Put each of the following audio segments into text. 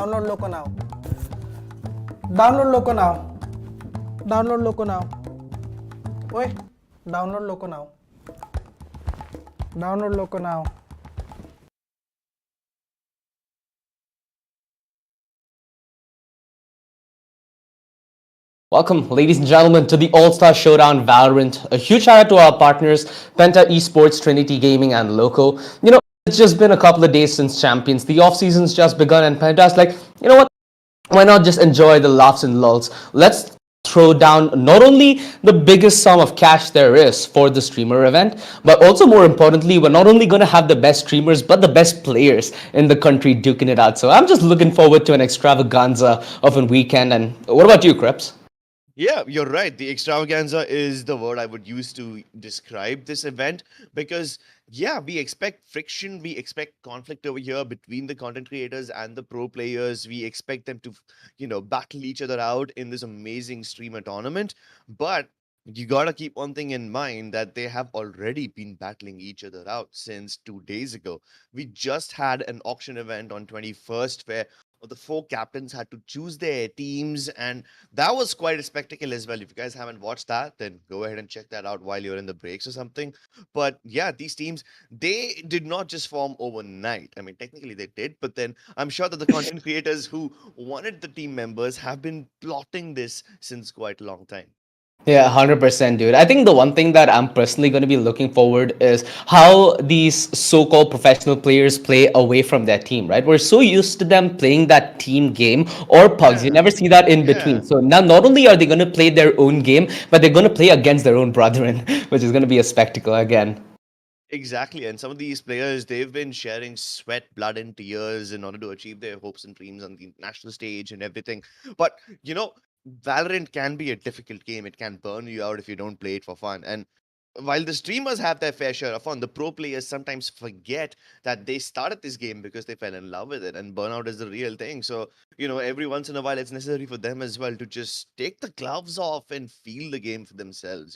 Download Loco now. Download Loco now. Download Loco now. Wait. Download Loco now. Download Loco now. Welcome, ladies and gentlemen, to the All-Star Showdown Valorant. A huge shout out to our partners, Penta Esports, Trinity Gaming, and Loco. It's just been a couple of days since Champions. The off-season's just begun, and Penta's like, you know what? Why not just enjoy the laughs and lulls? Let's throw down not only the biggest sum of cash there is for the streamer event, but also more importantly, we're not only going to have the best streamers, but the best players in the country duking it out. So I'm just looking forward to an extravaganza of a weekend. And what about you, Krebs? Yeah, you're right. The extravaganza is the word I would use to describe this event because, yeah, we expect friction, we expect conflict over here between the content creators and the pro players. We expect them to, battle each other out in this amazing streamer tournament. But you gotta keep one thing in mind that they have already been battling each other out since 2 days ago. We just had an auction event on 21st where the four captains had to choose their teams, and that was quite a spectacle as well. If you guys haven't watched that, then go ahead and check that out while you're in the breaks or something. But yeah, these teams, they did not just form overnight. I mean, technically they did, but then I'm sure that the content creators who wanted the team members have been plotting this since quite a long time. Yeah, 100%, dude. I think the one thing that I'm personally going to be looking forward is how these so-called professional players play away from their team, right? We're so used to them playing that team game or pugs. You Yeah, never see that in between. yeah. So now not only are they going to play their own game, but they're going to play against their own brethren, which is going to be a spectacle again. Exactly. And some of these players, they've been sharing sweat, blood, and tears in order to achieve their hopes and dreams on the national stage and everything. But, Valorant can be a difficult game. It can burn you out if you don't play it for fun. And while the streamers have their fair share of fun, the pro players sometimes forget that they started this game because they fell in love with it, and burnout is the real thing. So, every once in a while, it's necessary for them as well to just take the gloves off and feel the game for themselves,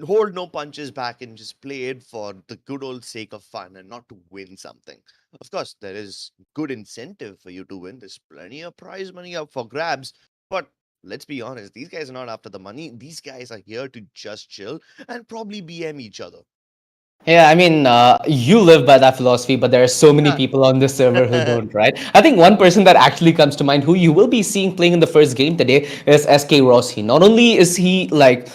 hold no punches back and just play it for the good old sake of fun and not to win something. Of course, there is good incentive for you to win. There's plenty of prize money up for grabs, but let's be honest, these guys are not after the money. These guys are here to just chill and probably BM each other. Yeah, I mean, you live by that philosophy, but there are so many people on this server who don't, right? I think one person that actually comes to mind who you will be seeing playing in the first game today is SK Rossi. Not only is he like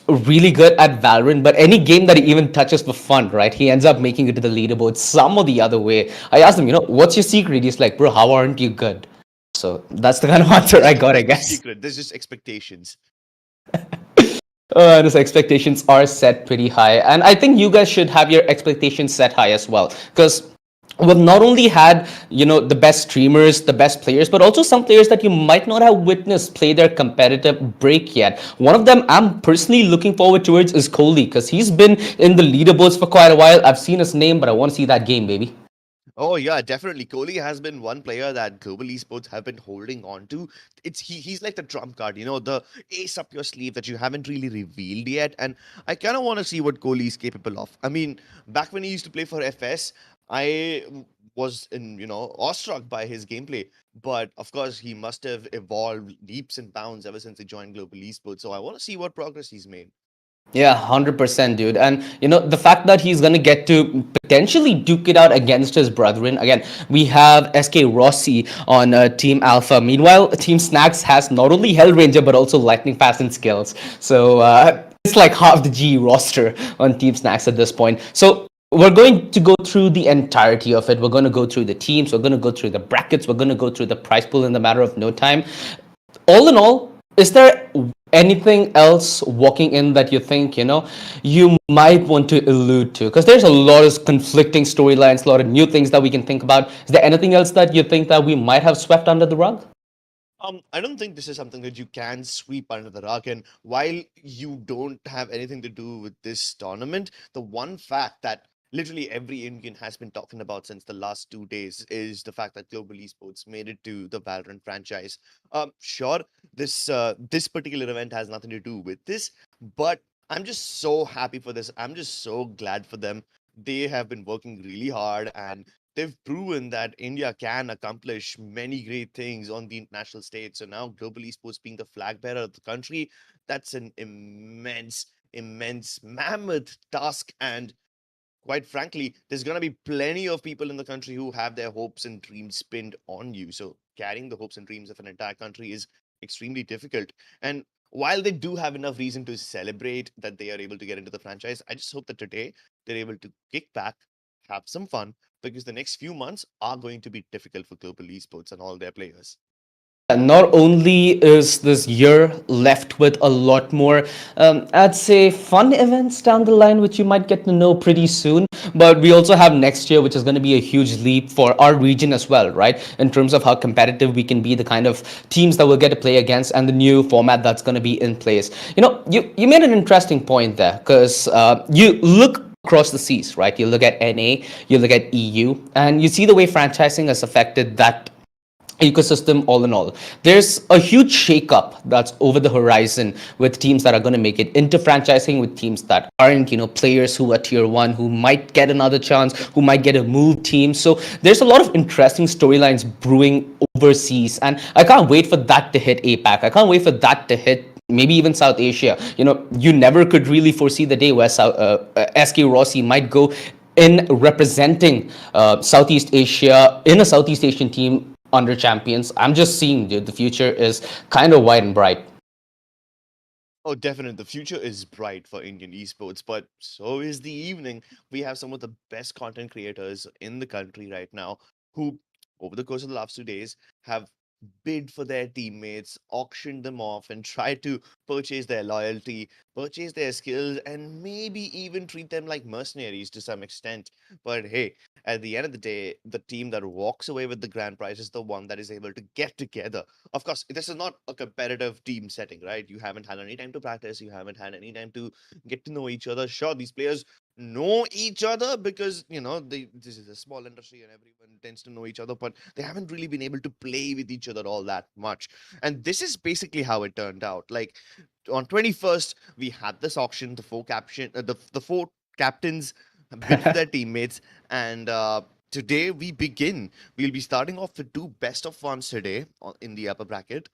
really good at Valorant, but any game that he even touches for fun, right? He ends up making it to the leaderboard some or the other way. I asked him, what's your secret? He's like, bro, how aren't you good? So that's the kind of answer I got, I There's no guess. secret. There's just expectations. His expectations are set pretty high, and I think you guys should have your expectations set high as well, because we've not only had the best streamers, the best players, but also some players that you might not have witnessed play their competitive break yet. One of them I'm personally looking forward towards is Kohli, because he's been in the leaderboards for quite a while. I've seen his name, but I want to see that game, baby. Oh yeah, definitely. Kohli has been one player that global esports have been holding on to. He's like the trump card, the ace up your sleeve that you haven't really revealed yet. And I kind of want to see what Kohli is capable of. I mean, back when he used to play for FS, was awestruck by his gameplay. But of course, he must have evolved leaps and bounds ever since he joined global esports. So I want to see what progress he's made. Yeah, 100%, dude. And the fact that he's going to get to potentially duke it out against his brethren. Again, we have SK Rossi on Team Alpha. Meanwhile, Team Snax has not only Hell Ranger, but also Lightning Fast and Skills. So it's like half the G roster on Team Snax at this point. So we're going to go through the entirety of it. We're going to go through the teams. We're going to go through the brackets. We're going to go through the prize pool in the matter of no time. All in all, is there anything else walking in that you think you might want to allude to? Because there's a lot of conflicting storylines, a lot of new things that we can think about. Is there anything else that you think that we might have swept under the rug? I don't think this is something that you can sweep under the rug. And while you don't have anything to do with this tournament, the one fact that literally every Indian has been talking about since the last 2 days is the fact that Global Esports made it to the Valorant franchise. Sure, this particular event has nothing to do with this, but I'm just so happy for this. I'm just so glad for them. They have been working really hard, and they've proven that India can accomplish many great things on the international stage. So now global esports being the flag bearer of the country, that's an immense, mammoth task. And quite frankly, there's going to be plenty of people in the country who have their hopes and dreams pinned on you. So carrying the hopes and dreams of an entire country is extremely difficult. And while they do have enough reason to celebrate that they are able to get into the franchise, I just hope that today they're able to kick back, have some fun, because the next few months are going to be difficult for global esports and all their players. Not only is this year left with a lot more, I'd say, fun events down the line, which you might get to know pretty soon, but we also have next year, which is going to be a huge leap for our region as well, right? In terms of how competitive we can be, the kind of teams that we'll get to play against, and the new format that's going to be in place. You made an interesting point there because you look across the seas, right? You look at NA, you look at EU, and you see the way franchising has affected that ecosystem all in all. There's a huge shakeup that's over the horizon with teams that are going to make it into franchising, with teams that aren't, players who are tier one, who might get another chance, who might get a move team. So there's a lot of interesting storylines brewing overseas, and I can't wait for that to hit APAC. I can't wait for that to hit maybe even South Asia. You never could really foresee the day where SK Rossi might go in representing Southeast Asia in a Southeast Asian team under champions. I'm just seeing, dude, the future is kind of wide and bright. Oh, definitely. The future is bright for Indian esports, but so is the evening. We have some of the best content creators in the country right now who, over the course of the last 2 days, have bid for their teammates, auctioned them off, and tried to purchase their loyalty, purchase their skills, and maybe even treat them like mercenaries to some extent. But hey, at the end of the day, the team that walks away with the grand prize is the one that is able to get together. Of course, this is not a competitive team setting, right? You haven't had any time to practice, you haven't had any time to get to know each other. Sure, these players know each other because this is a small industry and everyone tends to know each other, but they haven't really been able to play with each other all that much. And this is basically how it turned out. Like on 21st, we had this auction, the four captains bid for their teammates, and today we begin. We'll be starting off with two best of ones today in the upper bracket.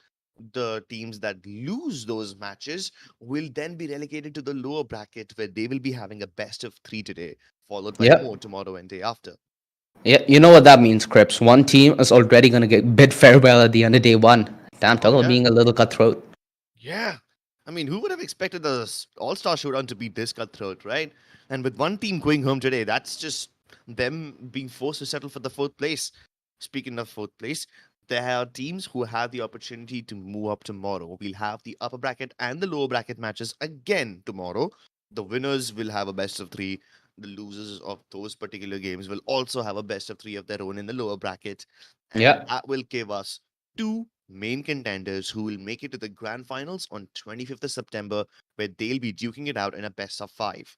The teams that lose those matches will then be relegated to the lower bracket, where they will be having a best of three today, followed by Yep. more tomorrow and day after. Yeah, you know what that means, Crips. One team is already going to get bid farewell at the end of day one. Damn, Oh talk about yeah, being a little cutthroat. yeah. I mean, who would have expected the All-Star Showdown to be this cutthroat, right? And with one team going home today, that's just them being forced to settle for the fourth place. Speaking of fourth place, there are teams who have the opportunity to move up tomorrow. We'll have the upper bracket and the lower bracket matches again tomorrow. The winners will have a best of three. The losers of those particular games will also have a best of three of their own in the lower bracket. And Yeah. that will give us two main contenders who will make it to the grand finals on 25th of September, where they'll be duking it out in a best of five.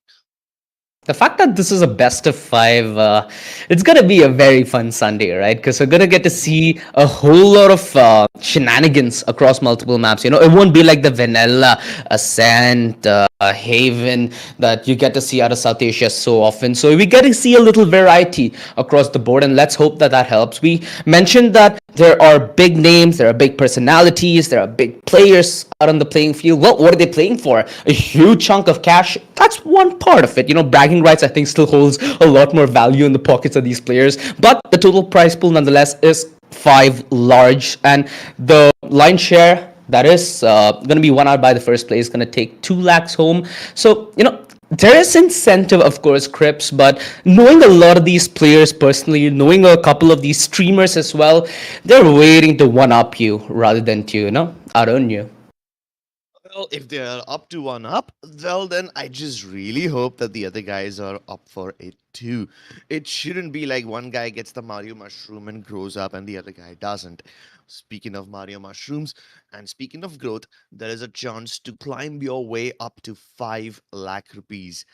The fact that this is a best of five, it's going to be a very fun Sunday, right? Because we're going to get to see a whole lot of shenanigans across multiple maps. It won't be like the vanilla Ascent, Haven that you get to see out of South Asia so often. So we get to see a little variety across the board, and let's hope that that helps. We mentioned that there are big names, there are big personalities, there are big players out on the playing field. Well, what are they playing for? A huge chunk of cash. That's one part of it. Bragging rights, I think, still holds a lot more value in the pockets of these players. But the total prize pool, nonetheless, is five large, and the line share that is going to be won out by the first place, going to take 2 lakhs home. So, there is incentive, of course, Crips, but knowing a lot of these players personally, knowing a couple of these streamers as well, they're waiting to one up you rather than to, out on you. Well, if they're up to one up, well, then I just really hope that the other guys are up for it too. It shouldn't be like one guy gets the Mario mushroom and grows up and the other guy doesn't. Speaking of Mario mushrooms and speaking of growth, there is a chance to climb your way up to 5 lakh rupees.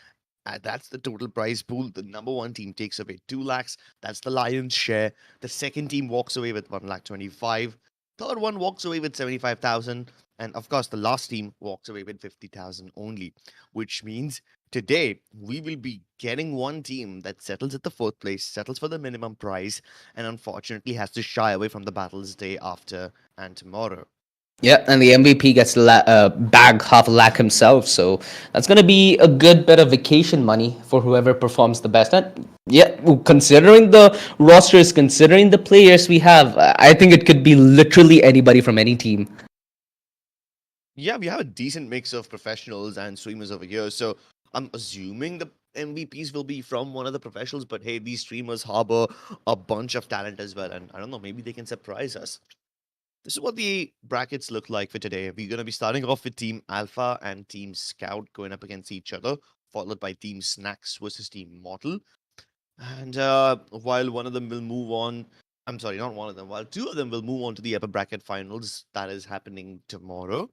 That's the total prize pool. The number one team takes away 2 lakhs. That's the lion's share. The second team walks away with 1 lakh 25. Third one walks away with 75,000. And of course, the last team walks away with 50,000 only, which means today we will be getting one team that settles at the fourth place, settles for the minimum prize, and unfortunately has to shy away from the battles day after and tomorrow. Yeah, and the MVP gets bag half a lakh himself, so that's gonna be a good bit of vacation money for whoever performs the best. And yeah, considering the rosters, considering the players we have, I think it could be literally anybody from any team. Yeah, we have a decent mix of professionals and streamers over here. So I'm assuming the MVPs will be from one of the professionals, but hey, these streamers harbor a bunch of talent as well. And I don't know, maybe they can surprise us. This is what the brackets look like for today. We're going to be starting off with Team Alpha and Team Scout going up against each other, followed by Team Snax versus Team Mortal. And while one of them will move on, I'm sorry, not one of them, while two of them will move on to the upper bracket finals, that is happening tomorrow.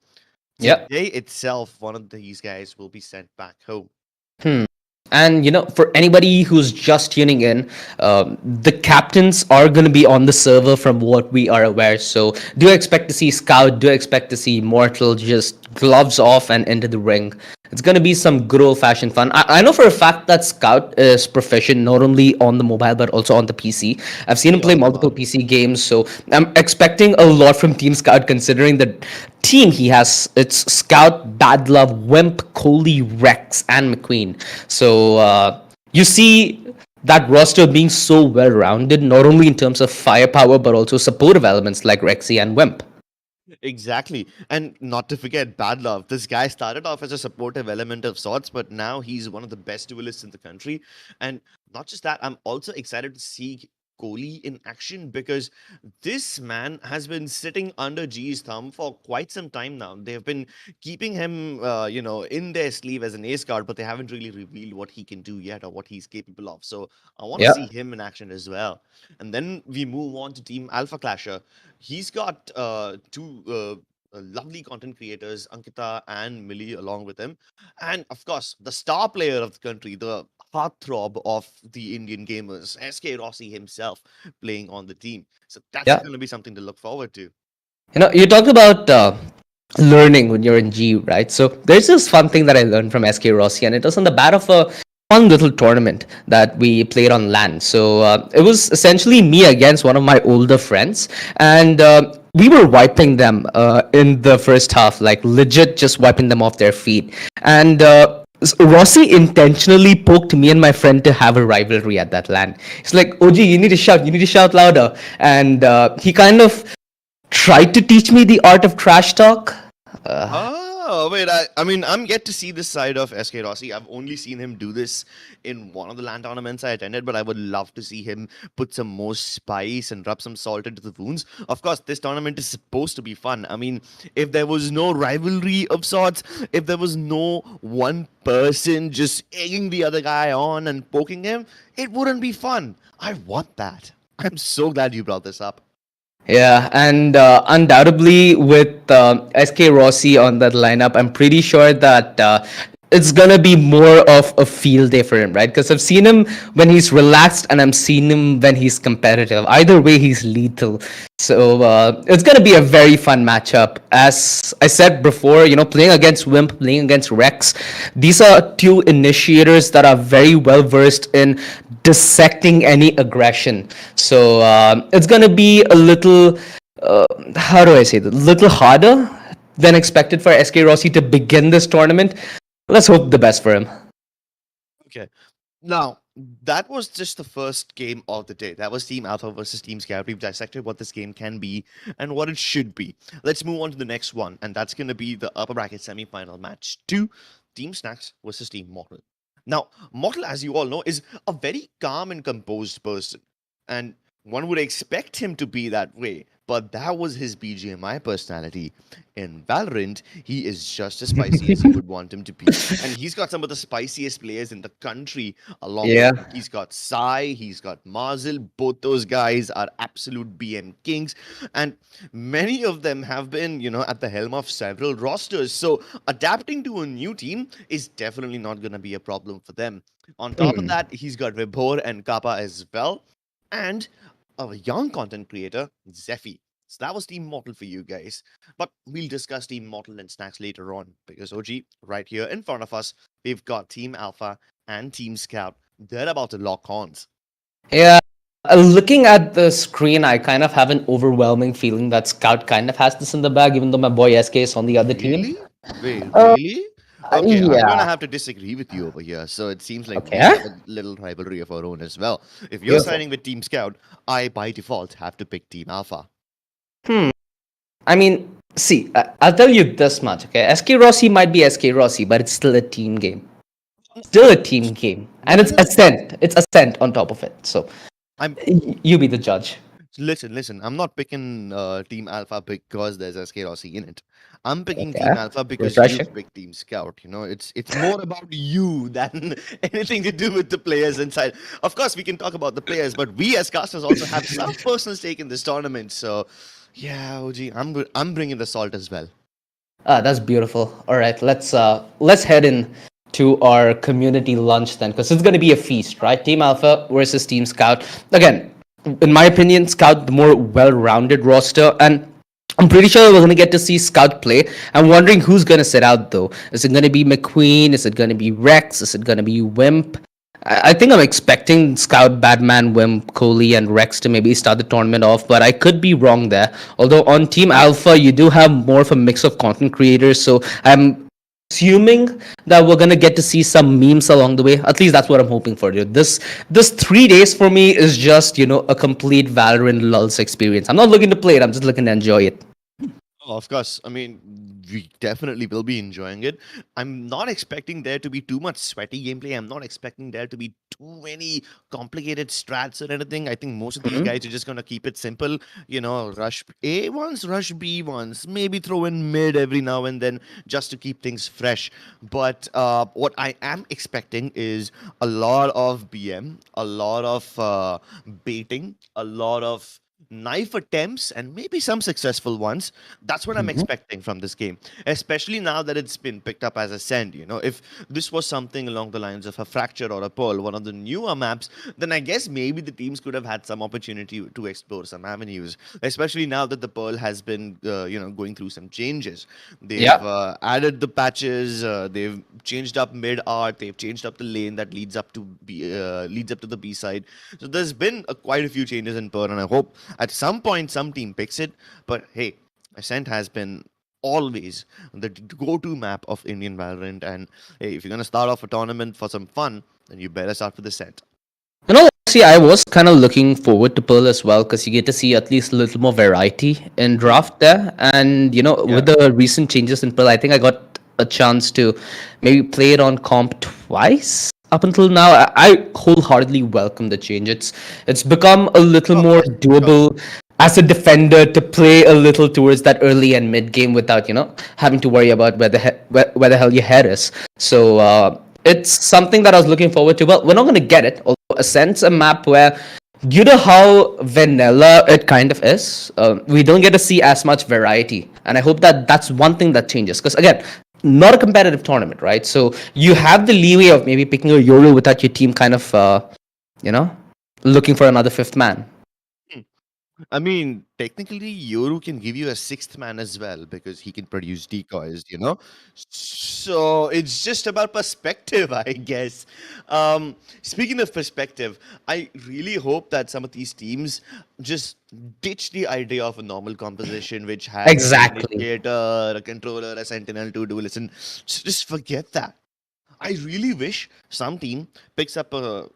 Yep. Today itself, one of these guys will be sent back home. Hmm. And for anybody who's just tuning in, the captains are going to be on the server from what we are aware. So do expect to see Scout, do expect to see Mortal just gloves off and into the ring. It's going to be some good old fashioned fun. I know for a fact that Scout is proficient not only on the mobile but also on the PC. I've seen him We play all multiple are. PC games, so I'm expecting a lot from Team Scout considering the team he has. It's Scout, Bad Love, Wimp, Coley, Rex, and McQueen. So you see that roster being so well rounded, not only in terms of firepower but also supportive elements like Rexy and Wimp. Exactly. And not to forget Bad Love. This guy started off as a supportive element of sorts, but now he's one of the best duelists in the country. And not just that, I'm also excited to see Kohli in action because this man has been sitting under G's thumb for quite some time now. They've been keeping him, in their sleeve as an ace card, but they haven't really revealed what he can do yet or what he's capable of. So I want to Yeah. see him in action as well. And then we move on to Team Alpha Clasher. He's got two lovely content creators, Ankita and Millie, along with him. And of course, the star player of the country, the heartthrob of the Indian gamers, SK Rossi himself, playing on the team. So that's Yeah. going to be something to look forward to. You talked about learning when you're in G, right? So there's this fun thing that I learned from SK Rossi, and it was on the bat of a fun little tournament that we played on LAN. So it was essentially me against one of my older friends, and we were wiping them in the first half, like legit just wiping them off their feet. And Rossi intentionally poked me and my friend to have a rivalry at that LAN. He's like, "OG, you need to shout louder," and he kind of tried to teach me the art of trash talk. Oh, wait, I mean, I'm yet to see this side of SK Rossi. I've only seen him do this in one of the LAN tournaments I attended, but I would love to see him put some more spice and rub some salt into the wounds. Of course, this tournament is supposed to be fun. I mean, if there was no rivalry of sorts, if there was no one person just egging the other guy on and poking him, it wouldn't be fun. I want that. I'm so glad you brought this up. Yeah, and undoubtedly with SK Rossi on that lineup, I'm pretty sure that it's gonna be more of a field day for him, right? Because I've seen him when he's relaxed, and I'm seen him when he's competitive. Either way, he's lethal. So it's gonna be a very fun matchup. As I said before, playing against Wimp, playing against Rex, these are two initiators that are very well versed in dissecting any aggression. So it's gonna be a little, how do I say that? A little harder than expected for SK Rossi to begin this tournament. Let's hope the best for him. Okay. Now, that was just the first game of the day. That was Team Alpha versus Team Scout. We've dissected what this game can be and what it should be. Let's move on to the next one, and that's going to be the upper bracket semi-final match 2, Team Snax versus Team Mortal. Now, Mortal, as you all know, is a very calm and composed person, and one would expect him to be that way, but that was his BGMI personality. In Valorant, he is just as spicy as you would want him to be. And he's got some of the spiciest players in the country along with Yeah. him. He's got Sai, he's got Marzel. Both those guys are absolute BM kings. And many of them have been, at the helm of several rosters. So adapting to a new team is definitely not going to be a problem for them. On top of that, he's got Vibhor and Kappa as well. And a young content creator, Zephy. So that was Team Mortal for you guys. But we'll discuss Team Mortal and Snacks later on because OG, right here in front of us, we've got Team Alpha and Team Scout. They're about to lock horns. Yeah. Looking at the screen, I kind of have an overwhelming feeling that Scout kind of has this in the bag, even though my boy SK is on the other team. Really? Wait, Uh, really? Okay, I'm gonna yeah. have to disagree with you over here. So it seems like we Okay. have a little rivalry of our own as well. If you're Beautiful. signing with Team Scout, I by default have to pick Team Alpha. Hmm. I mean, see, I'll tell you this much, okay? SK Rossi might be SK Rossi, but it's still a team game. Still a team game. No, And no, it's no, no. Ascent. It's Ascent on top of it. So I'm you be the judge. listen. I'm not picking Team Alpha because there's SK Rossi in it. I'm picking Okay. Team Alpha because Refreshing. you've picked Team Scout. You know, it's more about you than anything to do with the players inside. Of course, we can talk about the players, but we as casters also have some personal stake in this tournament. So, yeah, OG, I'm bringing the salt as well. Ah, that's beautiful. All right, let's head in to our community lunch then, because it's going to be a feast, right? Team Alpha versus Team Scout. Again, in my opinion, Scout the more well-rounded roster, and I'm pretty sure we're going to get to see Scout play. I'm wondering who's going to sit out though. Is it going to be McQueen? Is it going to be Rex? Is it going to be Wimp? I think I'm expecting Scout, Batman, Wimp, Coley, and Rex to maybe start the tournament off, but I could be wrong there. Although on Team Alpha, you do have more of a mix of content creators, so I'm assuming that we're gonna get to see some memes along the way. At least that's what I'm hoping for, dude. This 3 days for me is just a complete Valorant lulz experience. I'm not looking to play it. I'm just looking to enjoy it. Oh, of course. I mean, we definitely will be enjoying it. I'm not expecting there to be too much sweaty gameplay. I'm not expecting there to be too many complicated strats or anything. I think most of these Mhm. guys are just gonna keep it simple. You know, rush A once, rush B once, maybe throw in mid every now and then just to keep things fresh. But what I am expecting is a lot of BM, a lot of baiting, a lot of knife attempts and maybe some successful ones. That's what I'm Mhm. expecting from this game, especially now that it's been picked up as a send. You know, if this was something along the lines of a fracture or a pearl, one of the newer maps, then I guess maybe the teams could have had some opportunity to explore some avenues, especially now that the pearl has been going through some changes. They've Yeah. added the patches, they've changed up mid art, they've changed up the lane that leads up to the B side. So there's been quite a few changes in pearl, and I hope at some point, some team picks it. But hey, Ascent has been always the go-to map of Indian Valorant. And hey, if you're gonna start off a tournament for some fun, then you better start with Ascent. See, I was kind of looking forward to Pearl as well because you get to see at least a little more variety in Hmm. draft there. And, with Yeah. the recent changes in Pearl, I think I got a chance to maybe play it on comp twice up until now. I wholeheartedly welcome the change. It's become a little Of more course. Sure. doable as a defender to play a little towards that early and mid game without having to worry about where the hell your head is. So it's something that I was looking forward to. Well, we're not going to get it. Although Ascent's a map where you know how vanilla it kind of is. We don't get to see as much variety, and I hope that that's one thing that changes. Because again, not a competitive tournament, right? So you have the leeway of maybe picking a Yoru without your team kind of you know looking for another fifth man. I mean, technically, Yoru can give you a sixth man as well because he can produce decoys, you know? So it's just about perspective, I guess. Speaking of perspective, I really hope that some of these teams just ditch the idea of a normal composition which has an Exactly. initiator, a controller, a sentinel, two duelists, and just forget that. I really wish some team picks up a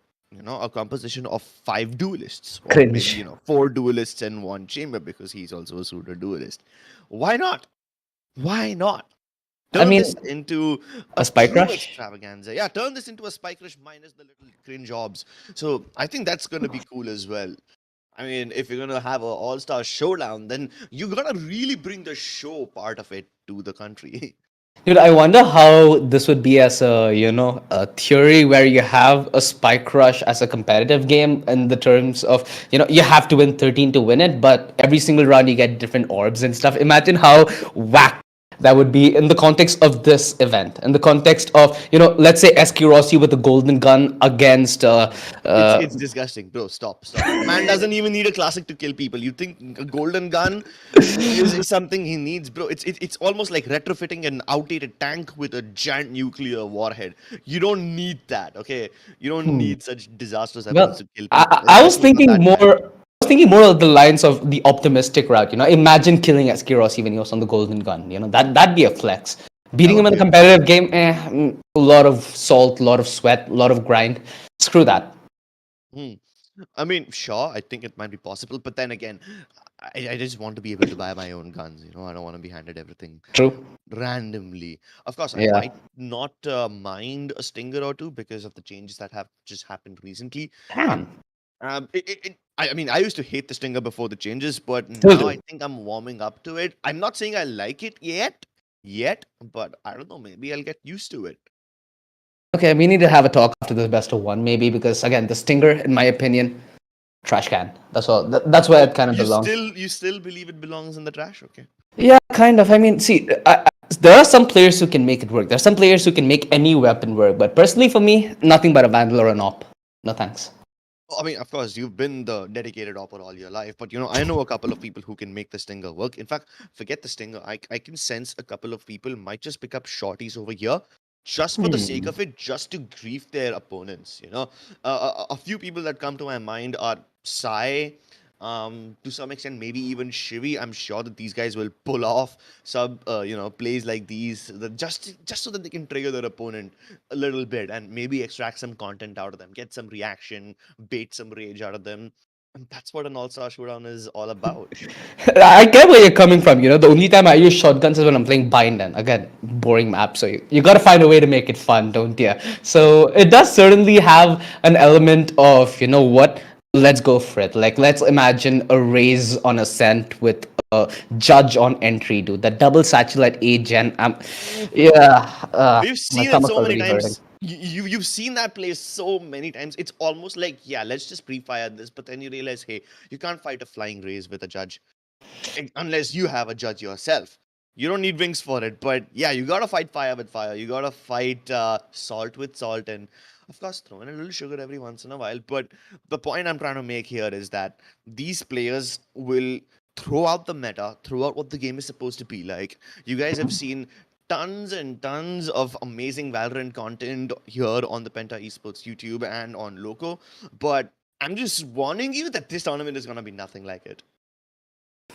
composition of five duelists or maybe Cringe. four duelists and one chamber because he's also a suitor duelist. Why not? Why not? I Turn mean, this into a a spike true rush. extravaganza. Yeah, turn this into a spike rush minus the little cringe jobs. So I think that's gonna be cool as well. I mean, if you're gonna have an all-star showdown, then you gotta really bring the show part of it to the country. Dude, I wonder how this would be as a theory where you have a spike rush as a competitive game in the terms of, you have to win 13 to win it, but every single round you get different orbs and stuff. Imagine how whack That would be in the context of this event, in the context of, let's say SK Rossi with the golden gun against. It's disgusting, bro. Stop. The man doesn't even need a classic to kill people. You think a golden gun is something he needs, bro? It's almost like retrofitting an outdated tank with a giant nuclear warhead. You don't need that, okay? You don't need such disastrous weapons Well, to kill I, people, I I was especially from thinking that more. guy. I was thinking more of the lines of the optimistic route. Imagine killing SK Rossi when he was on the golden gun. That'd be a flex. That Beating him would in a be a competitive game, a lot of salt, a lot of sweat, a lot of grind. Screw that. hmm. I mean, sure, I think it might be possible, but then again, I just want to be able to buy my own guns. I don't want to be handed everything True. randomly. Of course, I Yeah. might not mind a stinger or two because of the changes that have just happened recently. Damn. I mean, I used to hate the stinger before the changes, but Still now I do. think I'm warming up to it. I'm not saying I like it yet, but I don't know. Maybe I'll get used to it. Okay, we need to have a talk after this best of one, maybe, because again, the stinger, in my opinion, trash can. That's all. That's where Oh, it kind of belongs. you still believe it belongs in the trash? Okay. Yeah, kind of. I mean, see, there are some players who can make it work. There are some players who can make any weapon work. But personally, for me, nothing but a vandal or an op. No thanks. I mean, of course, you've been the dedicated opper all your life, but I know a couple of people who can make the stinger work. In fact, forget the stinger. I can sense a couple of people might just pick up shorties over here just for the sake Hmm. of it, just to grief their opponents. A few people that come to my mind are Sai, to some extent, maybe even Shivi. I'm sure that these guys will pull off plays like these just so that they can trigger their opponent a little bit and maybe extract some content out of them, get some reaction, bait some rage out of them. And that's what an all-star showdown is all about. I get where you're coming from. The only time I use shotguns is when I'm playing Bind. And again, boring map. So you got to find a way to make it fun, don't you? So it does certainly have an element of, what? Let's go for it. Like, let's imagine a raise on Ascent with a judge on entry, dude. That double satchel at A gen. Yeah, We've my seen it stomach's so many already hurting. times. You've seen that play so many times. It's almost like, yeah, let's just pre-fire this, but then you realize, hey, you can't fight a flying raise with a judge unless you have a judge yourself. You don't need wings for it, but yeah, you gotta fight fire with fire. You gotta fight salt with salt, and of course, throw in a little sugar every once in a while. But the point I'm trying to make here is that these players will throw out the meta, throw out what the game is supposed to be like. You guys have seen tons and tons of amazing Valorant content here on the Penta Esports YouTube and on Loco, but I'm just warning you that this tournament is gonna be nothing like it.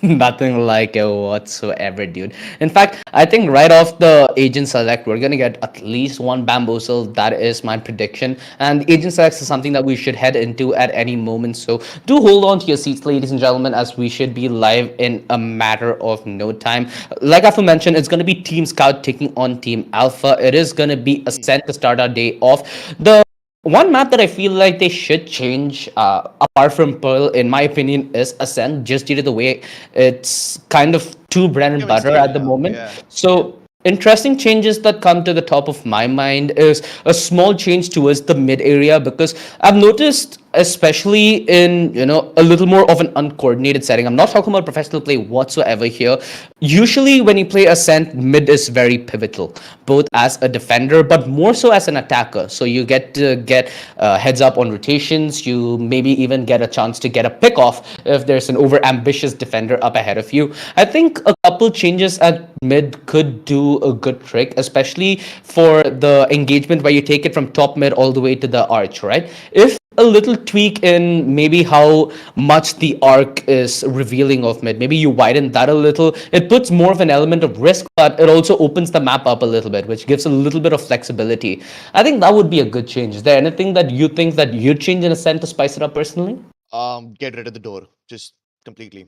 Nothing like it whatsoever, dude. In fact, I think right off the agent select, we're gonna get at least one bamboozle. That is my prediction. And agent select is something that we should head into at any moment. So do hold on to your seats, ladies and gentlemen, as we should be live in a matter of no time. Like I've mentioned, it's gonna be Team Scout taking on Team Alpha. It is gonna be Ascent to start our day off. The one map that I feel like they should change, apart from Pearl, in my opinion, is Ascent, just due to the way it's kind of too bread and Becoming butter stale at the now, moment. yeah. So, interesting changes that come to the top of my mind is a small change towards the mid area, because I've noticed, especially in a little more of an uncoordinated setting. I'm not talking about professional play whatsoever here. Usually, when you play Ascent, mid is very pivotal, both as a defender, but more so as an attacker. So you get to get heads up on rotations. You maybe even get a chance to get a pick off if there's an over ambitious defender up ahead of you. I think a couple changes at mid could do a good trick, especially for the engagement where you take it from top mid all the way to the arch, right? If a little tweak in maybe how much the arc is revealing of mid. Maybe you widen that a little. It puts more of an element of risk, but it also opens the map up a little bit, which gives a little bit of flexibility. I think that would be a good change. Is there anything that you think that you'd change in Ascent to spice it up personally? Get rid of the door, just completely.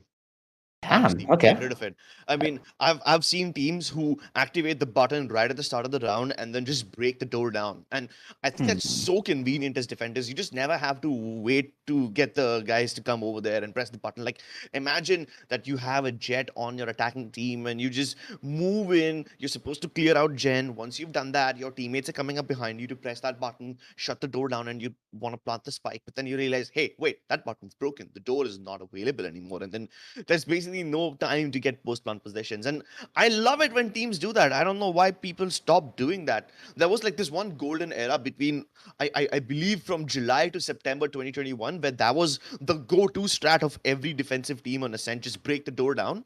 Damn. Honestly, get Okay. rid of it. I mean, I've seen teams who activate the button right at the start of the round and then just break the door down. And I think that's so convenient as defenders. You just never have to wait to get the guys to come over there and press the button. Like, imagine that you have a jet on your attacking team and you just move in. You're supposed to clear out Gen. Once you've done that, your teammates are coming up behind you to press that button, shut the door down, and you want to plant the spike. But then you realize, hey, wait, that button's broken. The door is not available anymore. And then that's basically literally no time to get post-plant positions. And I love it when teams do that. I don't know why people stop doing that. There was like this one golden era between, I believe, from July to September 2021, where that was the go-to strat of every defensive team on Ascent, just break the door down.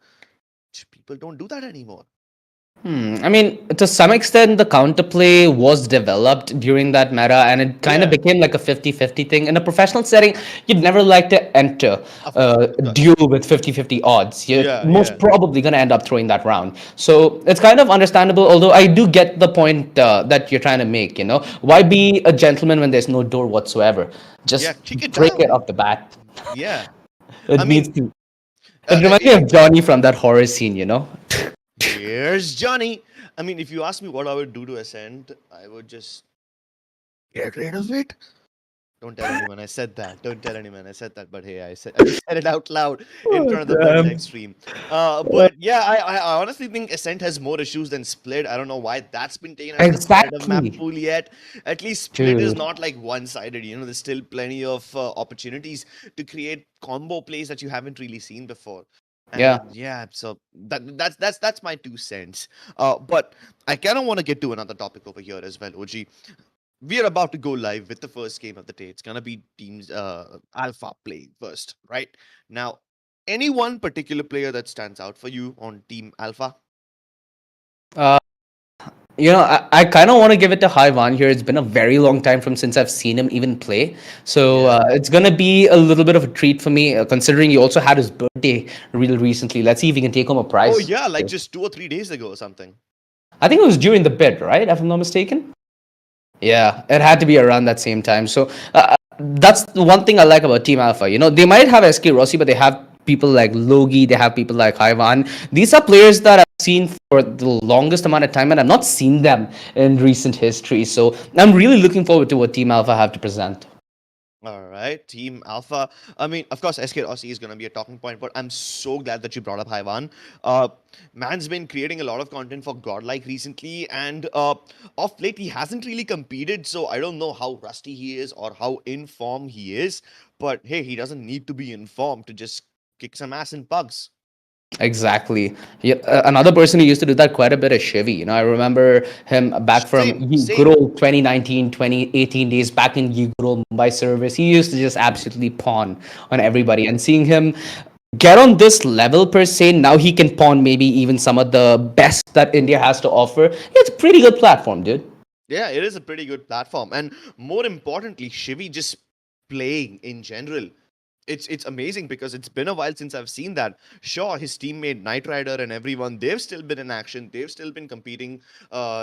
People don't do that anymore. I mean, to some extent, the counterplay was developed during that meta, and it kind of Yeah, became like a 50-50 thing. In a professional setting, you'd never like to enter of a course, of course. duel with 50-50 odds. You're Yeah, most yeah. probably going to end up throwing that round. So it's kind of understandable, although I do get the point that you're trying to make, you know? Why be a gentleman when there's no door whatsoever? Yeah, Just kick it break it down. off the bat. Yeah. I It needs mean, to. uh, It uh, reminds me of Johnny from that horror scene, you know? here's Johnny. I mean, if you ask me what I would do to Ascent, I would just get rid of it. Don't tell anyone I said that. Don't tell anyone I said that. But hey, I just said it out loud in front of the whole live stream. But yeah, I honestly think Ascent has more issues than Split. I don't know why that's been taken out of the competitive map Exactly. pool yet. At least Split is Dude. not like one-sided. You know, there's still plenty of opportunities to create combo plays that you haven't really seen before. Yeah. And yeah, so that's my 2 cents. But I kind of want to get to another topic over here as well, OG. We are about to go live with the first game of the day. It's gonna be teams alpha play first, right? Now, any one particular player that stands out for you on team alpha? Uh, I kind of want to give it to Haiwan here. It's been a very long time from since I've seen him even play. So Yeah. it's going to be a little bit of a treat for me, considering he also had his birthday real recently. Let's see if he can take home a Oh prize. yeah, like just 2 or 3 days ago or something. I think it was during the bid, right? If I'm not mistaken. Yeah, it had to be around that same time. So that's the one thing I like about Team Alpha. You know, they might have SK Rossi, but they have people like Logi, they have people like Haivan. These are players that I've seen for the longest amount of time, and I've not seen them in recent history. So I'm really looking forward to what Team Alpha have to present. All right, Team Alpha. I mean, of course, SK Rossi is going to be a talking point, but I'm so glad that you brought up Haiwan. Uh, Man's been creating a lot of content for Godlike recently, and of late, he hasn't really competed, so I don't know how rusty he is or how in form he is. But hey, he doesn't need to be in form to just kick some ass in pugs. Exactly. Yeah, another person who used to do that quite a bit is Chevy. You know, I remember him back from Same, good same. old 2019, 2018 days back in ye good old Mumbai service. He used to just absolutely pawn on everybody. And seeing him get on this level per se, now he can pawn maybe even some of the best that India has to offer. It's a pretty good platform, dude. Yeah, it is a pretty good platform, and more importantly, Shivi just playing in general. It's amazing because it's been a while since I've seen that. Sure, his teammate Knight Rider and everyone, they've still been in action. They've still been competing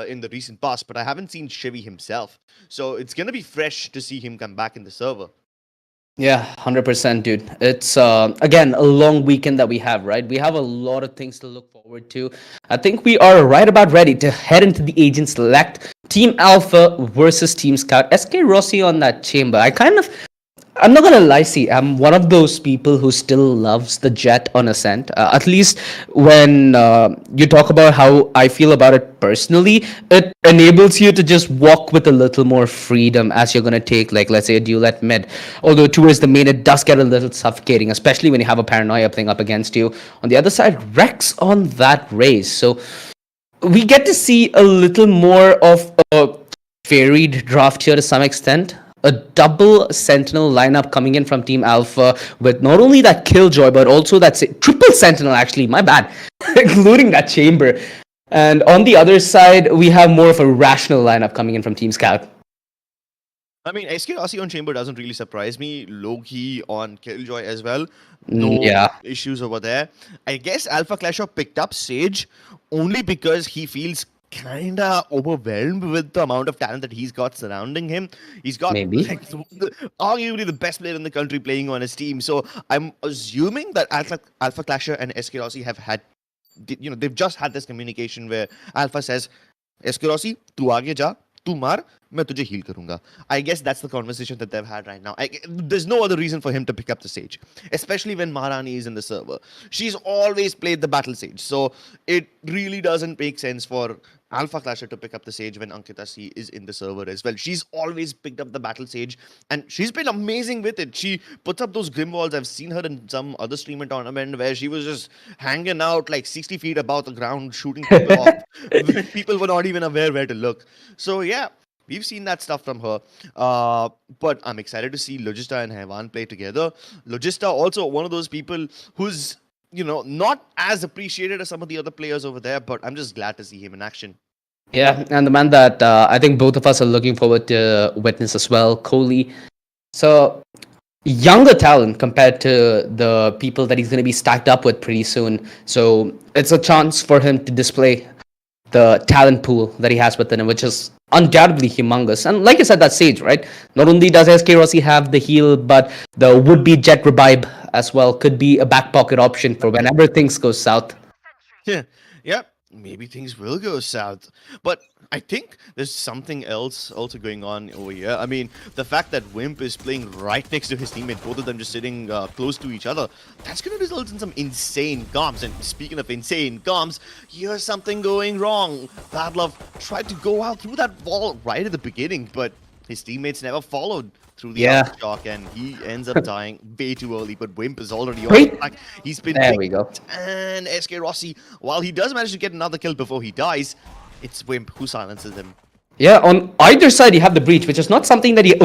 in the recent past, but I haven't seen Shivi himself. So it's gonna be fresh to see him come back in the server. Yeah, 100%, dude. It's again a long weekend that we have, right? We have a lot of things to look forward to. I think we are right about ready to head into the Agent Select. Team Alpha versus Team Scout. SK Rossi on that chamber. I'm not gonna lie, see, I'm one of those people who still loves the jet on Ascent. At least when you talk about how I feel about it personally, it enables you to just walk with a little more freedom as you're gonna take, like, let's say, a duel at mid. Although towards the main, it does get a little suffocating, especially when you have a paranoia thing up against you. On the other side, Rex on that race. So we get to see a little more of a varied draft here to some extent. A double Sentinel lineup coming in from Team Alpha with not only that Killjoy, but also that triple Sentinel, actually, my bad, including that Chamber. And on the other side, we have more of a rational lineup coming in from Team Scout. I mean, SK Rossi on Chamber doesn't really surprise me. Loki on Killjoy as well. No Yeah, issues over there. I guess Alpha Clasher picked up Sage only because he feels kinda overwhelmed with the amount of talent that he's got surrounding him. He's got maybe. like arguably the best player in the country playing on his team. So I'm assuming that Alpha Clasher and SK Rossi have had, they've just had this communication where Alpha says, SK Rossi, tu aage ja, tu mar, मैं तुझे heal करूंगा. I guess that's the conversation that they've had right now. There's no other reason for him to pick up the Sage, especially when Maharani is in the server. She's always played the battle Sage, so it really doesn't make sense for Alpha Clasher to pick up the Sage when Ankita C is in the server as well. She's always picked up the battle Sage, and she's been amazing with it. She puts up those Grim Walls. I've seen her in some other streamer tournament where she was just hanging out like 60 feet above the ground, shooting people off when people were not even aware where to look. So yeah, we've seen that stuff from her. But I'm excited to see Logista and Hevan play together. Logista also one of those people who's not as appreciated as some of the other players over there, but I'm just glad to see him in action. Yeah, and the man that I think both of us are looking forward to witness as well, Kohli. So, younger talent compared to the people that he's going to be stacked up with pretty soon. So, it's a chance for him to display the talent pool that he has within him, which is undoubtedly humongous. And like I said, that Sage, right? Not only does SK Rossi have the heal, but the would-be Jet Revive as well could be a back pocket option for whenever things go south. Yeah, maybe things will go south. But I think there's something else also going on over here. I mean, the fact that Wimp is playing right next to his teammate, both of them just sitting close to each other, that's going to result in some insane comms. And speaking of insane comms, here's something going wrong. Badlove tried to go out through that wall right at the beginning, but his teammates never followed through the aftershock, and he ends up dying way too early. But Wimp is already on track. He's been there we go. And SK Rossi, while he does manage to get another kill before he dies, it's Wimp who silences him. Yeah, on either side you have the breach, which is not something that you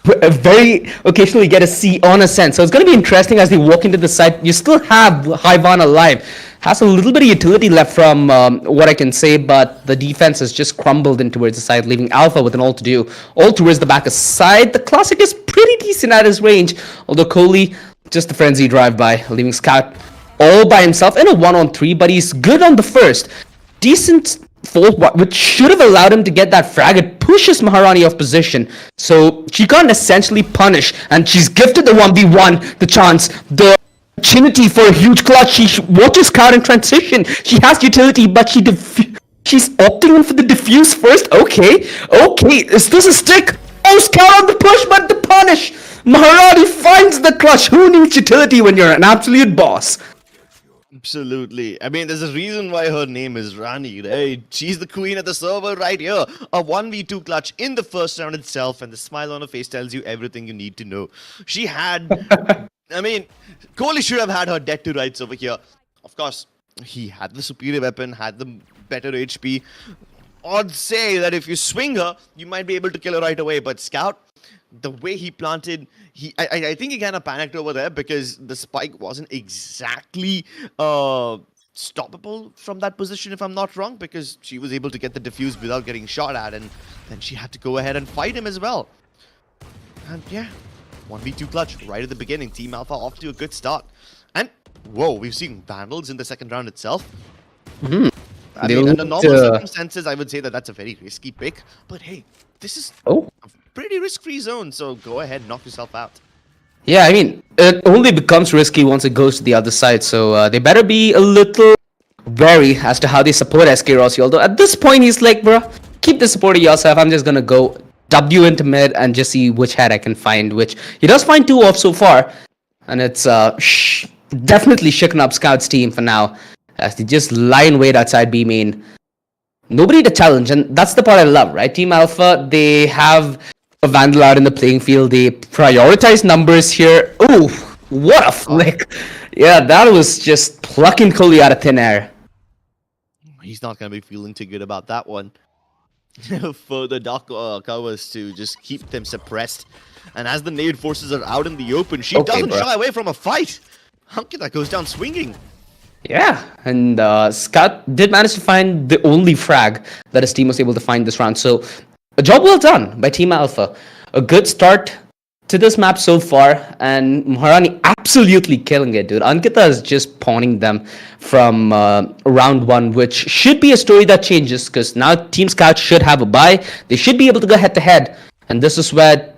very occasionally get to see on a sense. So it's going to be interesting as they walk into the site. You still have Hyvan alive. Has a little bit of utility left from what I can say, but the defense has just crumbled in towards the side, leaving Alpha with an all to do. All towards the back side. The Classic is pretty decent at his range, although Kohli, just the frenzy drive-by, leaving Scout all by himself in a 1-on-3, but he's good on the first. Decent fourth, which should have allowed him to get that frag. It pushes Maharani off position, so she can't essentially punish, and she's gifted the 1v1 the chance, the opportunity for a huge clutch. She watches Scout in transition. She has utility, but she's opting for the diffuse first. Okay, is this a stick? Oh, Scout on the push, but the punish. Maharani finds the clutch. Who needs utility when you're an absolute boss? Absolutely. I mean, there's a reason why her name is Rani, right? She's the queen of the server right here. A 1v2 clutch in the first round itself, and the smile on her face tells you everything you need to know. She had... I mean, Kohli should have had her dead to rights over here. Of course, he had the superior weapon, had the better HP. Odds say that if you swing her, you might be able to kill her right away, but Scout... the way he planted, I think he kind of panicked over there because the spike wasn't exactly stoppable from that position, if I'm not wrong, because she was able to get the defuse without getting shot at, and then she had to go ahead and fight him as well. And yeah, 1v2 clutch right at the beginning. Team Alpha off to a good start. And whoa, we've seen Vandals in the second round itself. I mean, under normal circumstances, I would say that that's a very risky pick, but hey, this is a pretty risk-free zone, so go ahead, knock yourself out. Yeah, I mean, it only becomes risky once it goes to the other side, so they better be a little wary as to how they support SK Rossi, although at this point he's like, bro, keep the support of yourself, I'm just gonna go W into mid and just see which head I can find, which he does find 2 off so far, and it's definitely shaken up Scout's team for now, as they just lie in wait outside B main. Nobody to challenge, and that's the part I love, right? Team Alpha, they have a Vandal out in the playing field. They prioritize numbers here. Oh, what a flick. Yeah, that was just plucking Kohli out of thin air. He's not going to be feeling too good about that one. For the Dark covers to just keep them suppressed. And as the nade forces are out in the open, she doesn't shy away from a fight. Ankita goes down swinging. Yeah, and Scout did manage to find the only frag that his team was able to find this round. So, a job well done by Team Alpha. A good start to this map so far, and Maharani absolutely killing it, dude. Ankita is just pawning them from round 1, which should be a story that changes, because now Team Scout should have a bye. They should be able to go head-to-head, and this is where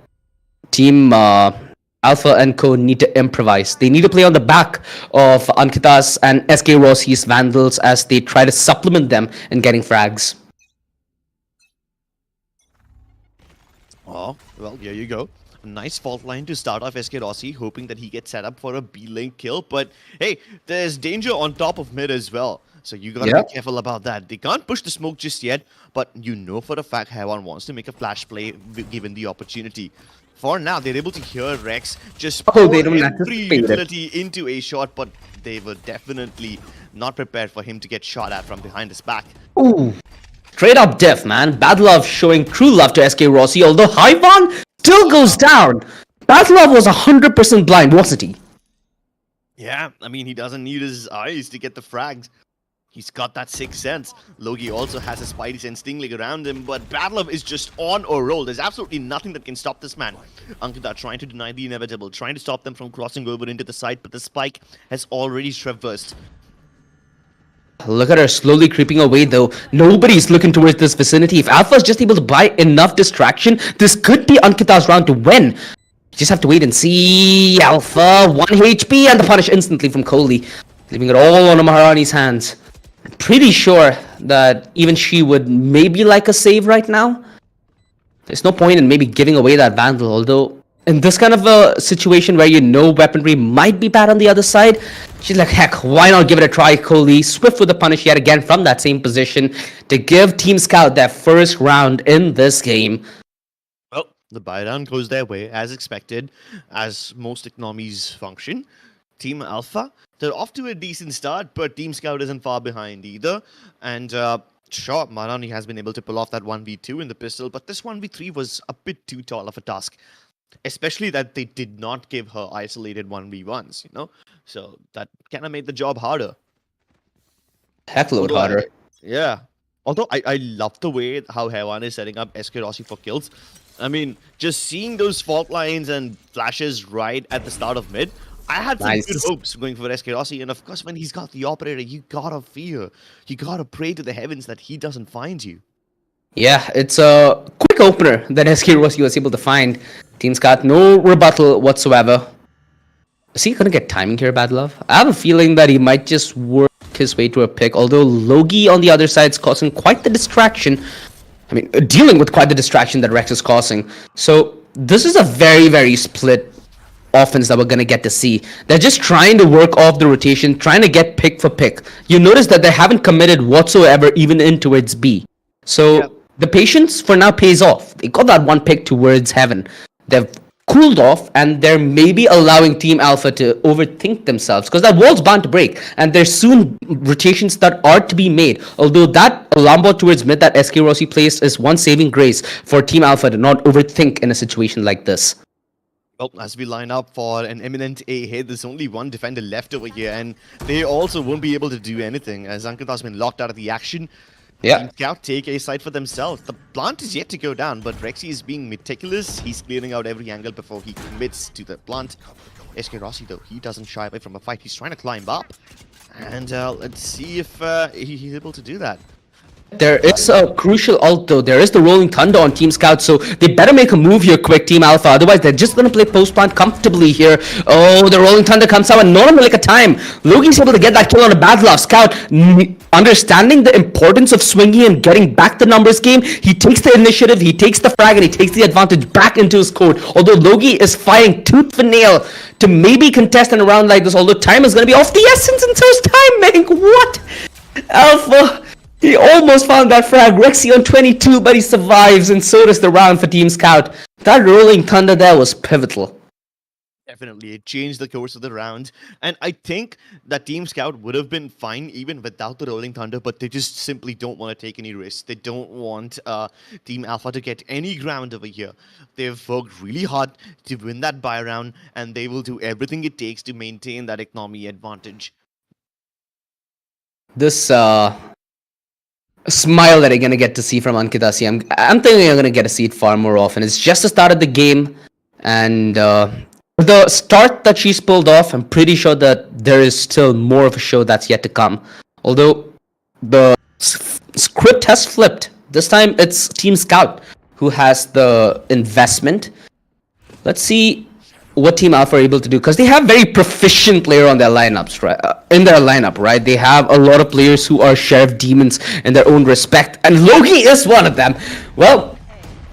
Team Alpha and Co need to improvise. They need to play on the back of Ankita's and SK Rossi's Vandals as they try to supplement them in getting frags. Oh, well, here you go. A nice fault line to start off SK Rossi, hoping that he gets set up for a B-lane kill. But hey, there's danger on top of mid as well. So you gotta Yeah. be careful about that. They can't push the smoke just yet, but you know for a fact Hewan wants to make a flash play given the opportunity. For now, they're able to hear Rex just Oh, pour they don't every anticipate it. utility into a shot, but they were definitely not prepared for him to get shot at from behind his back. Ooh. Straight up diff, man. Bad Love showing true love to SK Rossi, although Hyvan still goes down. Bad Love was 100% blind, wasn't he? Yeah, I mean, he doesn't need his eyes to get the frags. He's got that sixth sense. Logi also has a spidey sense tingling around him, but Badlove is just on a roll. There's absolutely nothing that can stop this man. Ankita trying to deny the inevitable, trying to stop them from crossing over into the side, but the spike has already traversed. Look at her slowly creeping away though. Nobody's looking towards this vicinity. If Alpha is just able to buy enough distraction, this could be Ankita's round to win. You just have to wait and see. Alpha, 1 HP and the punish instantly from Kohli, leaving it all on Maharani's hands. I'm pretty sure that even she would maybe like a save right now. There's no point in maybe giving away that Vandal, although in this kind of a situation where you know weaponry might be bad on the other side, she's like, heck, why not give it a try, Kohli? Swift with the punish yet again from that same position to give Team Scout their first round in this game. Well, the buy down goes their way, as expected, as most economies function. Team Alpha, they're off to a decent start, but Team Scout isn't far behind either. And sure, Marani has been able to pull off that 1v2 in the pistol, but this 1v3 was a bit too tall of a task. Especially that they did not give her isolated 1v1s, you know? So that kind of made the job harder. Heck load harder. Yeah. Although I love the way how Hewan is setting up SK Rossi for kills. I mean, just seeing those fault lines and flashes right at the start of mid, I had some good hopes going for SK Rossi. And of course, when he's got the operator, you gotta fear. You gotta pray to the heavens that he doesn't find you. Yeah, it's a quick opener that SK Rossi was able to find. Team Scout, no rebuttal whatsoever. Is he gonna get timing here, Bad Love? I have a feeling that he might just work his way to a pick, although Logi on the other side is causing quite the distraction. I mean, dealing with quite the distraction that Rex is causing. So this is a very, very split offense that we're gonna get to see. They're just trying to work off the rotation, trying to get pick for pick. You notice that they haven't committed whatsoever even in towards B. So the patience for now pays off. They got that one pick towards heaven. They've cooled off and they're maybe allowing Team Alpha to overthink themselves because that wall's bound to break and there's soon rotations that are to be made. Although that alarm bot towards mid that SK Rossi placed is one saving grace for Team Alpha to not overthink in a situation like this. Well, as we line up for an imminent A hit, there's only one defender left over here, and they also won't be able to do anything as Ankita's been locked out of the action. Yeah. Team Scout take a side for themselves. The plant is yet to go down, but Rexy is being meticulous. He's clearing out every angle before he commits to the plant. SK Rossi, though, he doesn't shy away from a fight. He's trying to climb up. And let's see if he's able to do that. There is a crucial ult though. There is the Rolling Thunder on Team Scout, so they better make a move here quick, Team Alpha. Otherwise, they're just gonna play post plant comfortably here. Oh, the Rolling Thunder comes out and not in the lick of time. Logi's able to get that kill on a Bad Love. Scout, understanding the importance of swinging and getting back the numbers game, he takes the initiative, he takes the frag, and he takes the advantage back into his court. Although Logi is fighting tooth for nail to maybe contest in a round like this, although time is gonna be of the essence, and so is timing. What? Alpha. He almost found that frag. Rexy on 22, but he survives, and so does the round for Team Scout. That Rolling Thunder there was pivotal. Definitely, it changed the course of the round. And I think that Team Scout would have been fine even without the Rolling Thunder, but they just simply don't want to take any risks. They don't want Team Alpha to get any ground over here. They've worked really hard to win that buy round, and they will do everything it takes to maintain that economy advantage. This smile that I'm gonna get to see from Ankita C, I'm thinking I'm gonna get to see it far more often. It's just the start of the game, and the start that she's pulled off, I'm pretty sure that there is still more of a show that's yet to come. Although the script has flipped. This time it's Team Scout who has the investment. Let's see what Team Alpha are able to do, because they have very proficient player on their lineups, right? In their lineup, right? They have a lot of players who are Sheriff Demons in their own respect, and Logi is one of them. Well,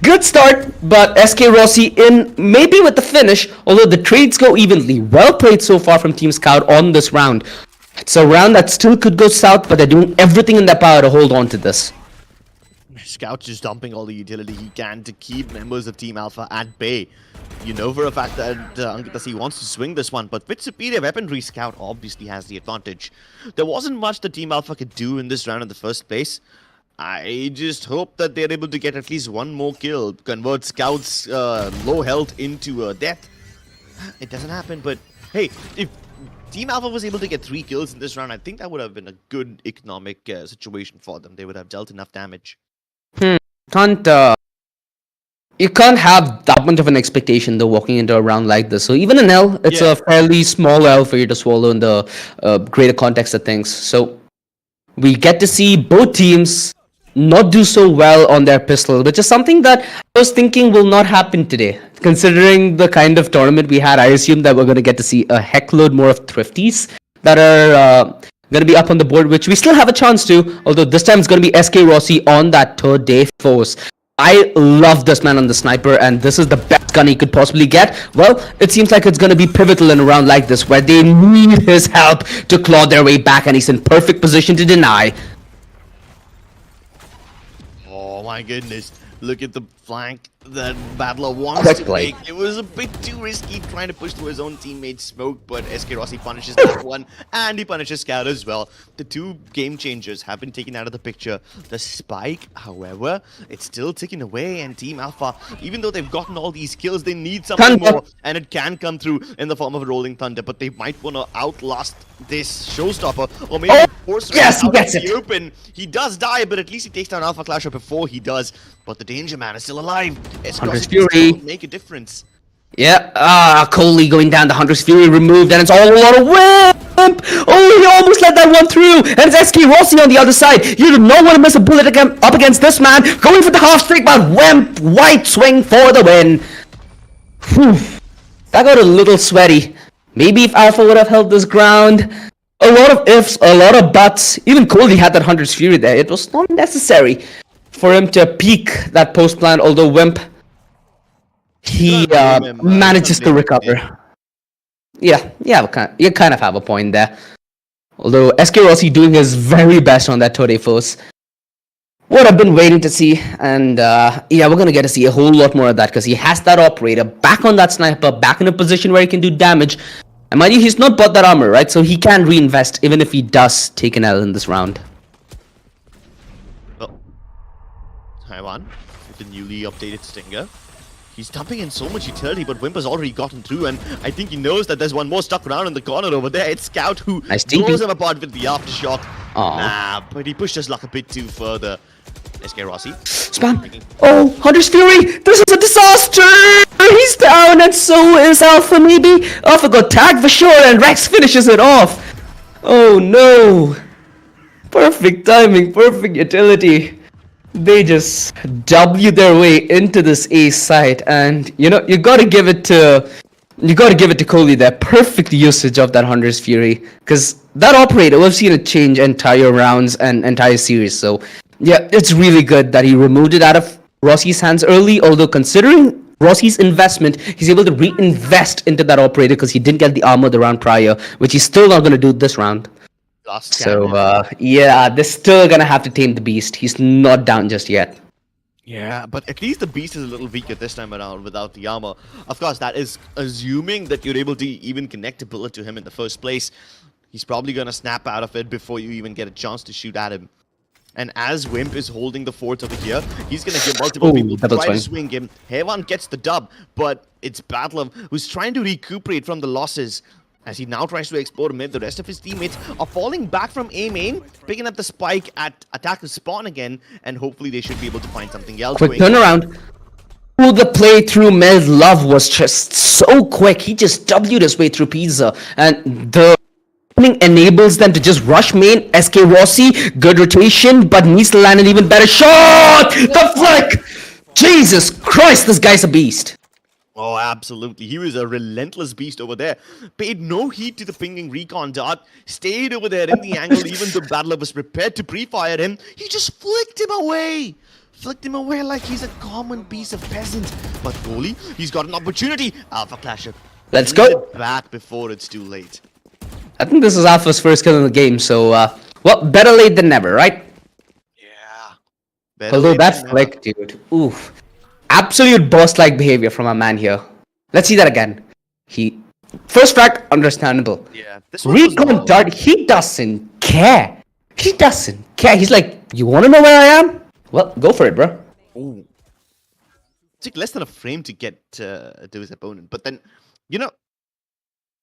Good start, but SK Rossi in maybe with the finish, although the trades go evenly. Well played so far from Team Scout on this round. It's a round that still could go south, but they're doing everything in their power to hold on to this. Scout's just dumping all the utility he can to keep members of Team Alpha at bay. You know for a fact that Ankitasi wants to swing this one, but with superior weaponry, Scout obviously has the advantage. There wasn't much that Team Alpha could do in this round in the first place. I just hope that they're able to get at least one more kill, convert Scout's low health into death. It doesn't happen, but hey, if Team Alpha was able to get 3 kills in this round, I think that would have been a good economic situation for them. They would have dealt enough damage. You can't have that much of an expectation though walking into a round like this. So even an L, it's a fairly small L for you to swallow in the greater context of things. So we get to see both teams not do so well on their pistol, which is something that I was thinking will not happen today. Considering the kind of tournament we had, I assume that we're going to get to see a heckload more of thrifties that are going to be up on the board, which we still have a chance to, although this time it's going to be SK Rossi on that third day force. I love this man on the sniper, and this is the best gun he could possibly get. Well, it seems like it's going to be pivotal in a round like this, where they need his help to claw their way back, and he's in perfect position to deny. Oh my goodness. Look at the flank that Battler wants to make. It was a bit too risky trying to push through his own teammate's smoke, but SK Rossi punishes that one, and he punishes Scout as well. The 2 game changers have been taken out of the picture. The spike, however, it's still ticking away, and Team Alpha, even though they've gotten all these kills, they need something more, and it can come through in the form of a Rolling Thunder, but they might want to outlast this Showstopper, or maybe force him out of the open. He does die, but at least he takes down Alpha Clasher before he does. But the Danger Man is still alive. Hunter's Fury make a difference. Yeah, Coley going down, the Hunter's Fury removed, and it's all a lot of Wimp! Oh, he almost let that one through, and it's SK Rossi on the other side. You do not want to miss a bullet up against this man, going for the half streak, but Wimp, white swing for the win. Whew. That got a little sweaty. Maybe if Alpha would have held this ground, a lot of ifs, a lot of buts. Even Coley had that Hunter's Fury there. It was not necessary for him to peek that post plant, although Wimp, he manages to recover. Yeah, you kind of have a point there. Although SK Rossi doing his very best on that Tode force. What I've been waiting to see, and yeah, we're going to get to see a whole lot more of that, because he has that operator back on that sniper, back in a position where he can do damage. And mind you, he's not bought that armor, right? So he can reinvest, even if he does take an L in this round. Taiwan with the newly updated Stinger. He's dumping in so much utility, but Wimp has already gotten through, and I think he knows that there's one more stuck around in the corner over there. It's Scout who blows him apart with the aftershock. Nah, but he pushed his luck a bit too further. SK Rossi. Spam. Oh, Hunter's Fury! This is a disaster! He's down, and so is Alpha, maybe? Alpha got tagged for sure, and Rex finishes it off. Oh no. Perfect timing, perfect utility. They just W their way into this ace site, and you know, you gotta give it to Coley there. Perfect usage of that Hunter's Fury, because that operator, we've seen it change entire rounds and entire series. So yeah, it's really good that he removed it out of Rossi's hands early, although considering Rossi's investment, he's able to reinvest into that operator because he didn't get the armor the round prior, which he's still not going to do this round. So yeah, they're still gonna have to tame the beast. He's not down just yet. Yeah, but at least the beast is a little weaker this time around without the armor. Of course, that is assuming that you're able to even connect a bullet to him in the first place. He's probably gonna snap out of it before you even get a chance to shoot at him. And as Wimp is holding the fort over here, he's gonna give multiple people try to swing him. Hewan gets the dub, but it's Battler who's trying to recuperate from the losses. As he now tries to explore mid, the rest of his teammates are falling back from A main, picking up the spike at attacker spawn again, and hopefully they should be able to find something else. Quick turnaround. Oh, the play through Mel's love was just so quick. He just W'd his way through Pizza, and the opening enables them to just rush main. SK Rossi, good rotation, but needs to land an even better shot. The flick. Jesus Christ, this guy's a beast. Oh, absolutely. He was a relentless beast over there. Paid no heed to the pinging recon dart. Stayed over there in the angle even though Battler was prepared to pre-fire him. He just flicked him away. flicked him away like he's a common piece of peasant. But goalie, he's got an opportunity. Alpha Clasher. Let's brings go. it back before it's too late. I think this is Alpha's first kill in the game, so, well, better late than never, right? Yeah. Better Although late that than never. flick, dude. Oof. Absolute boss-like behavior from our man here. Let's see that again. First frag, understandable. Yeah. This one was Recon normal. dart, he doesn't care. He doesn't care. He's like, you wanna know where I am? Well, go for it, bro. Ooh. Took less than a frame to get to his opponent. But then, you know,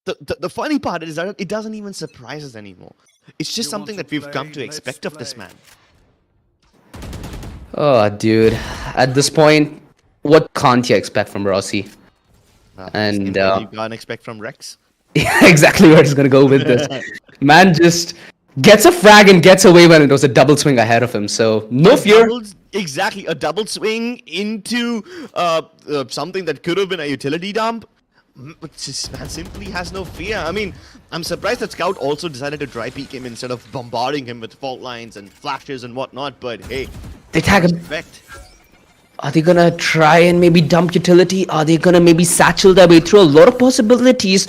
the funny part is that it doesn't even surprise us anymore. It's just something that we've come to expect of this man. Oh, dude. At this point, what can't you expect from Rossi? And, Same thing you can't expect from Rex. Yeah, exactly where it's gonna go with this. Man just gets a frag and gets away when it was a double swing ahead of him. So no fear. Exactly, a double swing into something that could have been a utility dump. But this man simply has no fear. I mean, I'm surprised that Scout also decided to dry peek him instead of bombarding him with fault lines and flashes and whatnot. But hey, They tag him. respect. Are they gonna try and maybe dump utility? Are they gonna maybe satchel their way through? A lot of possibilities,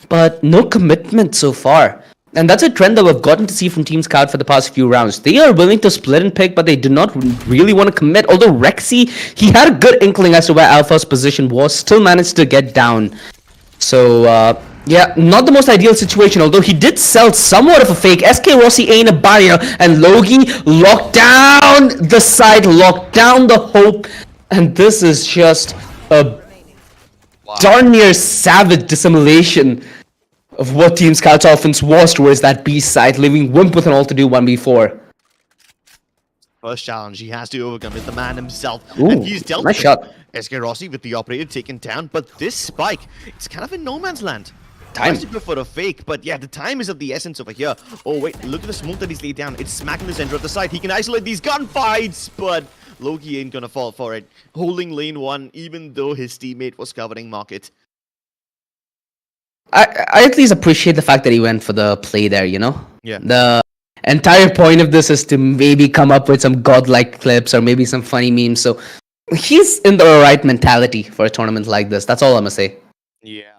but no commitment so far. And that's a trend that we've gotten to see from Team Scout for the past few rounds. They are willing to split and pick, but they do not really want to commit. Although Rexy, he had a good inkling as to where Alpha's position was, still managed to get down. So, yeah, not the most ideal situation, although he did sell somewhat of a fake. SK Rossi ain't a barrier, and Logi locked down the side, locked down the hope, and this is just a darn near savage dissimulation of what Team Scout's offense was towards that B side, leaving Wimp with an all to do 1v4. First challenge he has to overcome is the man himself. Ooh, and he's dealt nice with shot. it. SK Rossi with the operator taken down, but this spike, it's kind of in no man's land. Time. Tries to go for a fake, but yeah, the time is of the essence over here. Oh wait, look at the smoke that he's laid down. It's smacking the center of the site. He can isolate these gunfights, but Loki ain't gonna fall for it. Holding lane 1, even though his teammate was covering market. I at least appreciate the fact that he went for the play there, you know? Yeah. The entire point of this is to maybe come up with some godlike clips or maybe some funny memes. So he's in the right mentality for a tournament like this. That's all I'm gonna say. Yeah.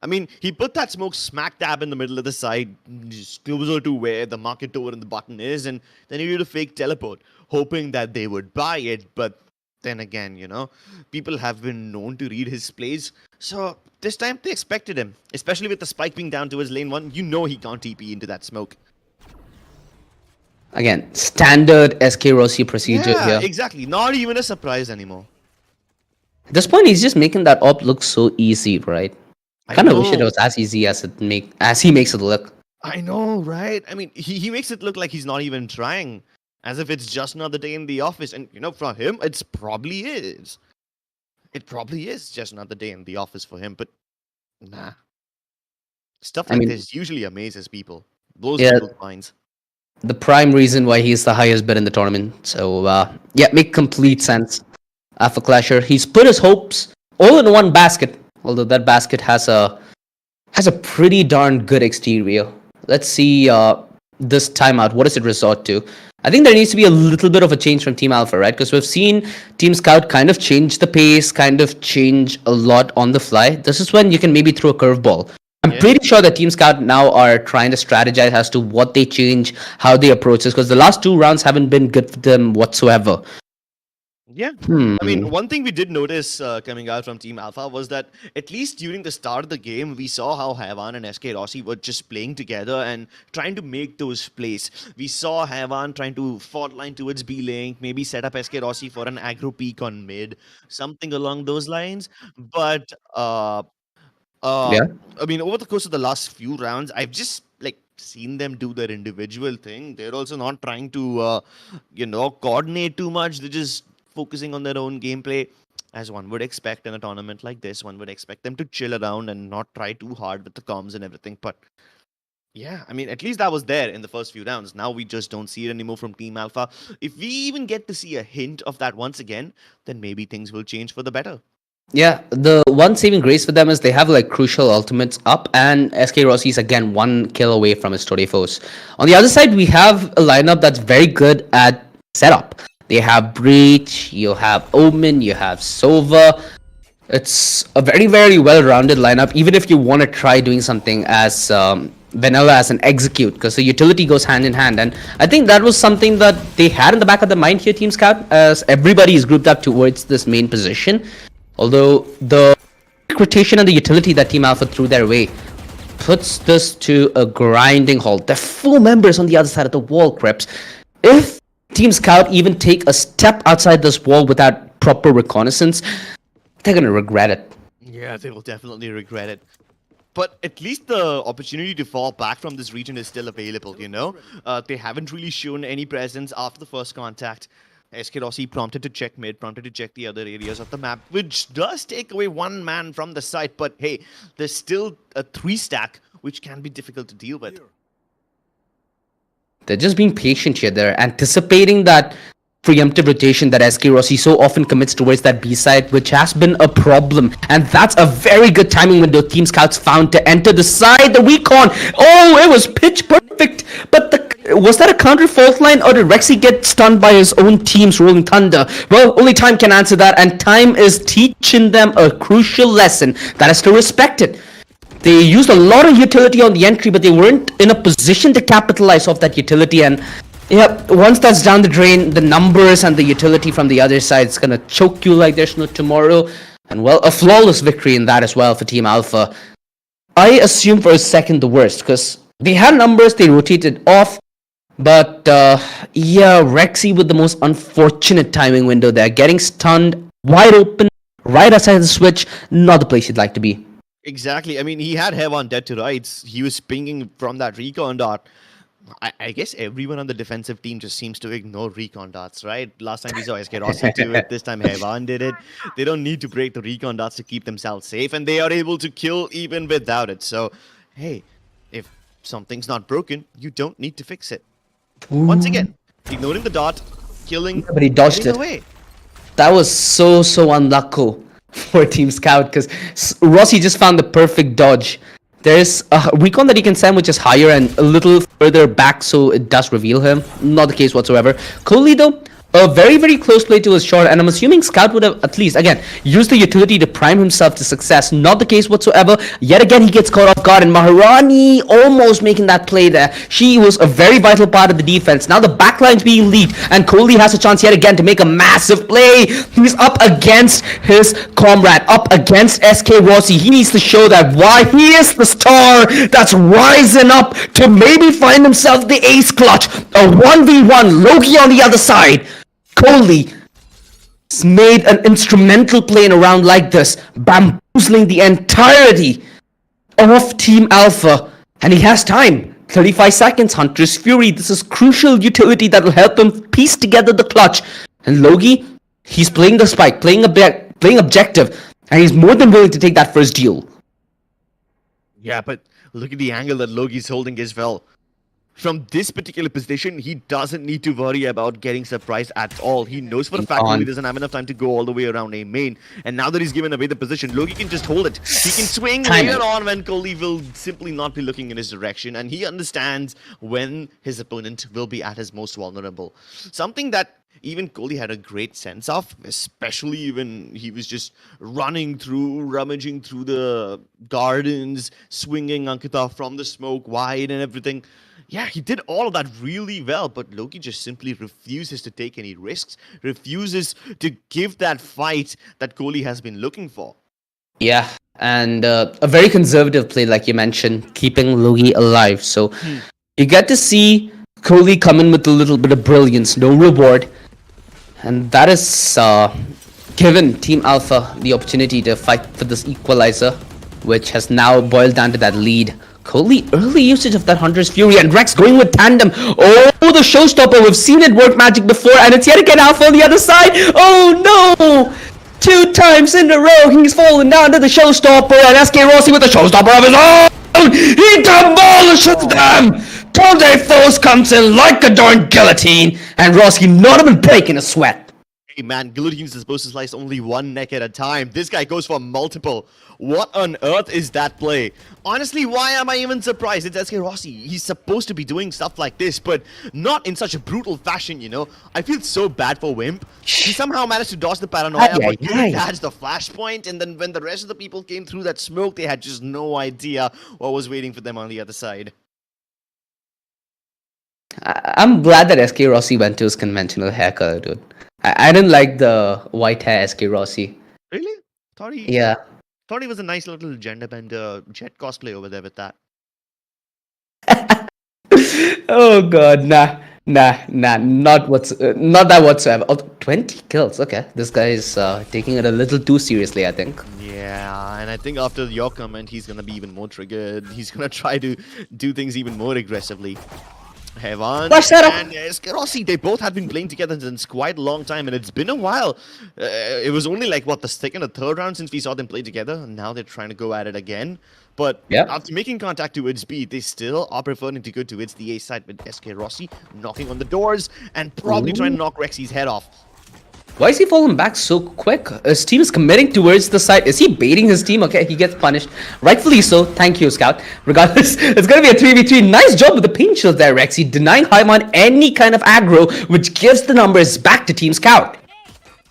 I mean, he put that smoke smack dab in the middle of the side, just closer to where the market door and the button is, and then he did a fake teleport, hoping that they would buy it, but then again, you know, people have been known to read his plays, so this time they expected him, especially with the spike being down towards lane 1, you know he can't TP into that smoke. Again, standard SK Rossi procedure Yeah, here. exactly, not even a surprise anymore. At this point, he's just making that op look so easy, right? I kind of wish it was as easy as he makes it look. I know, right? I mean, he makes it look like he's not even trying, as if it's just another day in the office. And, you know, for him, it's probably is. It probably is just another day in the office for him, but nah. Stuff like this usually amazes people. Blows people's minds. The prime reason why he's the highest bid in the tournament. So, yeah, make complete sense. Alpha Clasher, he's put his hopes all in one basket. Although that basket has a pretty darn good exterior. Let's see this timeout. What does it resort to? I think there needs to be a little bit of a change from Team Alpha, right? Because we've seen Team Scout kind of change the pace, kind of change a lot on the fly. This is when you can maybe throw a curveball. I'm pretty sure that Team Scout now are trying to strategize as to what they change, how they approach this, because the last 2 rounds haven't been good for them whatsoever. Yeah. I mean, one thing we did notice coming out from Team Alpha was that at least during the start of the game, we saw how Havan and SK Rossi were just playing together and trying to make those plays. We saw Havan trying to fault line towards B-Link, maybe set up SK Rossi for an aggro peak on mid, something along those lines. But, I mean, over the course of the last few rounds, I've just seen them do their individual thing. They're also not trying to, coordinate too much. They're just focusing on their own gameplay, as one would expect in a tournament like this. One would expect them to chill around and not try too hard with the comms and everything. But yeah, I mean, at least that was there in the first few rounds. Now we just don't see it anymore from Team Alpha. If we even get to see a hint of that once again, then maybe things will change for the better. Yeah, the one saving grace for them is they have crucial ultimates up, and SK Rossi is again 1 kill away from his Torefos. On the other side, we have a lineup that's very good at setup. They have Breach, you have Omen, you have Sova. It's a very, very well-rounded lineup, even if you want to try doing something as vanilla as an execute, because the utility goes hand in hand. And I think that was something that they had in the back of the mind here, Team Scout, as everybody is grouped up towards this main position. Although the rotation and the utility that Team Alpha threw their way puts this to a grinding halt. They're full members on the other side of the wall, Crips. If Team Scout even take a step outside this wall without proper reconnaissance, they're gonna regret it. Yeah, they will definitely regret it. But at least the opportunity to fall back from this region is still available, you know? They haven't really shown any presence after the first contact. SK Rossi prompted to check mid, prompted to check the other areas of the map, which does take away one man from the site. But hey, there's still a 3-stack, which can be difficult to deal with. They're just being patient here. They're anticipating that preemptive rotation that SK Rossi so often commits towards that B side, which has been a problem. And that's a very good timing window Team Scouts found to enter the side. The recon, oh, it was pitch perfect. But was that a counter fault line, or did Rexy get stunned by his own team's Rolling Thunder? Well, only time can answer that, and time is teaching them a crucial lesson, that is to respect it. They used a lot of utility on the entry, but they weren't in a position to capitalize off that utility. And yeah, once that's down the drain, the numbers and the utility from the other side is gonna choke you like there's no tomorrow. And well, a flawless victory in that as well for Team Alpha. I assume for a second the worst, because they had numbers, they rotated off. But yeah, Rexy with the most unfortunate timing window there, getting stunned, wide open, right outside the switch, not the place you'd like to be. Exactly. I mean, he had Heaven dead to rights. He was pinging from that recon dot. I guess everyone on the defensive team just seems to ignore recon dots, right? Last time we saw SK Rossi do it. This time Heaven did it. They don't need to break the recon dots to keep themselves safe, and they are able to kill even without it. So, hey, if something's not broken, you don't need to fix it. Once again, ignoring the dot, killing, Yeah, but he dodged it. away. That was so unlucky for Team Scout, because Rossi just found the perfect dodge. There's a recon that he can send which is higher and a little further back, so it does reveal him. Not the case whatsoever. Kohli though, a very close play to his shot, and I'm assuming Scout would have at least, again, used the utility to prime himself to success. Not the case whatsoever. Yet again, he gets caught off guard, and Maharani almost making that play there. She was a very vital part of the defense. Now the backline's being leaked, and Kohli has a chance yet again to make a massive play. He's up against his comrade, up against SK Rossi. He needs to show that why he is the star that's rising up to maybe find himself the ace clutch. A 1v1, Loki on the other side. Kohli made an instrumental play in a round like this, bamboozling the entirety of Team Alpha, and he has time. 35 seconds, Hunter's Fury. This is crucial utility that will help him piece together the clutch. And Logi, he's playing the spike, playing objective, and he's more than willing to take that first deal. Yeah, but look at the angle that Logi's holding as well. From this particular position, he doesn't need to worry about getting surprised at all. He knows for a fact Logi doesn't have enough time to go all the way around A main. And now that he's given away the position, Logi can just hold it. He can swing later on when Kohli will simply not be looking in his direction. And he understands when his opponent will be at his most vulnerable. Something that even Kohli had a great sense of, especially when he was just running through, rummaging through the gardens, swinging Ankita from the smoke wide and everything. Yeah, he did all of that really well, but Loki just simply refuses to take any risks, refuses to give that fight that Kohli has been looking for. Yeah, and a very conservative play, like you mentioned, keeping Logi alive. So you get to see Kohli come in with a little bit of brilliance, no reward. And that is given Team Alpha the opportunity to fight for this equalizer, which has now boiled down to that lead. Kohli, early usage of that Hunter's Fury, and Rex going with tandem. Oh, the showstopper. We've seen it work magic before, and it's yet again Alpha on the other side. Oh no! 2 times in a row, he's fallen down to the showstopper, and SK Rossi with the showstopper of his own. He demolishes them. Tonde Force comes in like a darn guillotine, and Rossi not even breaking a sweat. Hey man, Guillotine is supposed to slice only one neck at a time. This guy goes for multiple. What on earth is that play? Honestly, why am I even surprised? It's SK Rossi. He's supposed to be doing stuff like this, but not in such a brutal fashion, you know? I feel so bad for Wimp. He somehow managed to dodge the paranoia, but couldn't catch the flashpoint, and then when the rest of the people came through that smoke, they had just no idea what was waiting for them on the other side. I'm glad that SK Rossi went to his conventional hair color, dude. I didn't like the white hair SK Rossi. Really? Thought Yeah. he was a nice little gender bender jet cosplay over there with that. Oh god, nah, not that whatsoever. Oh, 20 kills. Okay, this guy is taking it a little too seriously, I think. Yeah, and I think after your comment, he's gonna be even more triggered. He's gonna try to do things even more aggressively. Hevan Flash setup. and Escarossi, they both had been playing together since quite a long time, and it's been a while. It was only like, what, the second or third round since we saw them play together, and now they're trying to go at it again. But Yep. after making contact towards B, they still are preferring to go towards the A side with SK Rossi knocking on the doors and probably trying to knock Rexy's head off. Why is he falling back so quick? His team is committing towards the side. Is he baiting his team? Okay, he gets punished. Rightfully so. Thank you, Scout. Regardless, it's going to be a 3v3. Nice job with the paint shield there, Rexy. Denying Haimon any kind of aggro, which gives the numbers back to Team Scout.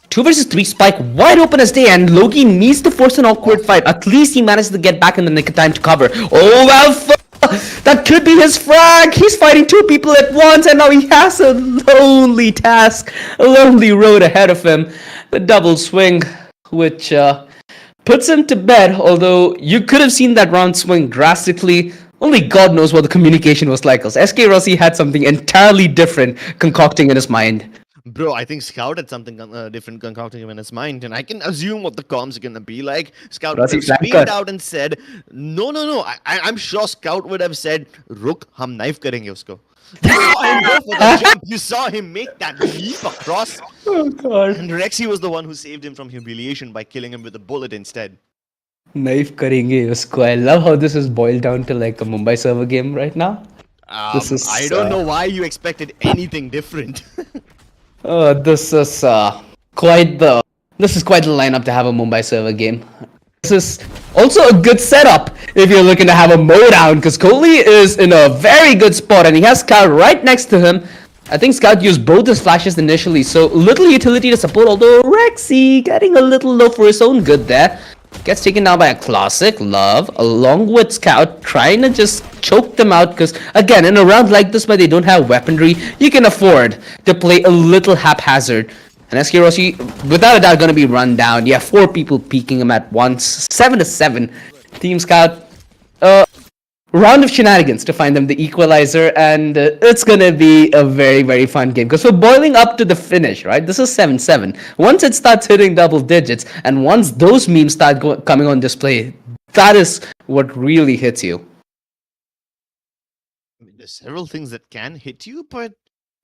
2 versus 3 spike wide open as day, and Loki needs to force an awkward fight. At least he manages to get back in the nick of time to cover. Oh, Alpha! That could be his frag. He's fighting 2 people at once, and now he has a lonely task, a lonely road ahead of him. The double swing, which puts him to bed, although you could have seen that round swing drastically. Only God knows what the communication was like, because SK Rossi had something entirely different concocting in his mind. Bro, I think Scout had something different concocting in his mind, and I can assume what the comms are gonna be like. Scout would have screamed out and said, "No, no, no!" I'm sure Scout would have said, "Ruk, hum knife karenge usko." You saw him go for the jump. You saw him make that leap across. Oh God! And Rexy was the one who saved him from humiliation by killing him with a bullet instead. Knife karenge usko. I love how this is boiled down to like a Mumbai server game right now. I don't know why you expected anything different. This is quite the lineup to have a Mumbai server game. This is also a good setup if you're looking to have a mowdown, because Kohli is in a very good spot and he has Scout right next to him. I think Scout used both his flashes initially, so little utility to support, although Rexy getting a little low for his own good there. Gets taken down by a classic Love, along with Scout, trying to just choke them out, because again, in a round like this where they don't have weaponry, you can afford to play a little haphazard. And SK Rossi, without a doubt, going to be run down. Yeah, 4 people peeking him at once. 7-7. Team Scout, round of shenanigans to find them the equalizer, and it's gonna be a very, very fun game, because we're boiling up to the finish, right? This is 7-7. Once it starts hitting double digits, and once those memes start coming on display, that is what really hits you. I mean, there's several things that can hit you, but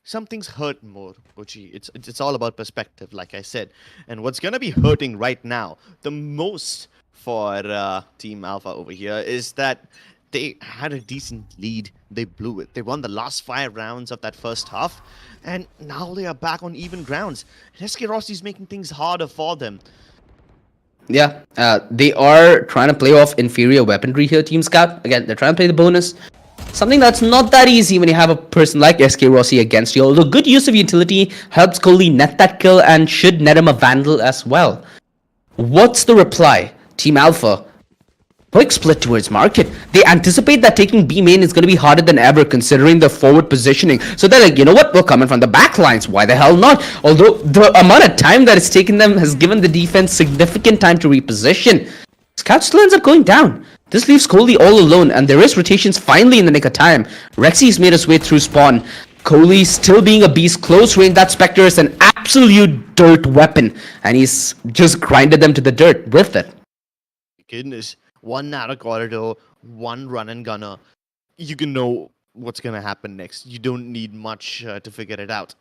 some things hurt more, Kochi. It's all about perspective, like I said. And what's gonna be hurting right now, the most for Team Alpha over here, is that they had a decent lead. They blew it. They won the last 5 rounds of that first half, and now they are back on even grounds. And SK Rossi is making things harder for them. Yeah, they are trying to play off inferior weaponry here, Team Scout. Again, they're trying to play the bonus. Something that's not that easy when you have a person like SK Rossi against you. Although good use of utility helps Kohli net that kill and should net him a Vandal as well. What's the reply? Team Alpha. Quick split towards market. They anticipate that taking B main is going to be harder than ever considering the forward positioning. So they're like, you know what, we're coming from the back lines. Why the hell not? Although the amount of time that it's taken them has given the defense significant time to reposition. Scout still ends up going down. This leaves Kohli all alone, and there is rotations finally in the nick of time. Rexy's made his way through spawn. Kohli still being a beast, close range. That Spectre is an absolute dirt weapon, and he's just grinded them to the dirt with it. Goodness. 1 narrow corridor, 1 run and gunner. You can know what's gonna happen next. You don't need much to figure it out.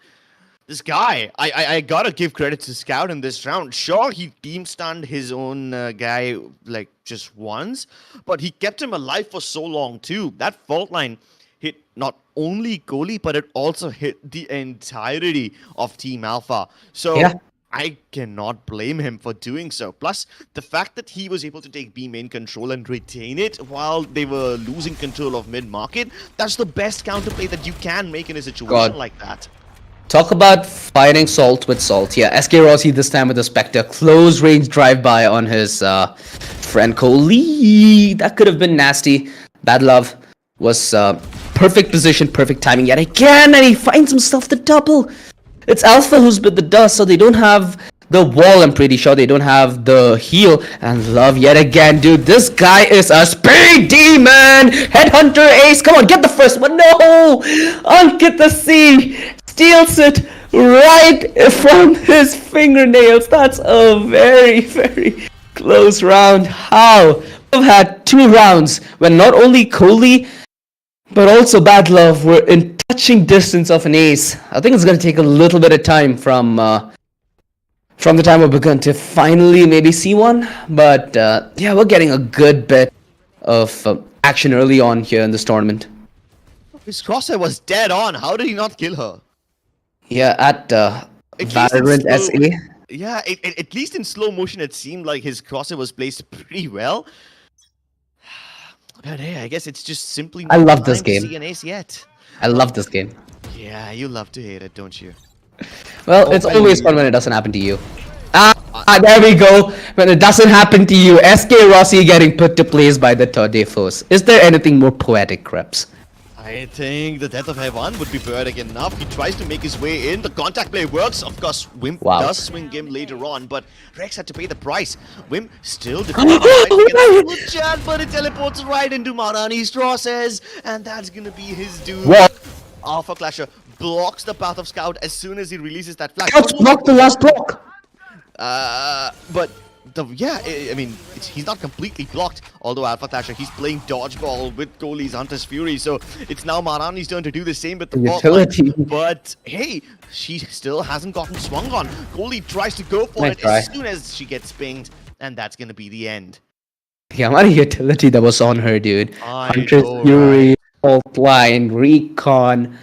This guy, I gotta give credit to Scout in this round. Sure, he team stunned his own guy like just once, but he kept him alive for so long too. That fault line hit not only Kohli, but it also hit the entirety of Team Alpha. So Yeah. I cannot blame him for doing so. Plus, the fact that he was able to take B main control and retain it while they were losing control of mid market, that's the best counterplay that you can make in a situation like that. Talk about fighting salt with salt. Yeah, SK Rossi this time with the Spectre. Close range drive-by on his friend Kohli. That could have been nasty. Bad Love was perfect position, perfect timing yet again, and he finds himself the double. It's Alpha who's bit the dust, so they don't have the wall, I'm pretty sure. They don't have the heal. And Love yet again, dude. This guy is a speed demon! Headhunter Ace, come on, get the first one. No! Ankit the C steals it right from his fingernails. That's a very, very close round. How? We've had 2 rounds when not only Kohli but also Bad Love were in touching distance of an ace. I think it's going to take a little bit of time from the time we've begun to finally maybe see one. But yeah, we're getting a good bit of action early on here in this tournament. His crosshair was dead on. How did he not kill her? Yeah, at Valorant SA. Yeah, at least in slow motion, it seemed like his crosshair was placed pretty well. But hey, I guess it's just simply I not love this time to game. see an ace yet. I love this game. Yeah, you love to hate it, don't you? Well, it's always fun when it doesn't happen to you. There we go. When it doesn't happen to you, SK Rossi getting put to place by the Tode Force. Is there anything more poetic, Krebs? I think the death of Heaven would be poetic enough. He tries to make his way in. The contact play works. Of course, Wimp does swing him later on, but Rex had to pay the price. Wimp still defending the chat, but it teleports right into Marani's crosshairs, and that's gonna be his doom. What? Alpha Clasher blocks the path of Scout as soon as he releases that flash. Scout blocked the last block! But I mean, he's not completely blocked. Although Alpha Clasher, he's playing dodgeball with Kohli's Hunter's Fury, so it's now Marani's turn to do the same with the utility. But hey, she still hasn't gotten swung on. Kohli tries to go for it as soon as she gets pinged, and that's gonna be the end. Yeah, what a utility that was on her, dude. Hunter's Fury, Fault Line, Recon.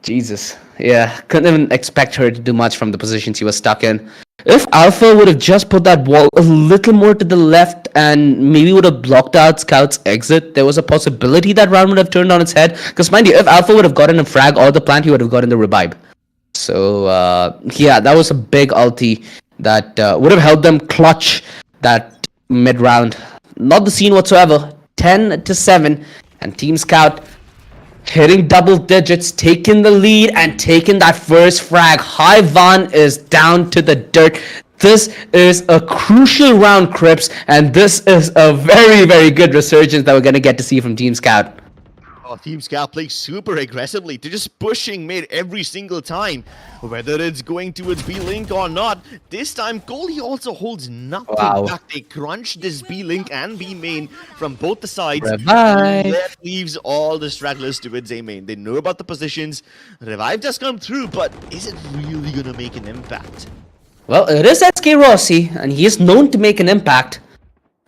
Jesus. Yeah, couldn't even expect her to do much from the position she was stuck in. If Alpha would have just put that wall a little more to the left and maybe would have blocked out Scout's exit, there was a possibility that round would have turned on its head. Because mind you, if Alpha would have gotten a frag or the plant, he would have gotten the revive. So, yeah, that was a big ulti that would have helped them clutch that mid-round. Not the scene whatsoever. 10-7, and Team Scout hitting double digits, taking the lead, and taking that first frag. Haivan is down to the dirt. This is a crucial round, Crips, and this is a very, very good resurgence that we're going to get to see from Team Scout. Oh, Team Scout plays super aggressively. They're just pushing mid every single time. Whether it's going towards B-Link or not, this time Kohli also holds nothing back. They crunch this B-Link and B-Main from both the sides. That leaves all the stragglers towards A-Main. They know about the positions. Revive does come through, but is it really going to make an impact? Well, it is SK Rossi, and he is known to make an impact.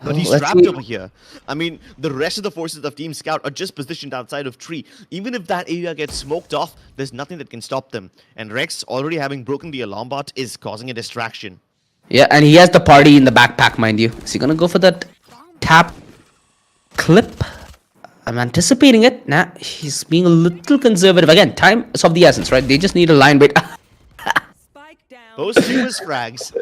But he's trapped over here. I mean, the rest of the forces of Team Scout are just positioned outside of tree. Even if that area gets smoked off, there's nothing that can stop them. And Rex, already having broken the alarm bot, is causing a distraction. Yeah, and he has the party in the backpack, mind you. Is he gonna go for that tap clip? I'm anticipating it. Nah, he's being a little conservative. Again, time is of the essence, right? They just need a line break. Those two was frags.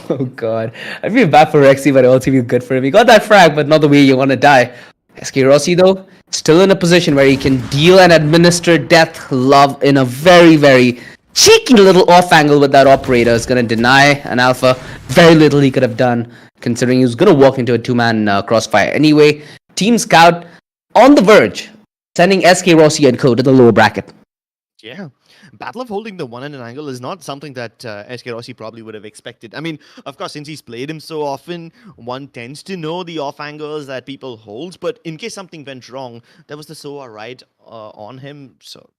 Oh god. I feel bad for Rexy, but I also feel good for him. He got that frag, but not the way you want to die. SK Rossi, though, still in a position where he can deal and administer death love in a very, very cheeky little off angle with that operator. Is going to deny an alpha. Very little he could have done, considering he was going to walk into a two-man crossfire. Anyway, Team Scout on the verge, sending SK Rossi and Co to the lower bracket. Yeah. Battle of holding the one-handed angle is not something that SK Rossi probably would have expected. I mean, of course, since he's played him so often, one tends to know the off angles that people hold. But in case something went wrong, there was the SOA right on him. So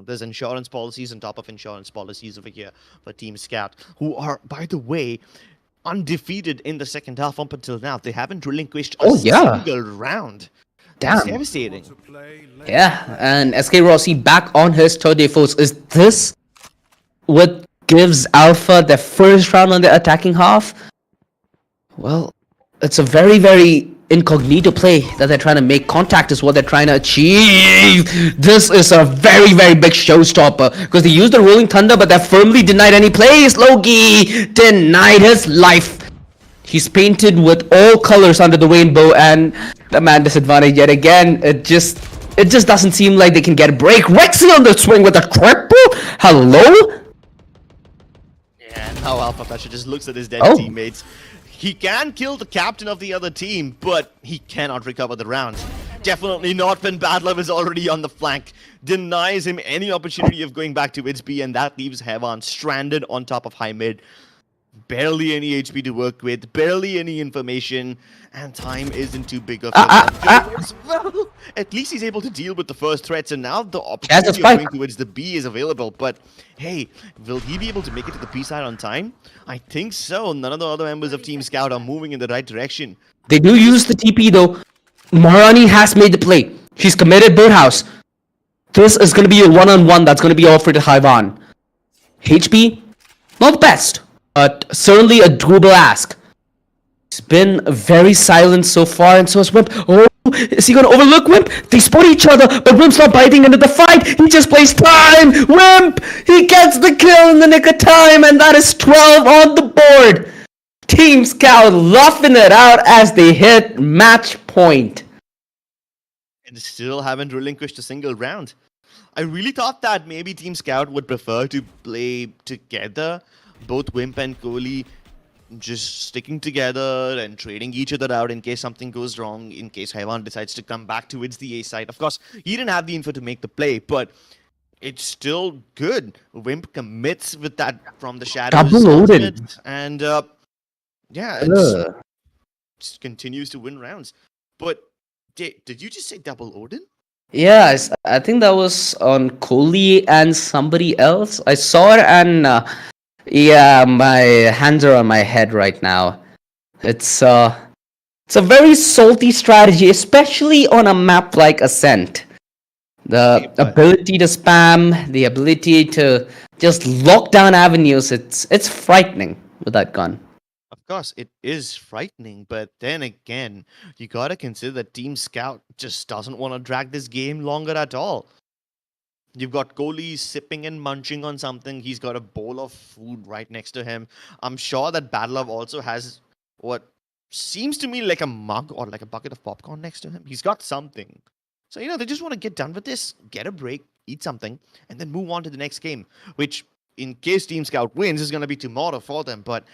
there's insurance policies on top of insurance policies over here for Team Scout, who are, by the way, undefeated in the second half up until now. They haven't relinquished a single round. Damn. That's devastating. Yeah, and SK Rossi back on his third day force. Is this with gives Alpha their first round on their attacking half, well, it's a very, very incognito play that they're trying to make. Contact is what they're trying to achieve. This is a very, very big showstopper because they used the Rolling Thunder, but they're firmly denied any plays. Loki denied his life. He's painted with all colors under the rainbow, and the man disadvantaged yet again. It just doesn't seem like they can get a break. Rexy on the swing with a triple. Hello? Yeah, now Alpha Flasher just looks at his dead Oh. teammates. He can kill the captain of the other team, but he cannot recover the round. Definitely not when Bad Love is already on the flank. Denies him any opportunity of going back to its B, and that leaves Hevan stranded on top of high mid. Barely any HP to work with, barely any information, and time isn't too big of a as well. At least he's able to deal with the first threats, and now the opportunity of spike. going towards the B is available. But hey, will he be able to make it to the B side on time? I think so. None of the other members of Team Scout are moving in the right direction. They do use the TP though. Marani has made the play. She's committed Birdhouse. This is going to be a one-on-one that's going to be offered to Hyvan. HP, not the best, but certainly a doable ask. He's been very silent so far, and so is Wimp. Oh, is he going to overlook Wimp? They spot each other, but Wimp's not biting into the fight. He just plays time. Wimp, he gets the kill in the nick of time, and that is 12 on the board. Team Scout laughing it out as they hit match point. And still haven't relinquished a single round. I really thought that maybe Team Scout would prefer to play together, both Wimp and Kohli just sticking together and trading each other out in case something goes wrong, in case Hyvan decides to come back towards the A side. Of course, he didn't have the info to make the play, but it's still good. Wimp commits with that from the shadows. Double loaded. ultimate, and yeah, it Ugh. just continues to win rounds. But did you just say double Odin? Yeah, I think that was on Kohli and somebody else. I saw it, and yeah, my hands are on my head right now. It's a very salty strategy, especially on a map like Ascent. The But- ability to spam, the ability to just lock down avenues, it's frightening with that gun. Of course, it is frightening, but then again, you gotta consider that Team Scout just doesn't want to drag this game longer at all. You've got Kohli sipping and munching on something. He's got a bowl of food right next to him. I'm sure that Badlove also has what seems to me like a mug or like a bucket of popcorn next to him. He's got something. So, they just want to get done with this, get a break, eat something, and then move on to the next game, which, in case Team Scout wins, is going to be tomorrow for them. But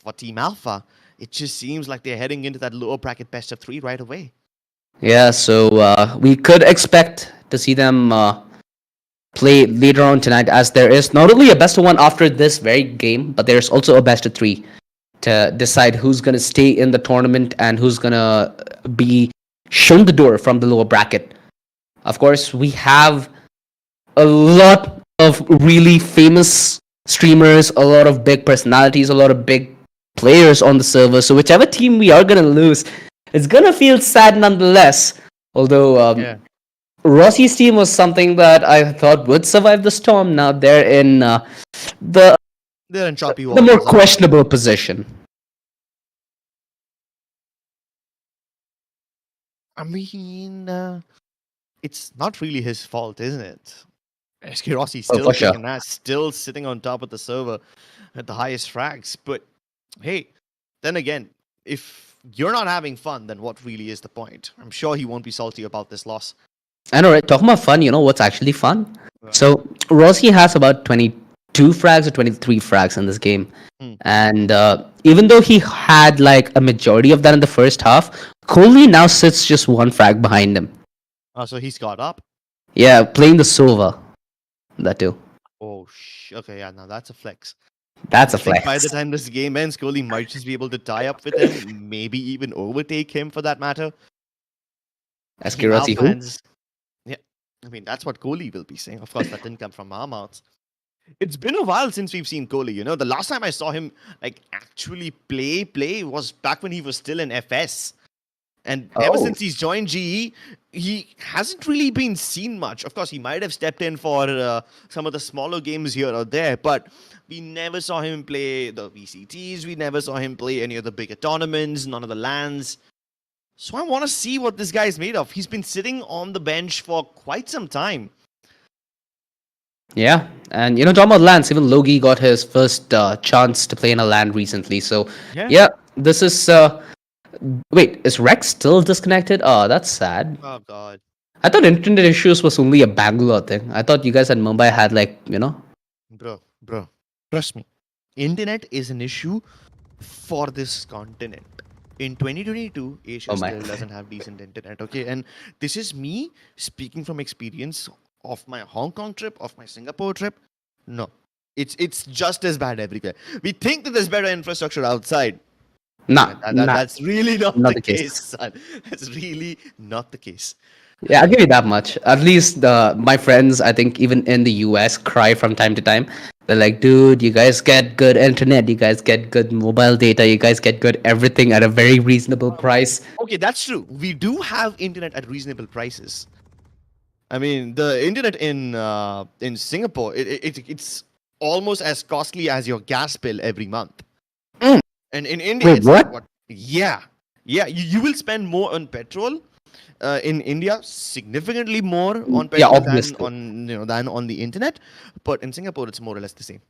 for Team Alpha, it just seems like they're heading into that lower bracket best of 3 right away. Yeah, so we could expect to see them play later on tonight, as there is not only a best of 1 after this very game, but there's also a best of 3 to decide who's going to stay in the tournament and who's going to be shown the door from the lower bracket. Of course, we have a lot of really famous streamers, a lot of big personalities, a lot of big players on the server. So whichever team we are going to lose, it's going to feel sad nonetheless. Although Yeah. Rossi's team was something that I thought would survive the storm. Now they're in the They're in choppy the waters. more questionable position. I mean, it's not really his fault, isn't it? SK Rossi Oh, still for sure. kicking ass, still sitting on top of the server at the highest frags. But hey, then again, if you're not having fun, then what really is the point? I'm sure he won't be salty about this loss. I know, right? Talking about fun, you know what's actually fun? So Rossi has about 22 frags or 23 frags in this game. And even though he had like a majority of that in the first half, Kohli now sits just 1 frag behind him. So he's got up. Yeah, playing the Sova. That too. Oh, okay, yeah, now that's a flex. That's a I think flex. by the time this game ends, Kohli might just be able to tie up with him, maybe even overtake him for that matter. SK Team Rossi, Alpha who? fans- Yeah, I mean, that's what Kohli will be saying. Of course, that didn't come from our mouths. It's been a while since we've seen Kohli. The last time I saw him like actually play was back when he was still in FS. And ever Oh. since he's joined GE, he hasn't really been seen much. Of course, he might have stepped in for some of the smaller games here or there, but we never saw him play the VCTs. We never saw him play any of the bigger tournaments, none of the LANs. So I want to see what this guy is made of. He's been sitting on the bench for quite some time. Yeah, and talking about lands, even Logi got his first chance to play in a land recently. So, Yeah. yeah, this is. Wait, is Rex still disconnected? Oh, that's sad. Oh, God. I thought internet issues was only a Bangalore thing. I thought you guys at Mumbai had Bro, trust me. Internet is an issue for this continent. In 2022, Asia Oh my. still doesn't have decent internet, okay? And this is me speaking from experience of my Hong Kong trip, of my Singapore trip. No, it's just as bad everywhere. We think that there's better infrastructure outside. Nah, That's really not, not the the case. case, son. That's really not the case. Yeah, I'll give you that much. At least my friends, I think even in the US, cry from time to time. They're like, dude, you guys get good internet, you guys get good mobile data, you guys get good everything at a very reasonable price. Okay, that's true. We do have internet at reasonable prices. I mean, the internet in Singapore, it's almost as costly as your gas bill every month. Mm. And in India, Wait, it's what? like what? Yeah, yeah. You will spend more on petrol in India, significantly more on Yeah, petrol than obviously. on the internet. But in Singapore, it's more or less the same.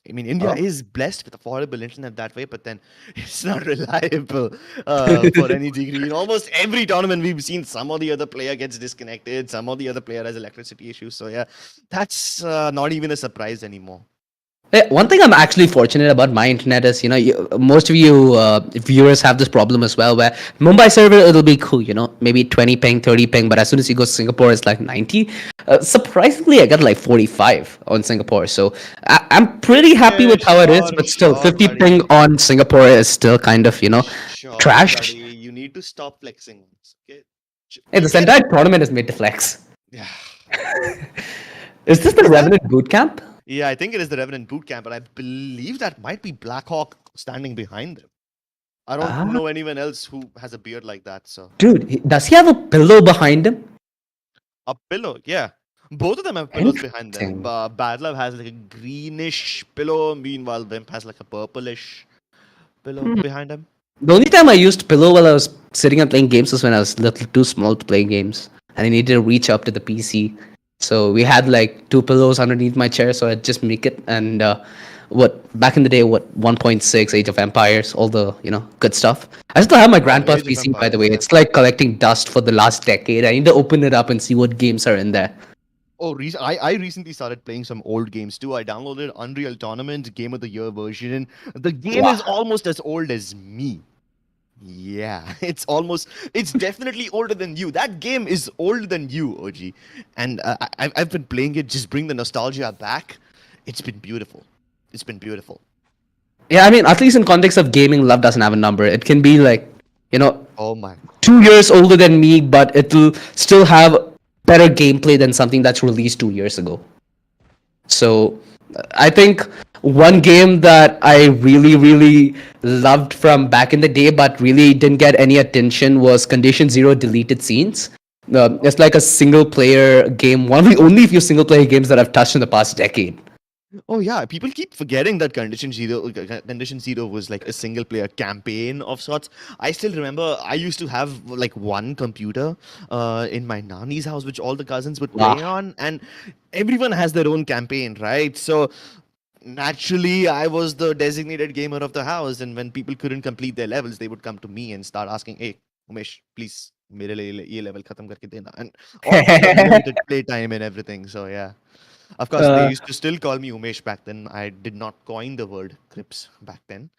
I mean, India Oh. is blessed with affordable internet that way, but then it's not reliable for any degree. In almost every tournament we've seen, some or the other player gets disconnected, some or the other player has electricity issues. So yeah, that's not even a surprise anymore. Yeah, one thing I'm actually fortunate about my internet is, most of you viewers have this problem as well, where Mumbai server, it'll be cool, maybe 20 ping, 30 ping, but as soon as you go to Singapore, it's like 90. Surprisingly, I got like 45 on Singapore, so I'm pretty happy Yeah, with how it is, but still, sure, 50 ping buddy. on Singapore is still kind of, Sure, trash. buddy. You need to stop flexing once, okay? Hey, this Get- entire tournament is made to flex. Yeah. Is this the Is that- Revenant Bootcamp? Yeah, I think it is the Revenant Bootcamp, but I believe that might be Blackhawk standing behind them. I don't Ah. know anyone else who has a beard like that, so. Dude, does he have a pillow behind him? A pillow, yeah. Both of them have pillows behind them. Interesting. Bad Love has like a greenish pillow, meanwhile Wimp has like a purplish pillow behind him. The only time I used pillow while I was sitting and playing games was when I was a little too small to play games, and I needed to reach up to the PC. So we had like two pillows underneath my chair, so I'd just make it. And back in the day, 1.6 Age of Empires, all the good stuff. I still have my grandpa's Age of PC, by the Empires, way. yeah. It's like collecting dust for the last decade. I need to open it up and see what games are in there. Oh, I recently started playing some old games too. I downloaded Unreal Tournament Game of the Year version. The game is Wow. almost as old as me. Yeah, it's definitely older than you. That game is older than you, OG. And I've been playing it, just bring the nostalgia back. It's been beautiful. It's been beautiful. Yeah, I mean, at least in context of gaming, love doesn't have a number. It can be like, Oh my. 2 years older than me, but it'll still have better gameplay than something that's released 2 years ago. So I think one game that I really, really loved from back in the day, but really didn't get any attention was Condition Zero Deleted Scenes. It's like a single player game, one of the only few single player games that I've touched in the past decade. Oh yeah, people keep forgetting that Condition Zero was like a single player campaign of sorts. I still remember I used to have like one computer in my nanny's house which all the cousins would play Wow. on, and everyone has their own campaign, right? So naturally I was the designated gamer of the house, and when people couldn't complete their levels, they would come to me and start asking, "Hey, Umesh, please mere liye ye level khatam karke dena." And all for unlimited playtime and everything. So yeah. Of course, they used to still call me Umesh back then. I did not coin the word Crips back then.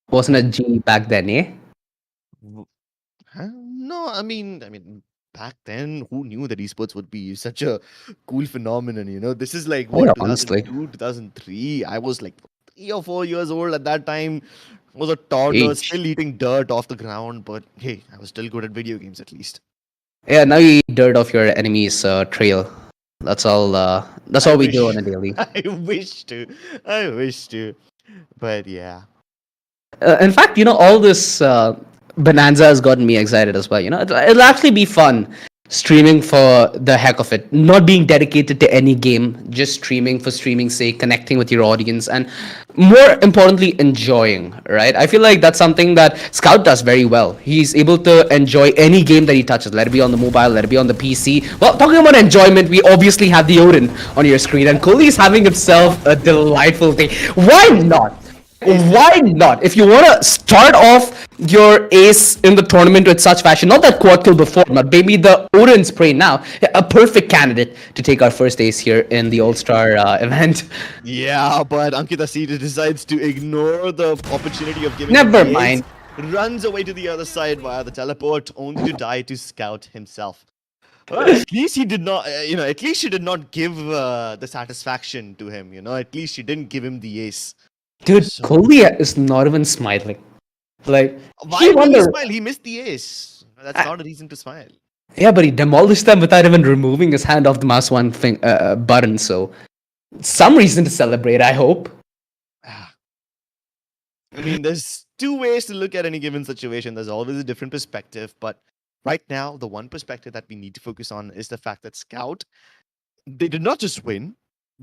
Wasn't a G back then, eh? No, I mean, back then, who knew that esports would be such a cool phenomenon? This is like what, Yeah, honestly. 2002, 2003. I was like 3 or 4 years old at that time. I was a toddler, Age. still eating dirt off the ground. But hey, I was still good at video games at least. Yeah, now you eat dirt off your enemy's trail. That's all. That's all we do on a daily. I wish to. I wish to. But yeah. In fact, all this Bonanza has gotten me excited as well. It'll actually be fun streaming for the heck of it, not being dedicated to any game, just streaming for streaming's sake, connecting with your audience, and more importantly, enjoying. Right? I feel like that's something that Scout does very well. He's able to enjoy any game that he touches. Let it be on the mobile, let it be on the PC. Well, talking about enjoyment, we obviously have the Odin on your screen, and Kohli is having himself a delightful day. Why not? Why not? If you want to start off your ace in the tournament with such fashion, not that quad kill before, but maybe the Odin spray now, a perfect candidate to take our first ace here in the All-Star event. Yeah, but Ankita Seed decides to ignore the opportunity of giving Never him the ace, mind. runs away to the other side via the teleport, only to die to Scout himself. Well, at least he did not, at least she did not give the satisfaction to him, at least she didn't give him the ace. Dude, So- Kohli is not even smiling. Like, Why he did he wonder. smile? He missed the ace. That's not a reason to smile. Yeah, but he demolished them without even removing his hand off the mouse one button. So, some reason to celebrate, I hope. Ah. I mean, there's two ways to look at any given situation. There's always a different perspective, but right now, the one perspective that we need to focus on is the fact that Scout, they did not just win,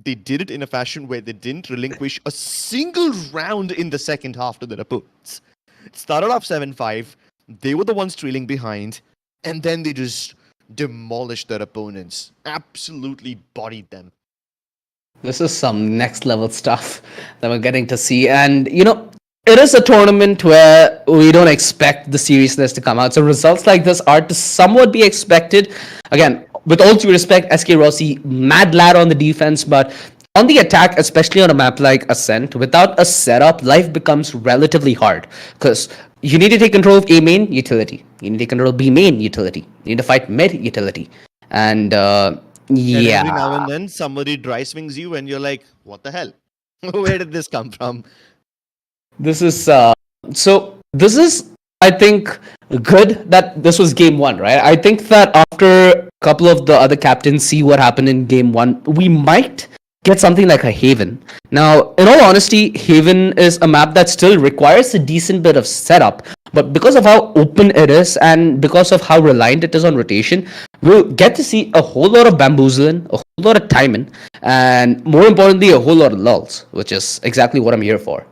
they did it in a fashion where they didn't relinquish a single round in the second half to their opponents. It started off 7-5, they were the ones trailing behind, and then they just demolished their opponents, absolutely bodied them. This is some next level stuff that we're getting to see. And, it is a tournament where we don't expect the seriousness to come out. So results like this are to somewhat be expected. Again, with all due respect, SK Rossi, mad lad on the defense, but on the attack, especially on a map like Ascent, without a setup, life becomes relatively hard. Because you need to take control of A main, utility. You need to take control of B main, utility. You need to fight mid, utility. And, And every now yeah. and then somebody dry swings you and you're like, what the hell? Where did this come from? This is this is, I think, good that this was game one, right? I think that after a couple of the other captains see what happened in game one, we might get something like a Haven. Now, in all honesty, Haven is a map that still requires a decent bit of setup, but because of how open it is and because of how reliant it is on rotation, we'll get to see a whole lot of bamboozling, a whole lot of timing, and more importantly, a whole lot of lulls, which is exactly what I'm here for.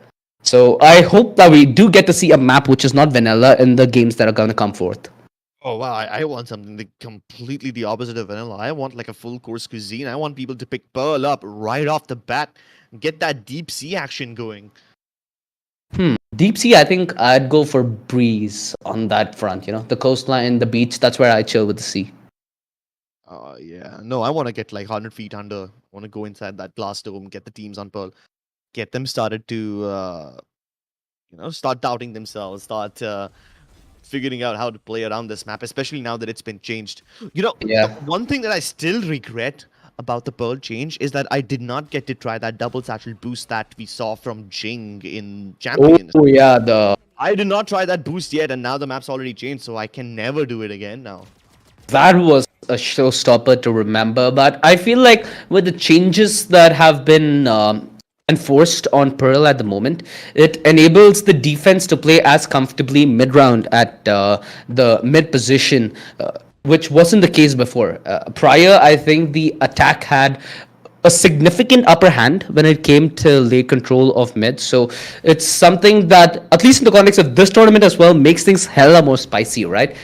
So I hope that we do get to see a map which is not vanilla in the games that are going to come forth. Oh wow, I want something completely the opposite of vanilla. I want like a full course cuisine. I want people to pick Pearl up right off the bat, get that deep sea action going. Deep sea, I think I'd go for Breeze on that front. The coastline, the beach, that's where I chill with the sea. Yeah. No, I want to get like 100 feet under. I want to go inside that glass dome, get the teams on Pearl, get them started to, start doubting themselves, start figuring out how to play around this map, especially now that it's been changed. Yeah. The one thing that I still regret about the Pearl change is that I did not get to try that double satchel boost that we saw from Jing in Champions. Oh yeah, I did not try that boost yet, and now the map's already changed, so I can never do it again now. that was a showstopper to remember. But I feel like with the changes that have been enforced on Pearl at the moment, it enables the defense to play as comfortably mid round at the mid position, which wasn't the case before. Prior, I think the attack had a significant upper hand when it came to late control of mid. So it's something that, at least in the context of this tournament as well, makes things hella more spicy, right?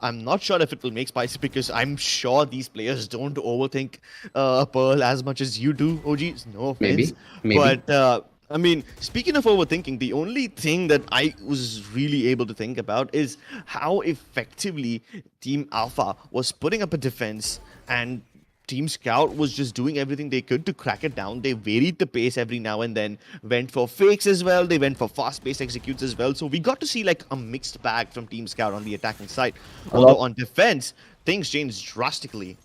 I'm not sure if it will make spicy because I'm sure these players don't overthink Pearl as much as you do, OG. No offense. Maybe. But I mean, speaking of overthinking, the only thing that I was really able to think about is how effectively Team Alpha was putting up a defense and Team Scout was just doing everything they could to crack it down. They varied the pace every now and then, went for fakes as well, they went for fast-paced executes as well. So we got to see like a mixed bag from Team Scout on the attacking side. Although on defense, things changed drastically.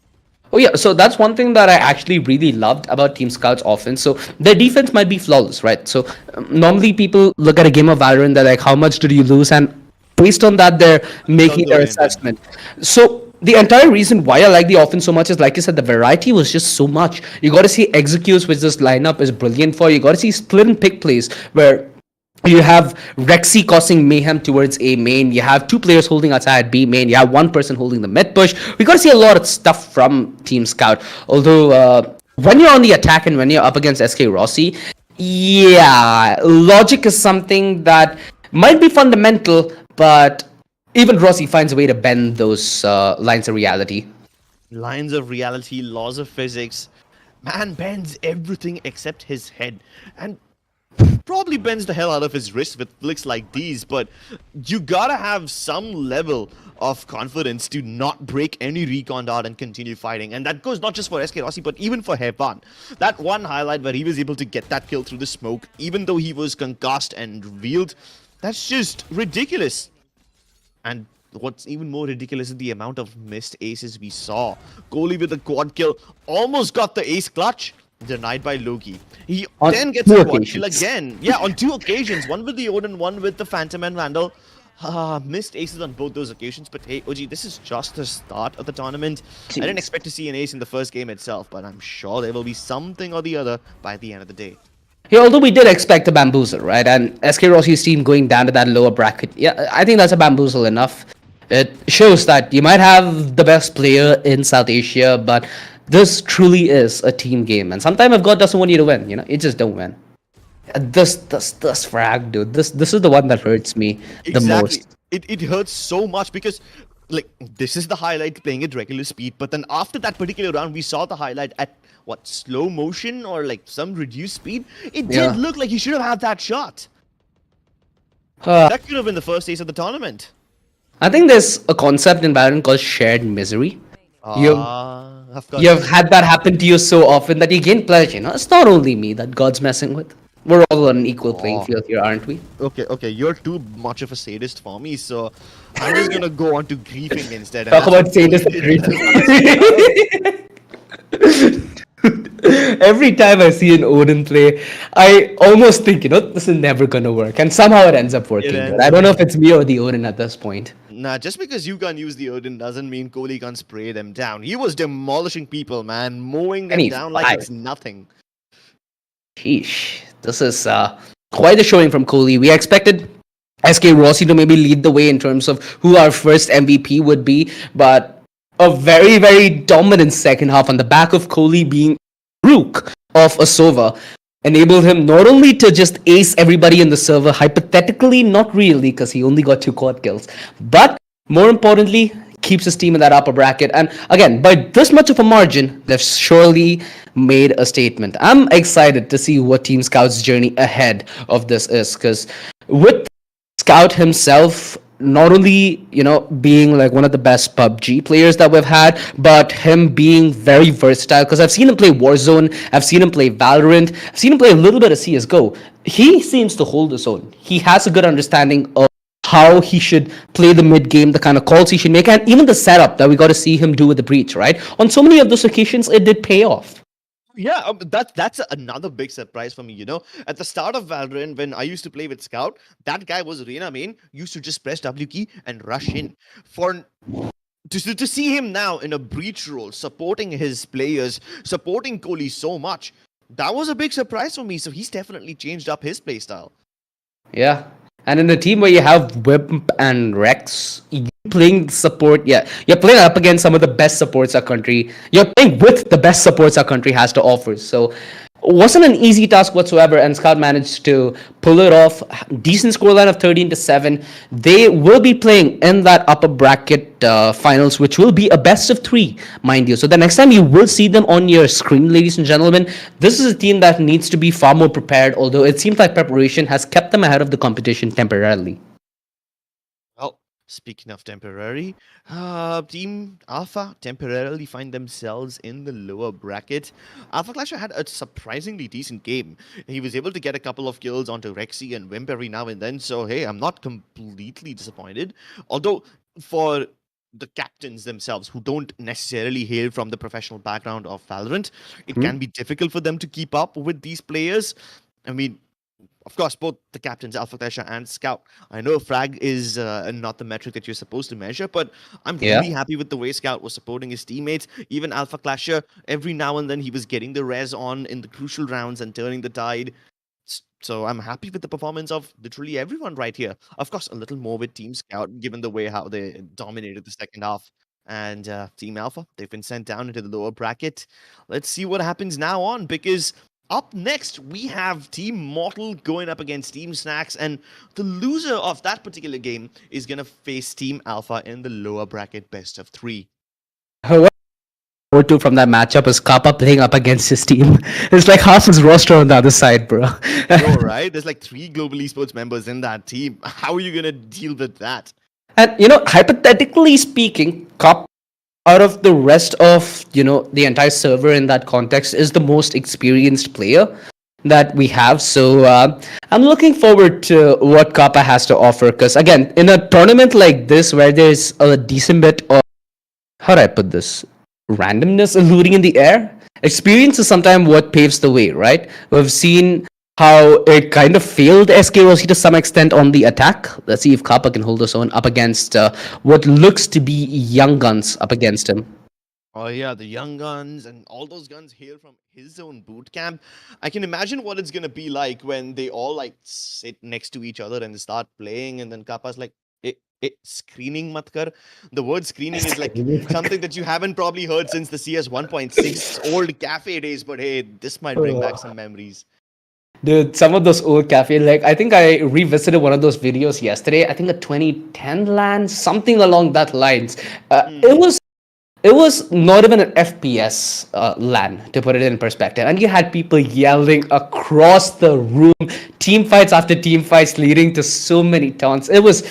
Oh yeah, so that's one thing that I actually really loved about Team Scout's offense. So their defense might be flawless, right? So normally people look at a game of Valorant, they're like, how much did you lose? And based on that, they're making their assessment. So the entire reason why I like the offense so much is, like you said, the variety was just so much. You got to see executes, which this lineup is brilliant for. You got to see split and pick plays where You have Rexy causing mayhem towards A main. You have two players holding outside B main. You have one person holding the mid push. We got to see a lot of stuff from Team Scout. Although when you're on the attack and when you're up against SK Rossi, yeah, logic is something that might be fundamental, but even Rossi finds a way to bend those lines of reality. Lines of reality, laws of physics. Man bends everything except his head. And probably bends the hell out of his wrist with flicks like these, but you gotta have some level of confidence to not break any recon dart and continue fighting. And that goes not just for SK Rossi, but even for Hevan. That one highlight where he was able to get that kill through the smoke, even though he was concussed and revealed, that's just ridiculous. And what's even more ridiculous is the amount of missed aces we saw. Kohli with the quad kill almost got the ace clutch. Denied by Loki. He On then gets two a quad kill occasions. again. Yeah, on two occasions. One with the Odin, one with the Phantom and Vandal. Missed aces on both those occasions. But hey, OG, this is just the start of the tournament. I didn't expect to see an ace in the first game itself, but I'm sure there will be something or the other by the end of the day. Yeah, although we did expect a bamboozle, right? And SK Rossi's team going down to that lower bracket. Yeah, I think that's a bamboozle enough. It shows that you might have the best player in South Asia, but this truly is a team game. And sometimes if God doesn't want you to win, you just don't win. This frag, dude. This is the one that hurts me the Exactly. most. It hurts so much because, like, this is the highlight playing at regular speed, but then after that particular round, we saw the highlight at, what, slow motion or, like, some reduced speed? It Yeah. did look like he should have had that shot. Uh, That could have been the first ace of the tournament. I think there's a concept in Valorant called shared misery. You Of course. You've had that happen to you so often that you gain pleasure. It's not only me that God's messing with. We're all on an equal playing field here, aren't we? Okay, you're too much of a sadist for me, so I'm just gonna go on to griefing instead. and Talk that's about what sadist Kohli agreement. Every time I see an Odin play, I almost think, this is never gonna work. And somehow it ends up working. ends Dude. I up don't know if it's me or the Odin at this point. Nah, just because you can't use the Odin doesn't mean Kohli can't spray them down. He was demolishing people, man, mowing them And he down like fired. it's nothing. Sheesh. This is quite a showing from Kohli. We expected SK Rossi to maybe lead the way in terms of who our first MVP would be, but a very, very dominant second half on the back of Kohli being rook of a Sova enabled him not only to just ace everybody in the server, hypothetically, not really, because he only got 2 quad kills, but more importantly, keeps his team in that upper bracket. And again, by this much of a margin, they've surely made a statement. I'm excited to see what Team Scout's journey ahead of this is, because with Scout himself not only being like one of the best PUBG players that we've had, but him being very versatile, because I've seen him play Warzone, I've seen him play Valorant, I've seen him play a little bit of CSGO. He seems to hold his own. He has a good understanding of how he should play the mid game, the kind of calls he should make, and even the setup that we got to see him do with the breach, right? On so many of those occasions, it did pay off. Yeah, that's another big surprise for me. At the start of Valorant, when I used to play with Scout, that guy was Reina main. Used to just press W key and rush in. To see him now in a breach role, supporting his players, supporting Kohli so much, that was a big surprise for me. So he's definitely changed up his playstyle. Yeah. And in a team where you have Wimp and Rex, you playing support, you're playing up against some of the best supports our country. You're playing with the best supports our country has to offer. So wasn't an easy task whatsoever, and Scout managed to pull it off. Decent scoreline of 13-7. They will be playing in that upper bracket finals, which will be a best of 3, mind you. So the next time you will see them on your screen, ladies and gentlemen, this is a team that needs to be far more prepared, although it seems like preparation has kept them ahead of the competition temporarily. Well, speaking of temporary, Team Alpha temporarily find themselves in the lower bracket. Alpha Clasher had a surprisingly decent game. He was able to get a couple of kills onto Rexy and Wimp every now and then, so hey, I'm not completely disappointed. Although, for the captains themselves, who don't necessarily hail from the professional background of Valorant, it can be difficult for them to keep up with these players. I mean, of course, both the captains, Alpha Clasher and Scout. I know frag is not the metric that you're supposed to measure, but I'm really happy with the way Scout was supporting his teammates. Even Alpha Clasher, every now and then he was getting the res on in the crucial rounds and turning the tide. So I'm happy with the performance of literally everyone right here. Of course, a little more with Team Scout, given the way how they dominated the second half. And Team Alpha, they've been sent down into the lower bracket. Let's see what happens now on, because up next we have Team Mortal going up against Team Snax, and the loser of that particular game is gonna face Team Alpha in the lower bracket best of 3. What forward to from that matchup is Kappa playing up against his team. It's like half his roster on the other side, bro. Bro, right? There's like 3 global esports members in that team. How are you gonna deal with that? And hypothetically speaking, Cup out of the rest of the entire server in that context is the most experienced player that we have. So I'm looking forward to what Kappa has to offer. Because again, in a tournament like this where there's a decent bit of, how do I put this, randomness alluding in the air, experience is sometimes what paves the way, right? We've seen how it kind of failed SKOC to some extent on the attack. Let's see if Kappa can hold his own up against what looks to be young guns up against him. Oh yeah, the young guns and all those guns hail from his own boot camp. I can imagine what it's gonna be like when they all like sit next to each other and start playing, and then Kappa's like, screening mat kar." The word screening is like something that you haven't probably heard since the CS 1.6 old cafe days, but hey, this might bring back some memories. Dude, some of those old cafe, like I think I revisited one of those videos yesterday. I think a 2010 LAN, something along that lines. It was not even an FPS LAN, to put it in perspective, and you had people yelling across the room, team fights after team fights, leading to so many taunts. It was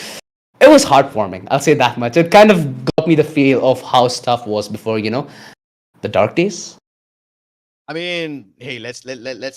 heartwarming. I'll say that much. It kind of got me the feel of how stuff was before, the dark days. I mean, hey, let's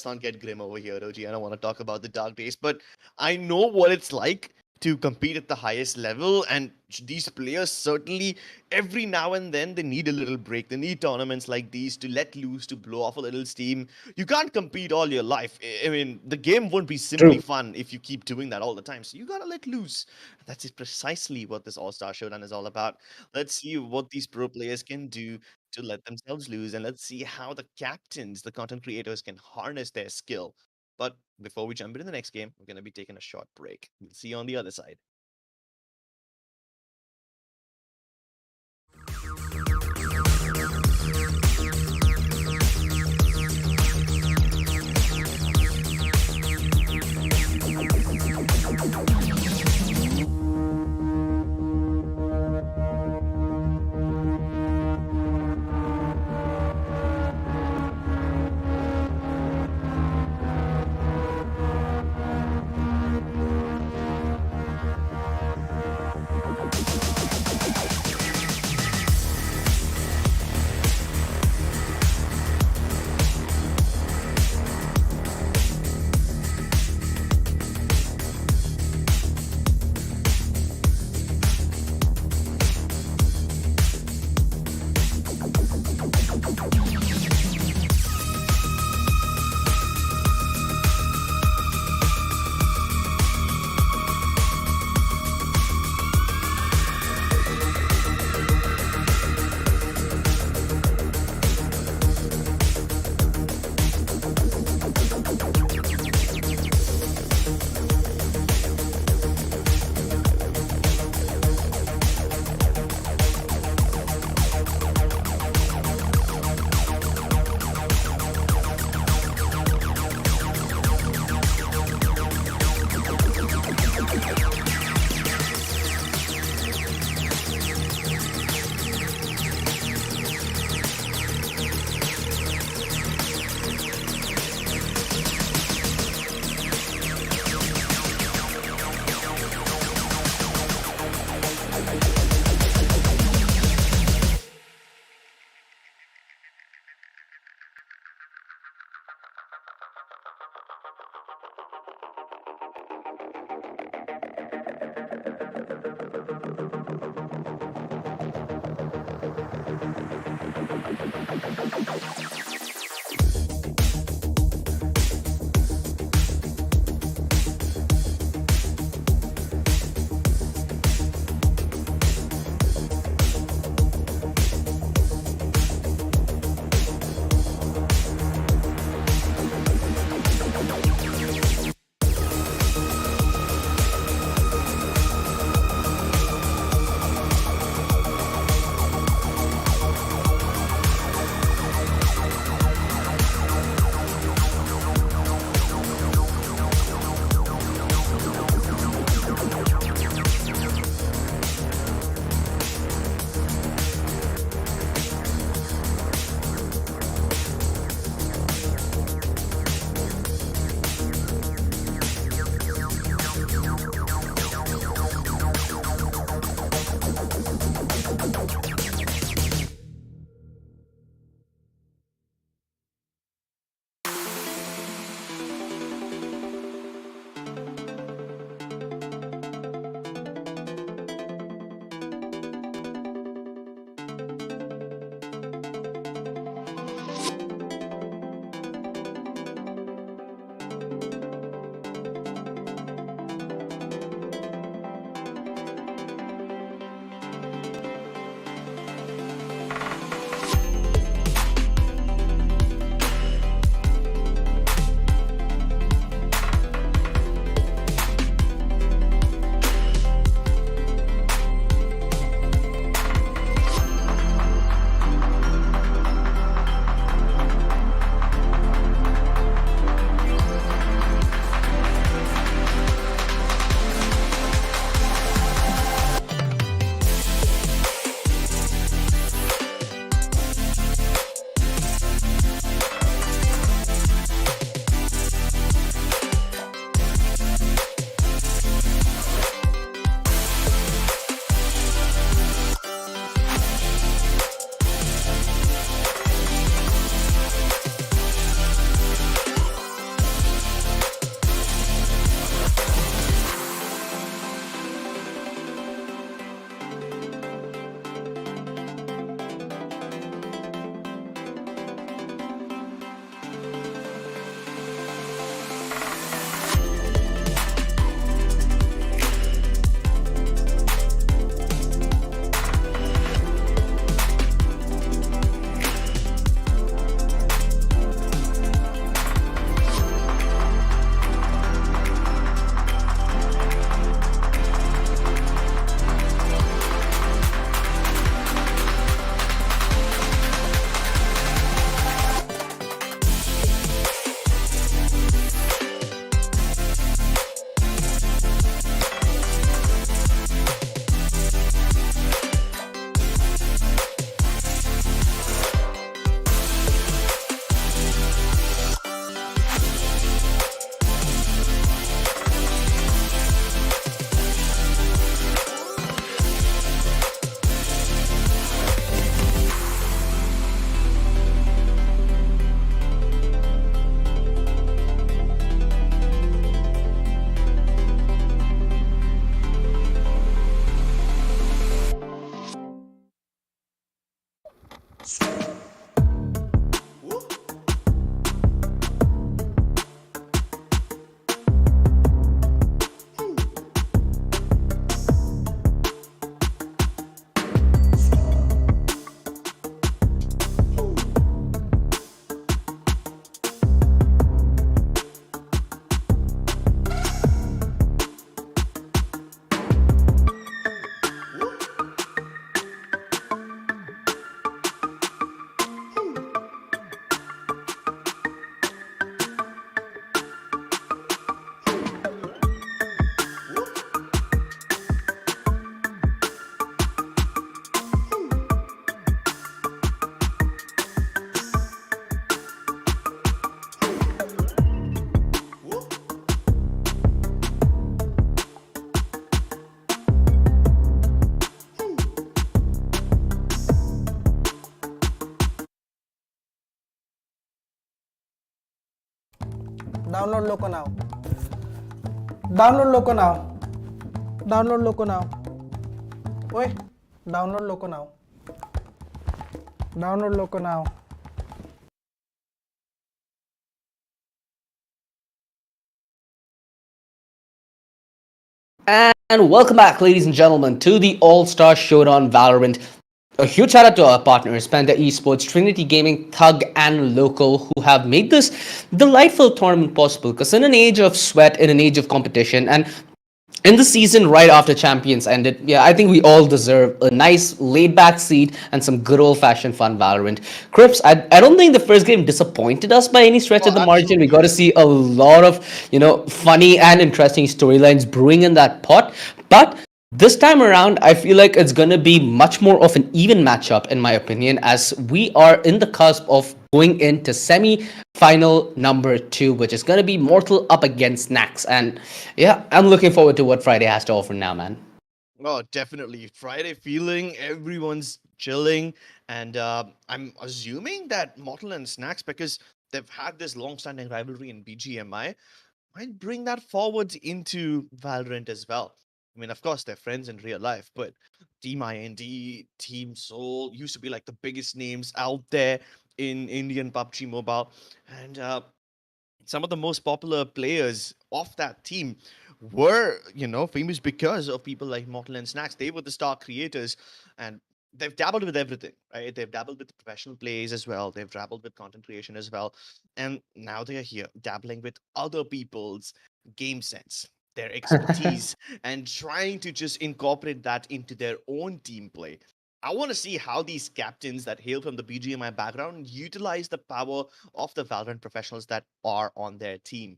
not get grim over here, OG. I don't want to talk about the dark days, but I know what it's like to compete at the highest level, and these players certainly every now and then they need a little break. They need tournaments like these to let loose, to blow off a little steam. You can't compete all your life. I mean, the game won't be simply True. fun if you keep doing that all the time. So you gotta let loose. That's precisely what this All-Star Showdown is all about. Let's see what these pro players can do to let themselves loose, and let's see how the captains, the content creators, can harness their skill. But before we jump into the next game, we're going to be taking a short break. We'll see you on the other side. Download Loco now. Download Loco now. Download Loco now. Oi, download Loco now. Download Loco now. And welcome back, ladies and gentlemen, to the All-Star Showdown Valorant. A huge shout out to our partners, Panda Esports, Trinity Gaming, Thug, and Local, who have made this delightful tournament possible. Because in an age of sweat, in an age of competition, and in the season right after Champions ended, yeah, I think we all deserve a nice laid-back seat and some good old-fashioned fun Valorant. Crips, I don't think the first game disappointed us by any stretch of the margin. We got to see a lot of, funny and interesting storylines brewing in that pot. But this time around, I feel like it's going to be much more of an even matchup, in my opinion, as we are in the cusp of going into semi-final number 2, which is going to be Mortal up against Snax. And yeah, I'm looking forward to what Friday has to offer now, man. Oh, definitely. Friday feeling, everyone's chilling. And I'm assuming that Mortal and Snax, because they've had this long-standing rivalry in BGMI, might bring that forward into Valorant as well. I mean, of course, they're friends in real life, but Team IND, Team Soul used to be like the biggest names out there in Indian PUBG Mobile. And some of the most popular players of that team were, famous because of people like Mortal and Snax. They were the star creators, and they've dabbled with everything, right? They've dabbled with professional plays as well. They've dabbled with content creation as well. And now they are here dabbling with other people's game sense, their expertise, and trying to just incorporate that into their own team play. I want to see how these captains that hail from the BGMI background utilize the power of the Valorant professionals that are on their team.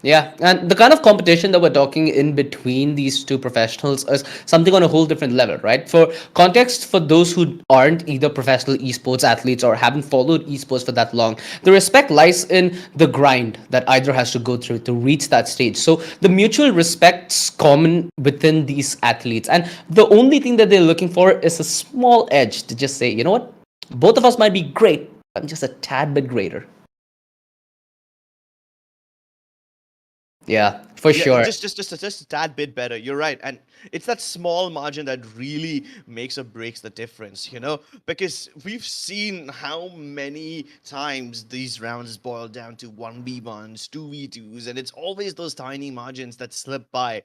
Yeah, and the kind of competition that we're talking in between these two professionals is something on a whole different level, right? For context, for those who aren't either professional esports athletes or haven't followed esports for that long, the respect lies in the grind that either has to go through to reach that stage. So the mutual respect's common within these athletes, and the only thing that they're looking for is a small edge to just say, you know what, both of us might be great, but I'm just a tad bit greater. Yeah, for sure. Just a tad bit better. You're right, and it's that small margin that really makes or breaks the difference. Because we've seen how many times these rounds boil down to 1v1s, 2v2s, and it's always those tiny margins that slip by.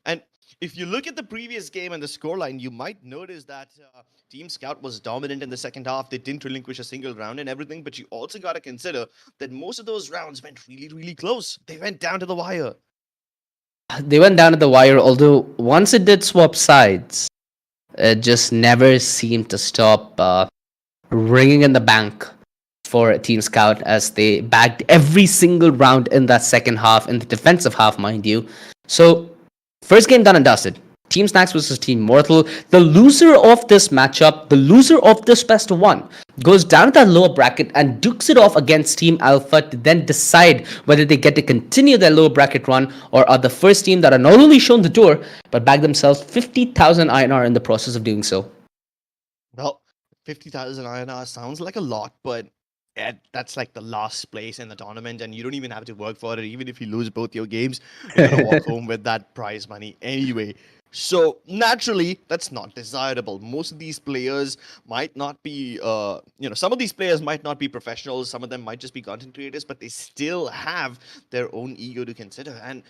And if you look at the previous game and the scoreline, you might notice that Team Scout was dominant in the second half. They didn't relinquish a single round and everything, but you also got to consider that most of those rounds went really, really close. They went down to the wire. They went down to the wire, although once it did swap sides, it just never seemed to stop ringing in the bank for Team Scout as they bagged every single round in that second half, in the defensive half, mind you. So, first game done and dusted. Team Snax versus Team Mortal. The loser of this matchup, the loser of this best of one, goes down to that lower bracket and dukes it off against Team Alpha to then decide whether they get to continue their lower bracket run or are the first team that are not only shown the door, but bag themselves 50,000 INR in the process of doing so. Well, 50,000 INR sounds like a lot, but that's like the last place in the tournament, and you don't even have to work for it. Even if you lose both your games, you're going to walk home with that prize money anyway. So naturally, that's not desirable. Most of these players might not be, some of these players might not be professionals. Some of them might just be content creators, but they still have their own ego to consider. And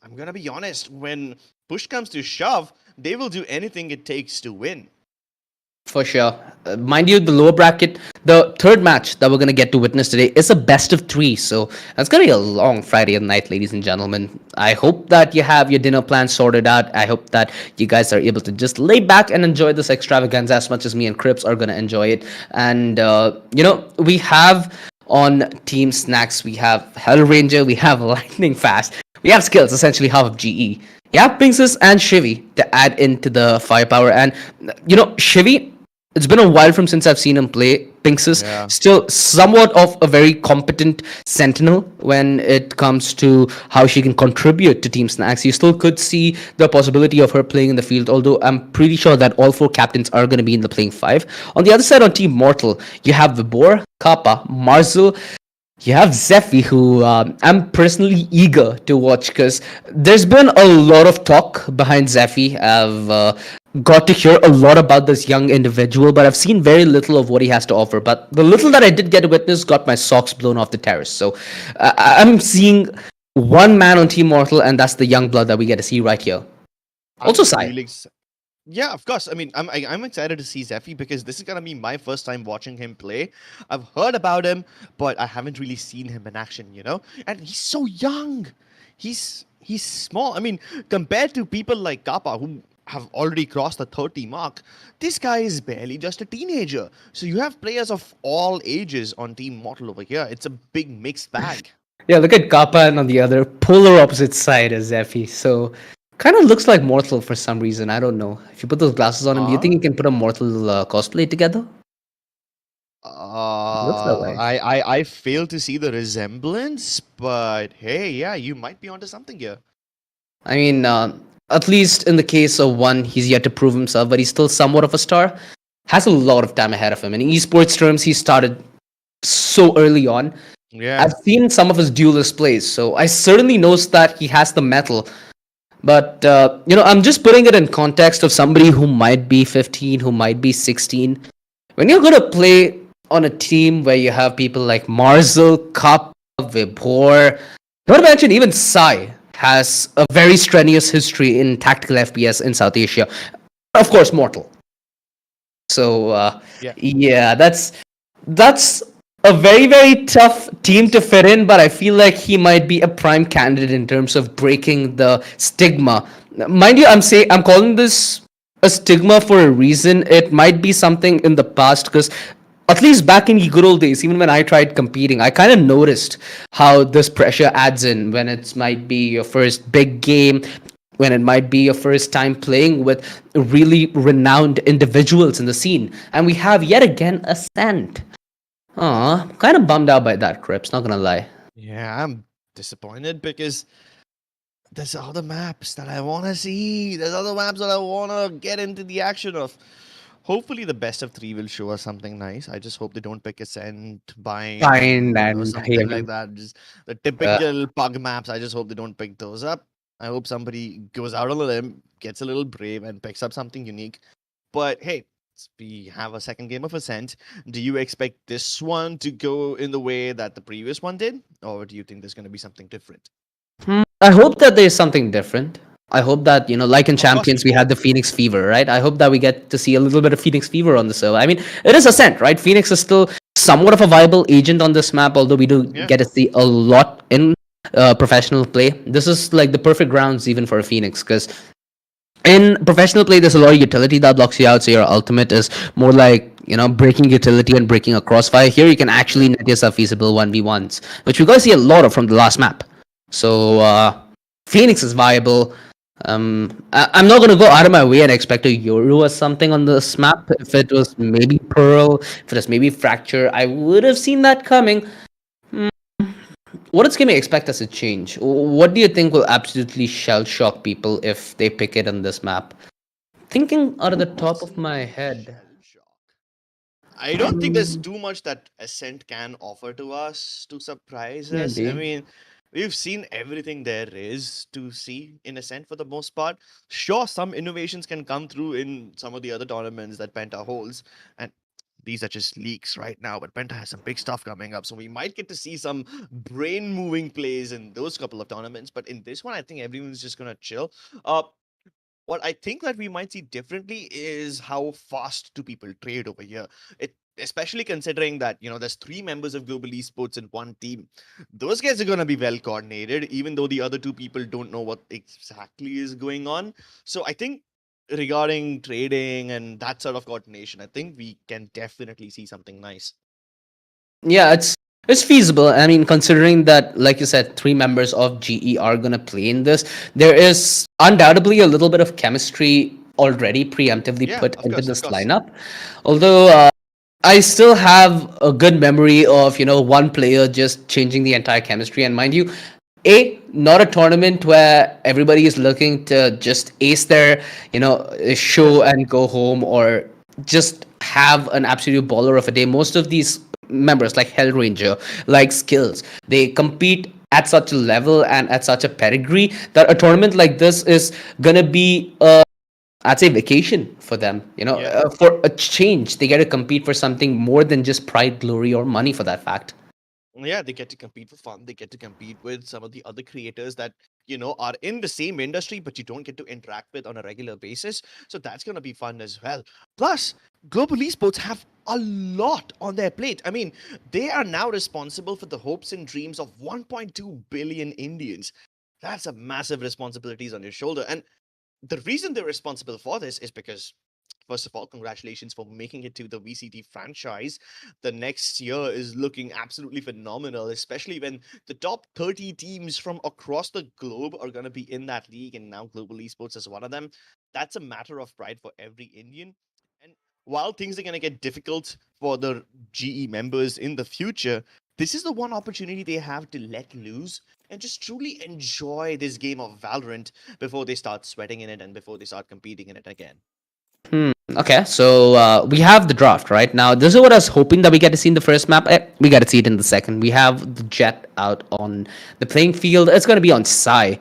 I'm going to be honest, when push comes to shove, they will do anything it takes to win. For sure. Mind you, the lower bracket, the third match that we're going to get to witness today is a best of 3. So that's going to be a long Friday night, ladies and gentlemen. I hope that you have your dinner plan sorted out. I hope that you guys are able to just lay back and enjoy this extravaganza as much as me and Crips are going to enjoy it. And, we have on Team Snax, we have Hell Ranger, we have Lightning Fast, we have skills, essentially half of GE. You have Pinksus and Shivy to add into the firepower. And, Shivy, it's been a while from since I've seen him play. Pinksus, still somewhat of a very competent sentinel when it comes to how she can contribute to Team Snax. You still could see the possibility of her playing in the field, although I'm pretty sure that all 4 captains are going to be in the playing 5. On the other side, on Team Mortal, you have Vibor, Kappa, Marzel, You have Zephy, who I'm personally eager to watch because there's been a lot of talk behind Zephy. I've got to hear a lot about this young individual, but I've seen very little of what he has to offer. But the little that I did get to witness got my socks blown off the terrace. So I'm seeing one man on Team Mortal, and that's the young blood that we get to see right here. Also, I'm Sai. really Yeah, of course. I mean, I'm excited to see Zephy because this is gonna be my first time watching him play. I've heard about him, but I haven't really seen him in action, you know? And he's so young. He's small. I mean, compared to people like Kappa who have already crossed the 30 mark, this guy is barely just a teenager. So you have players of all ages on Team Mortal over here. It's a big mixed bag. Yeah, look at Kappa, and on the other polar opposite side is Zephy. So kind of looks like Mortal for some reason. I don't know. If you put those glasses on him, do you think you can put a Mortal cosplay together? Looks that way. I fail to see the resemblance, but hey, yeah, you might be onto something here. I mean, at least in the case of one, he's yet to prove himself, but he's still somewhat of a star. Has a lot of time ahead of him. In esports terms, he started so early on. Yeah. I've seen some of his duelist plays, so I certainly knows that he has the metal. But I'm just putting it in context of somebody who might be 15, who might be 16. When you're going to play on a team where you have people like Marzel, Kappa, Vibhor, not to mention even Sai has a very strenuous history in tactical FPS in South Asia. Of course, Mortal. So Yeah. yeah, that's a very very tough team to fit in, but I feel like he might be a prime candidate in terms of breaking the stigma. Mind you, I'm calling this a stigma for a reason. It might be something in the past because at least back in the good old days, even when I tried competing, I kind of noticed how this pressure adds in when it might be your first big game, when it might be your first time playing with really renowned individuals in the scene. And we have yet again Ascent. Aw, kind of bummed out by that, Crips, not gonna lie. Yeah, I'm disappointed because there's other maps that I want to see. There's other maps that I want to get into the action of. Hopefully, the best of three will show us something nice. I just hope they don't pick Ascent, Bind, Fine or and something like Haven. that. Just the Uh, typical pug maps. I just hope they don't pick those up. I hope somebody goes out on a limb, gets a little brave, and picks up something unique. But hey, we have a second game of Ascent. Do you expect this one to go in the way that the previous one did? Or do you think there's going to be something different? I hope that there's something different. I hope that, like in Of course, we Champions, we had hope. the Phoenix Fever, right? I hope that we get to see a little bit of Phoenix Fever on the server. I mean, it is Ascent, right? Phoenix is still somewhat of a viable agent on this map, although we do Yeah. get to see a lot in professional play. This is like the perfect grounds even for a Phoenix, because in professional play, there's a lot of utility that blocks you out. So your ultimate is more like breaking utility and breaking a crossfire. Here, you can actually net yourself feasible 1v1s, which we're going to see a lot of from the last map. So Phoenix is viable. I'm not going to go out of my way and expect a Yoru or something on this map. If it was maybe Pearl, if it was maybe Fracture, I would have seen that coming. What is going to expect us to change? What do you think will absolutely shell shock people if they pick it on this map? Thinking out of the top What's of my gonna head. shell shock? I don't think there's too much that Ascent can offer to us to surprise us. I Maybe. mean, we've seen everything there is to see in Ascent for the most part. Sure, some innovations can come through in some of the other tournaments that Penta holds, and these are just leaks right now, but Penta has some big stuff coming up, so we might get to see some brain moving plays in those couple of tournaments. But in this one, I think everyone's just gonna chill. What I think that we might see differently is how fast do people trade over here. It especially considering that there's three members of global esports in one team. Those guys are gonna be well coordinated, even though the other two people don't know what exactly is going on. So I think regarding trading and that sort of coordination, I think we can definitely see something nice. Yeah, it's feasible. I mean, considering that, like you said, three members of GE are gonna play in this, there is undoubtedly a little bit of chemistry already preemptively Yeah, put of into course, of this course. lineup. Although I still have a good memory of one player just changing the entire chemistry. And mind you, not a tournament where everybody is looking to just ace their Yeah, show and go home, or just have an absolute baller of a day. Most of these members like Hellranger, like Skills. They compete at such a level and at such a pedigree that a tournament like this is gonna be I'd say vacation for them. Yeah. For a change, they get to compete for something more than just pride, glory, or money. For that fact. Yeah, they get to compete for fun. They get to compete with some of the other creators that, are in the same industry, but you don't get to interact with on a regular basis. So that's going to be fun as well. Plus, global esports have a lot on their plate. I mean, they are now responsible for the hopes and dreams of 1.2 billion Indians. That's a massive responsibilities on your shoulder. And the reason they're responsible for this is because, first of all, congratulations for making it to the VCT franchise. The next year is looking absolutely phenomenal, especially when the top 30 teams from across the globe are going to be in that league, and now Global Esports is one of them. That's a matter of pride for every Indian. And while things are going to get difficult for the GE members in the future, this is the one opportunity they have to let loose and just truly enjoy this game of Valorant before they start sweating in it and before they start competing in it again. Okay, so we have the draft right now. This is what I was hoping that we get to see in the first map. We got to see it in the second. We have the Jet out on the playing field. It's going to be on Psy.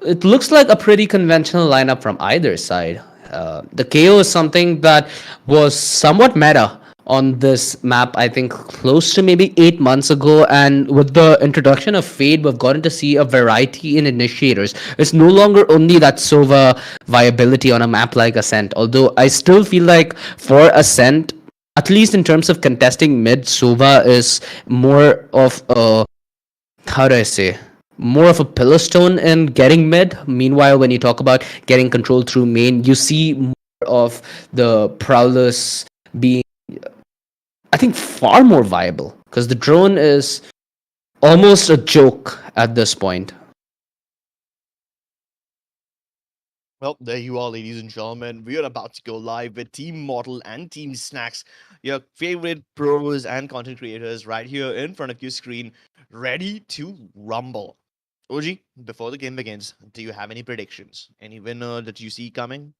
It looks like a pretty conventional lineup from either side. The KO is something that was somewhat meta on this map, I think close to maybe 8 months ago. And with the introduction of Fade, we've gotten to see a variety in initiators. It's no longer only that Sova viability on a map like Ascent, although I still feel like for Ascent, at least in terms of contesting mid, Sova is more of a, how do I say, more of a pillar stone in getting mid. Meanwhile, when you talk about getting control through main, you see more of the Prowlers being, I think, far more viable because the drone is almost a joke at this point. Well, there you are, ladies and gentlemen. We are about to go live with Team Mortal and Team Snax, your favorite pros and content creators, right here in front of your screen, ready to rumble. OG, before the game begins, do you have any predictions? Any winner that you see coming?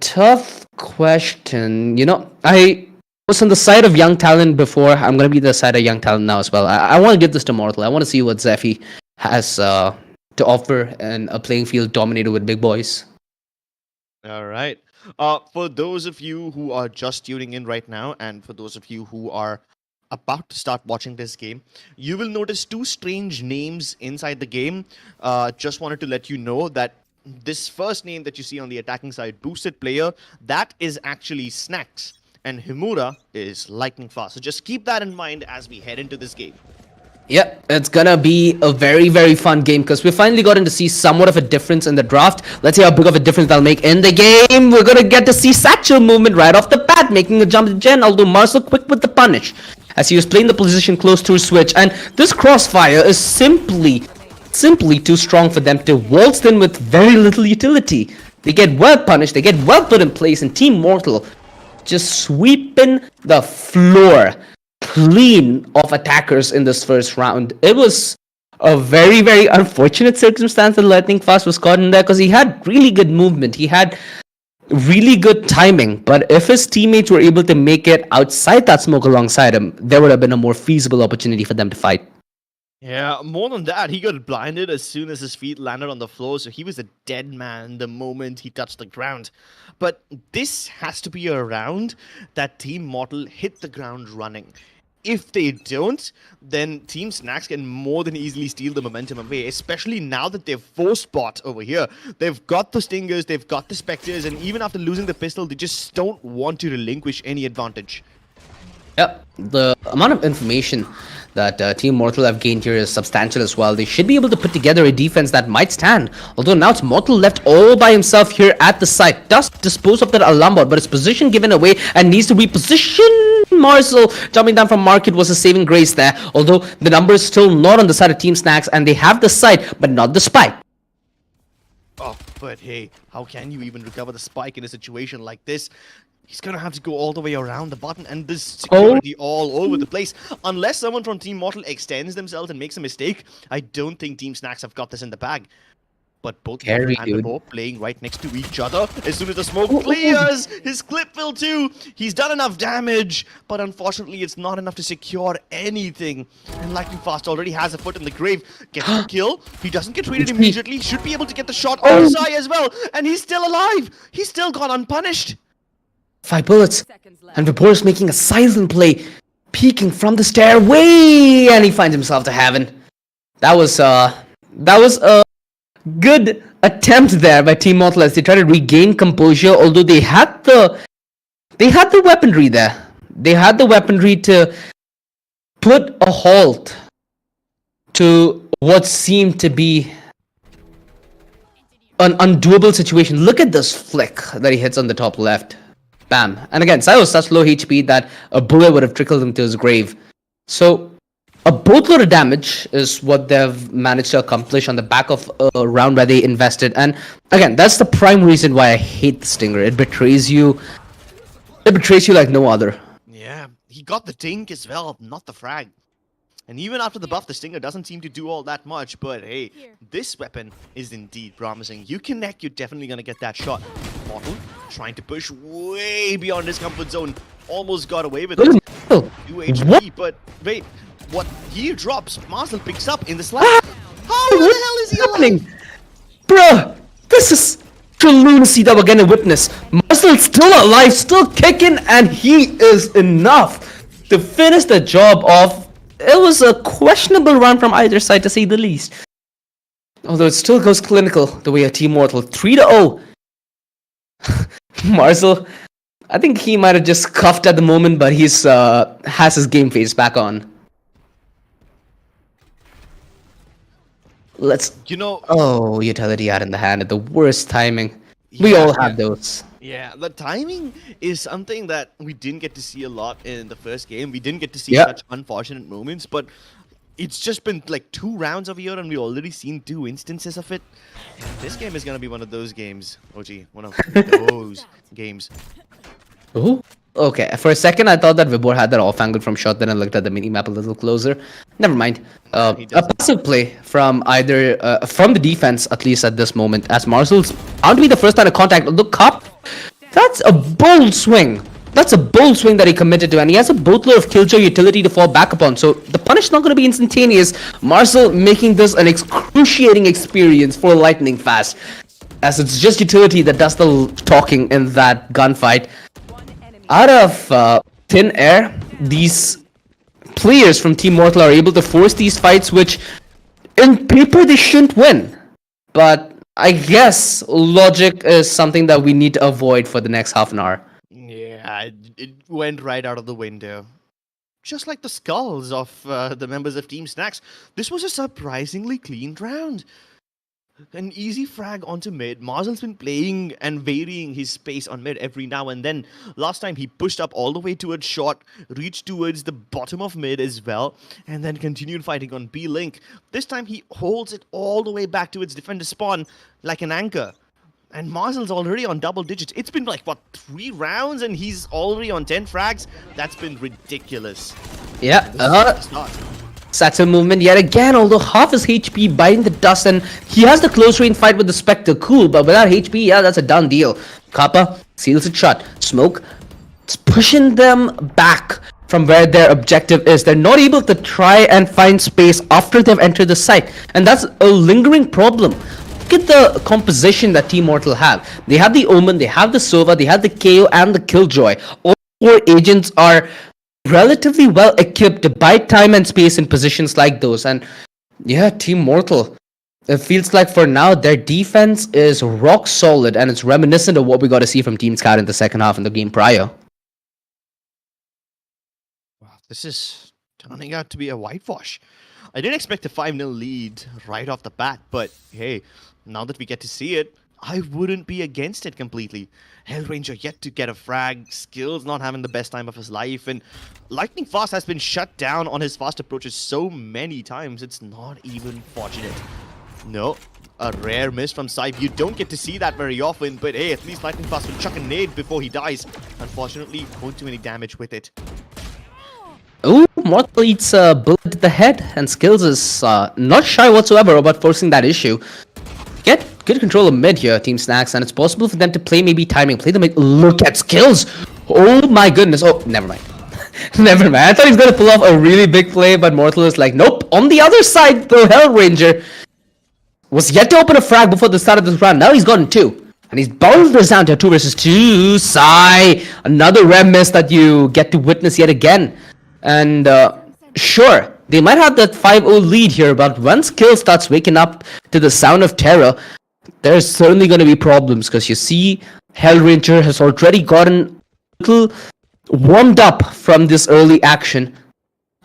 Tough question. I was on the side of young talent before. I'm gonna be the side of young talent now as well. I want to give this to Mortal. I want to see what Zephy has to offer in a playing field dominated with big boys. All right. For those of you who are just tuning in right now, and for those of you who are about to start watching this game, you will notice two strange names inside the game. Just wanted to let you know that this first name that you see on the attacking side, boosted player, that is actually Snax, and Himura is lightning fast. So just keep that in mind as we head into this game. Yep, it's gonna be a very, very fun game because we finally gotten to see somewhat of a difference in the draft. Let's see how big of a difference they'll make in the game. We're gonna get to see Satchel movement right off the bat, making a jump to Gen, although Marcel quick with the punish as he was playing the position close to his switch. And this crossfire is simply too strong for them to waltz in with very little utility. They get well punished, they get well put in place, and Team Mortal just sweeping the floor clean of attackers in this first round. It was a very, very unfortunate circumstance that Lightning Fast was caught in there because he had really good movement. He had really good timing. But if his teammates were able to make it outside that smoke alongside him, there would have been a more feasible opportunity for them to fight. Yeah, more than that, he got blinded as soon as his feet landed on the floor, so he was a dead man the moment he touched the ground. But this has to be a round that Team Mortal hit the ground running. If they don't, then Team Snax can more than easily steal the momentum away, especially now that they've forced bot over here. They've got the Stingers, they've got the Spectres, and even after losing the pistol, they just don't want to relinquish any advantage. Yep, the amount of information that Team Mortal have gained here is substantial as well. They should be able to put together a defense that might stand. Although now it's Mortal left all by himself here at the site. Does dispose of that alarm bot, but his position given away and needs to reposition. Marcel jumping down from Market was a saving grace there. Although the number is still not on the side of Team Snax and they have the site, but not the spike. Oh, but hey, how can you even recover the spike in a situation like this? He's gonna have to go all the way around the button, and there's security all over the place. Unless someone from Team Mortal extends themselves and makes a mistake, I don't think Team Snax have got this in the bag. but both Carry, Mortal and dude. Vibor playing right next to each other. As soon as the smoke clears, his clip will too. He's done enough damage, but unfortunately it's not enough to secure anything. And Lightning Fast already has a foot in the grave. Gets the kill. He doesn't get traded immediately. Should be able to get the shot on Sai as well. And he's still alive. He's still gone unpunished. 5 bullets. And Vibor is making a silent play, peeking from the stairway, and he finds himself to heaven. That was a good attempt there by Team Mortal as they try to regain composure, although they had the weaponry there. They had the weaponry to put a halt to what seemed to be an undoable situation. Look at this flick that he hits on the top left. Bam. And again, Sai was such low HP that a bullet would have trickled him to his grave. So a boatload of damage is what they've managed to accomplish on the back of a round where they invested. And again, that's the prime reason why I hate the Stinger. It betrays you. It betrays you like no other. Yeah, he got the dink as well, not the frag. And even after the buff, the Stinger doesn't seem to do all that much. But hey, this weapon is indeed promising. You connect, you're definitely going to get that shot. Mortal trying to push way beyond his comfort zone. Almost got away with it. 2 HP, but wait. What he drops, Marcel picks up in the slap. How the hell is he alive? Bruh, this is the lunacy that we're gonna witness. Marcel's still alive, still kicking, and he is enough to finish the job off. It was a questionable run from either side, to say the least. Although it still goes clinical the way a Team Mortal 3-0. Marcel, I think he might have just cuffed at the moment, but he's has his game face back on. Let's. Oh, utility out in the hand at the worst timing. We all have those. Yeah, the timing is something that we didn't get to see a lot in the first game. We didn't get to see such unfortunate moments, but it's just been like 2 rounds of here, and we've already seen 2 instances of it. This game is gonna be one of those games, OG. One of those games. Ooh. Okay, for a second I thought that Vibor had that off-angle from shot, then I looked at the minimap a little closer. Never mind. A passive play from either, from the defense, at least at this moment, as Marcel's bound to be the first line of contact. Look up! That's a bold swing! That's a bold swing that he committed to, and he has a boatload of killjoy utility to fall back upon, so the punish is not going to be instantaneous. Marcel making this an excruciating experience for Lightning Fast, as it's just utility that does the talking in that gunfight. Out of thin air, these players from Team Mortal are able to force these fights, which in paper they shouldn't win. But I guess logic is something that we need to avoid for the next half an hour. Yeah, it went right out of the window. Just like the skulls of the members of Team Snax, this was a surprisingly clean round. An easy frag onto mid. Marcel's been playing and varying his space on mid every now and then. Last time he pushed up all the way towards short, reached towards the bottom of mid as well, and then continued fighting on B-Link. This time he holds it all the way back to its defender spawn like an anchor. And Marcel's already on double digits. It's been like, what, 3 rounds and he's already on 10 frags? That's been ridiculous. Yeah, Saxon movement yet again, although half his HP biting the dust, and he has the close range fight with the Spectre. Cool, but without HP, yeah, that's a done deal. Kappa seals it shut. Smoke, it's pushing them back from where their objective is. They're not able to try and find space after they've entered the site, and that's a lingering problem. Look at the composition that Team Mortal have. They have the Omen, they have the Sova, they have the KO, and the Killjoy. All 4 agents are relatively well equipped to buy time and space in positions like those. And yeah, Team Mortal, it feels like for now their defense is rock solid, and it's reminiscent of what we got to see from Team Scout in the second half in the game prior. Wow, this is turning out to be a whitewash. I didn't expect a 5-0 lead right off the bat, but hey, now that we get to see it, I wouldn't be against it completely. Hellranger yet to get a frag, Skills not having the best time of his life, and Lightning Fast has been shut down on his fast approaches so many times, it's not even fortunate. No, a rare miss from Saib. You don't get to see that very often, but hey, at least Lightning Fast will chuck a nade before he dies. Unfortunately, won't do any damage with it. Ooh, Mortal eats a bullet to the head, and Skills is not shy whatsoever about forcing that issue. good control of mid here, Team Snax, and it's possible for them to play maybe timing, play the mid. Look at skills! Oh my goodness! Oh, never mind. Never mind. I thought he was gonna pull off a really big play, but Mortal is like, nope. On the other side, the Hell Ranger was yet to open a frag before the start of this round. Now he's gotten 2. And he's bounced this down to a 2 versus 2. Sai! Another rem miss that you get to witness yet again. And sure, they might have that 5-0 lead here, but once Kill starts waking up to the sound of terror, there's certainly going to be problems, because you see Hell Ranger has already gotten a little warmed up from this early action,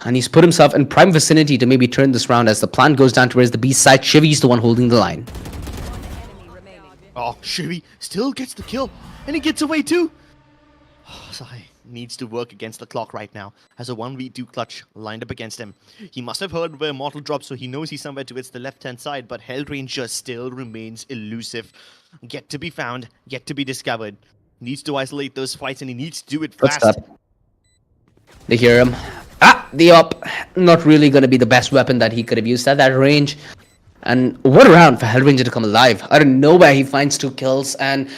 and he's put himself in prime vicinity to maybe turn this round as the plan goes down towards the B side. Shivy's the one holding the line. Oh, Shivy still gets the kill, and he gets away too. Sai needs to work against the clock right now. Has a 1v2 clutch lined up against him. He must have heard where Mortal dropped, so he knows he's somewhere towards the left-hand side, but Hell Ranger still remains elusive. Yet to be found, yet to be discovered. Needs to isolate those fights, and he needs to do it fast. What's up? They hear him. The op. Not really going to be the best weapon that he could have used at that range. And what a round for Hellranger to come alive. I don't know where he finds 2 kills, and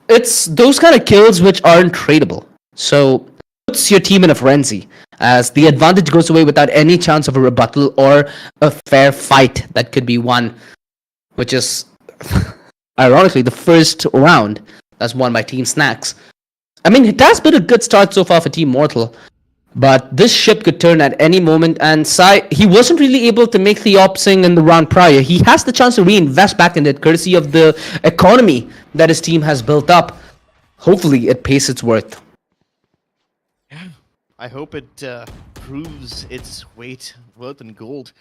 it's those kind of kills which aren't tradable. So puts your team in a frenzy, as the advantage goes away without any chance of a rebuttal or a fair fight that could be won, which is ironically the first round that's won by Team Snax. I mean, it has been a good start so far for Team Mortal, but this ship could turn at any moment, and Sai, he wasn't really able to make the opsing in the round prior. He has the chance to reinvest back in it, courtesy of the economy that his team has built up. Hopefully, it pays its worth. Yeah, I hope it proves its worth in gold.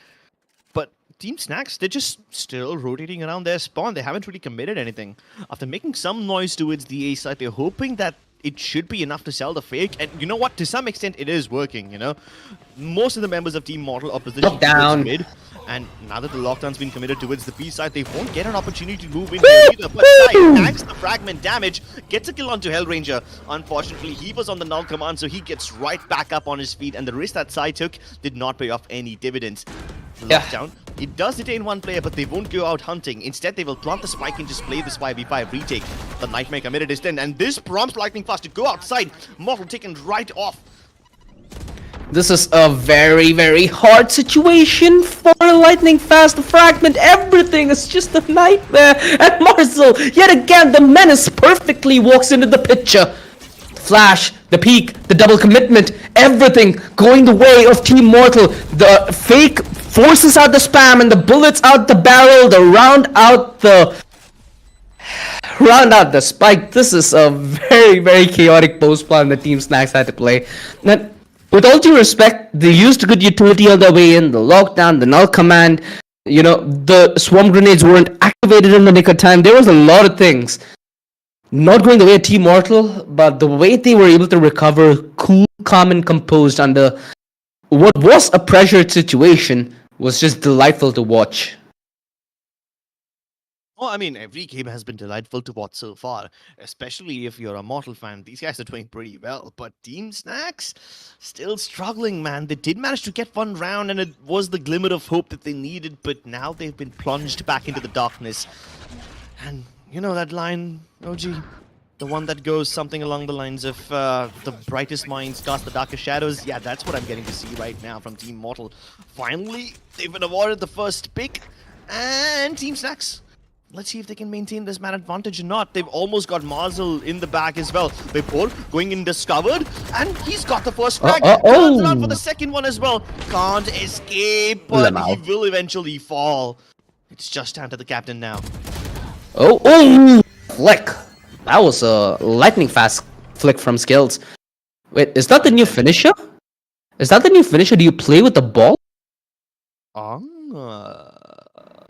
But Team Snax, they're just still rotating around their spawn. They haven't really committed anything. After making some noise towards the A side, they're hoping that it should be enough to sell the fake, and you know what? To some extent, it is working. You know, most of the members of Team Mortal are positioned towards mid, and now that the lockdown's been committed towards the B side, they won't get an opportunity to move in here either. But Sai tanks the fragment damage, gets a kill onto Hell Ranger. Unfortunately, he was on the null command, so he gets right back up on his feet, and the risk that Sai took did not pay off any dividends. Lockdown, it does detain one player, but they won't go out hunting. Instead, they will plant the spike and just play this 5v5 retake. The Nightmare committed his 10, and this prompts Lightning Fast to go outside. Mortal taken right off. This is a very, very hard situation for Lightning Fast. The fragment, everything is just a nightmare. And Marcel, yet again, the menace perfectly walks into the picture. Flash, the peak, the double commitment, everything going the way of Team Mortal. The fake forces out the spam and the bullets out the barrel, the round out the spike. This is a very, very chaotic post plan that Team Snax had to play. And with all due respect, they used good utility on their way in, the lockdown, the null command, you know, the swarm grenades weren't activated in the nick of time. There was a lot of things not going the way of Team Mortal, but the way they were able to recover cool, calm, and composed under what was a pressured situation was just delightful to watch. Well, I mean, every game has been delightful to watch so far, especially if you're a Mortal fan. These guys are doing pretty well, but Team Snax still struggling, man. They did manage to get one round, and it was the glimmer of hope that they needed, but now they've been plunged back into the darkness. And you know that line, OG? The one that goes something along the lines of the brightest minds cast the darkest shadows? Yeah, that's what I'm getting to see right now from Team Mortal. Finally, they've been awarded the first pick, and Team Snax, let's see if they can maintain this man advantage or not. They've almost got Marzel in the back as well. Before going in discovered, and he's got the first frag. Turns around for the second one as well. Can't escape, but he will eventually fall. It's just down to the captain now. Flick. That was a lightning fast flick from Skills. Wait, is that the new finisher? Is that the new finisher? Do you play with the ball?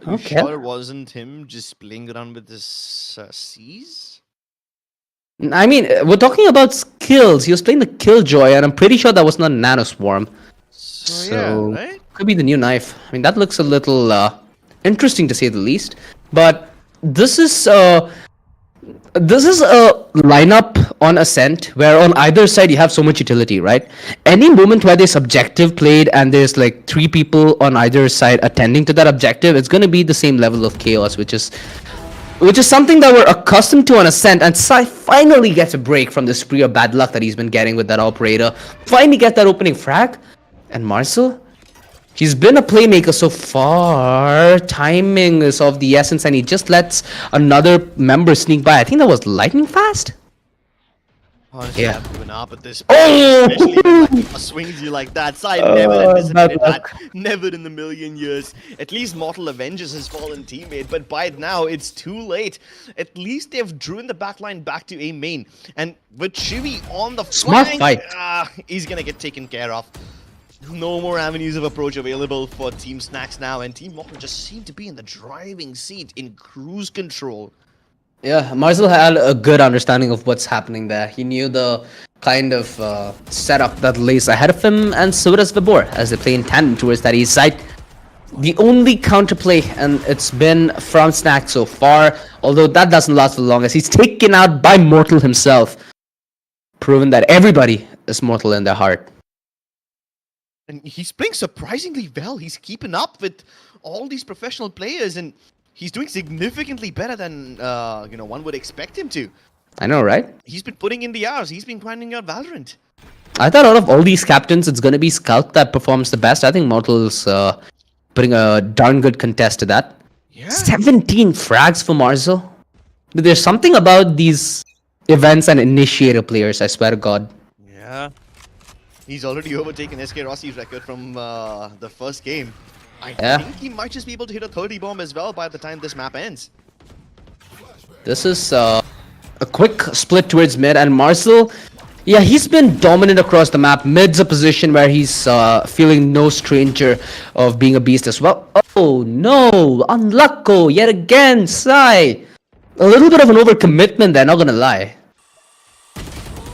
Okay. Sure it wasn't him just playing around with his C's? I mean, we're talking about Skills. He was playing the Killjoy, and I'm pretty sure that was not Nano Swarm. So yeah, right? Could be the new knife. I mean, that looks a little interesting to say the least. But this is a lineup on Ascent where on either side you have so much utility, right? Any moment where there's objective played and there's like 3 people on either side attending to that objective, it's going to be the same level of chaos, which is which is something that we're accustomed to on Ascent, and Sai finally gets a break from the spree of bad luck that he's been getting with that operator. Finally get that opening frag, and Marcel, he's been a playmaker so far. Timing is of the essence, and he just lets another member sneak by. I think that was lightning fast. Honestly, Yeah. I've given up at this point, Oh! especially when Lakima swings you like that. So I never anticipated bad that. Never in a million years. At least Mortal avenges his fallen teammate, but by now it's too late. At least they've driven the backline back to A main, and with Shivi on the Smart flank, fight. he's gonna get taken care of. No more avenues of approach available for Team Snax now, and Team Mortal just seem to be in the driving seat, in cruise control. Yeah, Marcel had a good understanding of what's happening there. He knew the kind of setup that lays ahead of him, and so does Vibor as they play in tandem towards that east side. The only counterplay, and it's been from Snax so far, although that doesn't last for long, as he's taken out by Mortal himself, proving that everybody is mortal in their heart. And he's playing surprisingly well. He's keeping up with all these professional players, and he's doing significantly better than one would expect him to. I know, right? He's been putting in the hours. He's been grinding out Valorant. I thought out of all these captains, it's going to be Skulk that performs the best. I think Mortal's putting a darn good contest to that. Yeah. 17 frags for Marcel. There's something about these events and initiator players, I swear to God. Yeah. He's already overtaken SK Rossi's record from the first game. I think he might just be able to hit a 30 bomb as well by the time this map ends. This is a quick split towards mid, and Marcel, yeah, he's been dominant across the map. Mid's a position where he's feeling no stranger of being a beast as well. Oh no, unlucky yet again, Sai. A little bit of an overcommitment there, not gonna lie.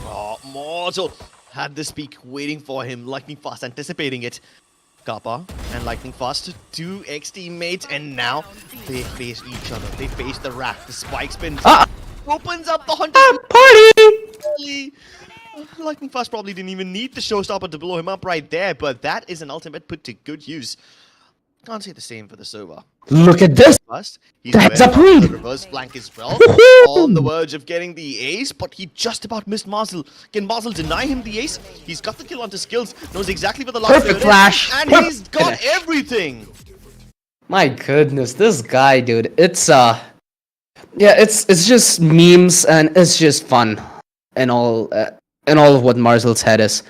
Oh, Mortal had this peak waiting for him, lightning fast, anticipating it. Kappa and Lightning Fast, two ex-teammates, and now they face each other. They face the rack. The spike spin opens up the hunter. Party! Lightning Fast probably didn't even need the showstopper to blow him up right there, but that is an ultimate put to good use. Can't say the same for the Sova. Look at this! Fast, he's The heads up aware of read. the reverse flank as well. On the verge of getting the ace, but he just about missed Marcel. Can Marcel deny him the ace? He's got the kill onto skills, knows exactly where the last Perfect flash. and Perfect he's got finish. everything. My goodness, this guy, dude. It's yeah, it's just memes and it's just fun, and all of what Marcel's head is.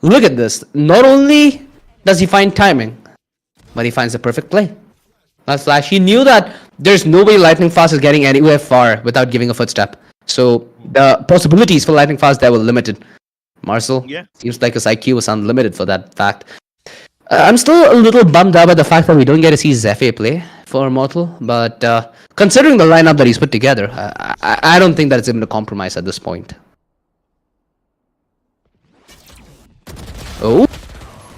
Look at this. Not only does he find timing, but he finds the perfect play. That flash. He knew that there's no way Lightning Fast is getting anywhere far without giving a footstep. So the possibilities for Lightning Fast there were limited. Marcel, seems like his IQ was unlimited for that fact. I'm still a little bummed out by the fact that we don't get to see Zephyr play for Mortal, but considering the lineup that he's put together, I don't think that it's even a compromise at this point. Oh,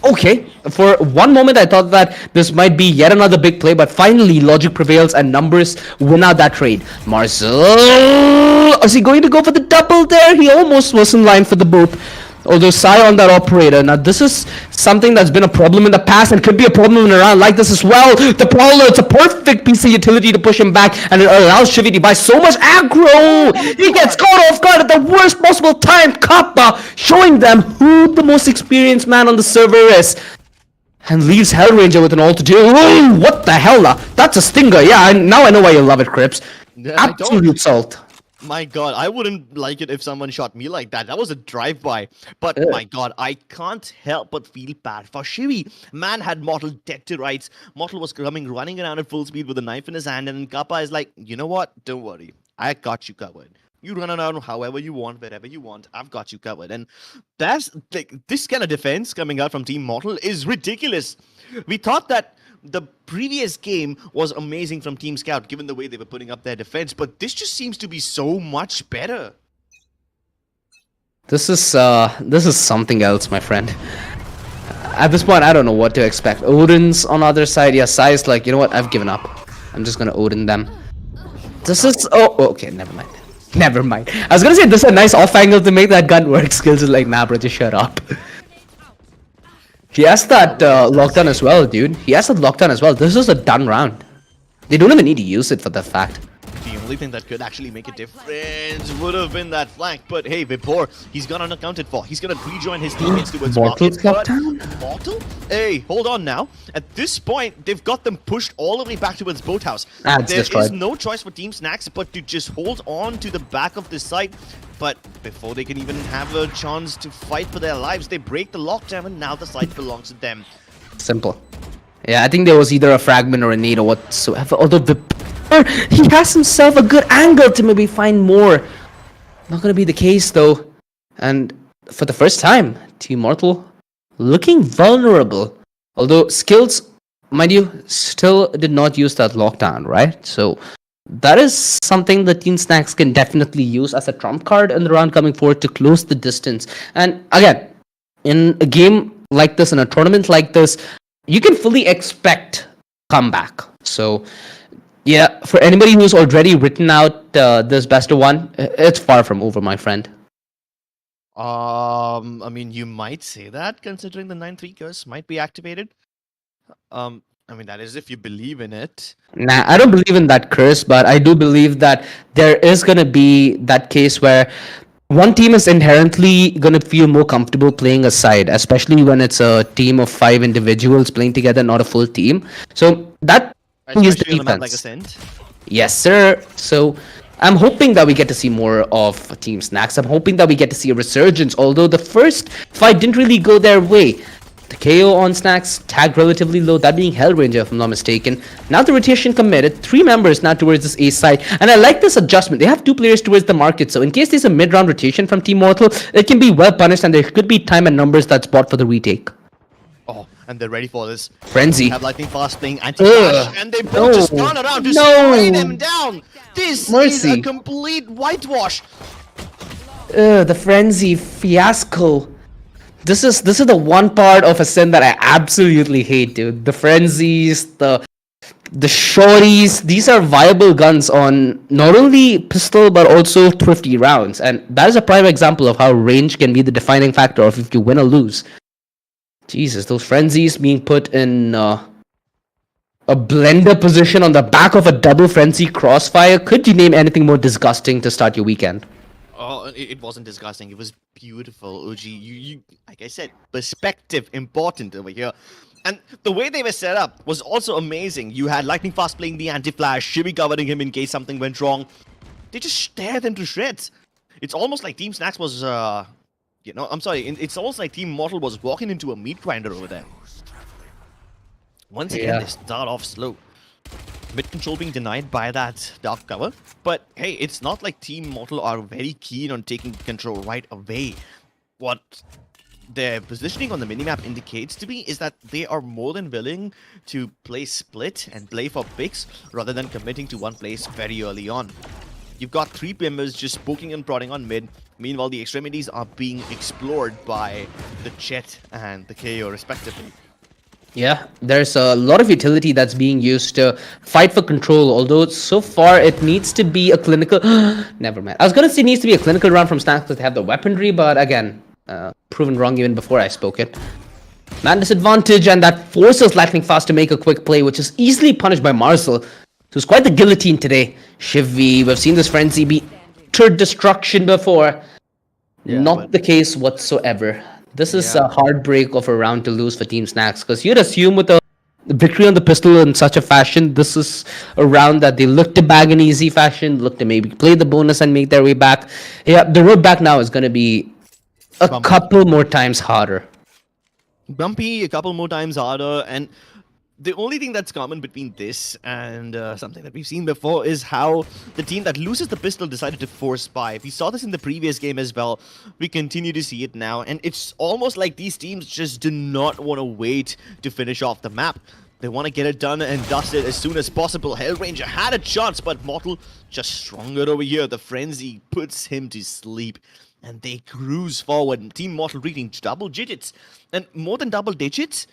okay. For one moment, I thought that this might be yet another big play, but finally, logic prevails and numbers win out that trade. Marcel, is he going to go for the double there? He almost was in line for the boop. Although Sai on that operator. Now this is something that's been a problem in the past and could be a problem in a round like this as well. The Prowler, it's a perfect piece of utility to push him back, and it allows Shivi to buy so much aggro. He gets caught off guard at the worst possible time. Kappa showing them who the most experienced man on the server is. And leaves Hellranger with an all to do. Ooh, what the hell? That's a stinger. Yeah, now I know why you love it, Crips. Absolute salt. My god, I wouldn't like it if someone shot me like that. That was a drive-by. But my god, I can't help but feel bad for Shivi. Man had Mortal dead to rights. Mortal was running around at full speed with a knife in his hand, and Kappa is like, you know what? Don't worry. I got you covered. You run around however you want, wherever you want. I've got you covered. And that's like this kind of defense coming out from Team Mortal is ridiculous. We thought that the previous game was amazing from Team Scout, given the way they were putting up their defense, but this just seems to be so much better. This is something else, my friend. At this point, I don't know what to expect. Odin's on the other side. Yeah, Sai is like, you know what? I've given up. I'm just gonna Odin them. This is okay. Never mind. Never mind. I was gonna say this is a nice off angle to make that gun work. Skills is like, nah, bro, just shut up. He has that lockdown as well, dude. He has that lockdown as well. This is a done round. They don't even need to use it for that fact. The only thing that could actually make a difference would have been that flank. But hey, Vibhor, he's gone unaccounted for. He's gonna rejoin his teammates towards Mortal's market. lockdown? Mortal? Hey, hold on now. At this point, they've got them pushed all the way back towards Boathouse. It's There is destroyed. no choice for Team Snax but to just hold on to the back of the site. But before they can even have a chance to fight for their lives, they break the lockdown and now the site belongs to them. Simple. Yeah, I think there was either a fragment or a nade or whatsoever. Although he has himself a good angle to maybe find more. Not gonna be the case though. And for the first time, Team Mortal looking vulnerable. Although skills, mind you, still did not use that lockdown, right? So that is something that Team Snax can definitely use as a trump card in the round coming forward to close the distance. And again, in a game like this, in a tournament like this, you can fully expect comeback. So yeah, for anybody who's already written out this best of one, it's far from over, my friend. I mean, you might say that considering the 9-3 curse might be activated. I mean, that is if you believe in it. Nah, I don't believe in that curse, but I do believe that there is going to be that case where one team is inherently going to feel more comfortable playing a side, especially when it's a team of 5 individuals playing together, not a full team. So that is the Especially on a map like defense. Ascent. Yes, sir. So I'm hoping that we get to see more of Team Snax. I'm hoping that we get to see a resurgence, although the first fight didn't really go their way. The KO on Snax, tagged relatively low, that being Hellranger if I'm not mistaken. Now the rotation committed, 3 members now towards this A side, and I like this adjustment. They have 2 players towards the market, so in case there's a mid-round rotation from Team Mortal, it can be well punished and there could be time and numbers that's bought for the retake. Oh, and they're ready for this. Frenzy. They have Lightning Fast playing anti-flash, and they both just No. turn around to No. spray them down. This is Mercy. a complete whitewash. The Frenzy fiasco. This is the one part of Ascent that I absolutely hate, dude. The frenzies, the shorties, these are viable guns on not only pistol but also thrifty rounds, and that is a prime example of how range can be the defining factor of if you win or lose. Jesus, those frenzies being put in a blender position on the back of a double frenzy crossfire. Could you name anything more disgusting to start your weekend? Oh, it wasn't disgusting. It was beautiful, OG. You, like I said, perspective important over here. And the way they were set up was also amazing. You had Lightning Fast playing the anti-flash, Shibby covering him in case something went wrong. They just tear them to shreds. It's almost like Team Snax was, I'm sorry. It's almost like Team Mortal was walking into a meat grinder over there. Once again, they start off slow. Mid control being denied by that dark cover. But hey, it's not like Team Mortal are very keen on taking control right away. What their positioning on the minimap indicates to me is that they are more than willing to play split and play for picks rather than committing to one place very early on. You've got 3 members just poking and prodding on mid. Meanwhile, the extremities are being explored by the Chet and the KO respectively. Yeah, there's a lot of utility that's being used to fight for control, although so far it needs to be a clinical... Never mind. I was gonna say it needs to be a clinical round from Snax because they have the weaponry, but again, proven wrong even before I spoke it. Man disadvantage, and that forces Lightning Fast to make a quick play, which is easily punished by Marcel, who's quite the guillotine today. Shivy, we've seen this frenzy be utter destruction before. Yeah, Not the case whatsoever. This is a heartbreak of a round to lose for Team Snax, because you'd assume with a victory on the pistol in such a fashion, this is a round that they look to bag in easy fashion, look to maybe play the bonus and make their way back. Yeah, the road back now is going to be a couple more times harder. Bumpy, a couple more times harder, and the only thing that's common between this and something that we've seen before is how the team that loses the pistol decided to force buy. We saw this in the previous game as well. We continue to see it now, and it's almost like these teams just do not want to wait to finish off the map. They want to get it done and dusted as soon as possible. Hellranger had a chance, but Mortal just stronger over here. The frenzy puts him to sleep, and they cruise forward. Team Mortal reaching double digits, and more than double digits,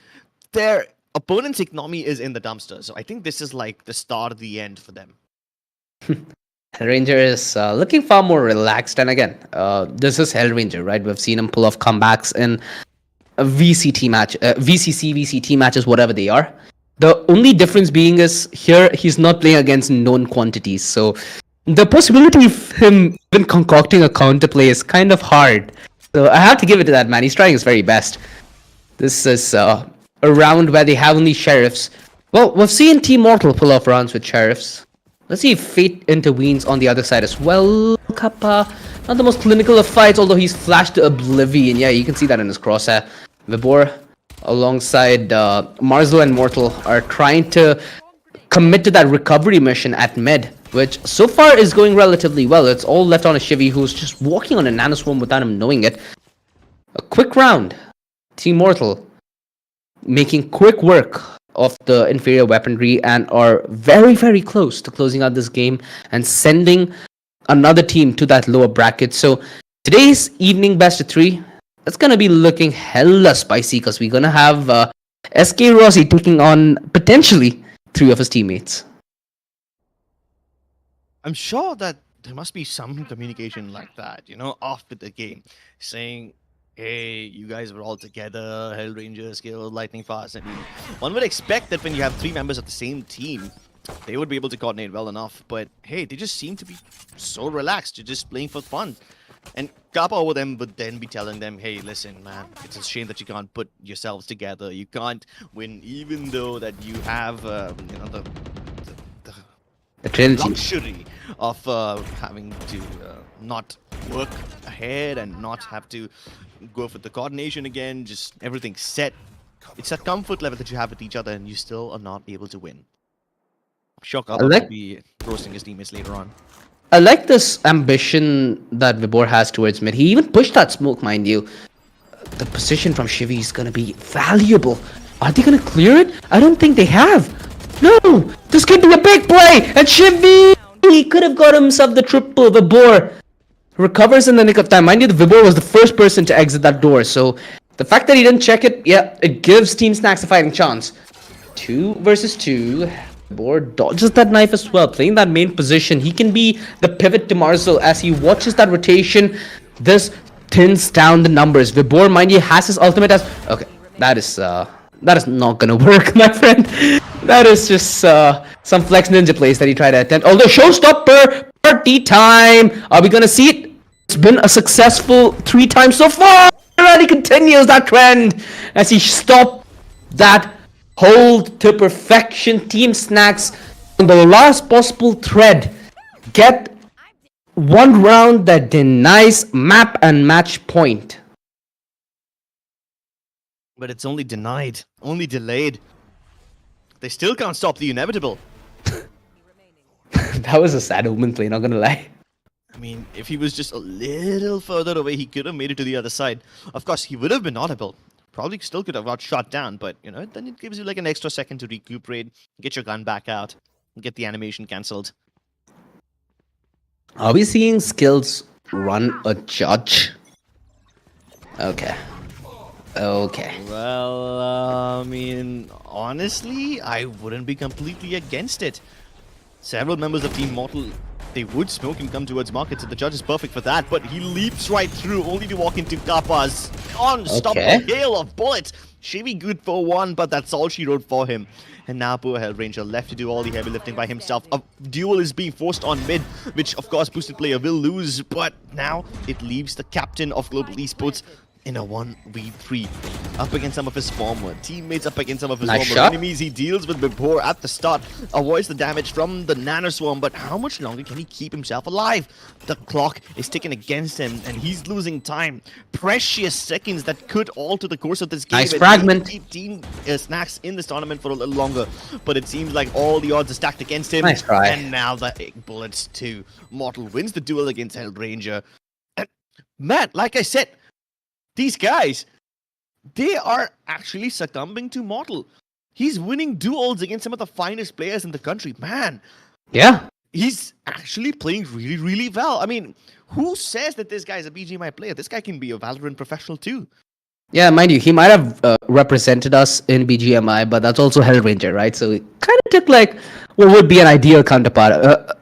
their opponent's economy is in the dumpster. So I think this is like the start of the end for them. Hellranger is looking far more relaxed, and again, this is Hellranger, right? We've seen him pull off comebacks in a VCT match, VCC, VCT matches, whatever they are. The only difference being is here he's not playing against known quantities, so The possibility of him even concocting a counterplay is kind of hard. So I have to give it to that man. He's trying his very best. This is a round where they have only sheriffs. Well, we've seen Team Mortal pull off rounds with sheriffs. Let's see if Fate intervenes on the other side as well. Kappa, not the most clinical of fights, although he's flashed to oblivion. Yeah, you can see that in his crosshair. Vibor, alongside Marzo and Mortal, are trying to commit to that recovery mission at mid, which so far is going relatively well. It's all left on a Shivy who's just walking on a nanoswarm without him knowing it. A quick round. Team Mortal making quick work of the inferior weaponry and are very, very close to closing out this game and sending another team to that lower bracket. So today's evening best of 3, it's gonna be looking hella spicy because we're gonna have SK Rossi taking on potentially 3 of his teammates. I'm sure that there must be some communication like that, after the game, saying, hey, you guys were all together, Hellranger, Skill, Lightning Fast. I mean, one would expect that when you have 3 members of the same team, they would be able to coordinate well enough. But hey, they just seem to be so relaxed. You're just playing for fun. And Kappa over them would then be telling them, hey, listen, man, it's a shame that you can't put yourselves together. You can't win, even though that you have, the Trinity. luxury of having to not work ahead and not have to go for the coordination again. Just everything set. It's that comfort level that you have with each other, and you still are not able to win. I'm sure Kappa will be roasting his teammates later on. I like this ambition that Vibor has towards mid. He even pushed that smoke, mind you. The position from Shivy is gonna be valuable. Are they gonna clear it? I don't think they have. No! This could be a big play! And Shivy! He could have got himself the triple. Vibor recovers in the nick of time. Mind you, the Vibor was the first person to exit that door. So the fact that he didn't check it, yeah, it gives Team Snax a fighting chance. 2 versus 2. Vibor dodges that knife as well, playing that main position. He can be the pivot to Marcel as he watches that rotation. This thins down the numbers. Vibor, mind you, has his ultimate as... Okay, that is not gonna work, my friend. That is just some flex ninja plays that he tried to attempt. Although showstopper party time. Are we gonna see it? It's been a successful 3 times so far, and he continues that trend as he stopped that hold to perfection. Team Snax on the last possible thread get one round that denies map and match point. But it's only denied, only delayed. They still can't stop the inevitable. That was a sad omen play, not gonna lie. I mean, if he was just a little further away, he could have made it to the other side. Of course, he would have been audible. Probably still could have got shot down, but, then it gives you like an extra second to recuperate, get your gun back out, and get the animation cancelled. Are we seeing skills run a judge? Okay. Well, I mean, honestly, I wouldn't be completely against it. Several members of Team Mortal, they would smoke and come towards market, so the judge is perfect for that, but he leaps right through, only to walk into Kappa's unstoppable hail of bullets. Shivy good for 1, but that's all she wrote for him. And now poor Hellranger left to do all the heavy lifting by himself. A duel is being forced on mid, which of course boosted player will lose, but now it leaves the captain of Global Esports in a 1v3 up against some of his former teammates, up against some of his former enemies. He deals with Vibor at the start, avoids the damage from the nanoswarm, but how much longer can he keep himself alive? The clock is ticking against him and he's losing time. Precious seconds that could alter the course of this game. Nice fragment. Keep Team Snax in this tournament for a little longer, but it seems like all the odds are stacked against him. Nice try. And now the 8 bullets too. Mortal wins the duel against Hellranger. And man, like I said, these guys, they are actually succumbing to Mortal. He's winning duels against some of the finest players in the country. Man. Yeah. He's actually playing really, really well. I mean, who says that this guy's a BGMI player? This guy can be a Valorant professional too. Yeah, mind you, he might have represented us in BGMI, but that's also Hellranger, right? So it kind of took like what would be an ideal counterpart,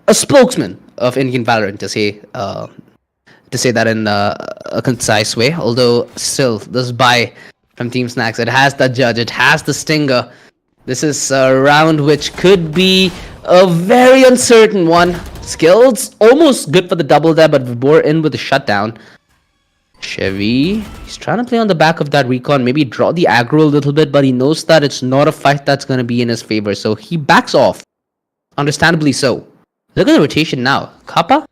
a spokesman of Indian Valorant to say that in a concise way. Although still, this buy from Team Snax, it has the judge, it has the stinger. This is a round which could be a very uncertain one. Skills almost good for the double there, but Vibor in with the shutdown. Chevy, he's trying to play on the back of that recon, maybe draw the aggro a little bit, but he knows that it's not a fight that's going to be in his favor, so he backs off. Understandably so. Look at the rotation now. Kappa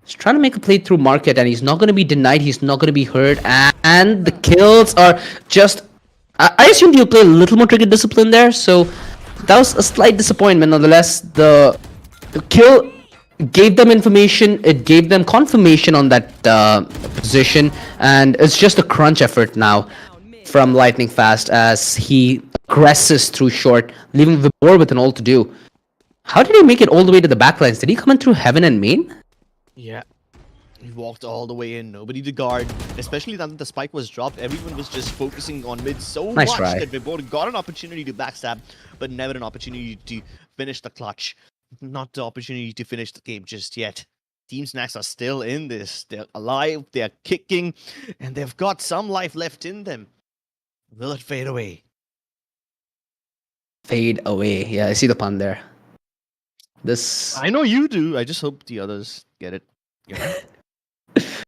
is trying to make a play through market, and he's not going to be denied, he's not going to be hurt, and the kills are just... I assumed he'll play a little more trigger discipline there, so that was a slight disappointment. Nonetheless, the kill gave them information, it gave them confirmation on that position, and it's just a crunch effort now from Lightning Fast as he aggresses through short, leaving Vibor with an all to do. How did he make it all the way to the backlines? Did he come in through heaven and main? Yeah. He walked all the way in, nobody to guard. Especially now that the spike was dropped, everyone was just focusing on mid so Nice much try. that Vibor got an opportunity to backstab, but never an opportunity to finish the clutch. Not the opportunity to finish the game just yet. Team Snax are still in this. They're alive, they're kicking, and they've got some life left in them. Will it fade away? Fade away. Yeah, I see the pun there. This... I know you do. I just hope the others get it. Yeah.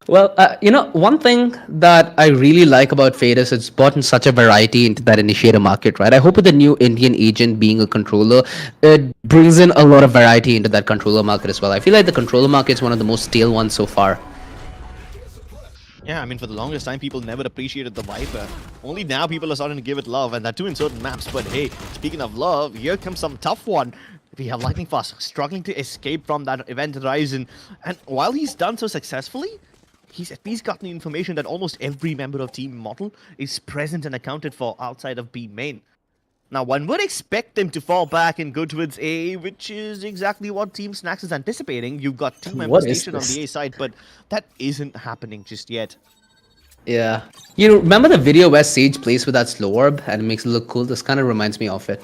Well, one thing that I really like about Fade is it's brought in such a variety into that initiator market, right? I hope with the new Indian agent being a controller, it brings in a lot of variety into that controller market as well. I feel like the controller market is one of the most stale ones so far. Yeah, I mean, for the longest time, people never appreciated the Viper. Only now people are starting to give it love, and that too in certain maps. But hey, speaking of love, here comes some tough one. We have Lightning Fast struggling to escape from that event horizon. And while he's done so successfully, he's at least gotten the information that almost every member of Team Mortal is present and accounted for outside of B main. Now, one would expect them to fall back and go towards A, which is exactly what Team Snax is anticipating. You've got two members stationed on the A side, but that isn't happening just yet. Yeah. You remember the video where Sage plays with that slow orb and it makes it look cool? This kind of reminds me of it.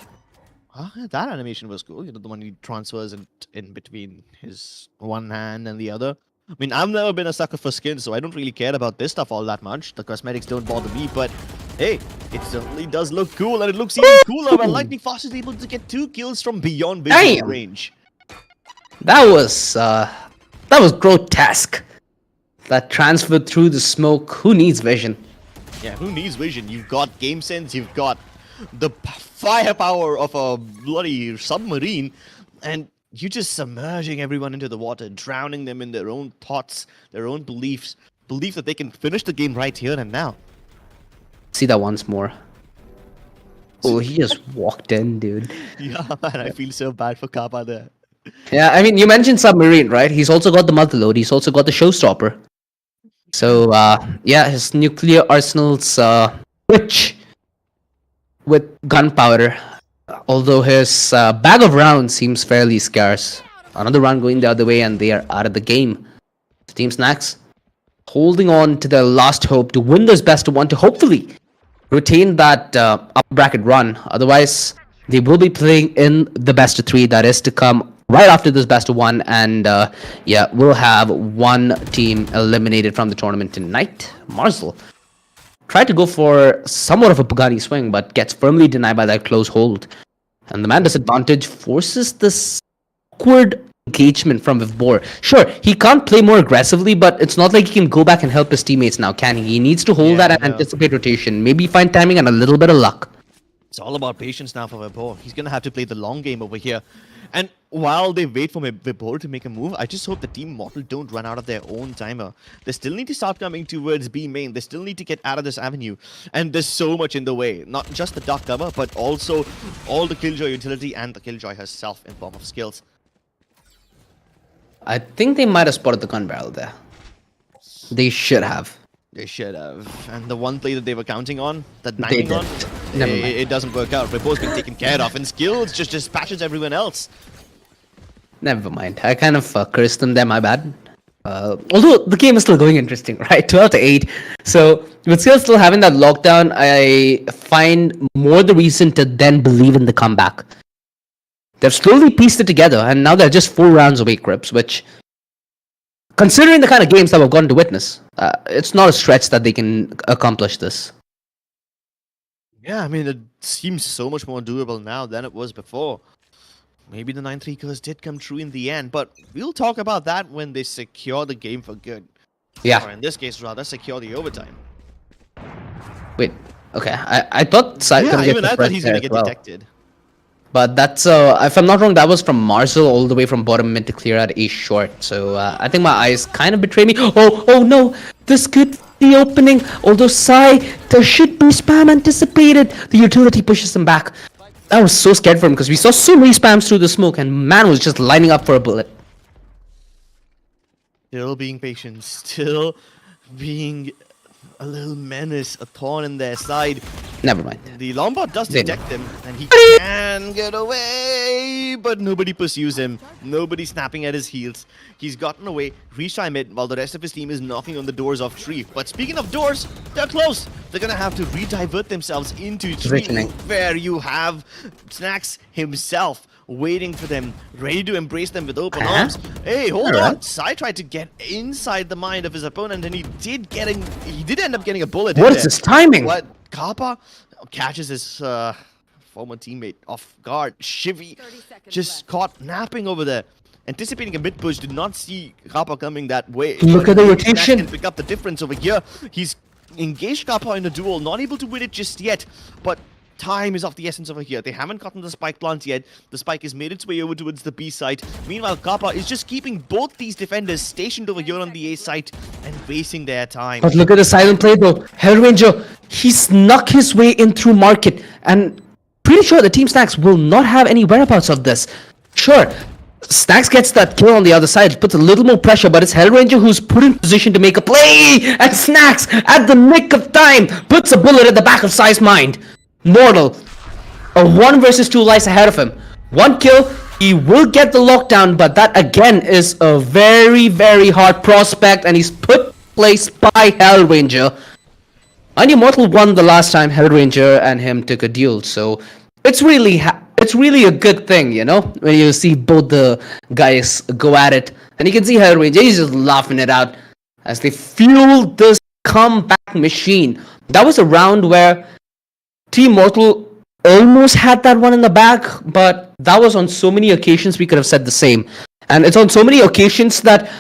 That animation was cool. You know, the one he transfers in between his one hand and the other. I mean, I've never been a sucker for skins, so I don't really care about this stuff all that much. The cosmetics don't bother me, but hey, it certainly does look cool, and it looks even cooler when Lightning Fast is able to get 2 kills from beyond vision range. That was grotesque. That transfer through the smoke. Who needs vision? Yeah, who needs vision? You've got game sense, you've got the firepower of a bloody submarine, and you're just submerging everyone into the water, drowning them in their own thoughts, their own beliefs, belief that they can finish the game right here and now. See that once more. Oh, he just walked in, dude. Yeah, man, I feel so bad for Kappa there. Yeah, I mean, you mentioned submarine, right? He's also got the multi-load. He's also got the showstopper. So, yeah, his nuclear arsenal's rich with gunpowder. Although his bag of rounds seems fairly scarce. Another round going the other way and they are out of the game. Team Snax holding on to their last hope to win this best of one to hopefully retain that upper bracket run. Otherwise, they will be playing in the best of 3 that is to come right after this best of 1. And yeah, we'll have one team eliminated from the tournament tonight. Marzel tried to go for somewhat of a Pagani swing, but gets firmly denied by that close hold. And the man disadvantage forces this awkward engagement from Vibor. Sure, he can't play more aggressively, but it's not like he can go back and help his teammates now, can he? He needs to hold that and anticipate rotation. Maybe find timing and a little bit of luck. It's all about patience now for Vibor. He's going to have to play the long game over here. And while they wait for Vibor to make a move, I just hope the Team Mortal don't run out of their own timer. They still need to start coming towards B main. They still need to get out of this avenue. And there's so much in the way. Not just the dark cover, but also all the Killjoy utility and the Killjoy herself in form of skills. I think they might have spotted the gun barrel there. They should have. They should have. And the one play that they were counting on, that knifing on, it doesn't work out. Vibor's been taken care of, and Skills just dispatches everyone else. Never mind. I kind of cursed them there, my bad. Although the game is still going interesting, right? 12 to 8. So with Skills still having that lockdown, I find more the reason to then believe in the comeback. They've slowly pieced it together, and now they're just 4 rounds away, Crips, which, considering the kind of games that we've gotten to witness, it's not a stretch that they can accomplish this. Yeah, I mean, it seems so much more doable now than it was before. maybe the 9-3 curse did come true in the end, but we'll talk about that when they secure the game for good. Yeah. Or in this case, rather, secure the overtime. Wait. Okay. I thought Sai Yeah, gonna get even I thought suppressed he's there gonna as get well. detected. But that's if I'm not wrong, that was from Marcel all the way from bottom mid to clear out a short. So I think my eyes kind of betrayed me. Oh no! This could be the opening. Although Sai, there should be spam anticipated. The utility pushes them back. I was so scared for him because we saw so many spams through the smoke, and man was just lining up for a bullet. Still being patient, still being a little menace, a thorn in their side. Never mind. The Lombard does They detect him, and he can get away, but nobody pursues him. Nobody snapping at his heels. He's gotten away, retry mid, while the rest of his team is knocking on the doors of Tree. But speaking of doors, they're close. They're gonna have to re-divert themselves into Tree, Positioning. where you have Snax himself waiting for them, ready to embrace them with open arms. Hey, hold on! Alright. Sai tried to get inside the mind of his opponent, and he did end up getting a bullet. What in is there. this timing? What? Kappa catches his former teammate off guard. Shivy just caught napping over there. Anticipating a mid push, did not see Kappa coming that way. Look But at the Snax rotation. can pick up the difference over here. He's engaged Kappa in a duel, not able to win it just yet, but time is of the essence over here. They haven't gotten the spike plant yet. The spike has made its way over towards the B side. Meanwhile, Kappa is just keeping both these defenders stationed over here on the A side and wasting their time. But look at the silent play though. Hellranger, he snuck his way in through market, and pretty sure the Team Snax will not have any whereabouts of this. Sure, Snax gets that kill on the other side, puts a little more pressure, but it's Hellranger who's put in position to make a play, and Snax, at the nick of time, puts a bullet at the back of Sai's mind. Mortal, a 1 versus 2 lies ahead of him. 1 kill, he will get the lockdown, but that again is a very, very hard prospect, and he's put placed by Hellranger. And Immortal won the last time Hellranger and him took a duel, so it's really a good thing, you know, when you see both the guys go at it, and you can see Hellranger, he's just laughing it out as they fuel this comeback machine. That was a round where Team Mortal almost had that one in the bag, but that was on so many occasions we could have said the same. And it's on so many occasions that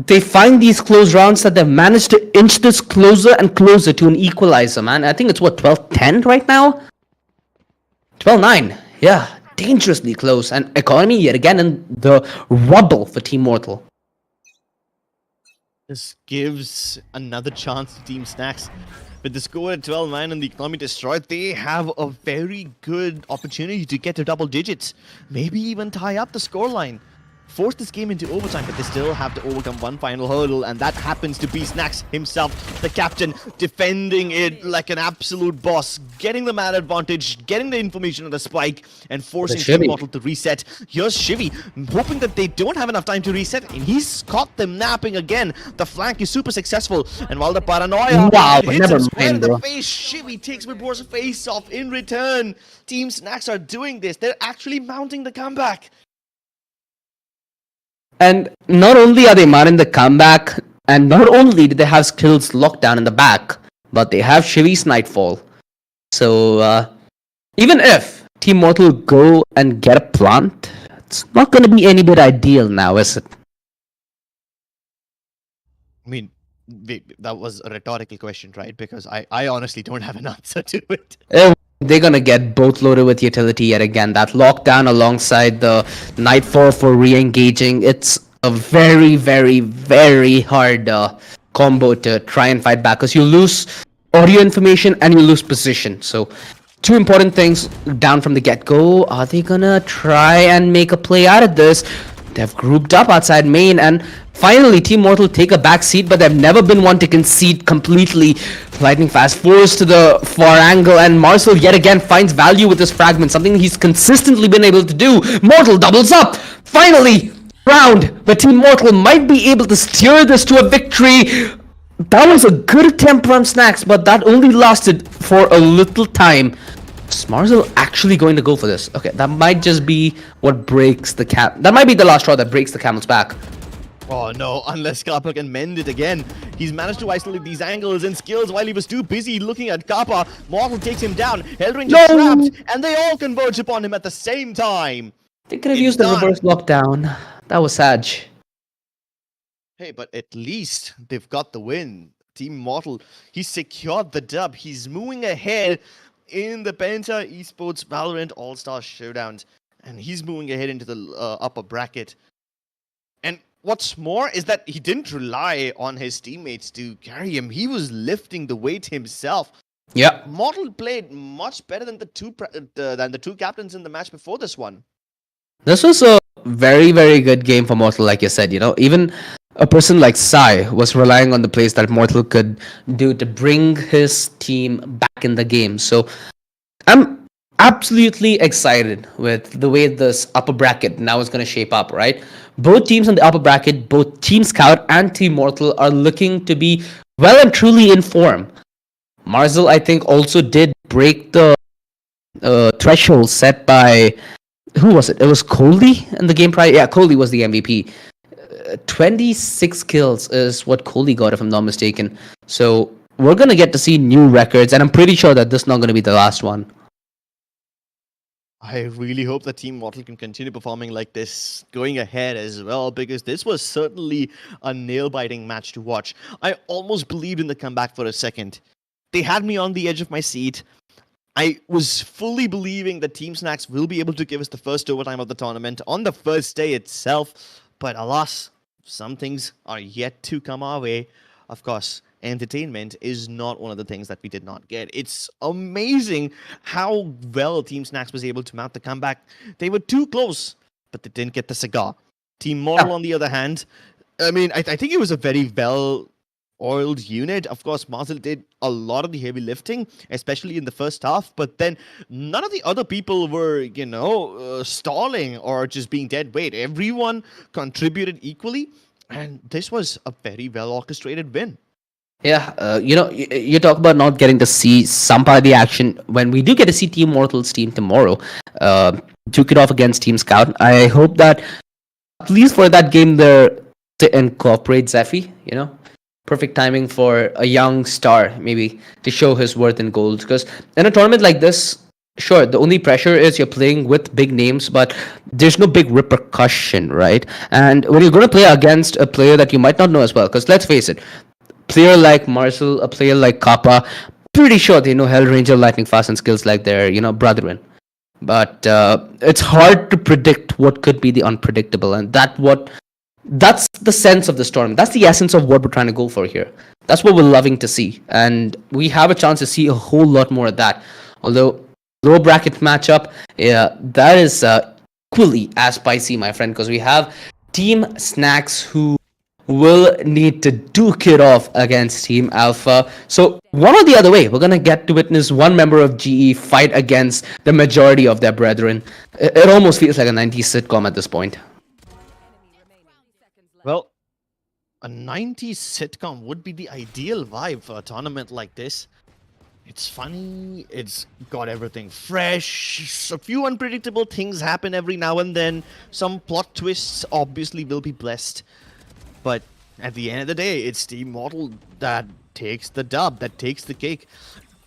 they find these close rounds that they've managed to inch this closer and closer to an equalizer, man. I think it's what, 12-10 right now? 12-9. Yeah, dangerously close. And economy yet again in the rubble for Team Mortal. This gives another chance to Team Snax. With the score at 12-9 and the economy destroyed, they have a very good opportunity to get to double digits. Maybe even tie up the scoreline. Force this game into overtime, but they still have to overcome one final hurdle, and that happens to be Snax himself, the captain, defending it like an absolute boss, getting the man advantage, getting the information on the spike, and forcing Team Mortal to reset. Here's Shivy, hoping that they don't have enough time to reset, and he's caught them napping again. The flank is super successful, and while the paranoia hits never him square in mind, the bro. face, Shivy takes Midbor's face off in return. Team Snax are doing this. They're actually mounting the comeback. And not only are they mounting the comeback, and not only do they have skills locked down in the back, but they have Shivy's Nightfall. So, even if Team Mortal go and get a plant, it's not going to be any bit ideal now, is it? I mean, that was a rhetorical question, right? Because I honestly don't have an answer to it. They're going to get both loaded with utility yet again. That lockdown alongside the Nightfall for re-engaging, it's a very, very, very hard combo to try and fight back, because you lose audio information and you lose position. So, two important things down from the get-go. Are they going to try and make a play out of this? They've grouped up outside main, and finally Team Mortal take a back seat, but they've never been one to concede completely. Lightning fast forwards to the far angle, and Marcel yet again finds value with this fragment, something he's consistently been able to do. Mortal doubles up! Finally! Round, but Team Mortal might be able to steer this to a victory. That was a good attempt from Snax, but that only lasted for a little time. Is Marcel actually going to go for this? Okay, that might just be what breaks the that might be the last straw that breaks the camel's back. Oh no, unless Kappa can mend it again. He's managed to isolate these angles and skills while he was too busy looking at Kappa. Mortal takes him down, Hellranger trapped, and they all converge upon him at the same time. They could have It's used the done. reverse lockdown. That was sad. Hey, but at least they've got the win. Team Mortal, he secured the dub. He's moving ahead in the Penta Esports Valorant All-Star Showdowns. And he's moving ahead into the upper bracket. And what's more is that he didn't rely on his teammates to carry him. He was lifting the weight himself. Yeah. Mortal played much better than the two captains in the match before this one. This was a very, very good game for Mortal, like you said. Even a person like Sai was relying on the plays that Mortal could do to bring his team back in the game. So I'm absolutely excited with the way this upper bracket now is going to shape up, right? Both teams in the upper bracket, both Team Scout and Team Mortal, are looking to be well and truly in form. Marzel, I think, also did break the threshold set by who was it? It was Coley in the game prior. Yeah, Coley was the MVP. 26 kills is what Coley got, if I'm not mistaken. So we're gonna get to see new records, and I'm pretty sure that this is not gonna be the last one. I really hope that Team Mortal can continue performing like this going ahead as well, because this was certainly a nail-biting match to watch. I almost believed in the comeback for a second. They had me on the edge of my seat. I was fully believing that Team Snax will be able to give us the first overtime of the tournament on the first day itself, but alas, some things are yet to come our way. Of course, entertainment is not one of the things that we did not get. It's amazing how well Team Snax was able to mount the comeback. They were too close, but they didn't get the cigar. Team Mortal, on the other hand, I mean, I think it was a very well-oiled unit. Of course, Marcel did a lot of the heavy lifting, especially in the first half, but then none of the other people were, stalling or just being dead weight. Everyone contributed equally, and this was a very well-orchestrated win. Yeah, you talk about not getting to see some part of the action. When we do get to see Team Mortal's team tomorrow, duke it off against Team Scout, I hope that at least for that game there to incorporate Zephy, perfect timing for a young star maybe to show his worth in gold. Because in a tournament like this, sure, the only pressure is you're playing with big names, but there's no big repercussion, right? And when you're going to play against a player that you might not know as well, because let's face it, player like Marcel, a player like Kappa, pretty sure they know Hell Ranger, Lightning Fast, and skills like their, brethren. But it's hard to predict what could be the unpredictable, and that's the sense of this tournament. That's the essence of what we're trying to go for here. That's what we're loving to see, and we have a chance to see a whole lot more of that. Although low bracket matchup, yeah, that is equally as spicy, my friend, because we have Team Snax who will need to duke it off against Team Alpha. So one or the other way, we're gonna get to witness one member of GE fight against the majority of their brethren. It almost feels like a 90s sitcom at this point. Well, a 90s sitcom would be the ideal vibe for a tournament like this. It's funny, it's got everything fresh, a few unpredictable things happen every now and then, some plot twists obviously will be blessed. But at the end of the day, it's Team Mortal that takes the dub, that takes the cake.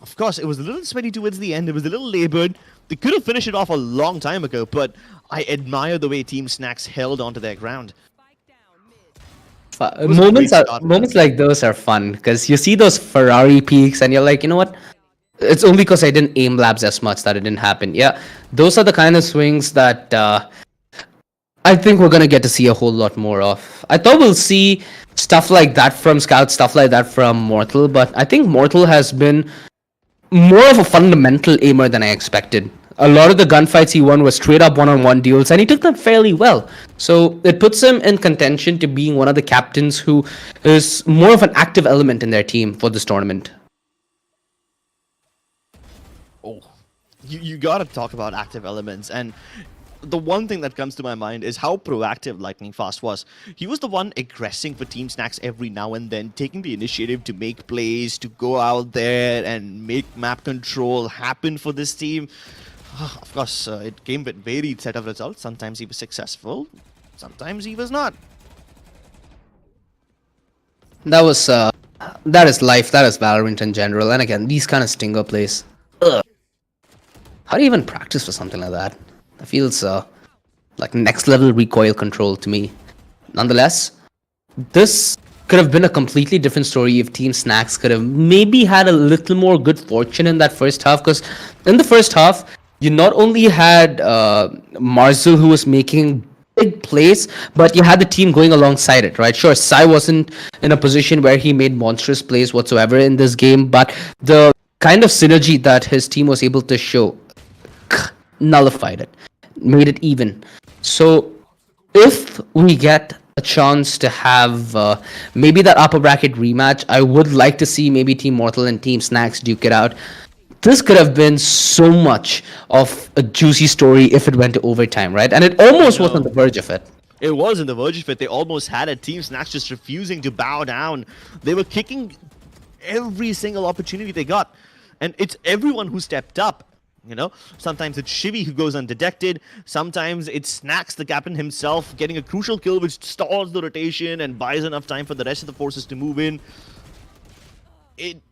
Of course, it was a little sweaty towards the end, it was a little labored. They could have finished it off a long time ago, but I admire the way Team Snax held onto their ground. Moments like those are fun because you see those Ferrari peaks and you're like, you know what? It's only because I didn't aim labs as much that it didn't happen. Yeah, those are the kind of swings that I think we're gonna get to see a whole lot more of. I thought we'll see stuff like that from Scout, stuff like that from Mortal, but I think Mortal has been more of a fundamental aimer than I expected. A lot of the gunfights he won were straight up one-on-one duels, and he took them fairly well. So it puts him in contention to being one of the captains who is more of an active element in their team for this tournament. Oh, you gotta talk about active elements, and the one thing that comes to my mind is how proactive Lightning Fast was. He was the one aggressing for Team Snax every now and then, taking the initiative to make plays, to go out there and make map control happen for this team. Of course, it came with varied set of results. Sometimes he was successful, sometimes he was not. That is life, that is Valorant in general, and again, these kind of stinger plays. Ugh. How do you even practice for something like that? That feels like next level recoil control to me. Nonetheless, this could have been a completely different story if Team Snax could have maybe had a little more good fortune in that first half. Because in the first half, you not only had Marzel who was making big plays, but you had the team going alongside it, right? Sure, Sai wasn't in a position where he made monstrous plays whatsoever in this game, but the kind of synergy that his team was able to show nullified it, made it even. So if we get a chance to have maybe that upper bracket rematch, I would like to see maybe Team Mortal and Team Snax duke it out. This could have been so much of a juicy story if it went to overtime, right? And it almost was on the verge of it. It was in the verge of it. They almost had it. Team Snax just refusing to bow down. They were kicking every single opportunity they got. And it's everyone who stepped up. You know, sometimes it's Shivy who goes undetected. Sometimes it's Snax, the captain himself, getting a crucial kill which stalls the rotation and buys enough time for the rest of the forces to move in. It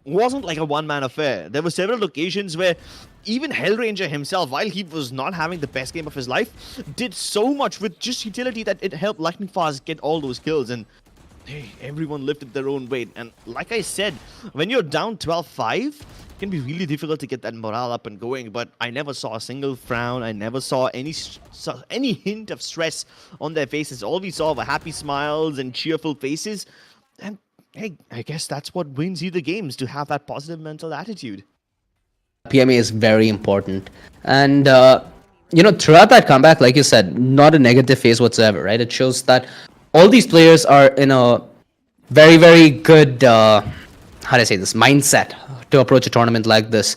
wasn't like a one-man affair. There were several occasions where even Hellranger himself, while he was not having the best game of his life, did so much with just utility that it helped Lightning Fast get all those kills. And hey, everyone lifted their own weight. And like I said, when you're down 12-5, it can be really difficult to get that morale up and going. But I never saw a single frown. I never saw any hint of stress on their faces. All we saw were happy smiles and cheerful faces. And hey, I guess that's what wins you the games, to have that positive mental attitude. PMA is very important. And, throughout that comeback, like you said, not a negative phase whatsoever, right? It shows that all these players are in a very, very good, how do I say this, mindset to approach a tournament like this.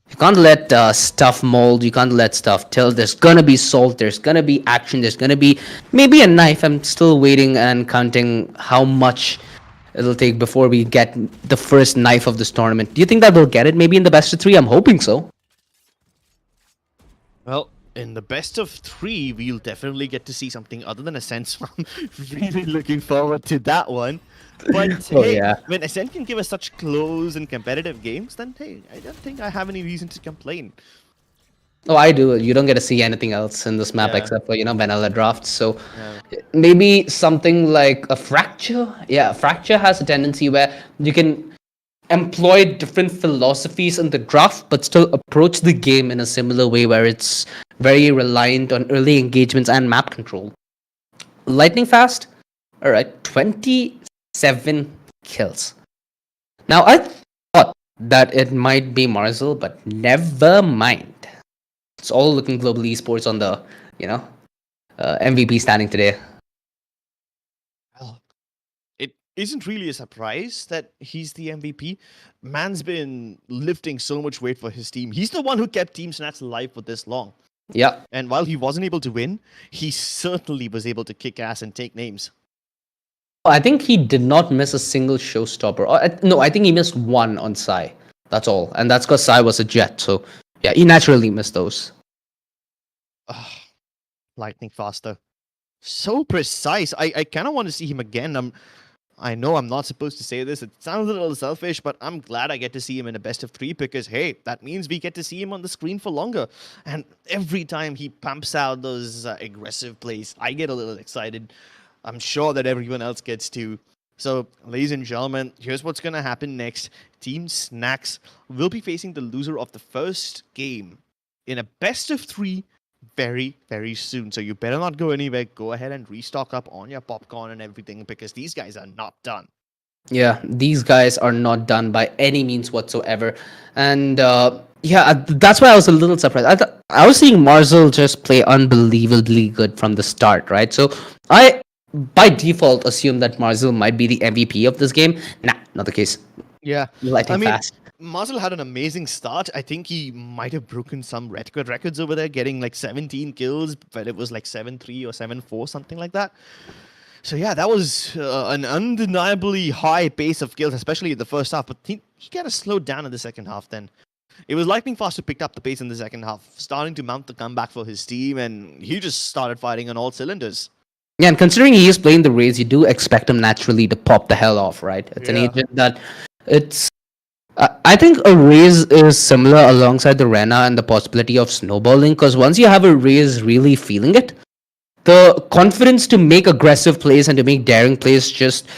You can't let stuff mold. You can't let stuff tilt. There's gonna be salt. There's gonna be action. There's gonna be maybe a knife. I'm still waiting and counting how much it'll take before we get the first knife of this tournament. Do you think that we'll get it maybe in the best of three? I'm hoping so. Well, in the best of three, we'll definitely get to see something other than Ascent. I'm really looking forward to that one. But Oh, hey, yeah. when Ascent can give us such close and competitive games, then hey, I don't think I have any reason to complain. Oh, I do. You don't get to see anything else in this map Yeah. except for, vanilla drafts. So Yeah. maybe something like a Fracture. Yeah, Fracture has a tendency where you can employ different philosophies in the draft, but still approach the game in a similar way where it's very reliant on early engagements and map control. Lightning Fast, all right, 27 kills. Now, I thought that it might be Marzel, but never mind. It's all looking global esports on the, MVP standing today. Well, it isn't really a surprise that he's the MVP. Man's been lifting so much weight for his team. He's the one who kept Team Snax alive for this long. Yeah. And while he wasn't able to win, he certainly was able to kick ass and take names. I think he did not miss a single showstopper. No, I think he missed one on Sai. That's all. And that's because Sai was a jet. So, yeah, he naturally missed those. Lightning faster. So precise. I kind of want to see him again. I know I'm not supposed to say this. It sounds a little selfish, but I'm glad I get to see him in a best of three because, hey, that means we get to see him on the screen for longer. And every time he pumps out those aggressive plays, I get a little excited. I'm sure that everyone else gets too. So, ladies and gentlemen, here's what's going to happen next. Team Snax will be facing the loser of the first game in a best of three very, very soon. So you better not go anywhere. Go ahead and restock up on your popcorn and everything because these guys are not done. Yeah, these guys are not done by any means whatsoever. And that's why I was a little surprised. I was seeing Marzel just play unbelievably good from the start, right? So I, by default, assume that Marzel might be the MVP of this game. Nah, not the case. Yeah. Lightning fast. Marzel had an amazing start. I think he might have broken some records over there, getting like 17 kills, but it was like 7-3 or 7-4, something like that. So yeah, that was an undeniably high pace of kills, especially in the first half. But he kind of slowed down in the second half then. It was Lightning Fast who picked up the pace in the second half, starting to mount the comeback for his team, and he just started fighting on all cylinders. Yeah, and considering he is playing the Rays, you do expect him naturally to pop the hell off, right? It's an agent that it's I think a raise is similar alongside the Rena and the possibility of snowballing because once you have a raise really feeling it, the confidence to make aggressive plays and to make daring plays just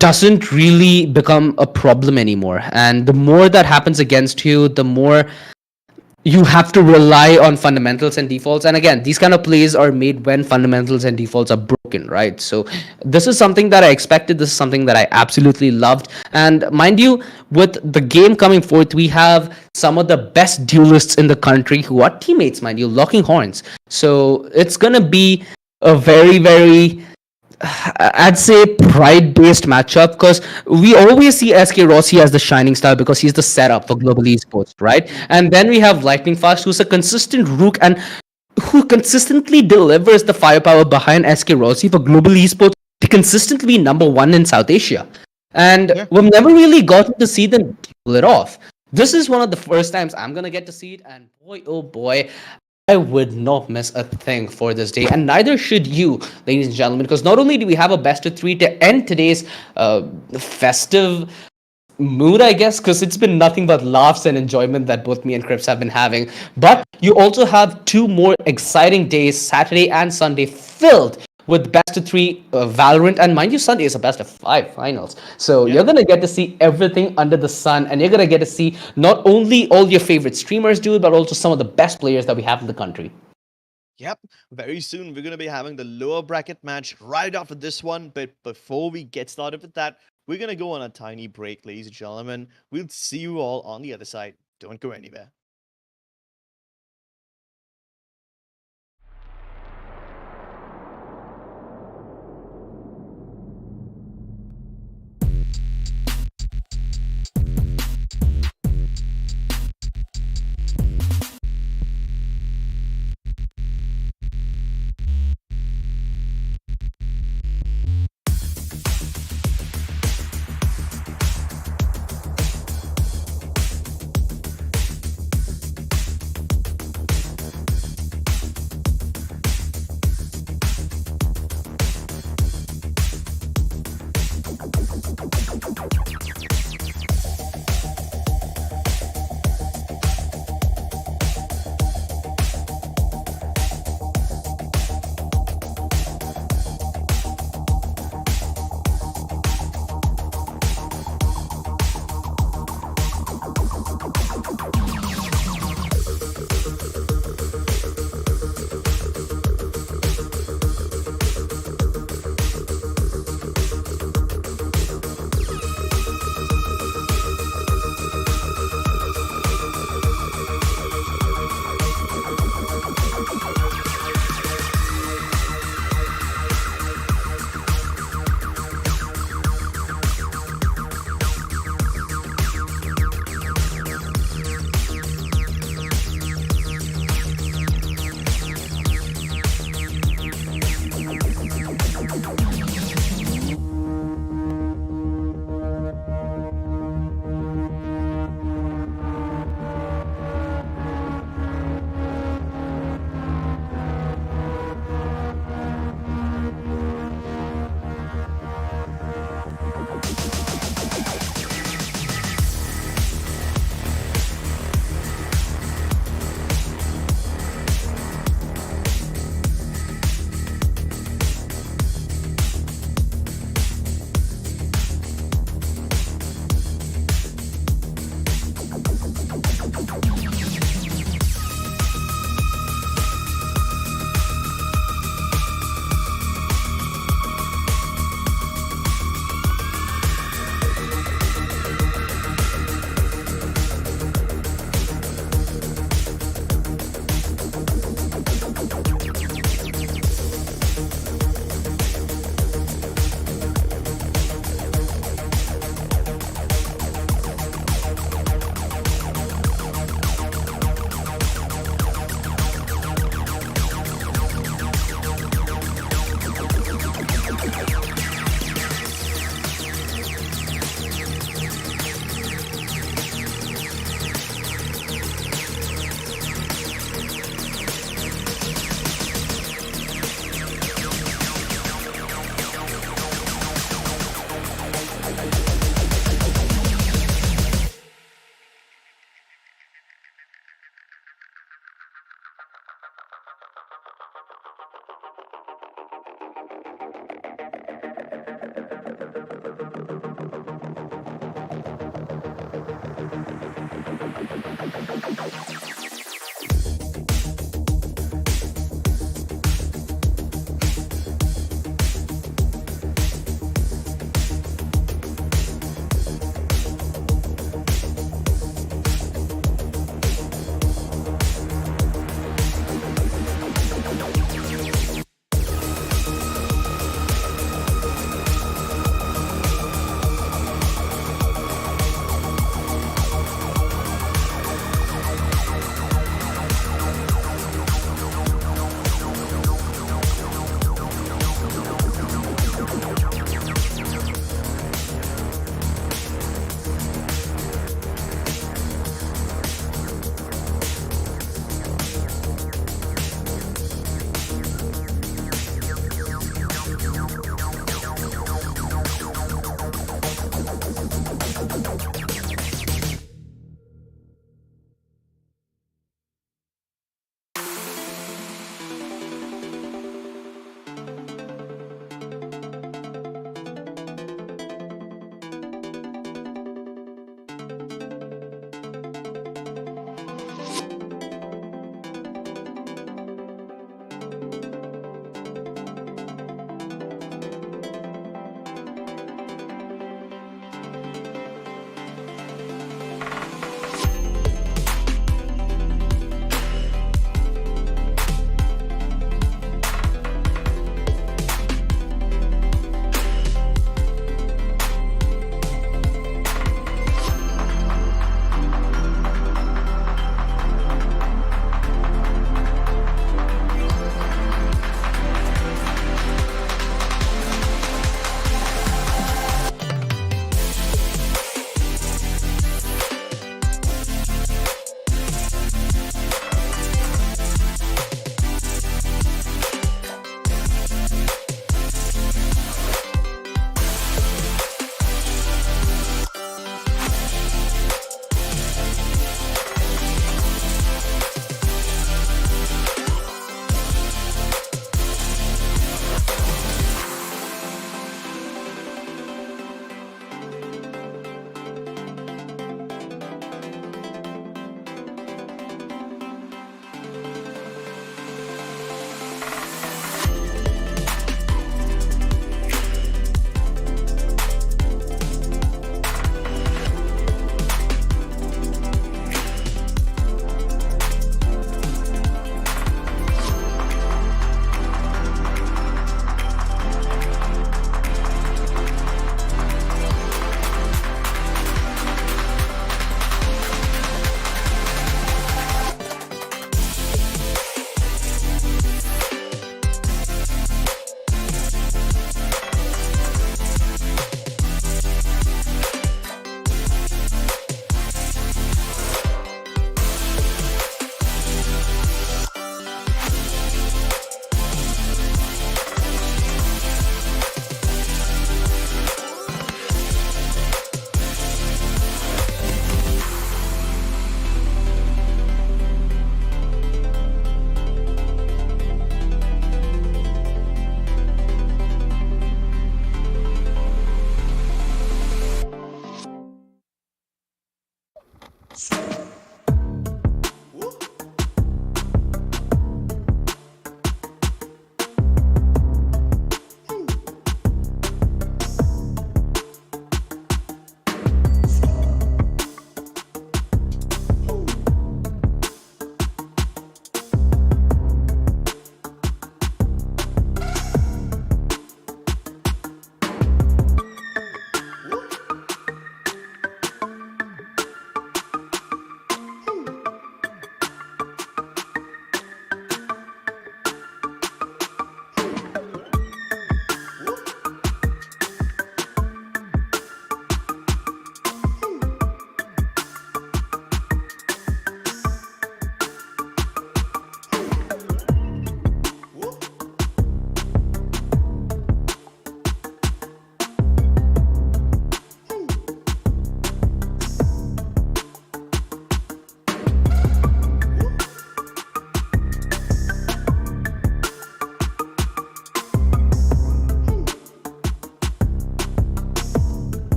doesn't really become a problem anymore. And the more that happens against you, the more you have to rely on fundamentals and defaults. And again, these kind of plays are made when fundamentals and defaults are broken, right? So this is something that I expected. This is something that I absolutely loved. And mind you, with the game coming forth, we have some of the best duelists in the country who are teammates, mind you, locking horns. So it's gonna be a very, very, I'd say, pride-based matchup because we always see SK Rossi as the shining star because he's the setup for global esports, right? And then we have Lightning Fast, who's a consistent rook and who consistently delivers the firepower behind SK Rossi for global esports to consistently be number one in South Asia. And Yeah. we've never really gotten to see them pull it off. This is one of the first times I'm gonna get to see it, and boy, oh boy, I would not miss a thing for this day, and neither should you, ladies and gentlemen, because not only do we have a best of three to end today's festive mood, I guess, because it's been nothing but laughs and enjoyment that both me and Crips have been having, but you also have two more exciting days, Saturday and Sunday, filled with best of three Valorant, and mind you, Sunday is a best of five finals. So Yeah. you're gonna get to see everything under the sun, and you're gonna get to see not only all your favorite streamers do it, but also some of the best players that we have in the country. Yep, very soon we're going to be having the lower bracket match right after this one. But before we get started with that, we're going to go on a tiny break, ladies and gentlemen. We'll see you all on the other side. Don't go anywhere.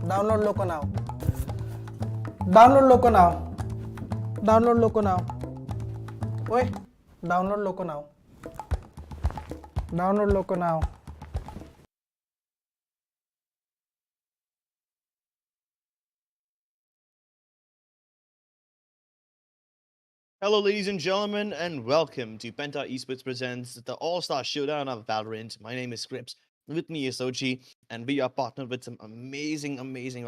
Download Loco now. Download Loco now. Download Loco now. Oi, download Loco now. Download Loco now. Hello, ladies and gentlemen, and welcome to Penta Esports Presents the All-Star Showdown of Valorant. My name is Scripps. With me is Sochi, and we are partnered with some amazing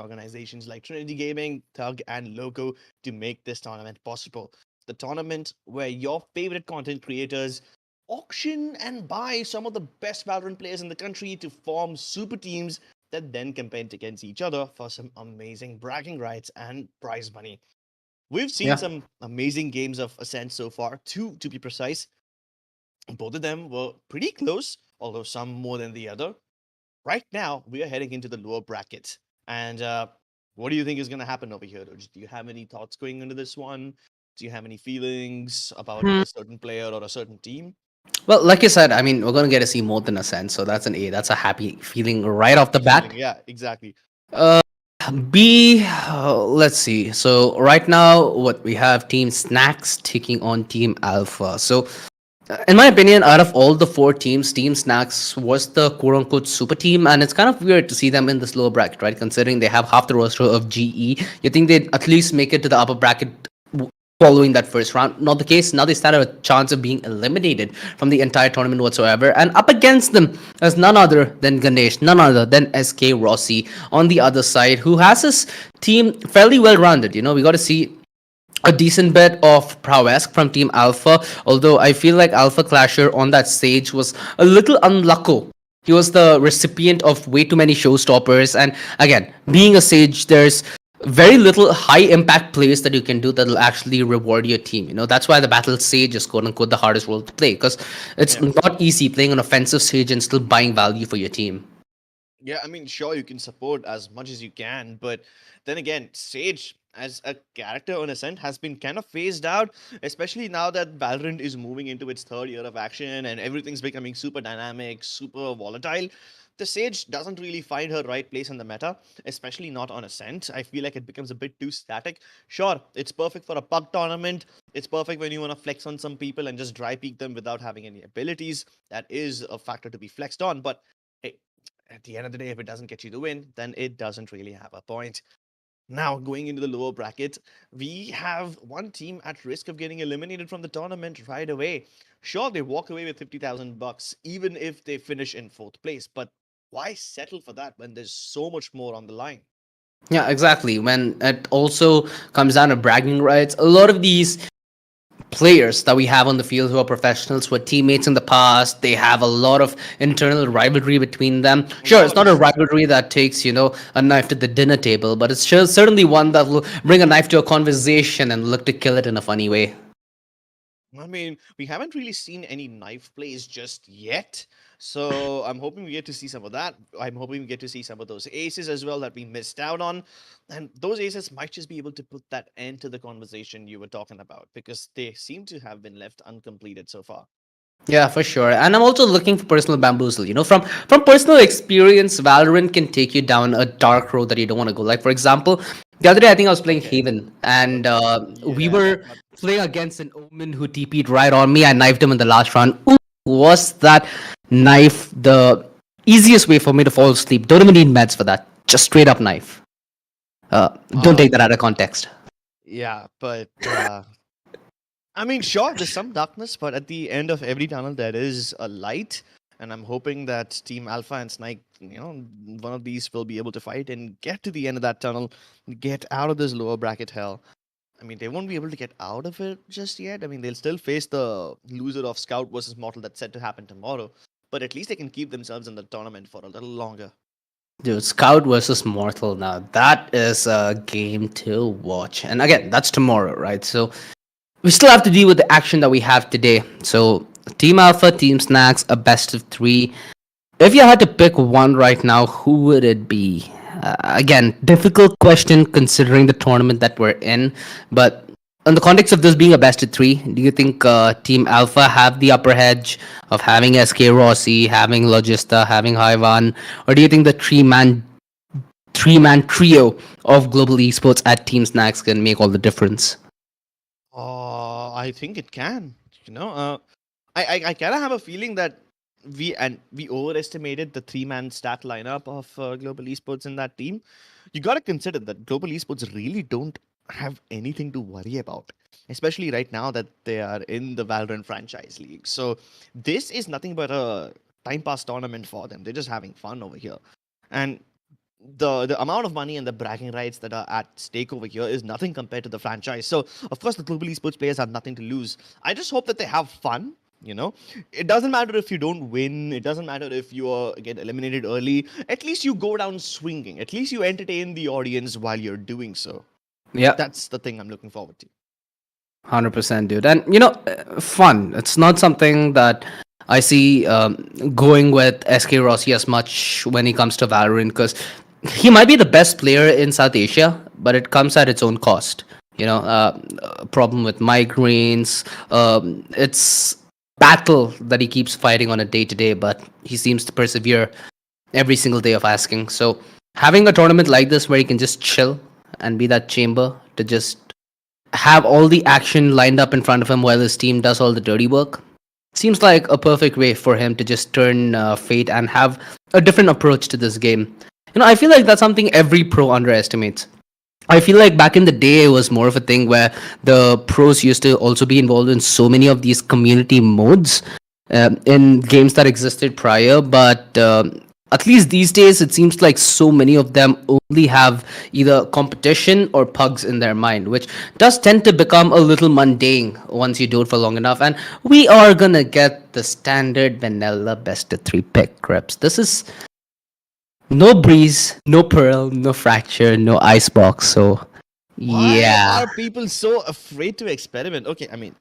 organizations like Trinity Gaming, Thug, and Loco to make this tournament possible. The tournament where your favorite content creators auction and buy some of the best Valorant players in the country to form super teams that then compete against each other for some amazing bragging rights and prize money. We've seen Yeah. some amazing games of Ascent so far, two to be precise. Both of them were pretty close, although some more than the other. Right now, we are heading into the lower brackets. And what do you think is going to happen over here, Doj? Do you have any thoughts going into this one? Do you have any feelings about a certain player or a certain team? Well, like you said, I mean, we're going to get to see more than a sense. So that's an A. That's a happy feeling right off the Happy feeling, bat. yeah, exactly. Uh, B, let's see. So right now, what we have Team Snax taking on Team Alpha. So, in my opinion, out of all the four teams, Team Snax was the quote unquote super team, and it's kind of weird to see them in this lower bracket, right? Considering they have half the roster of GE, you think they'd at least make it to the upper bracket following that first round. Not the case. Now they stand a chance of being eliminated from the entire tournament whatsoever. And up against them is none other than Ganesh, none other than SK Rossi on the other side, who has his team fairly well rounded. You know, we got to see a decent bit of prowess from Team Alpha, although I feel like Alpha Clasher on that stage was a little unlucky. He was the recipient of way too many showstoppers, and again, being a Sage, there's very little high impact plays that you can do that will actually reward your team. You know, that's why the battle stage is quote unquote the hardest role to play, because it's Yeah. not easy playing an offensive stage and still buying value for your team. Yeah, I mean, sure, you can support as much as you can, but then again, Sage as a character on Ascent has been kind of phased out, especially now that Valorant is moving into its third year of action and everything's becoming super dynamic, super volatile. The Sage doesn't really find her right place in the meta, especially not on Ascent. I feel like it becomes a bit too static. Sure, it's perfect for a pug tournament. It's perfect when you want to flex on some people and just dry peek them without having any abilities. That is a factor to be flexed on, but hey, at the end of the day, if it doesn't get you the win, then it doesn't really have a point. Now, going into the lower bracket, we have one team at risk of getting eliminated from the tournament right away. Sure, they walk away with 50,000 bucks, even if they finish in fourth place, but why settle for that when there's so much more on the line? Yeah, exactly. When it also comes down to bragging rights, a lot of these players that we have on the field who are professionals, who are teammates in the past, they have a lot of internal rivalry between them. A Sure, lot it's of not a issues. rivalry that takes, you know, a knife to the dinner table, but it's sure, certainly one that will bring a knife to a conversation and look to kill it in a funny way. I mean, we haven't really seen any knife plays just yet. So I'm hoping we get to see some of that. I'm hoping we get to see some of those aces as well that we missed out on. And those aces might just be able to put that end to the conversation you were talking about because they seem to have been left uncompleted so far. Yeah, for sure. And I'm also looking for personal bamboozle. You know, from personal experience, Valorant can take you down a dark road that you don't want to go. Like for example, the other day I think I was playing Okay. Haven, and we Yeah, were playing against an Omen who TP'd right on me. I knifed him in the last round. Ooh, was that knife the easiest way for me to fall asleep? Don't even need meds for that. Just straight up knife. Don't uh, take that out of context. yeah, but I mean, sure, there's some darkness, but at the end of every tunnel, there is a light. And I'm hoping that Team Alpha and Snake, one of these will be able to fight and get to the end of that tunnel, get out of this lower bracket hell. I mean, they won't be able to get out of it just yet. I mean, they'll still face the loser of Scout versus Mortal that's set to happen tomorrow. But at least they can keep themselves in the tournament for a little longer. Dude, Scout versus Mortal now. That is a game to watch. And again, that's tomorrow, right? So we still have to deal with the action that we have today. So Team Alpha, Team Snacks, a best of three. If you had to pick one right now, who would it be? Again, difficult question considering the tournament that we're in. But in the context of this being a best of three, do you think Team Alpha have the upper edge of having SK Rossi, having Logista, having Hyvan, or do you think the three man three-man trio of global esports at Team Snacks can make all the difference. I think it can. You know, I kind of have a feeling that we overestimated the three-man stat lineup of global esports in that team. You got to consider that global esports really don't have anything to worry about, especially right now that they are in the Valorant franchise league. So this is nothing but a time pass tournament for them. They're just having fun over here, and the amount of money and the bragging rights that are at stake over here is nothing compared to the franchise. So of course the global esports players have nothing to lose. I just hope that they have fun. You know, it doesn't matter if you don't win. It doesn't matter if you get eliminated early. At least you go down swinging. At least you entertain the audience while you're doing so. Yeah, That's the thing I'm looking forward to. 100%, dude. And fun. It's not something that I see going with SK Rossi as much when it comes to Valorant, because he might be the best player in South Asia, but it comes at its own cost. A problem with migraines. It's battle that he keeps fighting on a day to day, but he seems to persevere every single day of asking. So having a tournament like this where he can just chill and be that chamber to just have all the action lined up in front of him while his team does all the dirty work seems like a perfect way for him to just turn fate and have a different approach to this game. I feel like that's something every pro underestimates. I feel like back in the day, it was more of a thing where the pros used to also be involved in so many of these community modes in games that existed prior. But at least these days, it seems like so many of them only have either competition or pugs in their mind, which does tend to become a little mundane once you do it for long enough. And we are gonna get the standard vanilla best of three pick grips. This is no breeze, no pearl, no fracture, no icebox. So Why yeah. are people so afraid to experiment? Okay, I mean,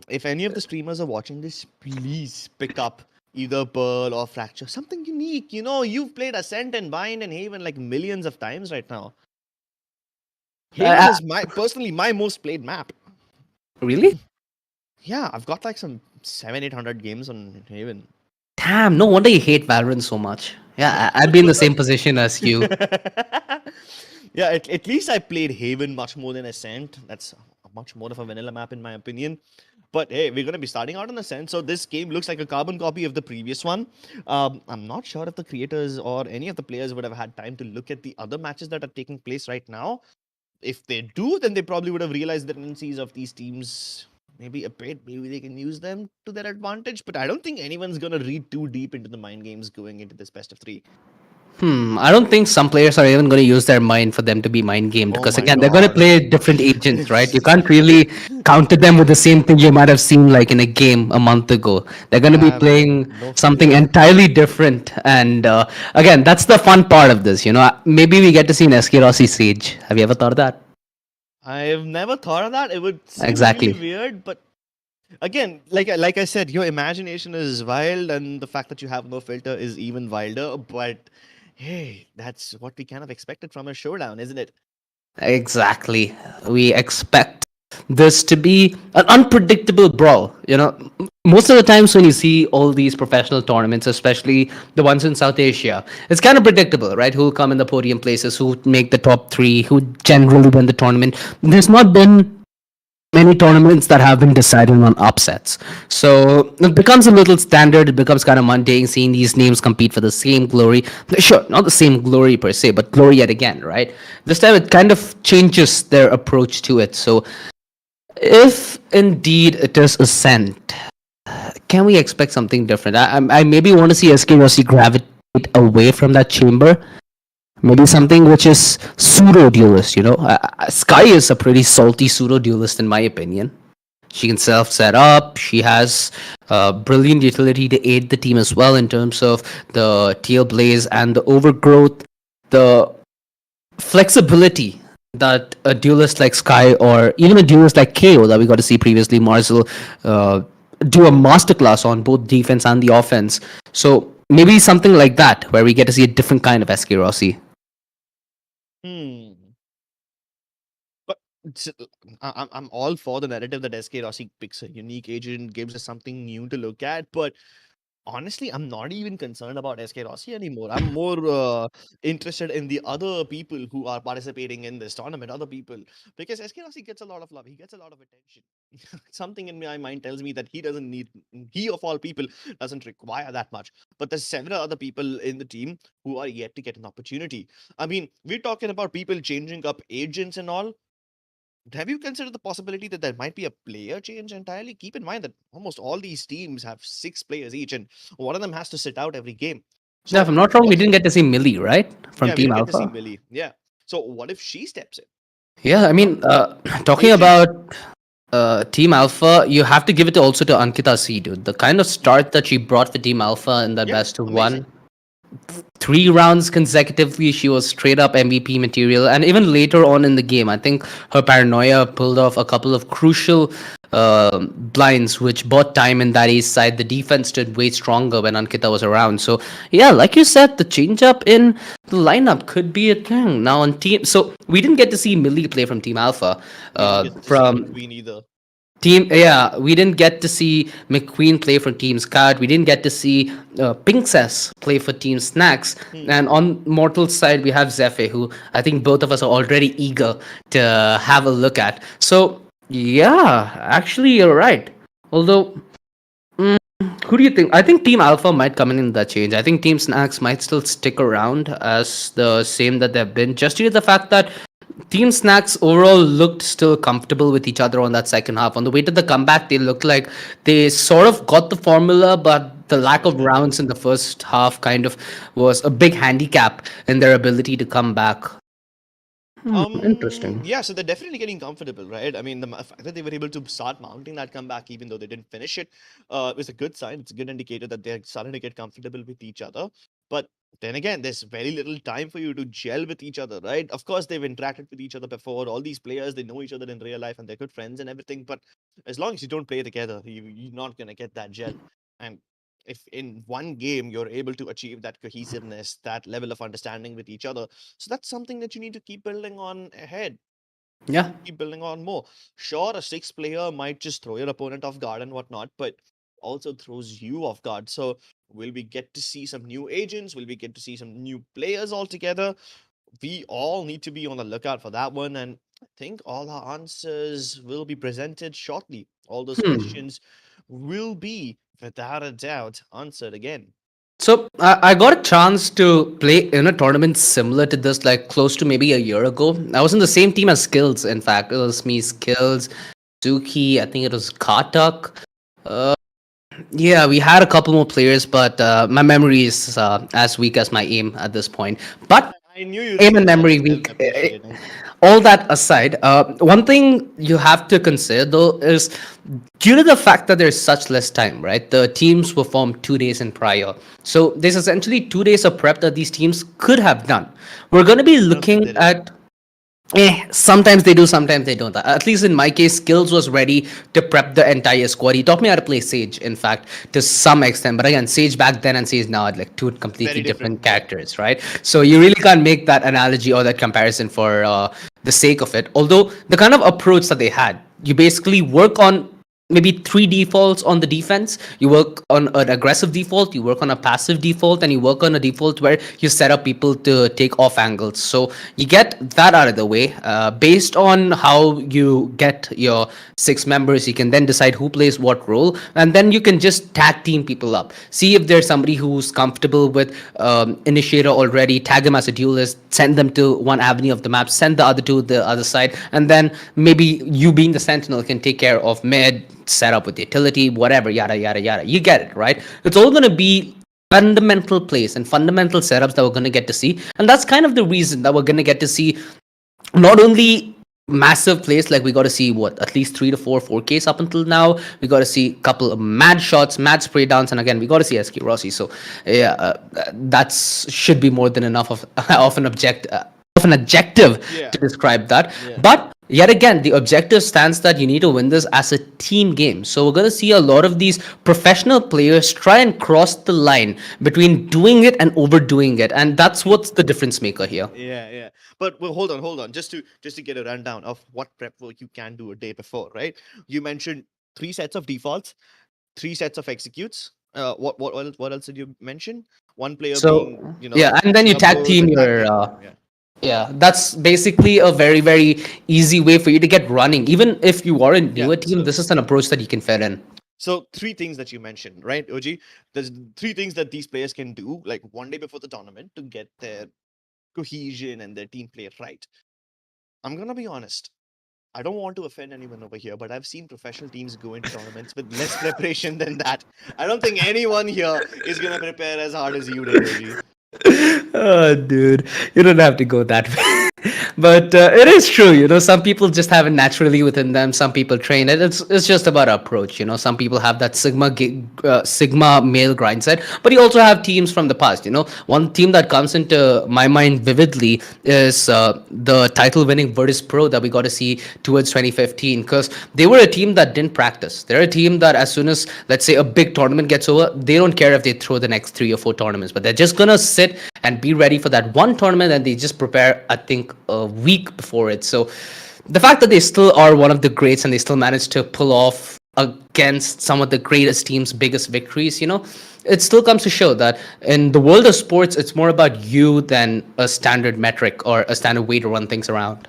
if any of the streamers are watching this, please pick up either Pearl or Fracture, something unique. You know, you've played Ascent and Bind and Haven like millions of times right now. Haven Uh, is my most played map. really? Yeah, I've got like some 700-800 games on Haven. Damn, no wonder you hate Valorant so much. Yeah, I'd be in the same position as you. Yeah, at least I played Haven much more than Ascent. That's much more of a vanilla map in my opinion. But hey, we're going to be starting out on Ascent, so this game looks like a carbon copy of the previous one. I'm not sure if the creators or any of the players would have had time to look at the other matches that are taking place right now. If they do, then they probably would have realized the tendencies of these teams maybe a bit. Maybe they can use them to their advantage. But I don't think anyone's going to read too deep into the mind games going into this best of three. I don't think some players are even going to use their mind for them to be mind gamed, Oh because my again, they're going to god. play different agents, right? You It's can't really counter them with the same thing you might have seen like in a game a month ago. They're going to be I have playing no something fear. entirely different. And again, that's the fun part of this. Maybe we get to see an SK Rossi Sage. Have you ever thought of that? I've never thought of that. It would seem really Exactly. weird, but again, like I said, your imagination is wild, and the fact that you have no filter is even wilder. But hey, that's what we kind of expected from a showdown, isn't it? Exactly. We expect this to be an unpredictable brawl. Most of the times when you see all these professional tournaments, especially the ones in South Asia, it's kind of predictable, right? Who'll come in the podium places, who make the top three, who generally win the tournament. There's not been many tournaments that have been decided on upsets. So it becomes a little standard. It becomes kind of mundane seeing these names compete for the same glory. Sure, not the same glory per se, but glory yet again, right? This time it kind of changes their approach to it. So if indeed it is Ascent, can we expect something different? I maybe want to see SK Rossi gravitate away from that chamber. Maybe something which is pseudo duelist. Sky is a pretty salty pseudo duelist in my opinion. She can self set up. She has brilliant utility to aid the team as well in terms of the teal blaze and the overgrowth, the flexibility that a duelist like Sky or even a duelist like KO that we got to see previously, Marcel, do a masterclass on both defense and the offense. So maybe something like that where we get to see a different kind of SK Rossi. Hmm. But it's, I'm all for the narrative that SK Rossi picks a unique agent, gives us something new to look at. But honestly, I'm not even concerned about SK Rossi anymore. I'm more interested in the other people who are participating in this tournament, other people, because SK Rossi gets a lot of love. He gets a lot of attention. Something in my mind tells me that he doesn't need, he of all people doesn't require that much. But there's several other people in the team who are yet to get an opportunity. I mean, we're talking about people changing up agents and all. Have you considered the possibility that there might be a player change entirely? Keep in mind that almost all these teams have 6 players each, and one of them has to sit out every game. Yeah, if So I'm not wrong, we what? didn't get to see Millie, right? From Yeah, we Team didn't get to see Alpha. Millie. Yeah. So what if she steps in? Yeah, I You know, mean, talking if she, about Team Alpha, you have to give it also to Ankita C, dude. The kind of yeah, start that she brought for Team Alpha in that yeah, best of amazing. one, 3 rounds consecutively, she was straight up MVP material. And even later on in the game, I think her paranoia pulled off a couple of crucial blinds, which bought time in that ace side. The defense stood way stronger when Ankita was around. So, yeah, like you said, the change up in the lineup could be a thing. Now, on team. So, we didn't get to see Millie play from Team Alpha. We didn't get to see From McQueen either. yeah, we didn't get to see McQueen play for Team Scout. We didn't get to see Pinkses play for Team Snacks. Hmm. And on Mortal's side, we have Zephyr, who I think both of us are already eager to have a look at. So, yeah, actually, you're right. Although, who do you think? I think Team Alpha might come in that change. I think Team Snacks might still stick around as the same that they've been, just due to the fact that Team Snacks overall looked still comfortable with each other on that second half. On the way to the comeback, they looked like they sort of got the formula, but the lack of Understandable. rounds in the first half kind of was a big handicap in their ability to come back. Interesting. Yeah, so they're definitely getting comfortable, right? I mean, the fact that they were able to start mounting that comeback, even though they didn't finish it, is a good sign. It's a good indicator that they're starting to get comfortable with each other. But then again, there's very little time for you to gel with each other, right? Of course, they've interacted with each other before. All these players, they know each other in real life and they're good friends and everything. But as long as you don't play together, you're not gonna get that gel. And if in one game you're able to achieve that cohesiveness, that level of understanding with each other, so that's something that you need to keep building on ahead, Yeah. keep building on more. Sure, a 6 player might just throw your opponent off guard and whatnot, but also throws you off guard. So will we get to see some new agents? Will we get to see some new players altogether? We all need to be on the lookout for that one. And I think all our answers will be presented shortly. All those questions will be, without a doubt, answered again. So I got a chance to play in a tournament similar to this, like close to maybe a year ago. I was in the same team as Skills. In fact, it was me, Skills, Zuki. I think it was Kartak. Yeah, we had a couple more players, but my memory is as weak as my aim at this point. But I knew you'd aim say and that. memory It's weak. self-appreciating. All that aside, one thing you have to consider though is due to the fact that there's such less time, right? The teams were formed 2 days in prior, so there's essentially 2 days of prep that these teams could have done. We're going to be I don't think looking they did. at sometimes they do, sometimes they don't. At least in my case, Skills was ready to prep the entire squad. He taught me how to play Sage, in fact, to some extent. But again, Sage back then and Sage now are like two completely Very different different. Yeah. characters, right? So you really can't make that analogy or that comparison for the sake of it. Although the kind of approach that they had, you basically work on maybe 3 defaults on the defense. You work on an aggressive default, you work on a passive default, and you work on a default where you set up people to take off angles. So you get that out of the way. Based on how you get your 6 members, you can then decide who plays what role, and then you can just tag team people up. See if there's somebody who's comfortable with initiator already, tag them as a duelist, send them to one avenue of the map, send the other to the other side, and then maybe you being the sentinel can take care of mid, set up with utility, whatever, yada yada yada. You get it, right? It's all going to be fundamental plays and fundamental setups that we're going to get to see, and that's kind of the reason that we're going to get to see not only massive plays, like we got to see what at least 3 to 4 4Ks up until now. We got to see a couple of mad shots, mad spray downs, and again we got to see SK Rossi. So yeah, that's should be more than enough of of an of an adjective Yeah. to describe that. Yeah. But yet again, the objective stands that you need to win this as a team game. So we're going to see a lot of these professional players try and cross the line between doing it and overdoing it, and that's what's the difference maker here. Yeah, yeah. But well, hold on. Just to get a rundown of what prep work you can do a day before, right? You mentioned 3 sets of defaults, 3 sets of executes, What else did you mention? One player being, So yeah, and then you tag Singapore, the team tag your team. Yeah. yeah, that's basically a very, very easy way for you to get running. Even if you are a Yeah. newer team, this is an approach that you can fit in. So three things that you mentioned, right, OG? There's three things that these players can do, like one day before the tournament, to get their cohesion and their team play right. I'm gonna be honest. I don't want to offend anyone over here, but I've seen professional teams go into tournaments with less preparation than that. I don't think anyone here is gonna prepare as hard as you did, OG. Oh, dude, you don't have to go that way. But it is true, some people just have it naturally within them. Some people train it. It's just about approach. Some people have that Sigma male grind set, but you also have teams from the past. One team that comes into my mind vividly is the title-winning Virtus Pro that we got to see towards 2015, because they were a team that didn't practice. They're a team that as soon as, let's say, a big tournament gets over, they don't care if they throw the next 3 or 4 tournaments, but they're just gonna sit and be ready for that one tournament, and they just prepare, I think, a week before it. So the fact that they still are one of the greats and they still manage to pull off against some of the greatest teams' biggest victories, it still comes to show that in the world of sports, it's more about you than a standard metric or a standard way to run things around.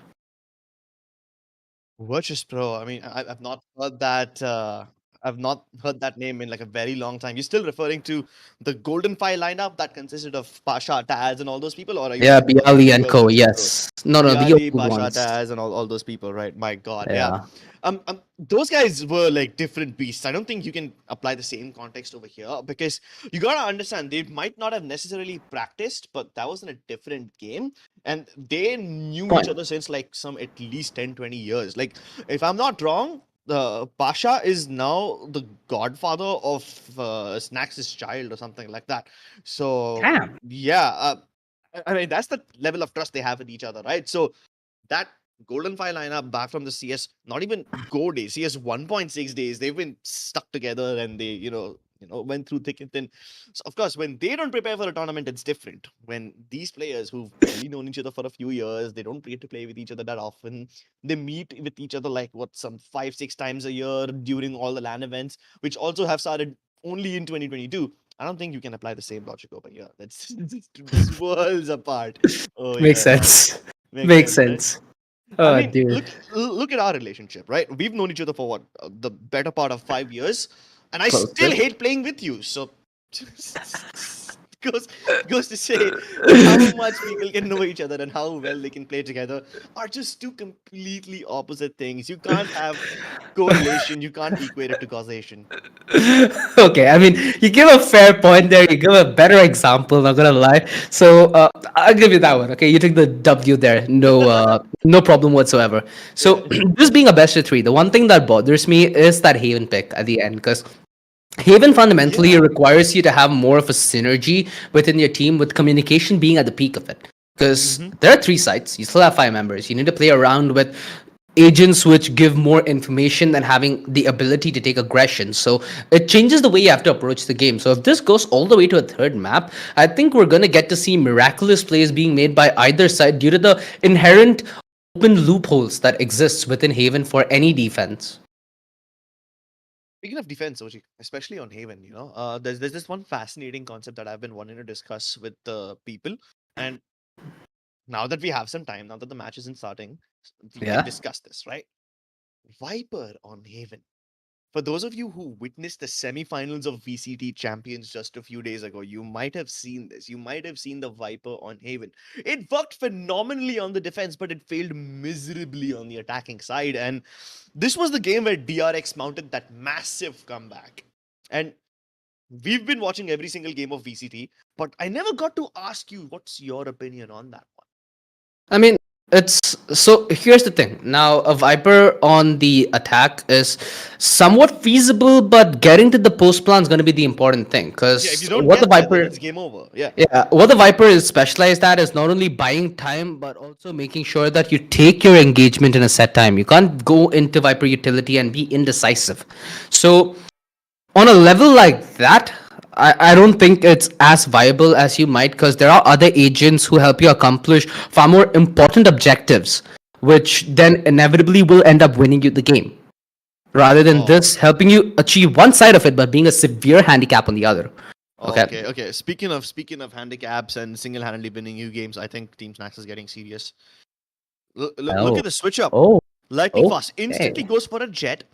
Virtus Pro. I mean, I've not heard that. I've not heard that name in like a very long time. You're still referring to the Golden Fire lineup that consisted of Pasha, Taz, and all those people, or are you Yeah, talking about the Bialy and newer Co. Virtus Pro? Yes. No, the Bialy, old Pasha, ones. Taz, and all those people, right? My God, yeah. Yeah. Those guys were like different beasts. I don't think you can apply the same context over here, because you gotta understand they might not have necessarily practiced, but that was in a different game, and they knew each Point. other since like some at least 10, 20 years. Like, if I'm not wrong, Pasha is now the godfather of Snax's child or something like that. So Damn. yeah, I mean that's the level of trust they have with each other, right? So that Golden Fire lineup back from the CS, not even Go days, CS 1.6 days, they've been stuck together, and they, went through thick and thin. So of course, when they don't prepare for a tournament, it's different. When these players who've barely known each other for a few years, they don't get to play with each other that often. They meet with each other like what, some 5, 6 times a year during all the LAN events, which also have started only in 2022. I don't think you can apply the same logic over here. That's just worlds apart. Oh Makes yeah, sense. makes Makes sense, right? sense. I Oh, mean, dude. look at our relationship, right? We've known each other for what, the better part of 5 years, and I still Closer. hate playing with you. So goes goes to say how much people can know each other and how well they can play together are just two completely opposite things. You can't have correlation. You can't equate it to causation. Okay, I mean, you give a fair point there. You give a better example. Not gonna lie. So I'll give you that one. Okay, you took the W there. No, no problem whatsoever. So this being a best of three, the one thing that bothers me is that Haven pick at the end, because Haven fundamentally Yeah. requires you to have more of a synergy within your team, with communication being at the peak of it. Because Mm-hmm. there are 3 sites, you still have 5 members. You need to play around with agents which give more information than having the ability to take aggression. So it changes the way you have to approach the game. So if this goes all the way to a third map, I think we're going to get to see miraculous plays being made by either side due to the inherent open loopholes that exists within Haven for any defense. Speaking of defense, OG, especially on Haven, there's this one fascinating concept that I've been wanting to discuss with the people, and now that we have some time, now that the match isn't starting, we can Yeah. discuss this, right? Viper on Haven. For those of you who witnessed the semifinals of VCT Champions just a few days ago, you might have seen this. You might have seen the Viper on Haven. It worked phenomenally on the defense, but it failed miserably on the attacking side. And this was the game where DRX mounted that massive comeback. And we've been watching every single game of VCT, but I never got to ask you what's your opinion on that one. I mean, it's so here's the thing. Now, a Viper on the attack is somewhat feasible, but getting to the post plan is going to be the important thing. Yeah, if you Because don't what the get there, then Viper, it's game over. Yeah. yeah, what the Viper is specialized at is not only buying time, but also making sure that you take your engagement in a set time. You can't go into Viper utility and be indecisive. So on a level like that, I don't think it's as viable as you might, because there are other agents who help you accomplish far more important objectives, which then inevitably will end up winning you the game. rather than Oh, this helping you achieve one side of it, but being a severe handicap on the other. Okay. okay. Speaking of handicaps and single-handedly winning you games, I think Team Snax is getting serious. Look Oh. at the switch up. Oh. Lightning fast. Instantly Okay. goes for a jet.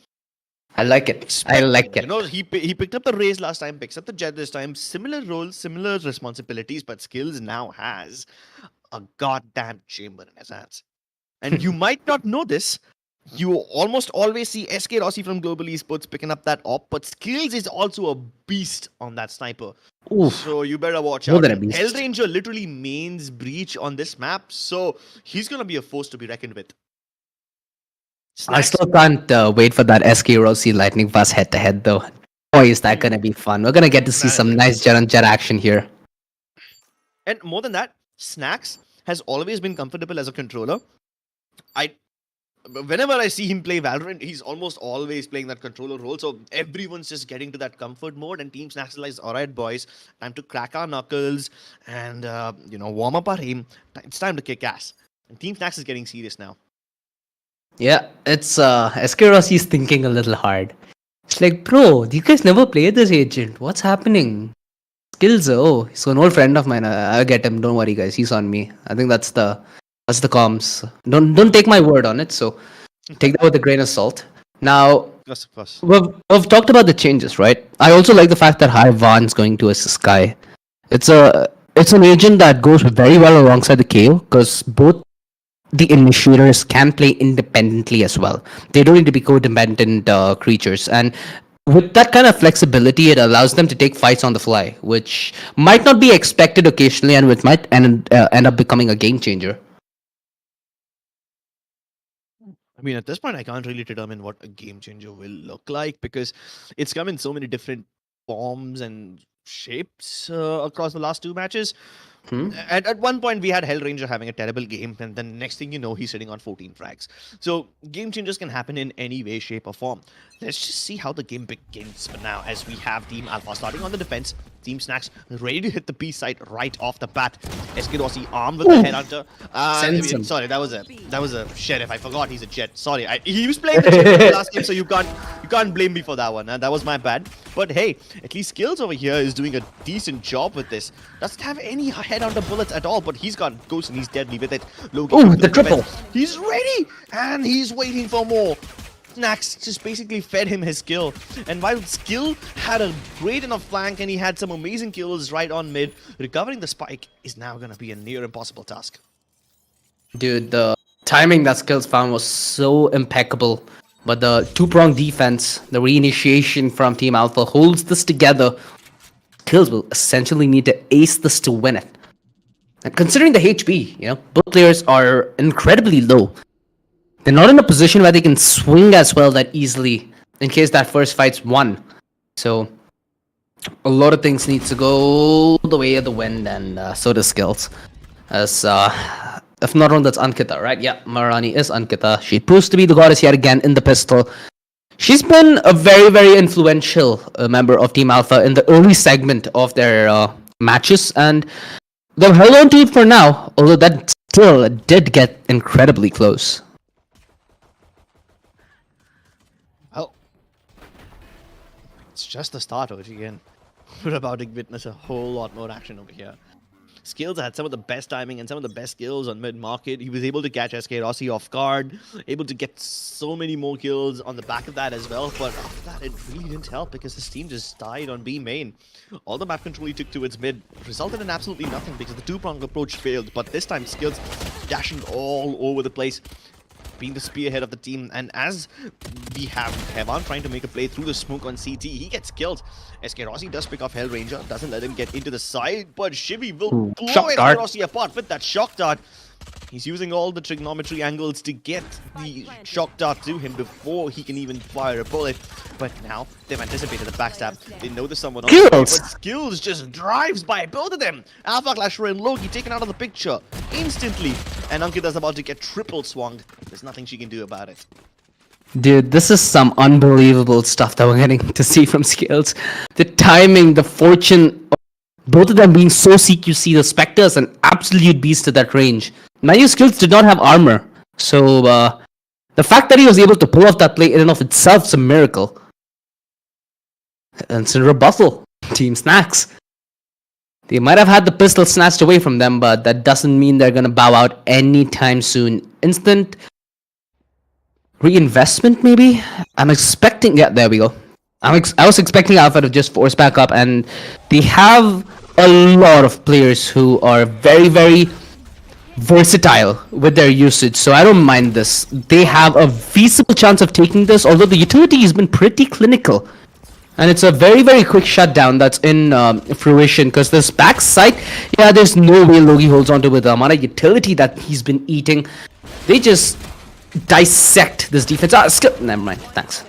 I like it. I like Expected. You it. know, he picked up the raise last time, picks up the jet this time. Similar roles, similar responsibilities, but skills now has a goddamn chamber in his hands. And you might not know this. You almost always see SK Rossi from Global Esports picking up that op, but Skills is also a beast on that sniper. Oof. So you better watch More out. than a And beast. Hellranger literally mains breach on this map, so he's gonna be a force to be reckoned with. I Snax. still can't wait for that SK Rossi Lightning Fast head to head though. Boy, is that gonna be fun. We're gonna get to see some nice jet on jet action here. And more than that, Snax has always been comfortable as a controller. Whenever I see him play Valorant, he's almost always playing that controller role. So everyone's just getting to that comfort mode, and Team Snax realize, all right, boys, time to crack our knuckles and warm up our aim. It's time to kick ass. And Team Snax is getting serious now. Yeah, it's SK Rossi's thinking a little hard. It's like, bro, you guys never played this agent. What's happening? Skills, oh, he's an old friend of mine. I'll get him. Don't worry, guys. He's on me. I think that's the comms. Don't take my word on it. So take that with a grain of salt. Now Of course. we've talked about the changes, right? I also like the fact that High Van's going to assist Sky. It's an agent that goes very well alongside the KO because both the initiators can play independently as well. They don't need to be codependent creatures, and with that kind of flexibility, it allows them to take fights on the fly, which might not be expected occasionally, and which might end up becoming a game changer. I mean, at this point, I can't really determine what a game changer will look like because it's come in so many different forms and shapes across the last two matches. Hmm? At one point, we had Hellranger having a terrible game, and then next thing you know, he's sitting on 14 frags. So, game changers can happen in any way, shape, or form. Let's just see how the game begins for now, as we have Team Alpha starting on the defense. Team Snax ready to hit the B site right off the bat. SK Rossi armed with the headhunter. Sends him. Sorry, that was a sheriff. I forgot he's a jet. Sorry, he was playing the jet last game, so you can't blame me for that one. That was my bad. But hey, at least Skills over here is doing a decent job with this. Doesn't have any headhunter bullets at all, but he's got Ghost and he's deadly with it. Logan Ooh, to the triple. defense. He's ready, and he's waiting for more. Snax just basically fed him his skill. And while Skill had a great enough flank and he had some amazing kills right on mid, recovering the spike is now going to be a near impossible task. Dude, the timing that Skills found was so impeccable. But the two-pronged defense, the reinitiation from Team Alpha holds this together. Skills will essentially need to ace this to win it. And considering the HP, both players are incredibly low. They're not in a position where they can swing as well that easily in case that first fight's won. So a lot of things need to go the way of the wind, and so does Skills. As if not wrong, that's Ankita, right? Yeah, Marani is Ankita. She proves to be the goddess yet again in the pistol. She's been a very, very influential member of Team Alpha in the early segment of their matches, and they've held on to it for now, although that still did get incredibly close. Well, it's just the start of it again. We're about to witness a whole lot more action over here. Skills had some of the best timing and some of the best skills on mid-market. He was able to catch SK Rossi off guard, able to get so many more kills on the back of that as well. But after that, it really didn't help because his team just died on B main. All the map control he took towards mid resulted in absolutely nothing because the two-pronged approach failed. But this time, Skills dashing all over the place, being the spearhead of the team. And as we have Hevan trying to make a play through the smoke on CT, he gets killed. SK Rossi does pick off Hellranger, doesn't let him get into the side, but Shivy will blow shock SK dart. Rossi apart with that shock dart. He's using all the trigonometry angles to get the shock dart to him before he can even fire a bullet. But now they've anticipated the backstab. They know there's someone on the way, but Skills just drives by both of them. Alpha Clasher and Loki taken out of the picture instantly. And Ankita's about to get triple swung. There's nothing she can do about it. Dude, this is some unbelievable stuff that we're getting to see from Skills. The timing, the fortune, both of them being so CQC. The Spectre's an absolute beast at that range. Mind you, Skills did not have armor, so The fact that he was able to pull off that play in and of itself is a miracle. Instant rebuttal. Team Snax. They might have had the pistol snatched away from them, but that doesn't mean they're gonna bow out anytime soon. Instant reinvestment, maybe? I'm expecting... Yeah, there we go. I was expecting Alpha to just force back up, and they have a lot of players who are very, very versatile with their usage, so I don't mind this. They have a feasible chance of taking this, although the utility has been pretty clinical. And it's a very, very quick shutdown that's in fruition, because this backside, yeah, there's no way Logi holds onto with the amount of utility that he's been eating. They just dissect this defense. Never mind, thanks.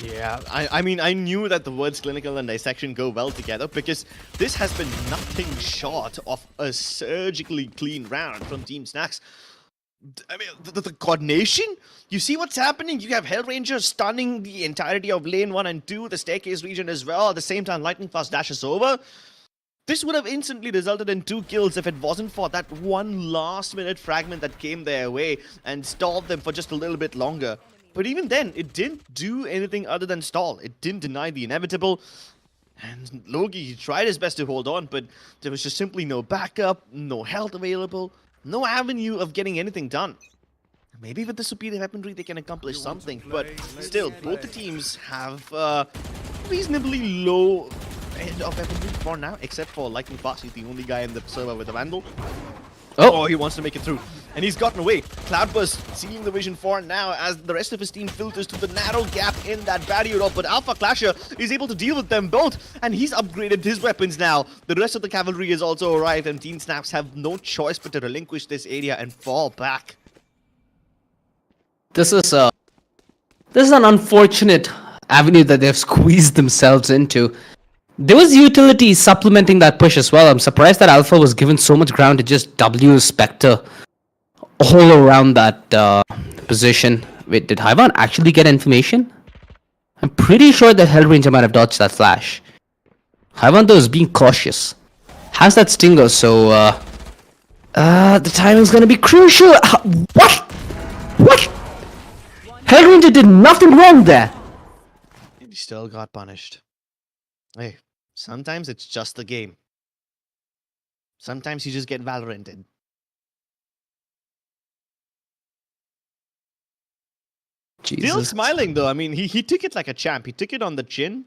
Yeah, I mean, I knew that the words clinical and dissection go well together, because this has been nothing short of a surgically clean round from Team Snax. I mean, the coordination? You see what's happening? You have Hellranger stunning the entirety of lane 1 and 2, the staircase region as well. At the same time, Lightning Fast dashes over. This would have instantly resulted in 2 kills if it wasn't for that one last-minute fragment that came their way and stalled them for just a little bit longer. But even then, it didn't do anything other than stall. It didn't deny the inevitable. And Logi tried his best to hold on, but there was just simply no backup, no health available, no avenue of getting anything done. Maybe with the superior weaponry they can accomplish something, but still, both the teams have reasonably low end of weaponry for now, except for Lightning Fast. He's the only guy in the server with a Vandal. Oh, he wants to make it through. And he's gotten away. Cloudburst seeing the vision for now as the rest of his team filters to the narrow gap in that barrier up. But Alpha Clasher is able to deal with them both. And he's upgraded his weapons now. The rest of the cavalry is also arrived. And Team Snaps have no choice but to relinquish this area and fall back. This is an unfortunate avenue that they've squeezed themselves into. There was utility supplementing that push as well. I'm surprised that Alpha was given so much ground to just W Spectre all around that position. Wait, did Hyvan actually get information? I'm pretty sure that Hellranger might have dodged that flash. Hyvan though is being cautious. Has that stinger, so the timing's gonna be crucial. What? What? Hellranger did nothing wrong there. He still got punished. Hey, sometimes it's just the game. Sometimes you just get Valoranted. Jesus. Still smiling though. I mean, he took it like a champ. He took it on the chin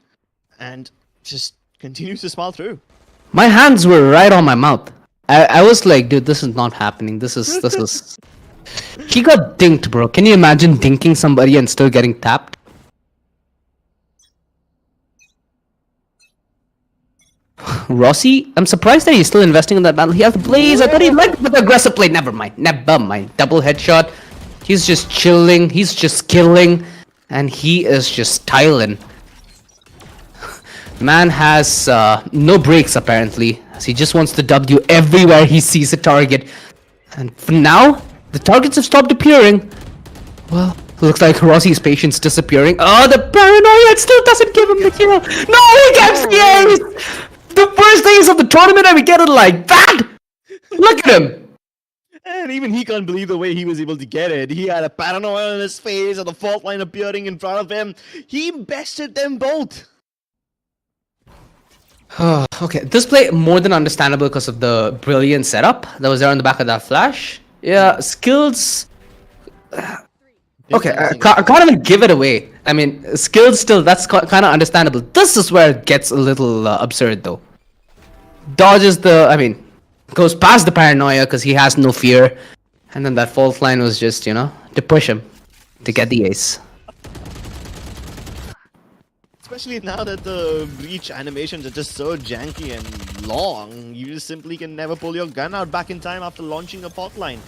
and just continues to smile through. My hands were right on my mouth. I was like, dude, this is not happening. This is... He got dinked, bro. Can you imagine dinking somebody and still getting tapped? Rossi, I'm surprised that he's still investing in that battle. He has Blaze. I thought he liked with aggressive play. Never mind. Never mind. Double headshot. He's just chilling. He's just killing. And he is just styling. Man has no breaks apparently. As he just wants to W everywhere he sees a target. And for now, the targets have stopped appearing. Well, looks like Rossi's patience disappearing. Oh, the paranoia, it still doesn't give him the kill. No, he gets the ace! The first ace of the tournament and we get it like that! Look at him! And even he can't believe the way he was able to get it. He had a paranoia on his face and the fault line appearing in front of him. He bested them both. Okay, this play more than understandable because of the brilliant setup that was there on the back of that flash. Yeah, skills... Okay, I can't even give it away. I mean, skills still, that's kind of understandable. This is where it gets a little absurd though. Dodges the, I mean, goes past the paranoia because he has no fear. And then that fault line was just, you know, to push him to get the ace. Especially now that the breach animations are just so janky and long, you just simply can never pull your gun out back in time after launching a fault line.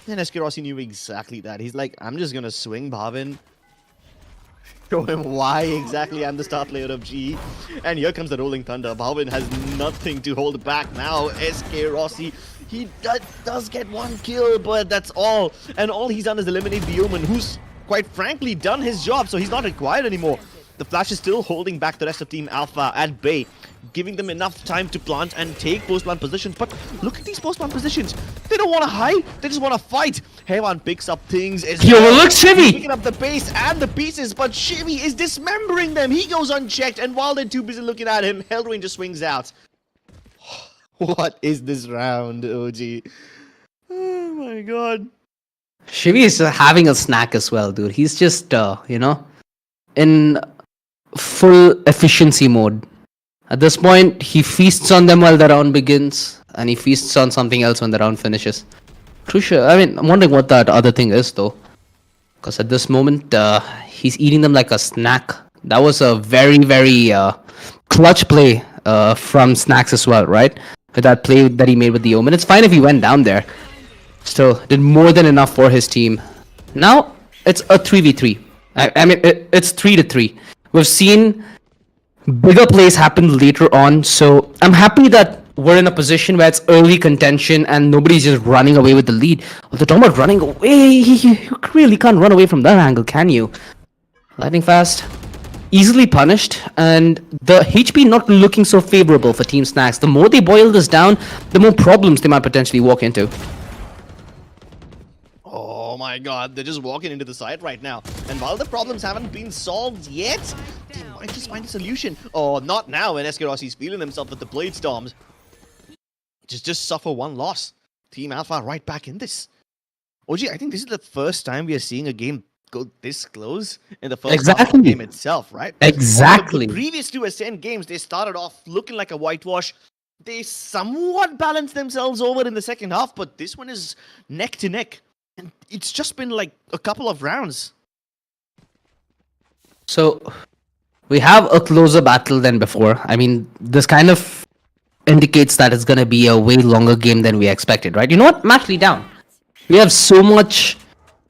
And SK Rossi knew exactly that. He's like, I'm just gonna swing Bhavin. Show him why exactly I'm the star player of GE. And here comes the Rolling Thunder. Bhavin has nothing to hold back now. SK Rossi, he does get one kill, but that's all. And all he's done is eliminate the Omen, who's quite frankly done his job, so he's not required anymore. The Flash is still holding back the rest of Team Alpha at bay, giving them enough time to plant and take post-plant positions. But look at these post-plant positions. They don't want to hide. They just want to fight. Hewan picks up things. He overlooks Shivy. Picking up the pace and the pieces, but Shivy is dismembering them. He goes unchecked, and while they're too busy looking at him, Hellranger swings out. What is this round, OG? Oh my god. Shivy is having a snack as well, dude. He's just, in full efficiency mode. At this point, he feasts on them while the round begins, and he feasts on something else when the round finishes. Crucial. I mean, I'm wondering what that other thing is, though. Because at this moment, he's eating them like a snack. That was a very, very clutch play from Snax as well, right? With that play that he made with the Omen. It's fine if he went down there. Still, did more than enough for his team. Now, it's a 3v3. I mean, it's 3-3. We've seen bigger plays happen later on, so I'm happy that we're in a position where it's early contention and nobody's just running away with the lead. Although talking about running away, you really can't run away from that angle, can you? Lightning fast, easily punished, and the HP not looking so favorable for Team Snax. The more they boil this down, the more problems they might potentially walk into. Oh my god, they're just walking into the site right now. And while the problems haven't been solved yet, they might just find a solution. Oh, not now when SK Rossi's feeling himself with the Blade Storms. Just suffer one loss. Team Alpha right back in this. OG, I think this is the first time we are seeing a game go this close in the first half of the game itself, right? Exactly. The previous two Ascent games, they started off looking like a whitewash. They somewhat balanced themselves over in the second half, but this one is neck to neck. And it's just been like a couple of rounds. So, we have a closer battle than before. I mean, this kind of indicates that it's going to be a way longer game than we expected, right? You know what? Match lead down. We have so much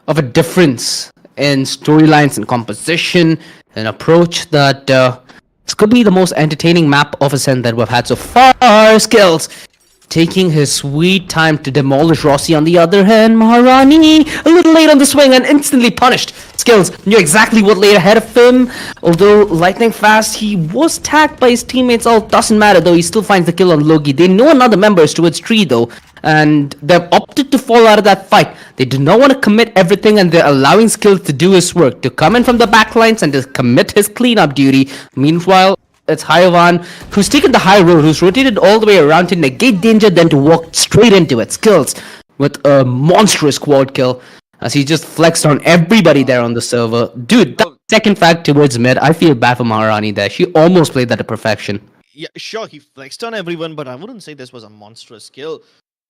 of a difference in storylines and composition and approach that this could be the most entertaining map of Ascent that we've had so far. Skills taking his sweet time to demolish Rossi. On the other hand, Maharani a little late on the swing and instantly punished. Skills knew exactly what lay ahead of him. Although lightning fast, he was tagged by his teammates. All doesn't matter though. He still finds the kill on Logi. They know another member is towards tree though, and they've opted to fall out of that fight. They do not want to commit everything, and they're allowing Skills to do his work, to come in from the backlines and to commit his cleanup duty. Meanwhile, it's Haiwan who's taken the high road, who's rotated all the way around to negate danger, then to walk straight into it. Skills with a monstrous quad kill as he just flexed on everybody there on the server. Dude, that second frag towards mid, I feel bad for Maharani there. She almost played that to perfection. Yeah, sure, he flexed on everyone, but I wouldn't say this was a monstrous kill.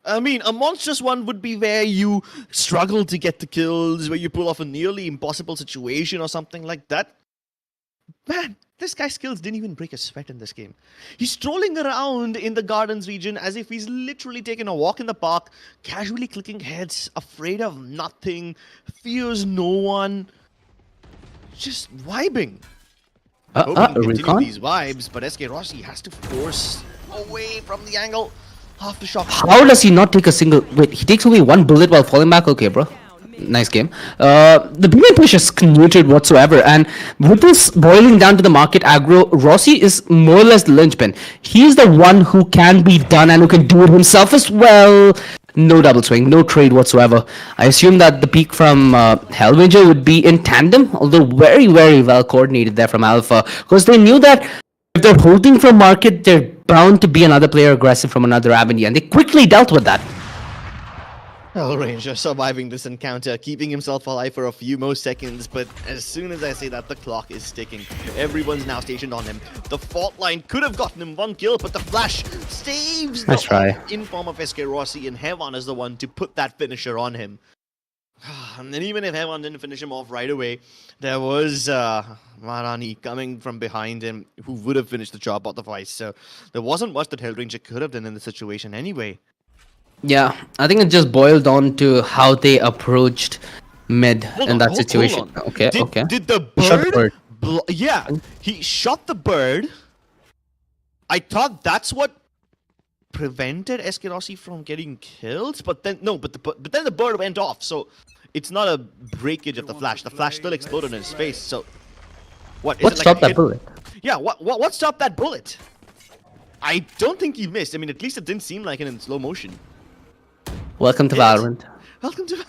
I mean, a monstrous one would be where you struggle to get the kills, where you pull off a nearly impossible situation or something like that. Man, this guy's Skills didn't even break a sweat in this game. He's strolling around in the gardens region as if he's literally taking a walk in the park, casually clicking heads, afraid of nothing, fears no one, just vibing. Hoping to continue these vibes, but SK Rossi has to force away from the angle. Half the shot. How does he not take a single... Wait, he takes away one bullet while falling back? Okay, bro. Nice game. The B-main push is neutered whatsoever, and with this boiling down to the market aggro, Rossi is more or less the linchpin. He's the one who can be done and who can do it himself as well. No double swing, no trade whatsoever. I assume that the peak from Hellranger would be in tandem, although very, very well coordinated there from Alpha, because they knew that if they're holding from market, they're bound to be another player aggressive from another avenue, and they quickly dealt with that. Hellranger surviving this encounter, keeping himself alive for a few more seconds, but as soon as I say that, the clock is ticking. Everyone's now stationed on him. The fault line could have gotten him one kill, but the flash saves the ult in form of SK Rossi, and Hewan is the one to put that finisher on him. And then even if Hewan didn't finish him off right away, there was Marani coming from behind him who would have finished the job otherwise. So there wasn't much that Hellranger could have done in the situation anyway. Yeah, I think it just boiled down to how they approached mid in that situation. Okay, okay. Did the bird? Shot the bird. Yeah, he shot the bird. I thought that's what prevented SK Rossi from getting killed, but then no, but then the bird went off. So it's not a breakage of the flash. The flash still exploded in his face. So What is What it like stopped a that hit? bullet? Yeah, what stopped that bullet? I don't think he missed. I mean, at least it didn't seem like it in slow motion. Welcome to Did it? Valorant. Welcome to.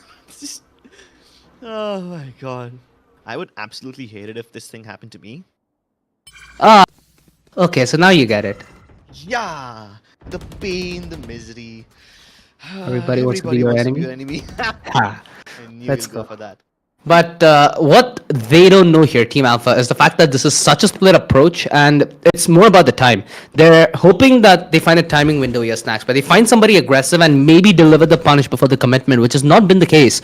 Oh my god. I would absolutely hate it if this thing happened to me. Ah, okay, so now you get it. Yeah, the pain, the misery. Everybody wants to be Everybody your wants to be your enemy. enemy. Ha. I knew Let's you'd go go. for that. But what they don't know here, Team Alpha, is the fact that this is such a split approach, and it's more about the time. They're hoping that they find a timing window here, Snax, but they find somebody aggressive and maybe deliver the punish before the commitment, which has not been the case.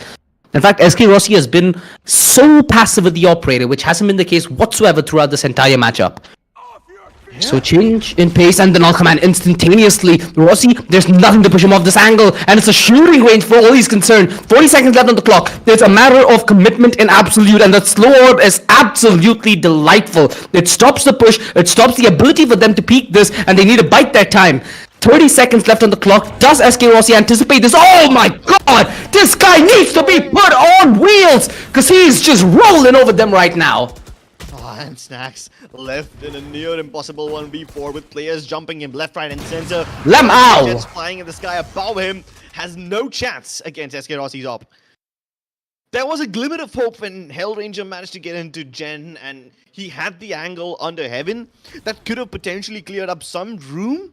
In fact, SK Rossi has been so passive with the operator, which hasn't been the case whatsoever throughout this entire matchup. So change in pace and then all command instantaneously. Rossi, there's nothing to push him off this angle, and it's a shooting range for all he's concerned. 40 seconds left on the clock. There's a matter of commitment in absolute, and that slow orb is absolutely delightful. It stops the push, it stops the ability for them to peak this, and they need to bite their time. 30 seconds left on the clock. Does SK Rossi anticipate this? Oh my god! This guy needs to be put on wheels! Because he's just rolling over them right now. And Snax left in a near impossible 1v4 with players jumping him left, right, and center. Lamau! Jets flying in the sky above him has no chance against SK Rossi's op. There was a glimmer of hope when Hellranger managed to get into Gen and he had the angle under Heaven that could have potentially cleared up some room.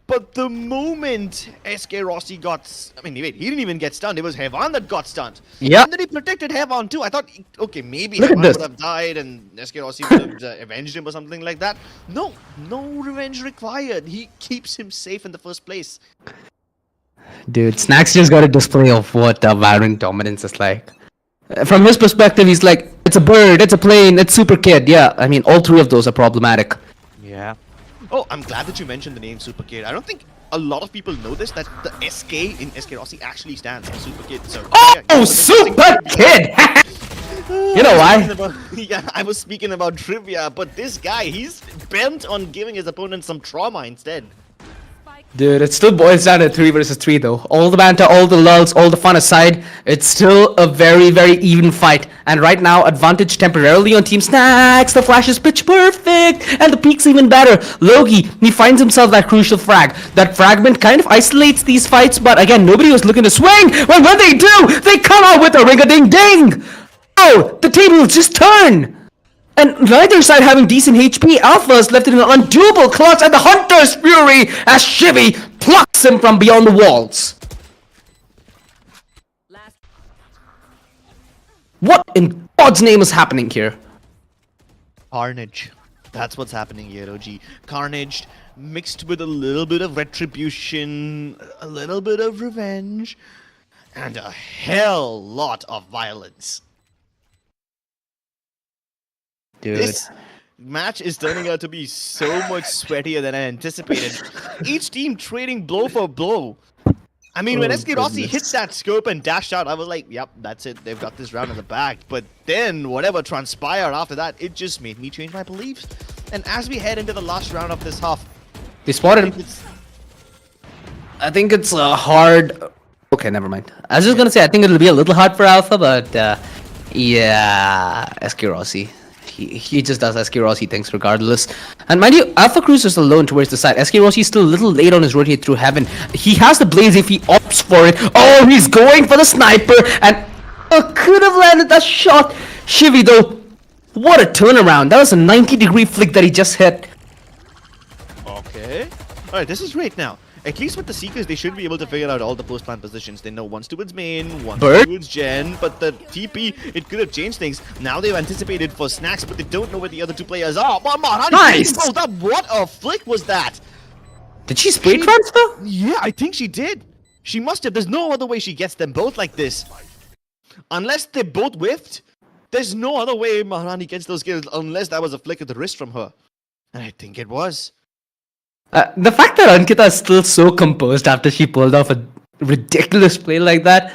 But the moment SK Rossi got... I mean, wait, he didn't even get stunned. It was Hevan that got stunned. Yeah. And then he protected Hevan too. I thought, okay, maybe Look at Hevan this. would have died and SK Rossi would have avenged him or something like that. No, no revenge required. He keeps him safe in the first place. Dude, Snax just got a display of what Valorant dominance is like. From his perspective, he's like, it's a bird, it's a plane, it's Super Kid. Yeah, I mean, all three of those are problematic. Yeah. Oh, I'm glad that you mentioned the name Super Kid. I don't think a lot of people know this, that the SK in SK Rossi actually stands for Super Kid. So, Oh, Super Kid! You know why? Yeah, I was speaking about trivia, but this guy, he's bent on giving his opponent some trauma instead. Dude, it still boils down to 3 versus 3 though. All the banter, all the lulls, all the fun aside, it's still a very, very even fight. And right now, advantage temporarily on Team Snax. The flash is pitch perfect, and the peak's even better. Logi, he finds himself that crucial frag. That fragment kind of isolates these fights, but again, nobody was looking to swing. When they do, they come out with a ring-a-ding-ding. Oh, the tables just turn. And neither side having decent HP, Alpha is left in an undoable clutch at the Hunter's Fury as Shivy plucks him from beyond the walls. What in God's name is happening here? Carnage. That's what's happening here, OG. Carnage mixed with a little bit of retribution, a little bit of revenge, and a hell lot of violence. Dude. This match is turning out to be so much sweatier than I anticipated. Each team trading blow for blow. I mean, when Oh, SK Rossi hit goodness. that scope and dashed out, I was like, yep, that's it. They've got this round in the bag. But then, whatever transpired after that, it just made me change my beliefs. And as we head into the last round of this half, They spotted I him. think it's... I think it's hard. Okay, never mind. I was just gonna say, I think it'll be a little hard for Alpha, but yeah, SK Rossi. He just does SK Rossi things regardless. And mind you, Alpha Cruz is alone towards the side. SK Rossi is still a little late on his rotate through Heaven. He has the blaze if he opts for it. Oh, he's going for the sniper and could have landed that shot. Shivy though, what a turnaround. That was a 90-degree flick that he just hit. Okay. Alright, this is great now. At least with the Seekers, they should be able to figure out all the post-plant positions. They know one's towards main, one's Bird? towards Gen, but the TP, it could have changed things. Now they've anticipated for Snax, but they don't know where the other two players are. Maharani Nice! both up. What a flick was that? Did she spray transfer? Yeah, I think she did. She must have. There's no other way she gets them both like this. Unless they both whiffed, there's no other way Maharani gets those kills unless that was a flick of the wrist from her. And I think it was. The fact that Ankita is still so composed after she pulled off a ridiculous play like that,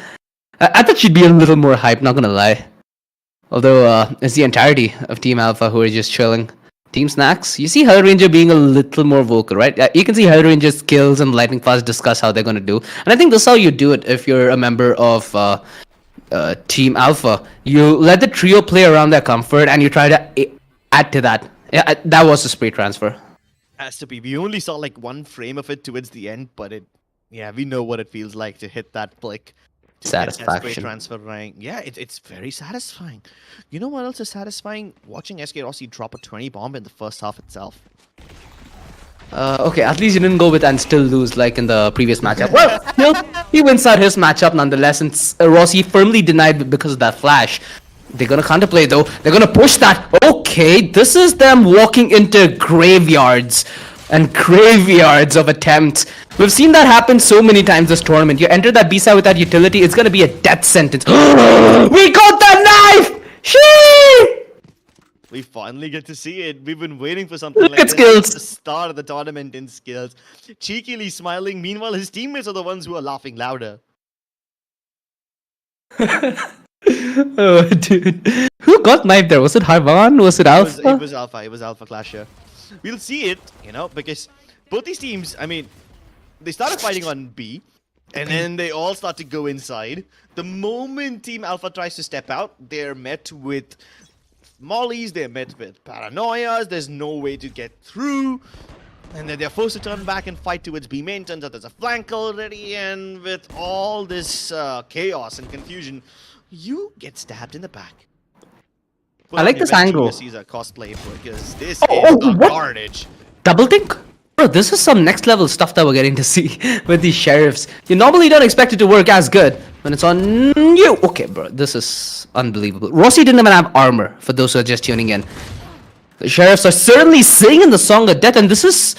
I thought she'd be a little more hype, not gonna lie. Although, it's the entirety of Team Alpha who are just chilling. Team Snax, you see Hellranger being a little more vocal, right? You can see Hellranger's skills and Lightning Fast discuss how they're gonna do. And I think this is how you do it if you're a member of Team Alpha. You let the trio play around their comfort and you try to add to that. Yeah, that was a spray transfer. Has to be. We only saw like one frame of it towards the end, but we know what it feels like to hit that flick. To get that spray Satisfaction. transfer right. Yeah, it's very satisfying. You know what else is satisfying? Watching SK Rossi drop a 20 bomb in the first half itself. Okay, at least you didn't go with and still lose like in the previous matchup. Well, he wins out his matchup nonetheless, and Rossi firmly denied because of that flash. They're gonna counterplay though. They're gonna push that. Okay, this is them walking into graveyards and graveyards of attempts. We've seen that happen so many times this tournament. You enter that B-side without utility, it's gonna be a death sentence. We got that knife! Shee! We finally get to see it. We've been waiting for something Look like at this Skills. at the start of the tournament in Skills. Cheekily smiling. Meanwhile, his teammates are the ones who are laughing louder. Oh, dude. Who got knifed there? Was it Harvan? Was it Alpha? It was Alpha. It was Alpha Clasher. We'll see it, because both these teams, they started fighting on B, and then they all start to go inside. The moment Team Alpha tries to step out, they're met with mollies, they're met with paranoias, there's no way to get through. And then they're forced to turn back and fight towards B main. Turns out there's a flank already, and with all this chaos and confusion, you get stabbed in the back. I like this angle. Caesar cosplay because this Oh, is what? carnage. Double think? Bro, this is some next level stuff that we're getting to see with these sheriffs. You normally don't expect it to work as good when it's on you. Okay, bro, this is unbelievable. Rossi didn't even have armor, for those who are just tuning in. The sheriffs are certainly singing the song of death, and this is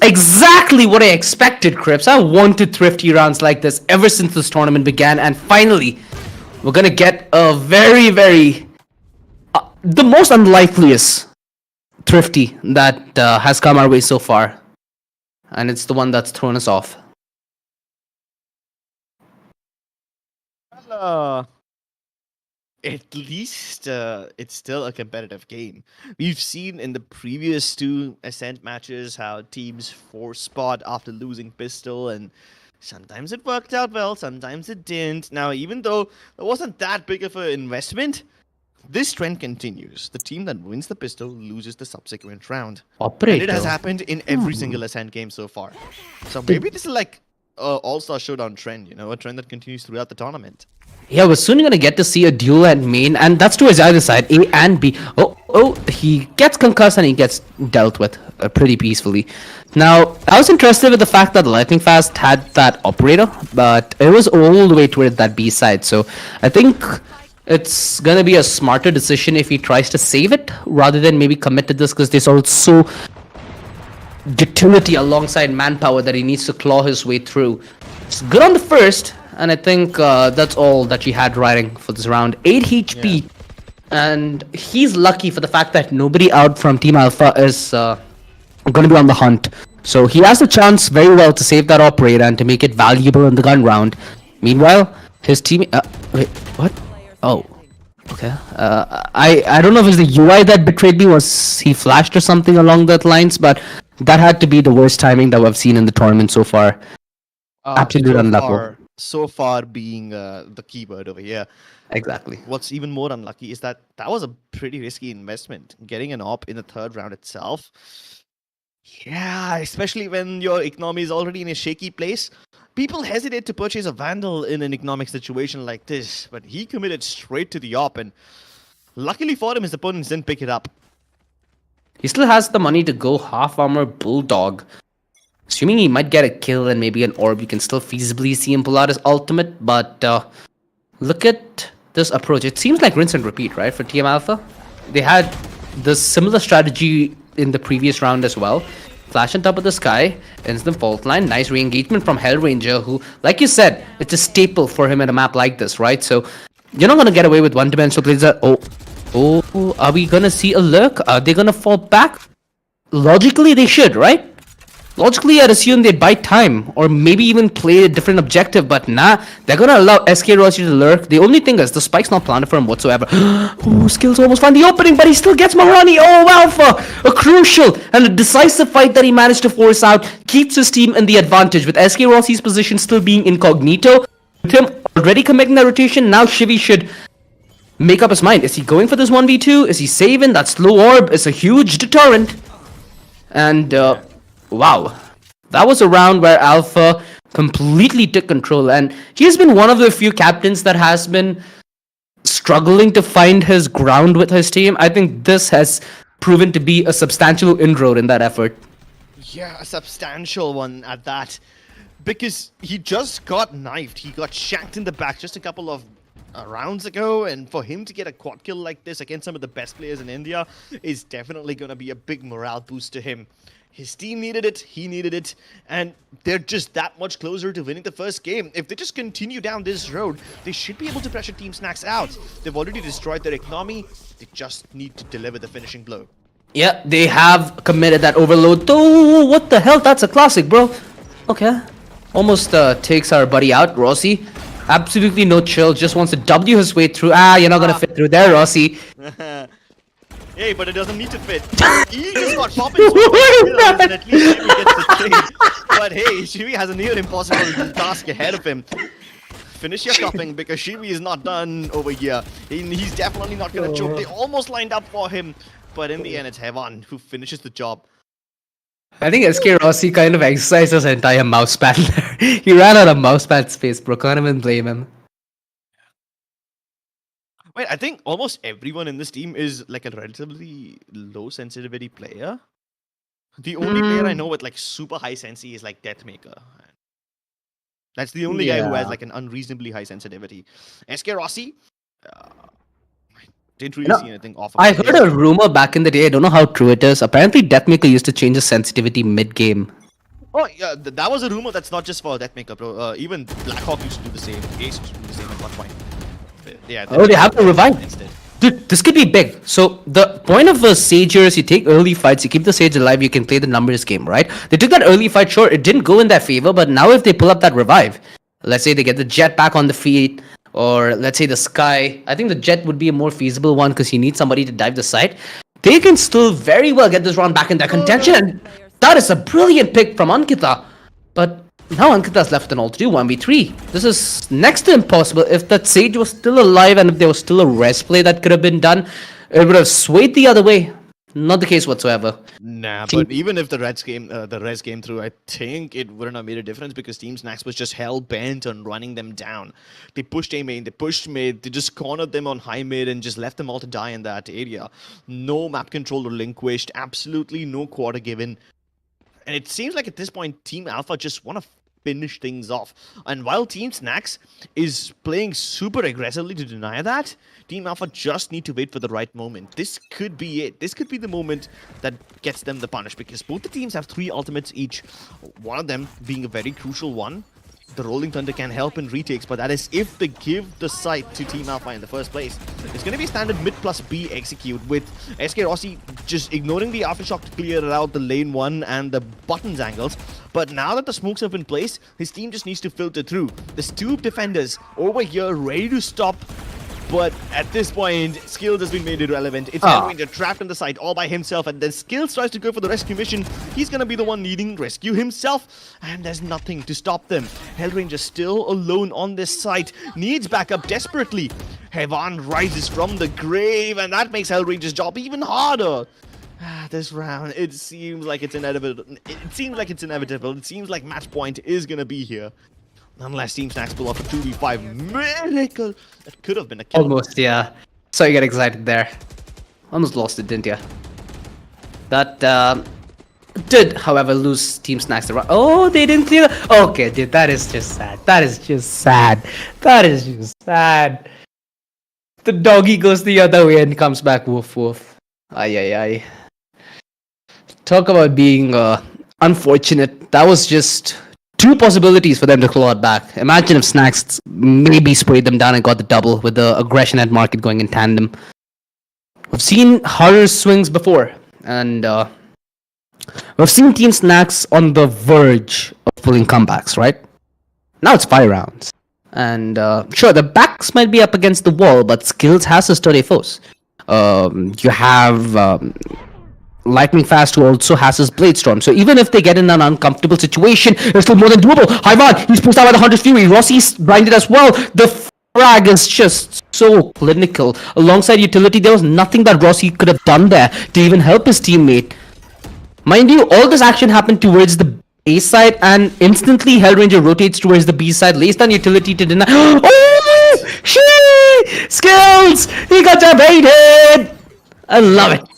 exactly what I expected, Crips. I wanted thrifty rounds like this ever since this tournament began, and finally, we're gonna get a very, very... the most unlikeliest thrifty that has come our way so far, and it's the one that's thrown us off. At least it's still a competitive game. We've seen in the previous two Ascent matches how teams force spot after losing pistol, and sometimes it worked out well, sometimes it didn't. Now, even though it wasn't that big of an investment, this trend continues. The team that wins the pistol loses the subsequent round. Operator. And it has happened in every single Ascent game so far. So maybe this is like a all-star showdown trend, a trend that continues throughout the tournament. Yeah, we're soon gonna get to see a duel at main, and that's towards either side, A and B. Oh, he gets concussed and he gets dealt with pretty peacefully. Now, I was interested with the fact that Lightning Fast had that operator, but it was all the way toward that B side, so I think it's gonna be a smarter decision if he tries to save it rather than maybe commit to this, because there's also utility alongside manpower that he needs to claw his way through. It's good on the first, and I think that's all that he had riding for this round. 8 HP, and he's lucky for the fact that nobody out from Team Alpha is going to be on the hunt. So he has the chance very well to save that operator and to make it valuable in the gun round. Meanwhile, his team... wait, what? Oh, okay. I don't know if it's the UI that betrayed me, was he flashed or something along that lines, but that had to be the worst timing that we've seen in the tournament so far. Absolute unlucky. So far being the keyword over here. Exactly. What's even more unlucky is that was a pretty risky investment. Getting an op in the third round itself. Yeah, especially when your economy is already in a shaky place. People hesitate to purchase a Vandal in an economic situation like this, but he committed straight to the op, and luckily for him, his opponents didn't pick it up. He still has the money to go half armor Bulldog. Assuming he might get a kill and maybe an orb, you can still feasibly see him pull out his ultimate, but look at this approach. It seems like rinse and repeat, right, for Team Alpha? They had the similar strategy in the previous round as well. Flash on top of the sky, instant fault line, nice re-engagement from Hellranger, who, like you said, it's a staple for him in a map like this, right? So, you're not gonna get away with one-dimensional plays. Oh, are we gonna see a lurk? Are they gonna fall back? Logically, they should, right? Logically, I'd assume they'd buy time, or maybe even play a different objective, but nah, they're gonna allow SK Rossi to lurk. The only thing is, the spike's not planted for him whatsoever. Oh, Skills almost find the opening, but he still gets Maharani. Oh, Alpha! A crucial and a decisive fight that he managed to force out keeps his team in the advantage, with SK Rossi's position still being incognito. With him already committing that rotation, now Shivy should make up his mind. Is he going for this 1v2? Is he saving? That slow orb is a huge deterrent. And wow, that was a round where Alpha completely took control. And he has been one of the few captains that has been struggling to find his ground with his team. I think this has proven to be a substantial inroad in that effort. Yeah, a substantial one at that. Because he just got knifed. He got shanked in the back just a couple of rounds ago. And for him to get a quad kill like this against some of the best players in India is definitely going to be a big morale boost to him. His team needed it, he needed it, and they're just that much closer to winning the first game. If they just continue down this road, they should be able to pressure Team Snax out. They've already destroyed their economy, they just need to deliver the finishing blow. Yeah, they have committed that overload. Oh, what the hell? That's a classic, bro. Okay. Almost takes our buddy out, Rossi. Absolutely no chill, just wants to W his way through. You're not gonna fit through there, Rossi. Hey, but it doesn't need to fit. He just got popping and at least Shivi gets the trade. But hey, Shivi has a near impossible task ahead of him. Finish your cupping because Shivi is not done over here. He's definitely not gonna choke. They almost lined up for him, but in the end it's Hevan who finishes the job. I think SK Rossi kind of exercised his entire mousepad there. He ran out of mousepad space, bro. Can't even blame him. Wait, I think almost everyone in this team is like a relatively low sensitivity player. The only player I know with like super high sensi is like Deathmaker. That's the only guy who has like an unreasonably high sensitivity. SK Rossi, I didn't really see anything off of I him. heard a rumor back in the day, I don't know how true it is. Apparently Deathmaker used to change his sensitivity mid-game. Oh, yeah, that was a rumor that's not just for Deathmaker, bro. Even Blackhawk used to do the same. Ace used to do the same at one point. Yeah, They have to revive. instead. Dude, this could be big. So the point of a Sage here is you take early fights, you keep the Sage alive, you can play the numbers game, right? They took that early fight, sure, it didn't go in their favor, but now if they pull up that revive, let's say they get the Jet back on the feet, or let's say the Sky, I think the Jet would be a more feasible one because you need somebody to dive the site. They can still very well get this round back in their contention, and that is a brilliant pick from Ankita. But now Ankita's left an all to do 1v3. This is next to impossible. If that Sage was still alive and if there was still a res play that could have been done, it would have swayed the other way. Not the case whatsoever. Nah, but even if the res came through, I think it wouldn't have made a difference because Team Snax was just hell bent on running them down. They pushed A main, they pushed mid, they just cornered them on high mid and just left them all to die in that area. No map control relinquished, absolutely no quarter given. And it seems like at this point, Team Alpha just want to finish things off. And while Team Snax is playing super aggressively to deny that, Team Alpha just need to wait for the right moment. This could be it. This could be the moment that gets them the punish because both the teams have 3 ultimates each. One of them being a very crucial one. The Rolling Thunder can help in retakes, but that is if they give the site to Team Alpha in the first place. It's going to be standard mid plus B execute with SK Rossi just ignoring the Aftershock to clear out the lane 1 and the buttons angles. But now that the smokes have been placed, his team just needs to filter through. There's 2 defenders over here ready to stop. But at this point, Skills has been made irrelevant. It's Hellranger trapped in the site all by himself, and then Skills tries to go for the rescue mission. He's gonna be the one needing rescue himself, and there's nothing to stop them. Hellranger still alone on this site, needs backup desperately. Hevan rises from the grave, and that makes Hellranger's job even harder. This round, it seems like it's inevitable. It seems like match point is gonna be here. Unless Team Snax pull off a 2v5 miracle. That could have been a kill. Almost, yeah. So you get excited there. Almost lost it, didn't you? That did, however, lose Team Snax the round. Oh, they didn't clear. Okay, dude, that is just sad. That is just sad. That is just sad. The doggy goes the other way and comes back. Woof woof. Ay ay ay. Talk about being unfortunate. That was just 2 possibilities for them to claw it back. Imagine if Snax maybe sprayed them down and got the double with the aggression at market going in tandem. We've seen harder swings before, and we've seen Team Snax on the verge of pulling comebacks, right? Now it's 5 rounds. And sure, the backs might be up against the wall, but Skills has his sturdy foes. You have Lightning Fast, who also has his Blade Storm. So even if they get in an uncomfortable situation, it's still more than doable. Hyvan, he's pushed out by the Hunter's Fury. Rossi's blinded as well. The frag is just so clinical. Alongside utility, there was nothing that Rossi could have done there to even help his teammate. Mind you, all this action happened towards the A side, and instantly Hellranger rotates towards the B side, lays down utility to deny. Oh, shit! Skills! He got debated! I love it.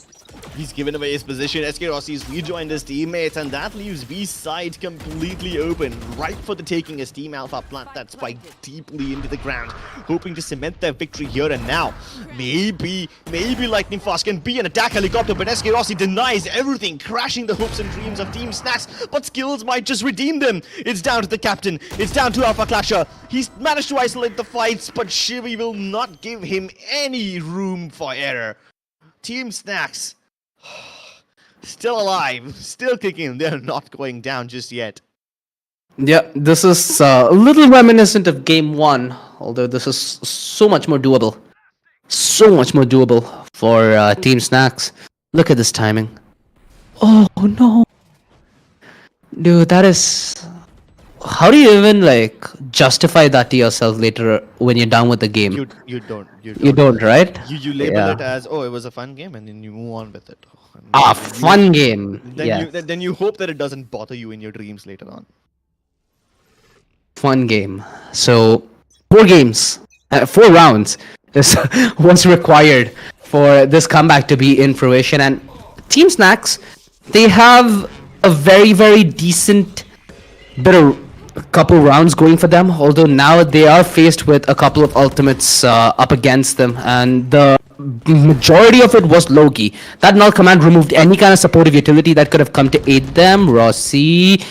He's given away his position. SK Rossi's rejoined his teammates, and that leaves B side completely open, right for the taking as Team Alpha plant that spike deeply into the ground, hoping to cement their victory here and now. Maybe Lightning Fast can be an attack helicopter, but SK Rossi denies everything, crashing the hopes and dreams of Team Snax. But skills might just redeem them. It's down to the captain. It's down to Alpha Clasher. He's managed to isolate the fights, but Shivy will not give him any room for error. Team Snax, still alive, still kicking. They're not going down just yet. Yeah, this is a little reminiscent of game 1, although this is so much more doable. So much more doable for Team Snax. Look at this timing. Oh no. Dude, that is... How do you even justify that to yourself later when you're done with the game? You don't. You don't, right? You label Yeah. it as, oh, it was a fun game, and then you move on with it. Fun game. Yeah, Then you hope that it doesn't bother you in your dreams later on. fun game. So 4 games, 4 rounds is what's required for this comeback to be in fruition. And Team Snax, they have a very, very decent bit of couple rounds going for them, although now they are faced with a couple of ultimates up against them, and the majority of it was Loki. That null command removed any kind of supportive utility that could have come to aid them. Rossi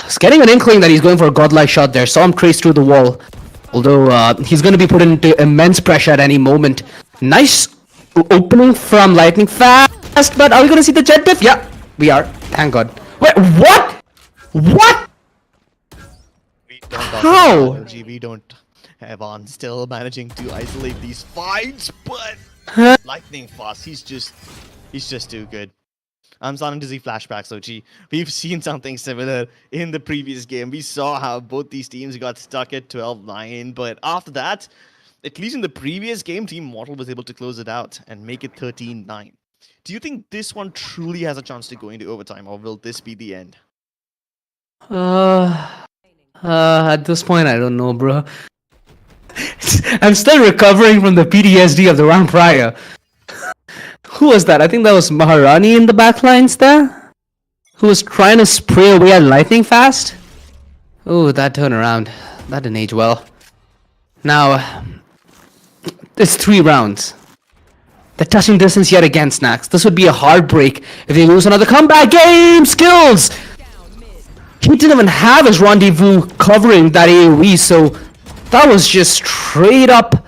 is getting an inkling that he's going for a godlike shot there. Saw him trace through the wall, although he's going to be put into immense pressure at any moment. Nice opening from Lightning Fast, but are we going to see the jet diff? Yeah, we are. Thank God. Wait, what? What? How? We don't have on still managing to isolate these fights, but Lightning Fast, he's just too good. I'm starting to see flashbacks, OG. We've seen something similar in the previous game. We saw how both these teams got stuck at 12-9, but after that, at least in the previous game, Team Mortal was able to close it out and make it 13-9. Do you think this one truly has a chance to go into overtime, or will this be the end? At this point, I don't know, bro. I'm still recovering from the PTSD of the round prior. Who was that? I think that was Maharani in the backlines there, who was trying to spray away at Lightning Fast. Oh, that turnaround. That didn't age well. Now, it's 3 rounds. They're touching distance yet again, Snax. This would be a heartbreak if they lose another comeback game. Skills! He didn't even have his rendezvous covering that AoE, so that was just straight up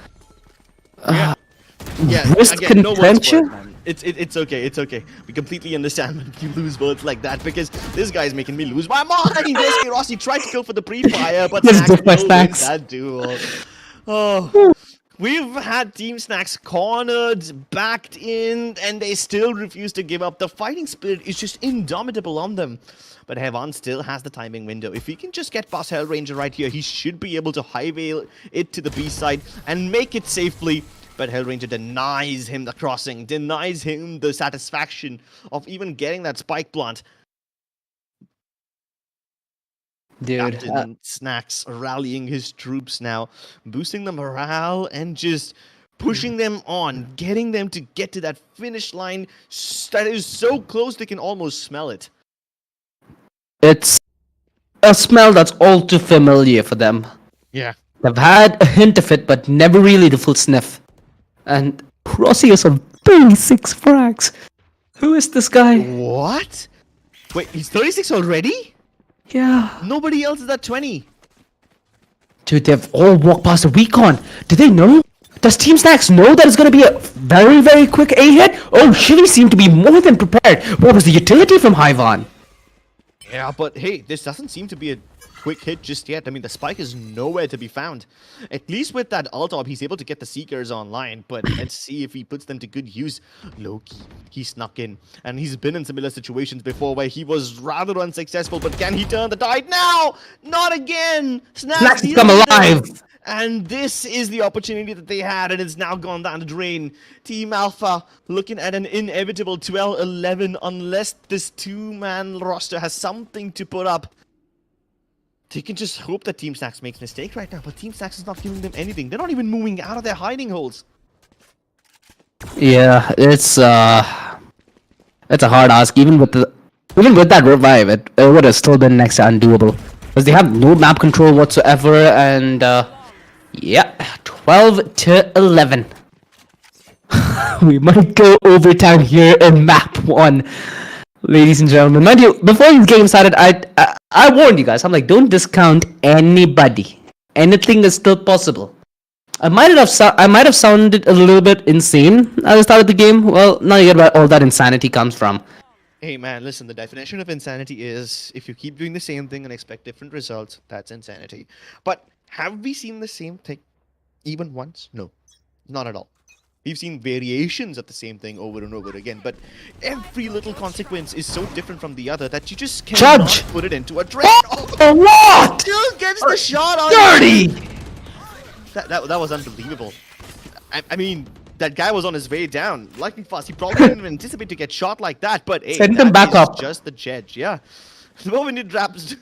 risk again, no words for it, contention. man. It's okay. We completely understand when you lose words like that, because this guy's making me lose my mind. SK Rossi tried to go for the pre-fire, but Yes, Snax just by will win Snax. that duel. Oh, we've had Team Snax cornered, backed in, and they still refuse to give up. The fighting spirit is just indomitable on them. But Hevan still has the timing window. If he can just get past Hellranger right here, he should be able to highway it to the B side and make it safely. But Hellranger denies him the crossing, denies him the satisfaction of even getting that spike plant. Dude, Captain Snax rallying his troops now, boosting the morale and just pushing them on, getting them to get to that finish line that is so close they can almost smell it. it's a smell that's all too familiar for them. Yeah. They've had a hint of it, but never really the full sniff. And Rossi has some 36 frags. Who is this guy? What? Wait, he's 36 already? Yeah. Nobody else is at 20. Dude, they've all walked past the recon. Do they know? Does Team Snax know that it's going to be a very, very quick A hit? Oh, Shivy seemed to be more than prepared. What was the utility from Hyvan? Yeah, but hey, this doesn't seem to be a quick hit just yet. I mean, the spike is nowhere to be found. At least with that ult-op, he's able to get the Seekers online, but let's see if he puts them to good use. Loki, he snuck in, and he's been in similar situations before where he was rather unsuccessful, but can he turn the tide now? Not again! Snax has come alive! And this is the opportunity that they had, and it's now gone down the drain. Team Alpha looking at an inevitable 12-11 unless this two-man roster has something to put up. They can just hope that Team Snax makes mistake right now, but Team Snax is not giving them anything. They're not even moving out of their hiding holes. Yeah, it's a hard ask. Even with that revive, it would have still been next to undoable because they have no map control whatsoever. And yeah, 12-11. We might go overtime here in map 1, ladies and gentlemen. Mind you, before this game started, I warned you guys. I'm like, don't discount anybody. Anything is still possible. I might have sounded a little bit insane at the start of the game. Well, now you get where all that insanity comes from. Hey man, listen, the definition of insanity is if you keep doing the same thing and expect different results, that's insanity. But have we seen the same thing even once? No, not at all. We've seen variations of the same thing over and over again, but every little consequence is so different from the other that you just cannot Judge! put it into a trade. Oh, what? Still gets the shot on. Dirty! That was unbelievable. I mean, that guy was on his way down, lightning fast. He probably didn't even anticipate to get shot like that. But hey, Send him back is up. just the Jedge, yeah. The moment he drops,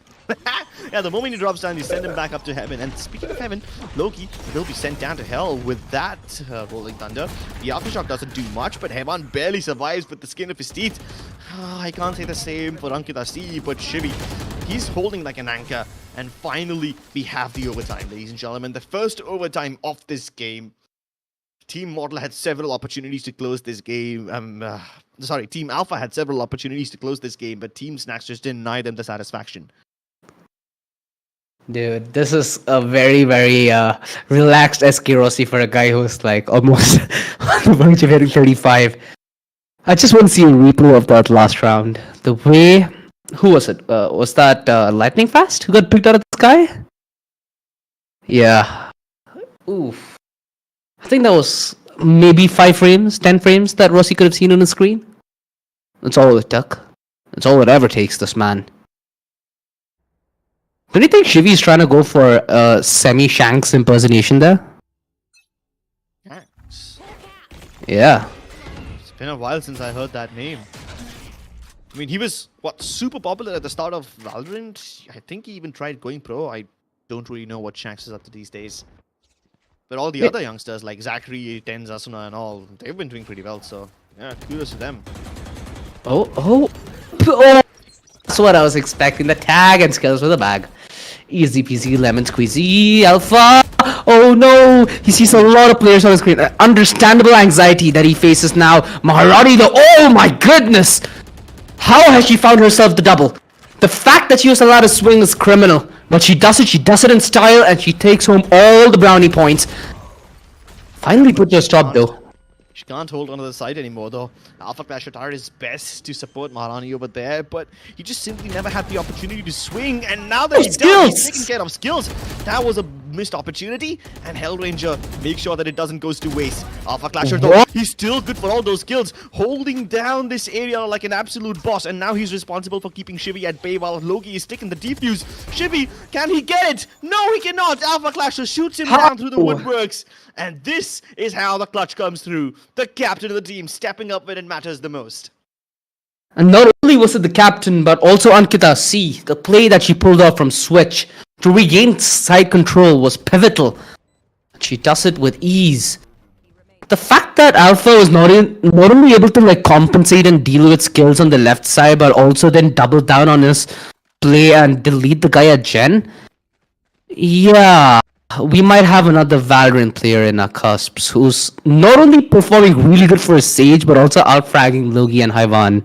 yeah, the moment he drops down, you send him back up to heaven. And speaking of heaven, Loki will be sent down to hell with that rolling thunder. The aftershock doesn't do much, but Hevan barely survives with the skin of his teeth. I can't say the same for Ankita C, but Shivi, he's holding like an anchor. And finally, we have the overtime, ladies and gentlemen. The first overtime of this game. Team Model had several opportunities to close this game. Team Alpha had several opportunities to close this game, but Team Snax just denied them the satisfaction. Dude, this is a very, very relaxed SK Rossi for a guy who's like almost on the verge of hitting 35. I just want to see a replay of that last round. The way... Who was it? Was that Lightning Fast who got picked out of the sky? Yeah. Oof. I think that was maybe 5 frames, 10 frames that Rossi could have seen on the screen. That's all it took. That's all it ever takes, this man. Don't you think Shivi's trying to go for a semi-Shanks impersonation there? Thanks. Yeah. It's been a while since I heard that name. I mean, he was, super popular at the start of Valorant. I think he even tried going pro. I don't really know what Shanks is up to these days. But all the other youngsters, like Zachary, Tenz, Asuna and all, they've been doing pretty well, so yeah, kudos to them. Oh. That's what I was expecting. The tag and skills for the bag. Easy peasy lemon squeezy. Alpha! Oh no! He sees a lot of players on the screen. Understandable anxiety that he faces now. Maharani, oh my goodness! How has she found herself the double? The fact that she was allowed to swing is criminal. But she does it in style, and she takes home all the brownie points. Finally put your stop though. She can't hold onto the side anymore though. Alpha Clash tried his best to support Maharani over there, but he just simply never had the opportunity to swing, and now that he does, he's taking care of skills. That was a missed opportunity, and Hellranger makes sure that it doesn't go to waste. Alpha Clasher though, he's still good for all those kills, holding down this area like an absolute boss, and now he's responsible for keeping Shivi at bay while Loki is sticking the defuse. Shivi, can he get it? No, he cannot. Alpha Clasher shoots him down through the woodworks, and this is how the clutch comes through. The captain of the team stepping up when it matters the most. And not only was it the captain, but also Ankita C. The play that she pulled off from Switch to regain side control was pivotal. She does it with ease. The fact that Alpha was not only able to like compensate and deal with skills on the left side, but also then double down on his play and delete the guy at Gen. Yeah, we might have another Valorant player in our cusps who's not only performing really good for his Sage, but also outfragging Logi and Hyvan.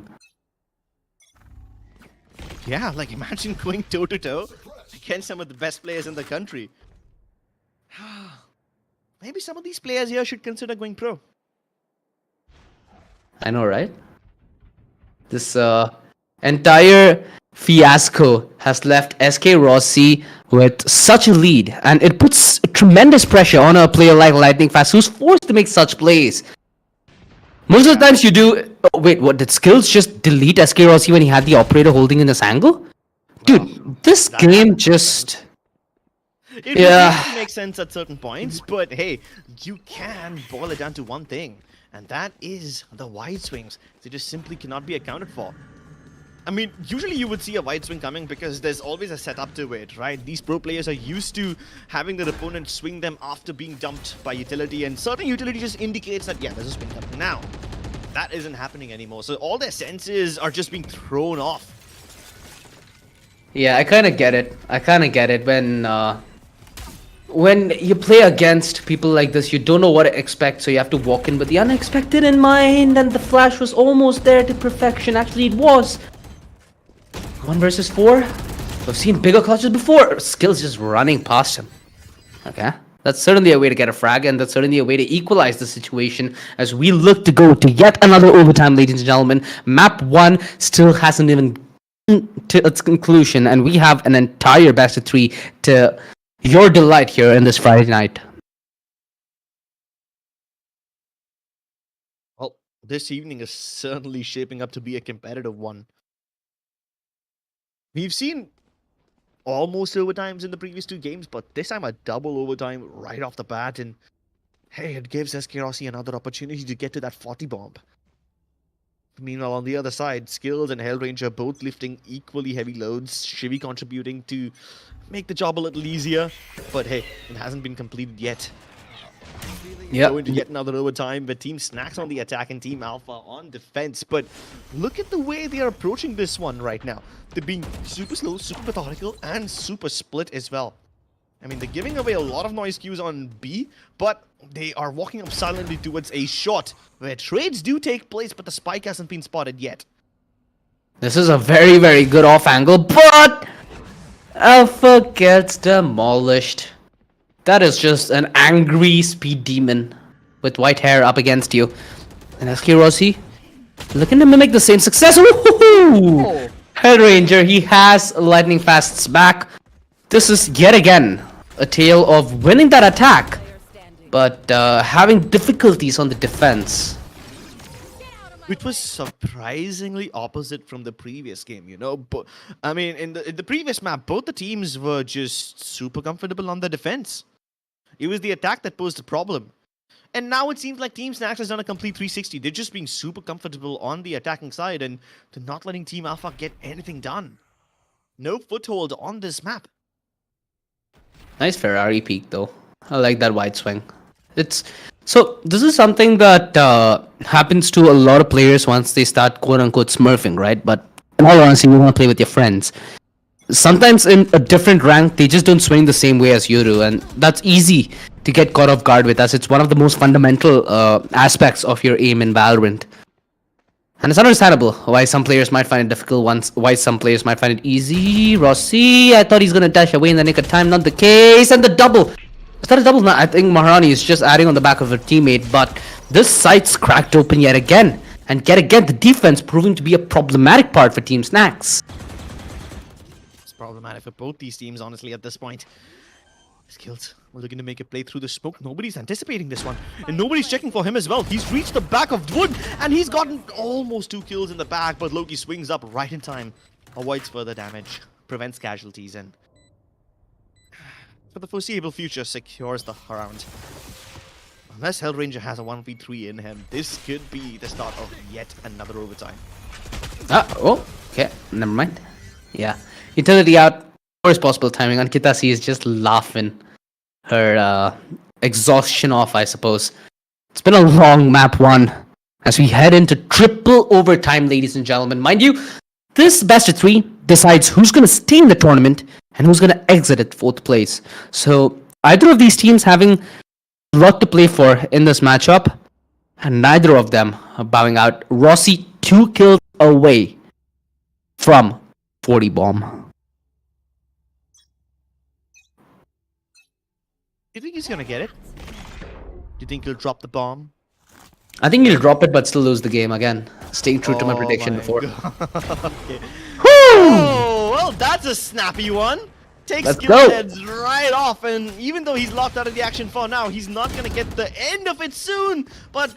Yeah, like imagine going toe-to-toe against some of the best players in the country. Maybe some of these players here should consider going pro. I know, right? This entire fiasco has left SK Rossi with such a lead, and it puts tremendous pressure on a player like Lightning Fast, who's forced to make such plays. Most of the times you do... Oh, wait, what? Did Skills just delete SK Rossi when he had the operator holding in this angle? Dude, this game just... It Yeah. really makes sense at certain points, but hey, you can boil it down to one thing, and that is the wide swings. They just simply cannot be accounted for. I mean, usually you would see a wide swing coming because there's always a setup to it, right? These pro players are used to having their opponent swing them after being dumped by utility, and certain utility just indicates that, yeah, there's a swing coming now. That isn't happening anymore, so all their senses are just being thrown off. Yeah, I kind of get it. I kind of get it when you play against people like this, you don't know what to expect, so you have to walk in with the unexpected in mind, and the flash was almost there to perfection. Actually, it was. 1 versus 4. We've seen bigger clutches before. Skills just running past him. Okay. That's certainly a way to get a frag, and that's certainly a way to equalize the situation as we look to go to yet another overtime, ladies and gentlemen. Map 1 still hasn't even to its conclusion, and we have an entire best of 3 to your delight here in this Friday night. Well, this evening is certainly shaping up to be a competitive one. We've seen almost overtimes in the previous 2 games, but this time a double overtime right off the bat, and hey, it gives SK Rossi another opportunity to get to that 40 bomb. Meanwhile, on the other side, Skills and Hellranger both lifting equally heavy loads, Shivy contributing to make the job a little easier, but hey, it hasn't been completed yet. Going to yet another overtime with Team Snax on the attack and Team Alpha on defense, but look at the way they are approaching this one right now. They're being super slow, super methodical, and super split as well. I mean, they're giving away a lot of noise cues on B, but they are walking up silently towards a shot where trades do take place, but the spike hasn't been spotted yet. This is a very, very good off angle, but Alpha gets demolished. That is just an angry speed demon with white hair up against you. And SK Rossi looking to mimic the same success. Woohoo! Hellranger, he has lightning fasts back. This is yet again a tale of winning that attack, but having difficulties on the defense. Which was surprisingly opposite from the previous game, you know. But I mean, in the previous map, both the teams were just super comfortable on the defense. It was the attack that posed a problem. And now it seems like Team Snax has done a complete 360. They're just being super comfortable on the attacking side, and they're not letting Team Alpha get anything done. No foothold on this map. Nice Ferrari peak though. I like that wide swing. So this is something that happens to a lot of players once they start quote unquote smurfing, right? But in all honesty, you want to play with your friends. Sometimes in a different rank, they just don't swing the same way as you do, and that's easy to get caught off guard with, as it's one of the most fundamental aspects of your aim in Valorant. And it's understandable why some players might find it difficult, why some players might find it easy. Rossi, I thought he's gonna dash away in the nick of time, not the case, and the double. Is that a double? No, I think Maharani is just adding on the back of her teammate, but this site's cracked open yet again. And yet again, the defense proving to be a problematic part for Team Snax. It's problematic for both these teams, honestly, at this point. Skills, we're looking to make a play through the smoke. Nobody's anticipating this one, and nobody's checking for him as well. He's reached the back of wood, and he's gotten almost 2 kills in the back, but Loki swings up right in time, avoids further damage, prevents casualties, and for the foreseeable future, secures the round. Unless Hellranger has a 1v3 in him, this could be the start of yet another overtime. Okay, never mind. Yeah, utility out. Worst possible timing. Ankita is just laughing her exhaustion off, I suppose. It's been a long map 1 as we head into triple overtime, ladies and gentlemen. Mind you, this best of 3 decides who's going to stay in the tournament and who's going to exit at 4th place. So either of these teams having a lot to play for in this matchup, and neither of them are bowing out. Rossi 2 kills away from 40 bomb. Do you think he's gonna get it? Do you think he'll drop the bomb? I think he'll drop it but still lose the game again. Staying true to my prediction before. Okay. Oh, well, that's a snappy one. Takes Let's Skill's go. heads right off, and even though he's locked out of the action for now, he's not gonna get the end of it soon. But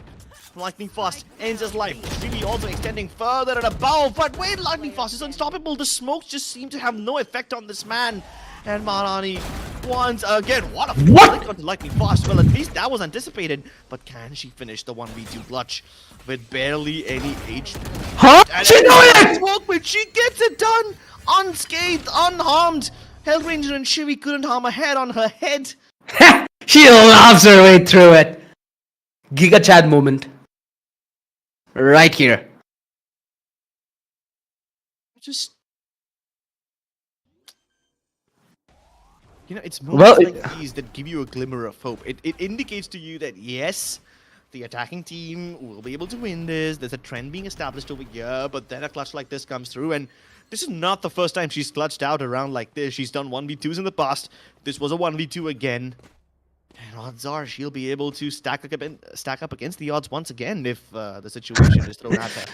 Lightning Fast ends his life. Really also extending further at above. But wait, Lightning Fast is unstoppable. The smokes just seem to have no effect on this man. And Marani once again, what a flick onto lightning fast. Well, at least that was anticipated. But can she finish the 1v2 clutch with barely any HP? Huh? And She knew it! Smoke, she gets it done! Unscathed, unharmed. Hellranger and Shivi couldn't harm a head on her head. She loves her way through it. Giga Chad moment. Right here. Just, you know, it's moments like these that give you a glimmer of hope. It indicates to you that yes, the attacking team will be able to win this. There's a trend being established over here, but then a clutch like this comes through, and this is not the first time she's clutched out around like this. She's done 1v2s in the past. This was a 1v2 again. And odds are she'll be able to stack up against the odds once again if the situation is thrown at her.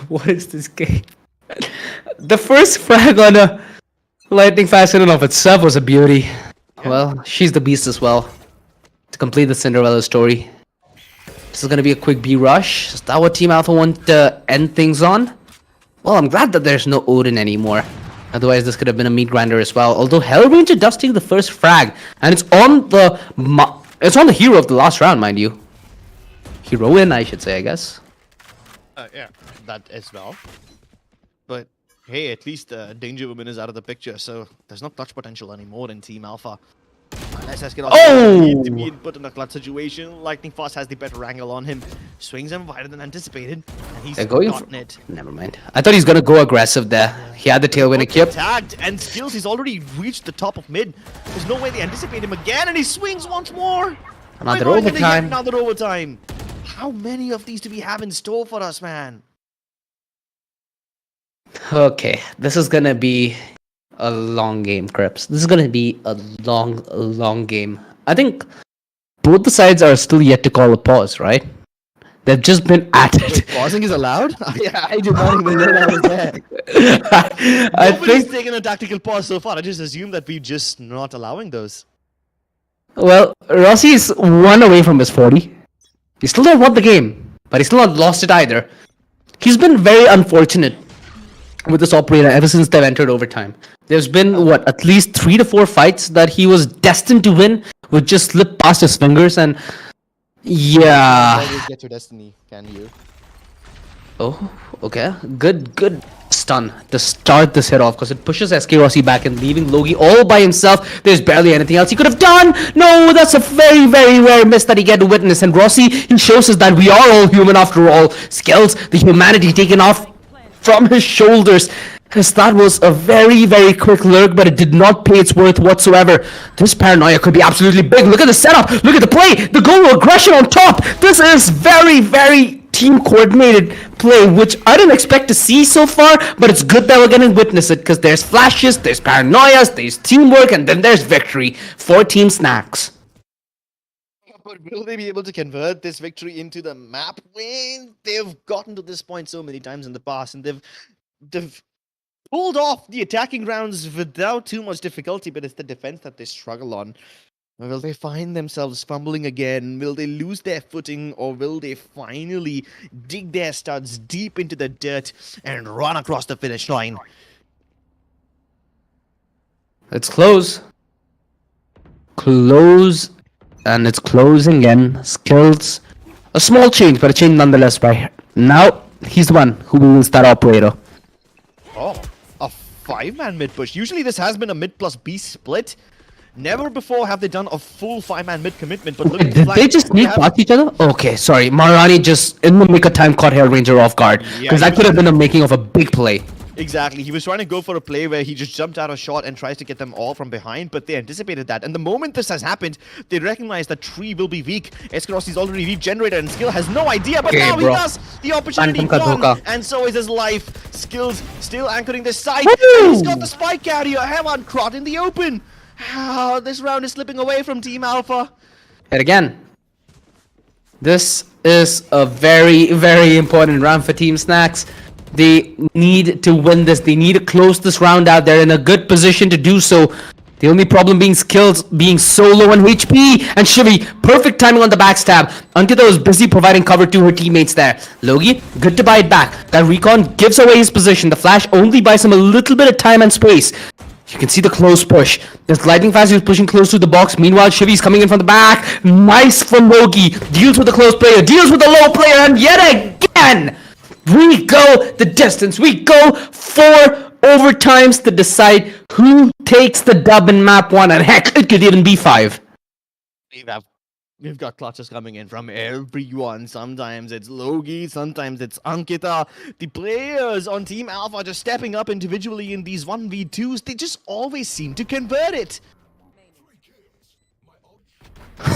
What is this game? The first frag on a lightning fast in and of itself was a beauty. Yeah. Well, she's the beast as well. To complete the Cinderella story. This is gonna be a quick B rush. Is that what Team Alpha want to end things on? Well, I'm glad that there's no Odin anymore. Otherwise, this could have been a meat grinder as well. Although Hellranger does take the first frag, and it's on the hero of the last round, mind you. Heroine, I should say, I guess. Yeah, that as well. But hey, at least Danger Woman is out of the picture, so there's no clutch potential anymore in Team Alpha. Unless SK need to be put in a clutch situation, Lightning Fast has the better angle on him. Swings him wider than anticipated, and he's gotten it. Never mind. I thought he's gonna go aggressive there. He had the tailwind equipped. Tagged, and Skills, he's already reached the top of mid. There's no way they anticipate him again, and he swings once more. Another overtime. Another overtime. How many of these do we have in store for us, man? Okay, this is gonna be a long game, Crips. This is gonna be a long game. I think both the sides are still yet to call a pause, right? They've just been at it. Wait, pausing is allowed? Yeah, I did not even know that was there. Nobody's taken a tactical pause so far. I just assume that we're just not allowing those. Well, Rossi's 1 away from his 40. He still not won the game, but he's still not lost it either. He's been very unfortunate with this operator ever since they've entered overtime. There's been, what, at least 3 to 4 fights that he was destined to win, would just slip past his fingers, and yeah. You always get your destiny, can you? Oh, okay. Good stun to start this hit off, because it pushes SK Rossi back and leaving Logi all by himself. There's barely anything else he could have done. No, that's a very rare miss that he get to witness. And Rossi, he shows us that we are all human after all. Skills, the humanity taken off from his shoulders. Because that was a very quick lurk, but it did not pay its worth whatsoever. This paranoia could be absolutely big. Look at the setup. Look at the play. The goal aggression on top. This is very team coordinated play, which I didn't expect to see so far, but it's good that we're going to witness it, because there's flashes, there's paranoias, there's teamwork, and then there's victory for Team Snax. But will they be able to convert this victory into the map win? They've gotten to this point so many times in the past, and they've pulled off the attacking rounds without too much difficulty, but it's the defense that they struggle on. Will they find themselves fumbling again? Will they lose their footing, or will they finally dig their studs deep into the dirt and run across the finish line? It's close. Close. And it's closing in. Skills. A small change, but a change nonetheless. Right now, he's the one who wins that operator. Oh, a 5-man mid push. Usually this has been a mid plus B split. Never before have they done a full 5-man mid commitment, but look at did they just sneak past each other? Okay, sorry. Marani just in the nick of time caught Hellranger off guard, because that could have been the making of a big play. Exactly. He was trying to go for a play where he just jumped out a shot and tries to get them all from behind, but they anticipated that. And the moment this has happened, they recognize that Tree will be weak. Escaros is already regenerated and Skill has no idea, but now he does! The opportunity gone, and so is his life. Skills still anchoring this side, and he's got the spike carrier, Hewan Crot in the open. This round is slipping away from Team Alpha. And again, this is a very important round for Team Snax. They need to win this. They need to close this round out. They're in a good position to do so. The only problem being Skills being so low on HP. And Shivi, perfect timing on the backstab. Ankita was busy providing cover to her teammates there. Logi, good to buy it back. That recon gives away his position. The flash only buys him a little bit of time and space. You can see the close push. There's lightning fast. He's pushing close to the box. Meanwhile, Shivy's coming in from the back. Nice from Loki. Deals with the close player. Deals with the low player. And yet again, we go the distance. We go 4 overtimes to decide who takes the dub in map 1. And heck, it could even be 5. We've got clutches coming in from everyone. Sometimes it's Logi, sometimes it's Ankita. The players on Team Alpha just stepping up individually in these 1v2s. They just always seem to convert it.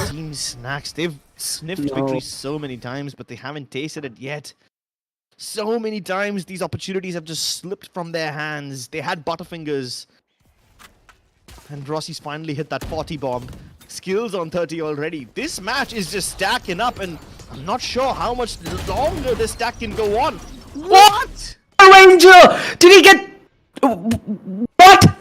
Team Snax, they've sniffed victory so many times, but they haven't tasted it yet. So many times these opportunities have just slipped from their hands. They had Butterfingers. And Rossi's finally hit that 40 bomb. Skills on 30 already. This match is just stacking up, and I'm not sure how much longer this stack can go on. What? Ranger! Did he get... What?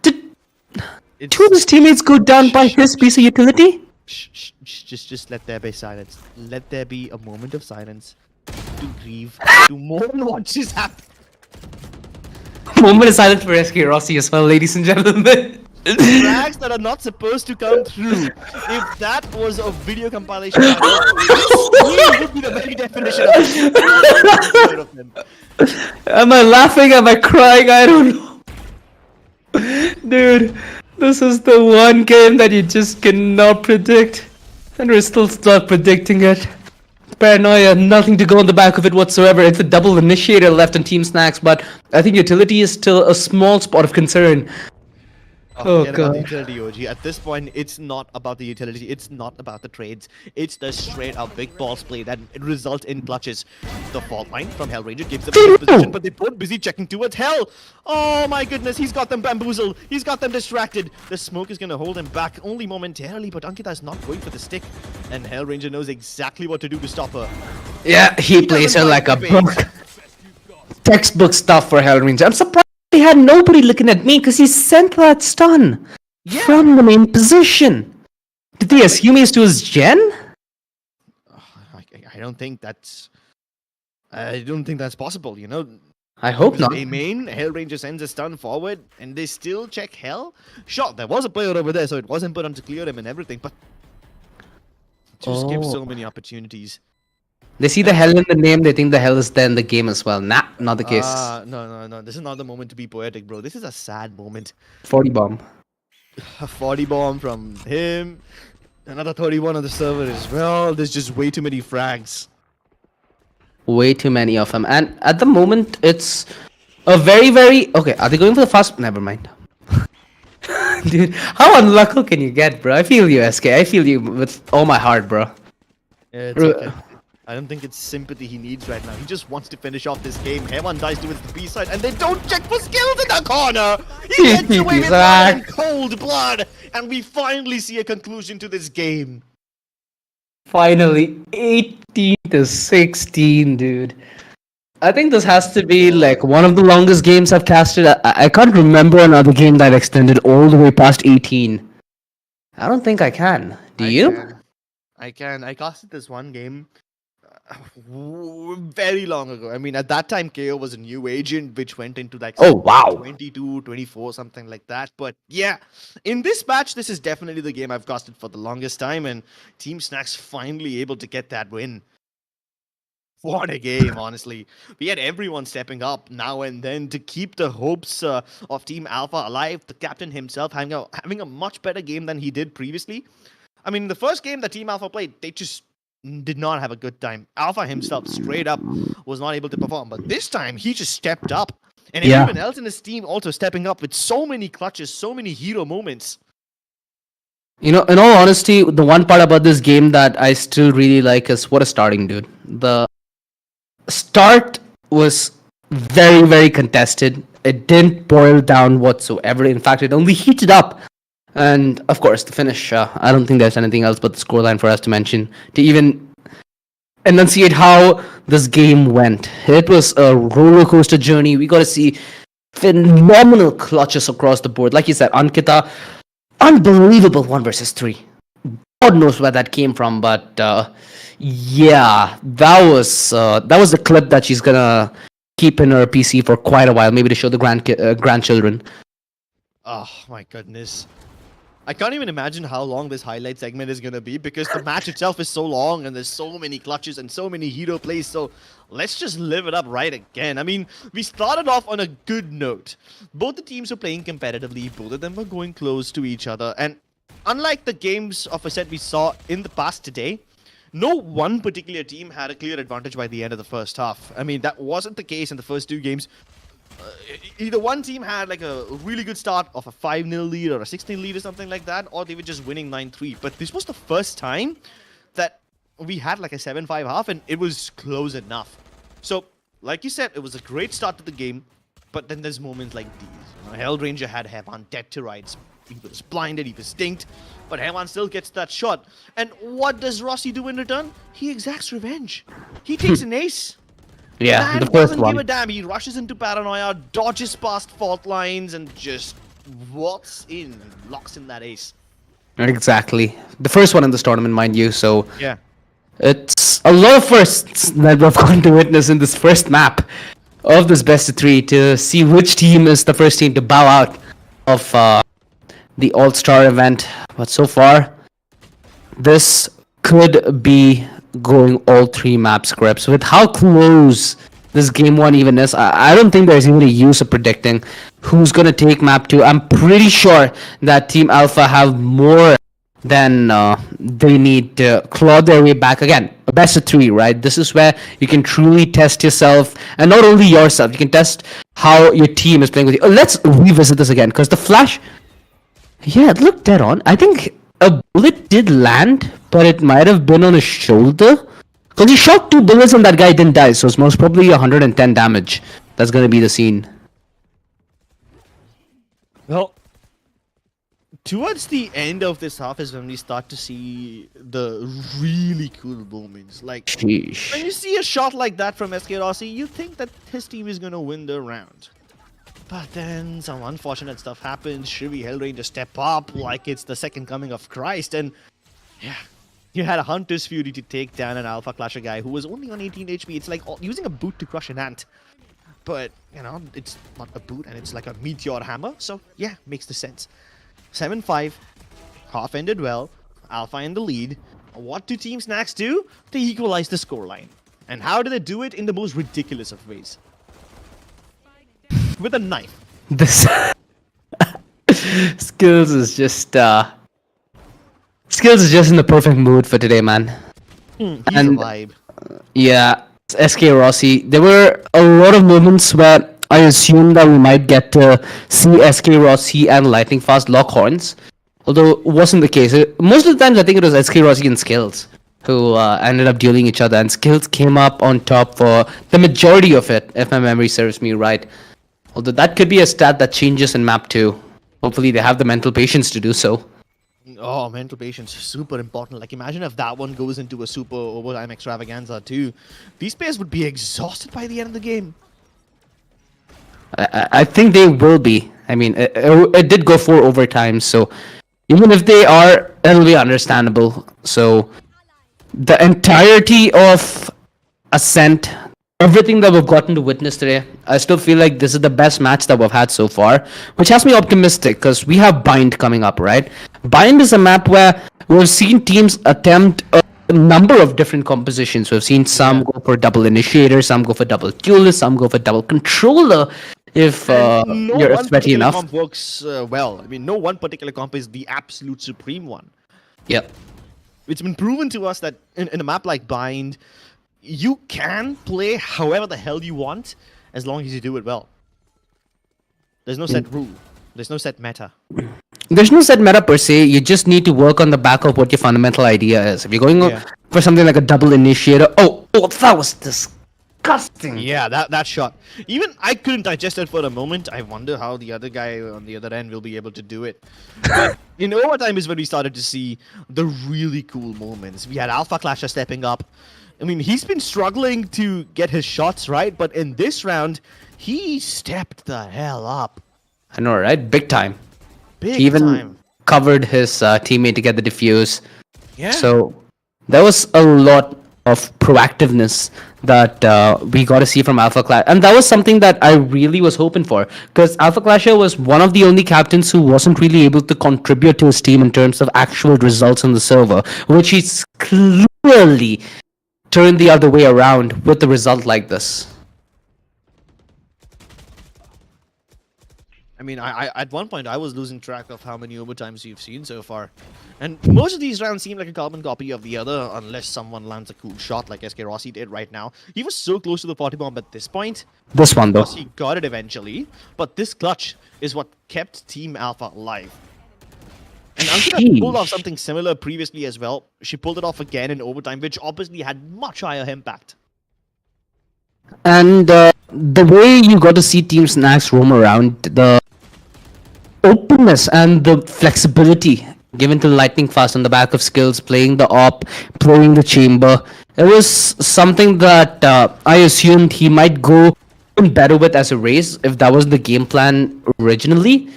Did two of his teammates go down by his piece of utility? Shh, just let there be silence. Let there be a moment of silence to grieve, to mourn what just happened. Moment of silence for SK Rossi as well, ladies and gentlemen. Frags that are not supposed to come through. If that was a video compilation, this would be the very definition of it. Am I laughing? Am I crying? I don't know. Dude, this is the one game that you just cannot predict. And we're still stuck predicting it. Paranoia, nothing to go on the back of it whatsoever. It's a double initiator left on Team Snax, but I think utility is still a small spot of concern. Oh Forget about the god. utility, OG. At this point, it's not about the utility. It's not about the trades. It's the straight up big balls play that results in clutches. The fault line from Hellranger gives them a good position, but they're both busy checking towards Hell. Oh my goodness, he's got them bamboozled. He's got them distracted. The smoke is going to hold him back only momentarily, but Ankita is not going for the stick. And Hellranger knows exactly what to do to stop her. Yeah, he plays her doesn't like a like book. Textbook stuff for Hellranger. I'm surprised he had nobody looking at me because he sent that stun from the main position. Did they assume he's to his gen? I don't think that's... I don't think that's possible, you know? I hope not. They main, Hellranger sends a stun forward, and they still check Hell. Sure, there was a player over there, so it wasn't put on to clear him and everything, but... Just skip so many opportunities. They see the hell in the name, they think the hell is there in the game as well. Nah, not the case. No. This is not the moment to be poetic, bro. This is a sad moment. 40 bomb. A 40 bomb from him. Another 31 on the server as well. There's just way too many frags. Way too many of them. And at the moment, it's a very, very... Okay, are they going for the fast... Never mind. Dude, how unlucky can you get, bro? I feel you, SK. I feel you with all my heart, bro. Yeah, it's okay. I don't think it's sympathy he needs right now. He just wants to finish off this game. Hewan dies towards the B side, and they don't check for skills in the corner. He gets away with that in cold blood, and we finally see a conclusion to this game. Finally, 18 to 16, dude. I think this has to be like one of the longest games I've casted. I can't remember another game that extended all the way past 18. I don't think I can. Do you? I can. I casted this one game very long ago. I mean, at that time, KO was a new agent, which went into like 22, 24, something like that. But yeah, in this match, this is definitely the game I've casted for the longest time, and Team Snax finally able to get that win. What a game, honestly. We had everyone stepping up now and then to keep the hopes of Team Alpha alive. The captain himself having a much better game than he did previously. I mean, the first game that Team Alpha played, they just did not have a good time. Alpha himself, straight up, was not able to perform. But this time, he just stepped up. And everyone else in his team also stepping up with so many clutches, so many hero moments. You know, in all honesty, the one part about this game that I still really like is what a starting, dude. The start was very, very contested. It didn't boil down whatsoever. In fact, it only heated up. And of course, the finish, I don't think there's anything else but the scoreline for us to mention to even enunciate how this game went. It was a roller coaster journey. We got to see phenomenal clutches across the board. Like you said, Ankita, unbelievable 1 versus 3. God knows where that came from, but yeah, that was the clip that she's gonna keep in her PC for quite a while, maybe to show the grandchildren. Oh my goodness. I can't even imagine how long this highlight segment is going to be because the match itself is so long and there's so many clutches and so many hero plays. So let's just live it up right again. I mean, we started off on a good note. Both the teams were playing competitively. Both of them were going close to each other. And unlike the games of a set we saw in the past today, no one particular team had a clear advantage by the end of the first half. I mean, that wasn't the case in the first two games. Either one team had like a really good start of a 5-0 lead or a 6-0 lead or something like that, or they were just winning 9-3. But this was the first time that we had like a 7-5 half and it was close enough. So, like you said, it was a great start to the game, but then there's moments like these. Hellranger had Hevan dead to rights. He was blinded, he was stinked, but Hevan still gets that shot. And what does Rossi do in return? He exacts revenge. He takes an ace. Yeah, Man the first doesn't one. give a damn. He rushes into paranoia, dodges past fault lines, and just walks in, locks in that ace. Exactly. The first one in this tournament, mind you. So Yeah. it's a lot of firsts that we've gotten to witness in this first map of this best of three to see which team is the first team to bow out of the All-Star event. But so far, this could be going all three map scripts. With how close this game one even is, I don't think there's even a use of predicting who's going to take map 2. I'm pretty sure that Team Alpha have more than they need to claw their way back. Again, a best of 3, right? This is where you can truly test yourself, and not only yourself, you can test how your team is playing with you. Let's revisit this again, because the flash, yeah, it looked dead on. I think a bullet did land, but it might have been on his shoulder. Because he shot 2 bullets and that guy didn't die, so it's most probably 110 damage. That's going to be the scene. Well, towards the end of this half is when we start to see the really cool moments. Like, Sheesh. when you see a shot like that from SK Rossi, you think that his team is going to win the round. But then some unfortunate stuff happens. Shivi Hellranger step up like it's the second coming of Christ. And yeah, you had a Hunter's Fury to take down an Alpha Clasher guy who was only on 18 HP. It's like using a boot to crush an ant. But, you know, it's not a boot and it's like a meteor hammer. So yeah, makes the sense. 7-5. Half ended well. Alpha in the lead. What do Team Snax do? They equalize the scoreline. And how do they do it? In the most ridiculous of ways. With a knife. This Skills is just Skills is just in the perfect mood for today, man. He's And- a vibe. Yeah, SK Rossi. There were a lot of moments where I assumed that we might get to see SK Rossi and Lightning Fast lock horns, although it wasn't the case. Most of the times, I think it was SK Rossi and Skills who ended up dueling each other, and Skills came up on top for the majority of it, if my memory serves me right. Although that could be a stat that changes in map 2. Hopefully, they have the mental patience to do so. Oh, mental patience, super important. Like, imagine if that one goes into a super overtime extravaganza too. These players would be exhausted by the end of the game. I think they will be. I mean, it did go 4 overtimes, so even if they are, it'll be understandable. So the entirety of Ascent, everything that we've gotten to witness today, I still feel like this is the best match that we've had so far, which has me optimistic because we have Bind coming up, right? Bind is a map where we've seen teams attempt a number of different compositions. We've seen some go for double initiator, some go for double duelist, some go for double controller. If No you're one sweaty particular enough. comp works well. I mean, no one particular comp is the absolute supreme one. Yep. It's been proven to us that in a map like Bind, you can play however the hell you want as long as you do it well. There's no set rule. There's no set meta. There's no set meta per se. You just need to work on the back of what your fundamental idea is. If you're going Yeah. for something like a double initiator, oh, that was disgusting. Yeah, that shot. Even I couldn't digest it for a moment. I wonder how the other guy on the other end will be able to do it. But in overtime is when we started to see the really cool moments. We had Alpha Clasher stepping up. I mean, he's been struggling to get his shots right, but in this round, he stepped the hell up. I know, right? Big time. Big He even time. covered his teammate to get the defuse. Yeah. So there was a lot of proactiveness that we got to see from Alpha Clash, and that was something that I really was hoping for, because Alpha Clasher was one of the only captains who wasn't really able to contribute to his team in terms of actual results on the server, which he's clearly turned the other way around with a result like this. I mean, I at one point I was losing track of how many overtimes you've seen so far, and most of these rounds seem like a carbon copy of the other, unless someone lands a cool shot like SK Rossi did right now. He was so close to the 40 bomb at this point. This one though. He got it eventually, but this clutch is what kept Team Alpha alive. And Ankita pulled off something similar previously as well. She pulled it off again in overtime, which obviously had much higher impact. And the way you got to see Team Snax roam around, the openness and the flexibility given to Lightning Fast on the back of skills, playing the op, playing the chamber, it was something that I assumed he might go better with as a race if that was the game plan originally.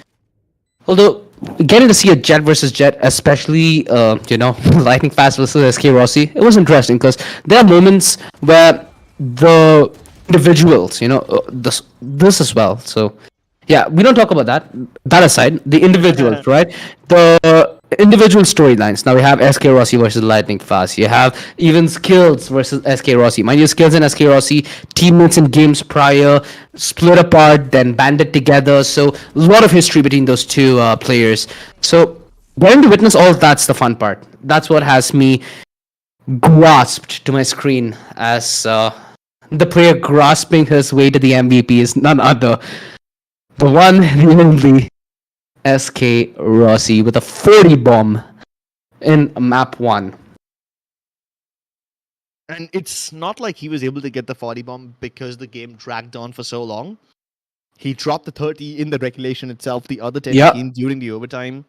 Although getting to see a Jet versus Jet, especially Lightning Fast versus SK Rossi, it was interesting because there are moments where the individuals, this as well. So yeah, we don't talk about that. That aside, the individuals, right? The individual storylines. Now we have SK Rossi versus Lightning Fast. You have even Skills versus SK Rossi. Mind you, Skills and SK Rossi, teammates in games prior, split apart, then banded together. So a lot of history between those two players. So getting to witness all of that's the fun part. That's what has me grasped to my screen as the player grasping his way to the MVP is none other. The one, the only SK Rossi with a 40 bomb in map 1. And it's not like he was able to get the 40 bomb because the game dragged on for so long. He dropped the 30 in the regulation itself, the other 10 during the overtime.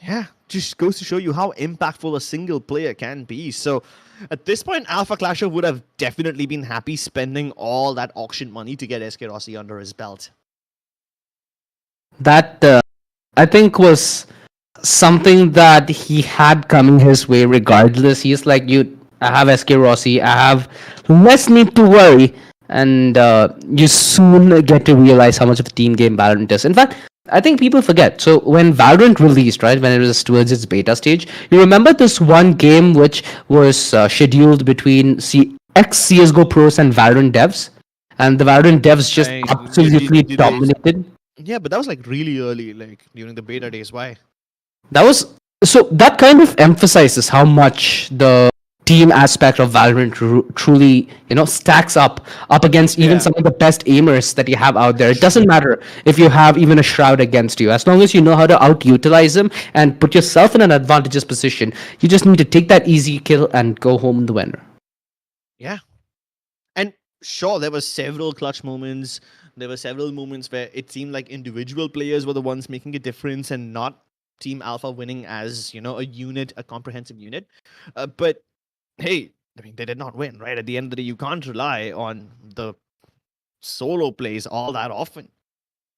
Yeah, just goes to show you how impactful a single player can be. So at this point, Alpha Clasher would have definitely been happy spending all that auction money to get SK Rossi under his belt. That, I think, was something that he had coming his way regardless. He's like, I have SK Rossi, I have less need to worry, and you soon get to realize how much of a team game Valorant is. In fact, I think people forget. So when Valorant released, right, when it was towards its beta stage, you remember this one game which was scheduled between ex-CSGO pros and Valorant devs? And the Valorant devs just absolutely dominated. Yeah, but that was like really early, like during the beta days. Why? That kind of emphasizes how much the team aspect of Valorant truly, stacks up against even some of the best aimers that you have out there. It doesn't matter if you have even a Shroud against you. As long as you know how to out-utilize them and put yourself in an advantageous position, you just need to take that easy kill and go home the winner. Yeah. And sure, there were several clutch moments. There were several moments where it seemed like individual players were the ones making a difference and not Team Alpha winning as, a unit, a comprehensive unit. But hey, I mean, they did not win, right? At the end of the day, you can't rely on the solo plays all that often.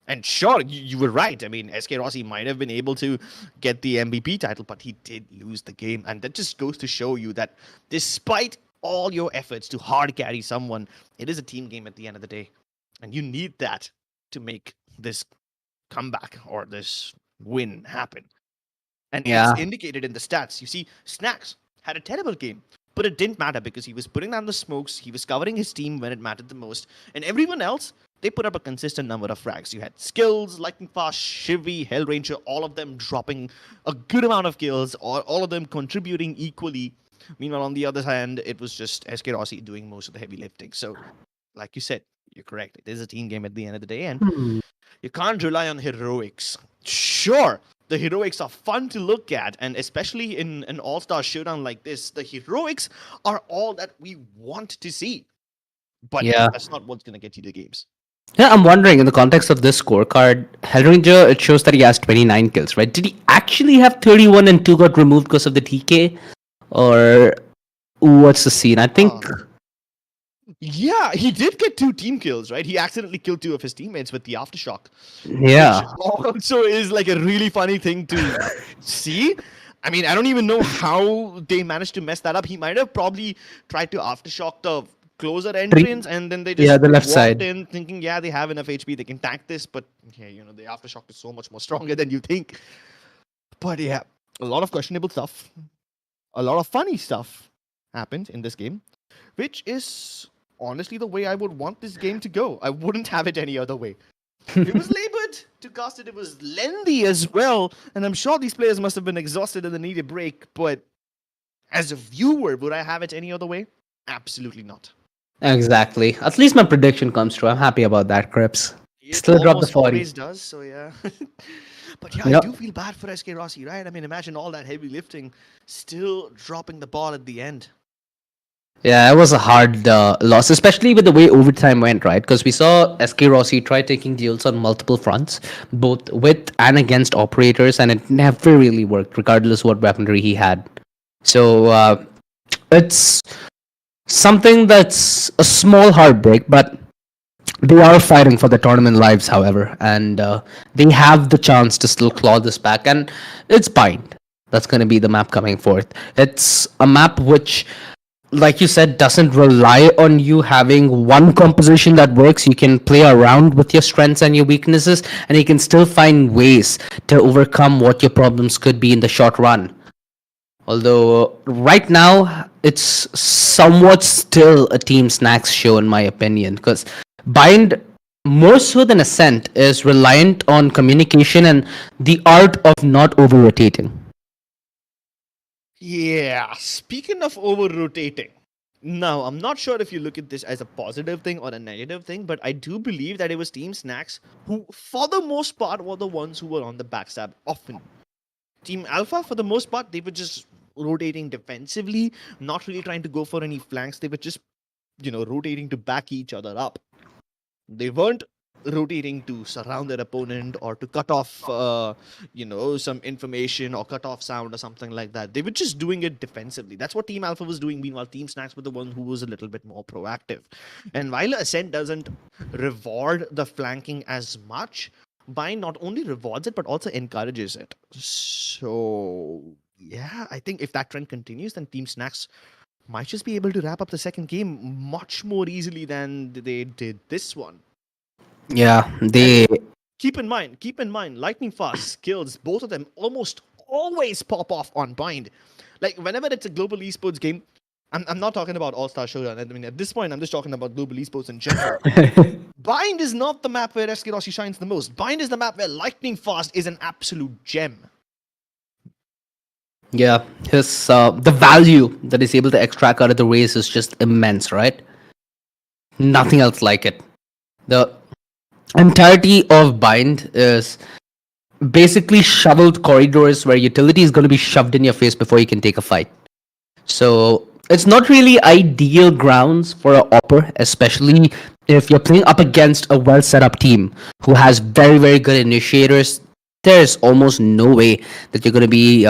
And sure, you were right. I mean, SK Rossi might have been able to get the MVP title, but he did lose the game. And that just goes to show you that despite all your efforts to hard carry someone, it is a team game at the end of the day. And you need that to make this comeback or this win happen. And it's indicated in the stats. You see, Snax had a terrible game, but it didn't matter because he was putting down the smokes, he was covering his team when it mattered the most, and everyone else, they put up a consistent number of frags. You had Skills, Lightning Fast, Shivy, Hellranger, all of them dropping a good amount of kills, or all of them contributing equally. Meanwhile, on the other hand, it was just SK Rossi doing most of the heavy lifting. So, like you said, you're correct. It is a team game at the end of the day, and you can't rely on heroics. Sure, the heroics are fun to look at, and especially in an all-star showdown like this, the heroics are all that we want to see. But that's not what's going to get you the games. Yeah, I'm wondering, in the context of this scorecard, Hellranger, it shows that he has 29 kills, right? Did he actually have 31 and 2 got removed because of the TK? Or what's the scene? I think... Yeah, he did get 2 team kills, right? He accidentally killed 2 of his teammates with the aftershock. Yeah. Which also is like a really funny thing to see. I mean, I don't even know how they managed to mess that up. He might have probably tried to aftershock the closer entrance, and then they just Yeah, the left walked side. in thinking, yeah, they have enough HP, they can tank this. But yeah, the aftershock is so much more stronger than you think. But yeah, a lot of questionable stuff, a lot of funny stuff happened in this game, which is honestly the way I would want this game to go. I wouldn't have it any other way. It was labored to cast it. It was lengthy as well, and I'm sure these players must have been exhausted and they need a break. But as a viewer, would I have it any other way? Absolutely not. Exactly. At least my prediction comes true. I'm happy about that, Crips. It Still dropped the almost 40. always does. So yeah. But yeah, I do Yep. feel bad for SK Rossi, right? I mean, imagine all that heavy lifting, still dropping the ball at the end. Yeah, it was a hard loss, especially with the way overtime went, right? Because we saw SK Rossi try taking deals on multiple fronts, both with and against operators, and it never really worked, regardless what weaponry he had. So it's something that's a small heartbreak, but they are fighting for the tournament lives, however, and they have the chance to still claw this back, and it's Bind. That's going to be the map coming forth. It's a map which, like you said, doesn't rely on you having one composition that works. You can play around with your strengths and your weaknesses, and you can still find ways to overcome what your problems could be in the short run. Although right now it's somewhat still a Team Snacks show, in my opinion, because Bind, more so than Ascent, is reliant on communication and the art of not over rotating. Yeah, speaking of over rotating. Now, I'm not sure if you look at this as a positive thing or a negative thing, but I do believe that it was Team Snacks who, for the most part, were the ones who were on the backstab often. Team Alpha, for the most part, they were just rotating defensively, not really trying to go for any flanks. They were just, rotating to back each other up. They weren't rotating to surround their opponent or to cut off, some information or cut off sound or something like that. They were just doing it defensively. That's what Team Alpha was doing. Meanwhile, Team Snacks were the one who was a little bit more proactive. And while Ascent doesn't reward the flanking as much, Bind not only rewards it but also encourages it. So yeah, I think if that trend continues, then Team Snacks might just be able to wrap up the second game much more easily than they did this one. Yeah, And they. keep in mind, lightning fast skills, both of them almost always pop off on Bind. Like whenever it's a global esports game, I'm not talking about All-Star Showdown. I mean, at this point, I'm just talking about global esports in general. Bind is not the map where SK Rossi shines the most. Bind is the map where lightning fast is an absolute gem. Yeah, his the value that he's able to extract out of the race is just immense, right? Nothing else like it. The entirety of Bind is basically shoveled corridors where utility is going to be shoved in your face before you can take a fight. So it's not really ideal grounds for an opper, especially if you're playing up against a well set up team who has very, very good initiators. There's almost no way that you're going to be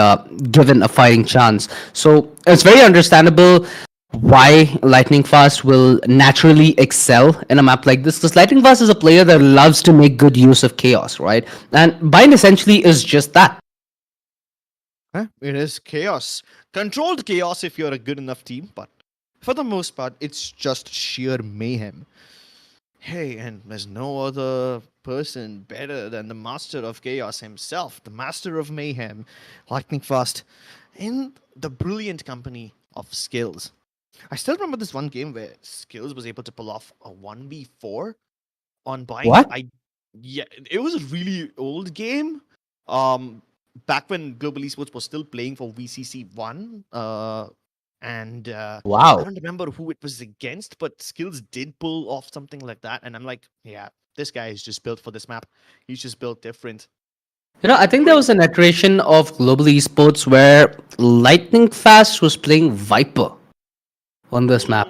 given a fighting chance. So it's very understandable why Lightning Fast will naturally excel in a map like this, because Lightning Fast is a player that loves to make good use of chaos, right? And Bind essentially is just that. It is chaos. Controlled chaos if you're a good enough team, but for the most part, it's just sheer mayhem. Hey, and there's no other person better than the master of chaos himself, the master of mayhem, Lightning Fast, in the brilliant company of Skills. I still remember this one game where Skills was able to pull off a 1v4 on Bind. What? Yeah, it was a really old game. Um, Back when Global Esports was still playing for VCC one. And I Wow. don't remember who it was against, but Skills did pull off something like that. And I'm like, yeah, this guy is just built for this map. He's just built different. I think there was an iteration of Global Esports where Lightning Fast was playing Viper on this map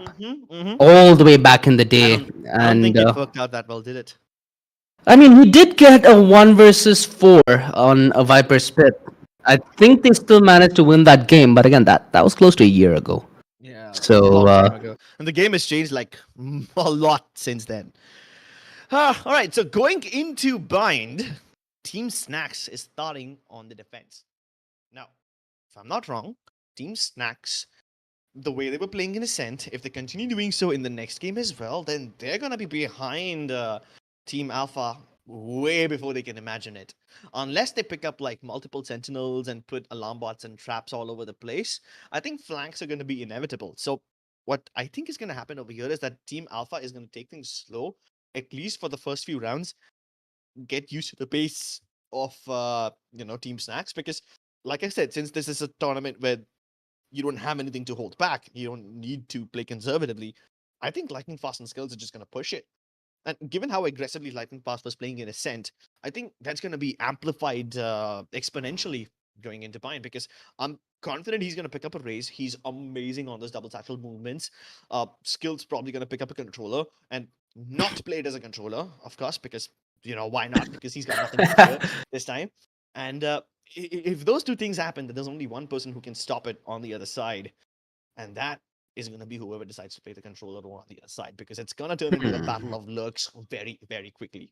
all the way back in the I day. I don't think And it worked out that well, did it? I mean, he did get a 1 versus 4 on a Viper Spit. I think they still managed to win that game, but again, that was close to a year ago. Yeah, a So, long time ago. And the game has changed like a lot since then. All right, so going into Bind, Team Snax is starting on the defense. Now, if I'm not wrong, Team Snax, the way they were playing in Ascent, if they continue doing so in the next game as well, then they're gonna be behind Team Alpha way before they can imagine it. Unless they pick up like multiple sentinels and put alarm bots and traps all over the place, I think flanks are gonna be inevitable. So what I think is gonna happen over here is that Team Alpha is gonna take things slow, at least for the first few rounds, get used to the pace of Team Snax, because like I said, since this is a tournament where you don't have anything to hold back, you don't need to play conservatively, I think Lightning Fast and Skills are just going to push it. And given how aggressively Lightning Fast was playing in Ascent, I think that's going to be amplified exponentially going into Bind, because I'm confident he's going to pick up a raise. He's amazing on those double satchel movements. Skills probably going to pick up a controller and not play it as a controller, of course, because why not? Because he's got nothing to do this time. And if those two things happen, then there's only one person who can stop it on the other side, and that is going to be whoever decides to play the controller on the other side, because it's going to turn into a battle of lurks very, very quickly.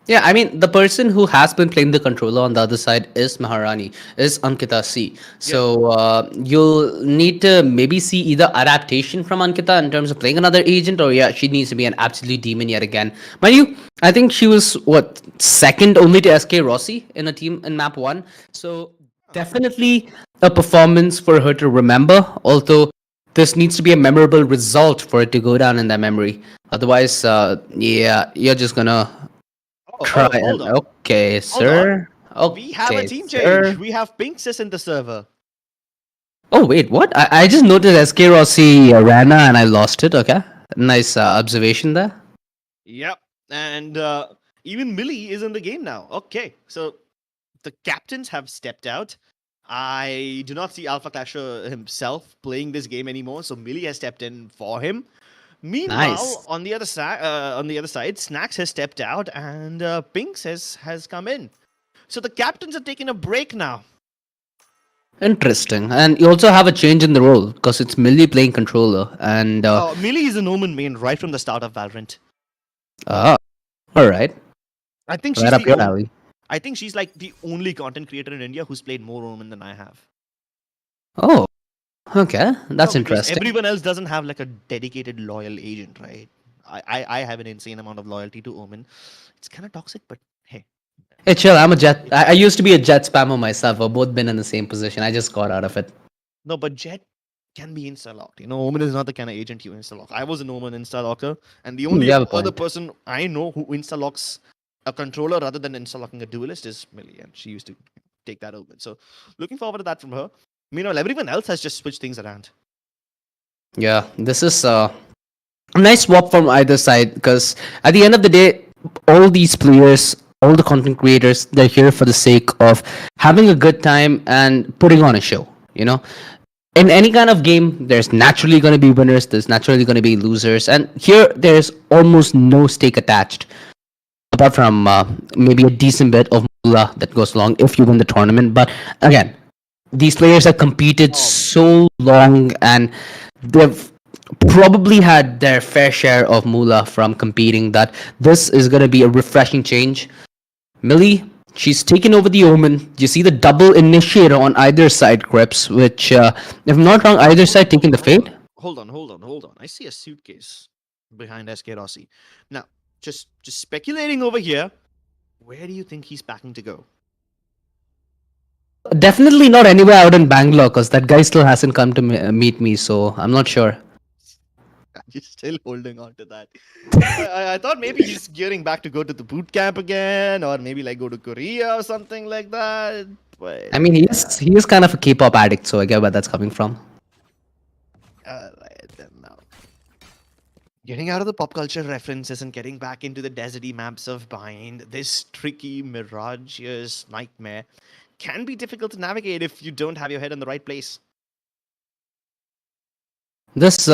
Yeah, I mean, the person who has been playing the controller on the other side is Maharani, is Ankita C. So you'll need to maybe see either adaptation from Ankita in terms of playing another agent, or yeah, she needs to be an absolute demon yet again. Mind you, I think she was, second only to SK Rossi in a team in map 1. So definitely a performance for her to remember, although this needs to be a memorable result for it to go down in their memory. Otherwise, yeah, you're just gonna try hold on. Okay, sir. Okay, We have a team sir. change. We have Pinksis in the server. Oh, wait, what? I just noticed SK Rossi ran and I lost it. Okay. Nice observation there. Yep. And even Millie is in the game now. Okay. So the captains have stepped out. I do not see Alpha Clasher himself playing this game anymore, so Millie has stepped in for him. Meanwhile, Nice. on the other side, Snax has stepped out and Pinks has come in. So the captains are taking a break now. Interesting. And you also have a change in the role because it's Millie playing controller. And, Millie is an Omen main right from the start of Valorant. all right. I think she's Right up the your on- alley. I think she's like the only content creator in India who's played more Omen than I have. Oh, okay. That's No, because interesting. everyone else doesn't have like a dedicated loyal agent, right? I have an insane amount of loyalty to Omen. It's kind of toxic, but hey. Hey, chill. I'm a Jet. I used to be a Jet spammer myself. We've both been in the same position. I just got out of it. No, but Jet can be insta-locked. Omen is not the kind of agent you insta-lock. I was an Omen insta-locker, and the only you have a other point. person I know who insta-locks a controller rather than insta-locking a duelist is Millie, and she used to take that Omen. So looking forward to that from her. Meanwhile, everyone else has just switched things around. Yeah, this is a nice swap from either side because at the end of the day, all these players, all the content creators, they're here for the sake of having a good time and putting on a show. In any kind of game, there's naturally going to be winners, there's naturally going to be losers, and here there's almost no stake attached apart from maybe a decent bit of moolah that goes along if you win the tournament. But again, these players have competed so long and they've probably had their fair share of moolah from competing that this is going to be a refreshing change. Millie, she's taken over the Omen. You see the double initiator on either side, Crips, which, if I'm not wrong, either side taking the fade. Hold on. I see a suitcase behind SK Rossi. Now, just speculating over here, where do you think he's packing to go? Definitely not anywhere out in Bangalore because that guy still hasn't come to meet me, so I'm not sure. You're still holding on to that. I thought maybe he's gearing back to go to the boot camp again, or maybe like go to Korea or something like that. But I mean, he is kind of a K-pop addict, so I get where that's coming from. then now, getting out of the pop culture references and getting back into the deserty maps of Bind, this tricky, mirageous nightmare can be difficult to navigate if you don't have your head in the right place. This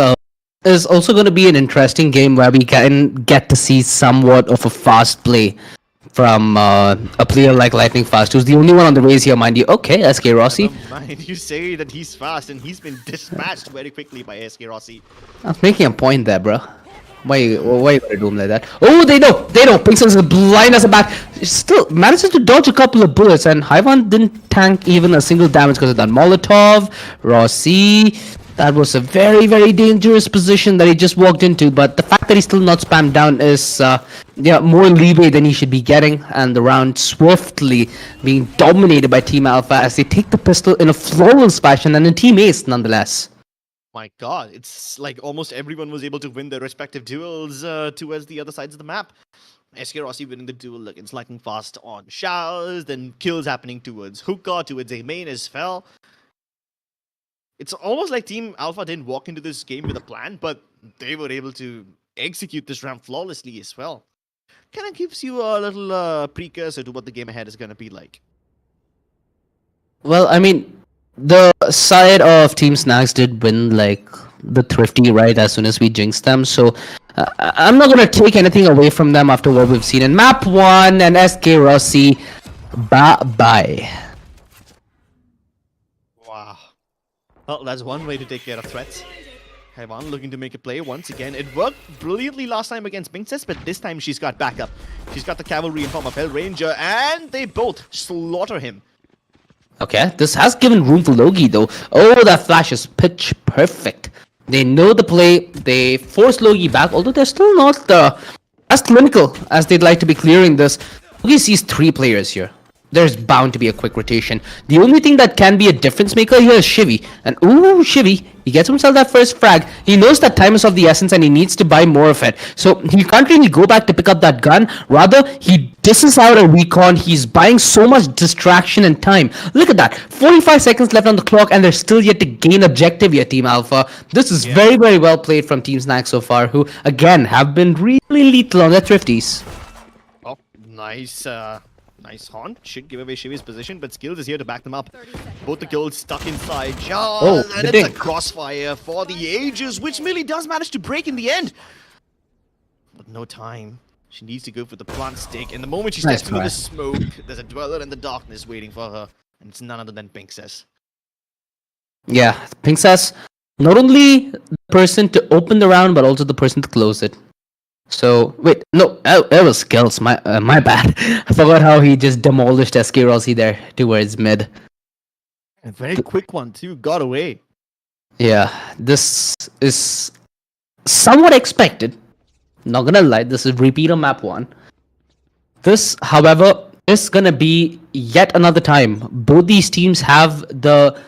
is also going to be an interesting game where we can get to see somewhat of a fast play from a player like Lightning Fast, who's the only one on the raise here, mind you. Okay, SK Rossi. Never mind, you say that he's fast and he's been dispatched very quickly by SK Rossi. I was making a point there, bro. Why you gonna do him like that? Oh, they know! Pinkson is blind as a bat. still manages to dodge a couple of bullets, and Hyvan didn't tank even a single damage because of that Molotov. Rossi, that was a very, very dangerous position that he just walked into, but the fact that he's still not spammed down is more leeway than he should be getting, and the round swiftly being dominated by Team Alpha as they take the pistol in a flawless fashion and a team ace nonetheless. My god, it's like almost everyone was able to win their respective duels towards the other sides of the map. SK Rossi winning the duel against Lightning Fast on Showers, then kills happening towards Hookah, towards a main as well. It's almost like Team Alpha didn't walk into this game with a plan, but they were able to execute this round flawlessly as well. Kind of gives you a little precursor to what the game ahead is going to be like. Well, I mean, the side of Team Snax did win, like, the Thrifty, right, as soon as we jinxed them, so I'm not going to take anything away from them after what we've seen in Map 1 and SK Rossi. Bye-bye. Wow. Well, that's one way to take care of threats. Hyvan looking to make a play once again. It worked brilliantly last time against Princess, but this time she's got backup. She's got the cavalry in form of Hell Ranger, and they both slaughter him. Okay, this has given room for Logi though. Oh, that flash is pitch perfect. They know the play, they force Logi back, although they're still not as clinical as they'd like to be clearing this. Logi sees 3 players here. There's bound to be a quick rotation. The only thing that can be a difference maker here is Shivy. And ooh, Shivy, he gets himself that first frag. He knows that time is of the essence and he needs to buy more of it. So he can't really go back to pick up that gun. Rather, he disses out a recon. He's buying so much distraction and time. Look at that. 45 seconds left on the clock and they're still yet to gain objective here, Team Alpha. This is very, very well played from Team Snax so far, who, again, have been really lethal on their thrifties. Oh, nice. Nice haunt. Should give away Shivy's position, but Skills is here to back them up. Both the kills stuck inside. Oh, And it's a crossfire for the ages, which Millie does manage to break in the end. But no time. She needs to go for the plant stick. And the moment she steps into the smoke, there's a dweller in the darkness waiting for her. And it's none other than Princess. Yeah, Princess, not only the person to open the round, but also the person to close it. So, wait, no, it was Skills, my bad. I forgot how he just demolished SK Rossi there towards mid. A very quick one too, got away. Yeah, this is somewhat expected. Not gonna lie, this is repeat on map 1. This, however, is gonna be yet another time. Both these teams have the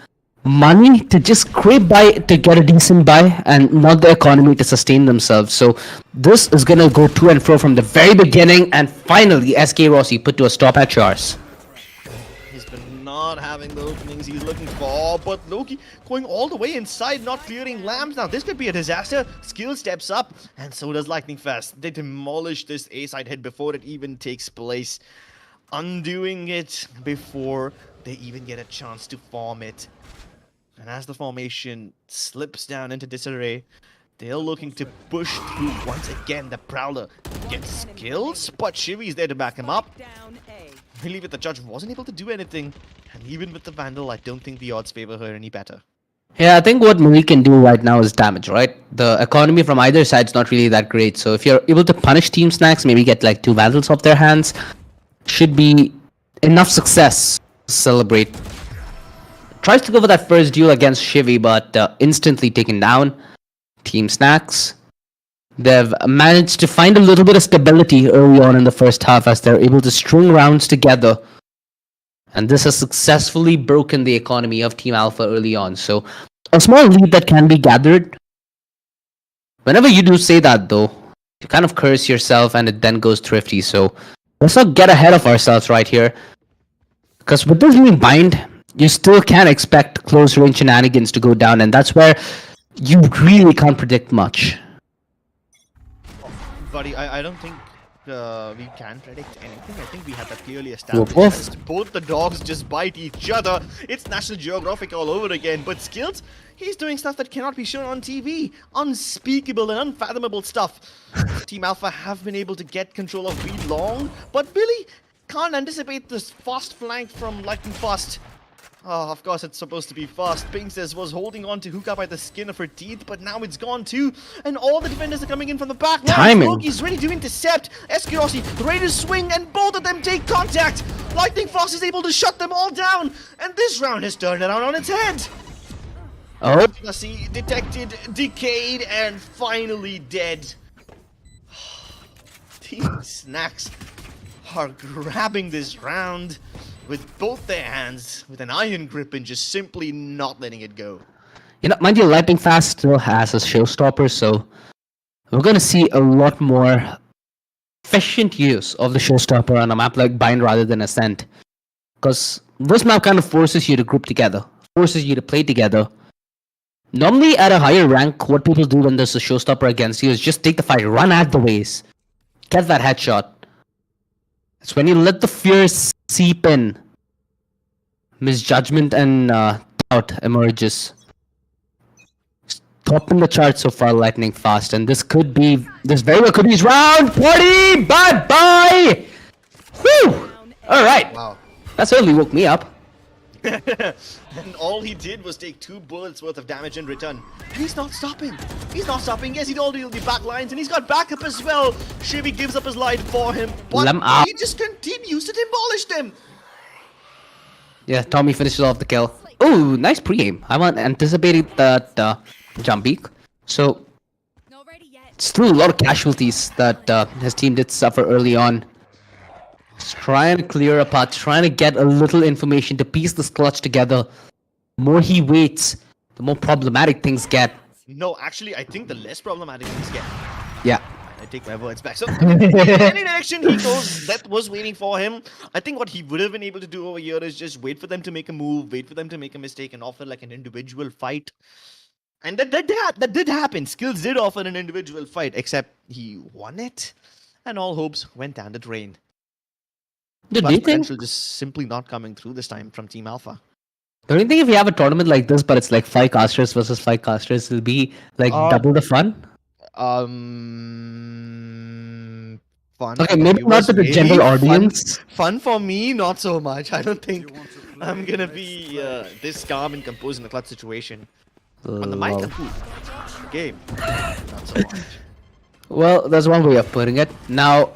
money to just scrape by to get a decent buy and not the economy to sustain themselves. So this is gonna go to and fro from the very beginning, and finally SK Rossi put to a stop at Chars. He's been not having the openings he's looking for, but Loki going all the way inside, not clearing lamps. Now this could be a disaster. Skill steps up, and so does Lightning Fast. They demolish this A-side hit before it even takes place, undoing it before they even get a chance to form it. And as the formation slips down into disarray, they're looking to push through once again. The Prowler gets Skills, but Shivy's there to back him up. I believe that the judge wasn't able to do anything, and even with the Vandal, I don't think the odds favor her any better. Yeah, I think what Millie can do right now is damage, right? The economy from either side is not really that great, so if you're able to punish Team Snax, maybe get like 2 Vandals off their hands, should be enough success to celebrate. Tries to go for that first duel against Shivy, but instantly taken down. Team Snax, they've managed to find a little bit of stability early on in the first half as they're able to string rounds together. And this has successfully broken the economy of Team Alpha early on. So a small lead that can be gathered. Whenever you do say that though, you kind of curse yourself and it then goes thrifty. So let's not get ahead of ourselves right here. Because with this being bind, you still can't expect close range shenanigans to go down, and that's where you really can't predict much. Buddy, I don't think we can predict anything. I think we have that clearly established. Both the dogs just bite each other. It's National Geographic all over again. But Skills, he's doing stuff that cannot be shown on TV. Unspeakable and unfathomable stuff. Team Alpha have been able to get control of B long, but Billy can't anticipate this fast flank from Lightning Fast. Oh, of course, it's supposed to be fast. Pinksters was holding on to Hookah by the skin of her teeth, but now it's gone too. And all the defenders are coming in from the back. Timing. Loki's ready to intercept. SK Rossi ready to swing, and both of them take contact. Lightning Frost is able to shut them all down. And this round has turned around on its head. Oh, Rossi detected, decayed, and finally dead. Team Snax are grabbing this round with both their hands, with an iron grip, and just simply not letting it go. you know, mind you, Lightning Fast still has a showstopper, so we're gonna see a lot more efficient use of the showstopper on a map like Bind rather than Ascent. Because this map kind of forces you to group together, forces you to play together. Normally, at a higher rank, what people do when there's a showstopper against you is just take the fight, run at the ways, get that headshot. It's when you let the fear seep in, misjudgment and doubt emerges. Top in the chart so far, Lightning Fast, and this very well could be his round. Party, bye bye. Whew. All right, Wow. that certainly woke me up. And all he did was take 2 bullets worth of damage in return. And he's not stopping. He's not stopping. Yes, he told you the back lines, and he's got backup as well. Shivy gives up his life for him, but Lem up. he just continues to demolish them. Yeah, Tommy finishes off the kill. Ooh, nice pre-aim. I wasn't anticipating that jump peak. So, Not ready yet. still a lot of casualties that his team did suffer early on. Just trying to clear a path, trying to get a little information to piece this clutch together. The more he waits, the more problematic things get. No, actually, I think the less problematic things get. Yeah. I take my words back. So, any direction he goes, that was waiting for him. I think what he would have been able to do over here is just wait for them to make a move, wait for them to make a mistake, and offer like an individual fight. And that did happen. Skills did offer an individual fight, except he won it, and all hopes went down the drain. Dude, But do you think? potential just simply not coming through this time from Team Alpha. Don't you think if you have a tournament like this, but it's like 5 casters versus 5 casters, it'll be like double the fun? Fun. Okay, for maybe not viewers, to the maybe. general Fun- audience. Fun for me, not so much. I don't think I'm gonna be this calm and composed in a clutch situation. On the mic, Lol. I'm cool. The game, not so much. Well, that's one way of putting it. Now,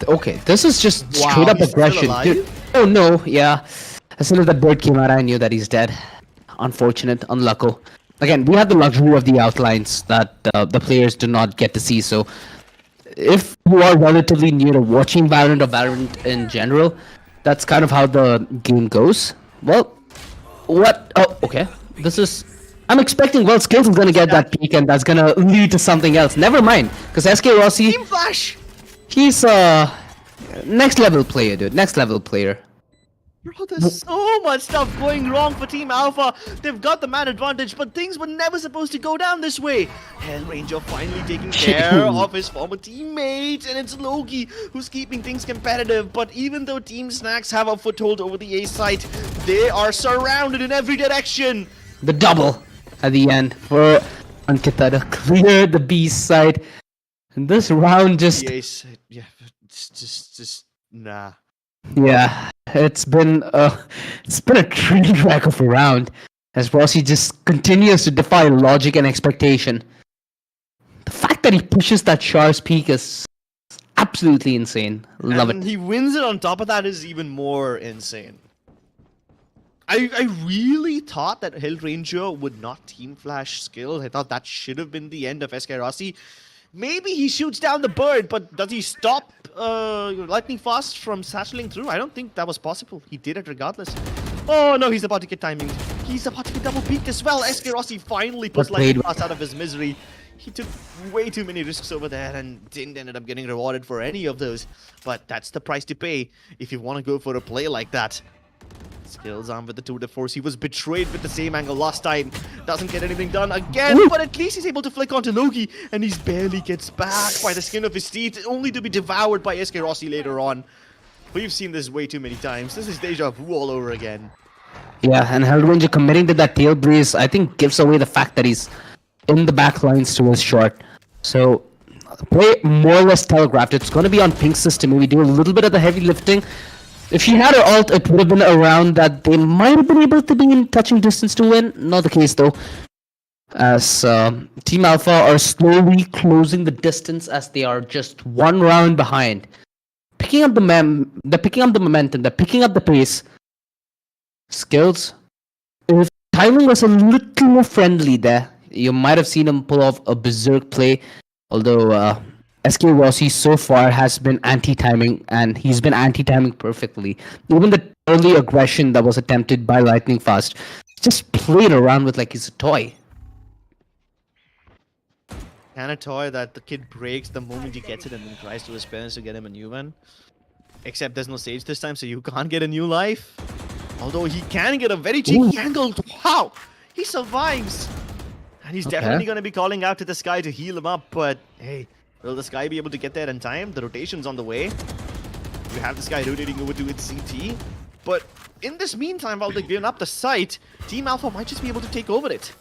okay, this is just Wow, straight up he's still aggression. alive? Dude, oh no, yeah. As soon as that bird came out, I knew that he's dead. Unfortunate, unlucky. Again, we have the luxury of the outlines that the players do not get to see. So, if you are relatively new to watching Valorant or Valorant in general, that's kind of how the game goes. Well, what? Oh, okay. This is. I'm expecting, well, Skills is gonna get that peak and that's gonna lead to something else. Never mind, because SK Rossi, Team Flash! he's a next level player, dude. Next level player. Bro, there's so much stuff going wrong for Team Alpha. They've got the man advantage, but things were never supposed to go down this way. Hellranger finally taking care of his former teammate, and it's Loki who's keeping things competitive. But even though Team Snax have a foothold over the A site, they are surrounded in every direction. The double at the end for Ankita to clear the B side. And this round just, The A site, yeah, it's just nah. yeah, it's been a train wreck of a round as Rossi just continues to defy logic and expectation. The fact that he pushes that Char's peak is absolutely insane. Love And it. he wins it on top of that is even more insane. I really thought that Hellranger would not team flash skill. I thought that should have been the end of SK Rossi. Maybe he shoots down the bird, but does he stop Lightning Fast from satelling through? I don't think that was possible. He did it regardless. Oh no, he's about to get timing. He's about to get double peaked as well. SK Rossi finally puts But played Lightning Fast out of his misery. He took way too many risks over there and didn't end up getting rewarded for any of those. But that's the price to pay if you want to go for a play like that. Skills armed with the tour de force. He was betrayed with the same angle last time. Doesn't get anything done again, but at least he's able to flick onto Loki, and he barely gets back by the skin of his teeth, only to be devoured by SK Rossi later on. We've seen this way too many times. This is deja vu all over again. Yeah, and Hellranger committing to that tail breeze, I think, gives away the fact that he's in the back lines to his short. So, play more or less telegraphed. It's going to be on Pink system. We do a little bit of the heavy lifting. If she had her ult, it would have been around that they might have been able to be in touching distance to win. Not the case though, as Team Alpha are slowly closing the distance as they are just one round behind. Picking up they're picking up the momentum, they're picking up the pace. Skills. If timing was a little more friendly there, you might have seen him pull off a berserk play. Although SK Rossi so far has been anti-timing, and he's been anti-timing perfectly. Even the early aggression that was attempted by Lightning Fast, just played around with like he's a toy. Kind of toy that the kid breaks the moment he gets it and then tries to his parents to get him a new one. Except there's no sage this time, so you can't get a new life. Although he can get a very cheeky angle. Wow! He survives! And he's definitely going to be calling out to the Sky to heal him up, but hey, will the Sky be able to get there in time? The rotation's on the way. You have the Sky rotating over to its CT. But in this meantime, while they're giving up the site, Team Alpha might just be able to take over it.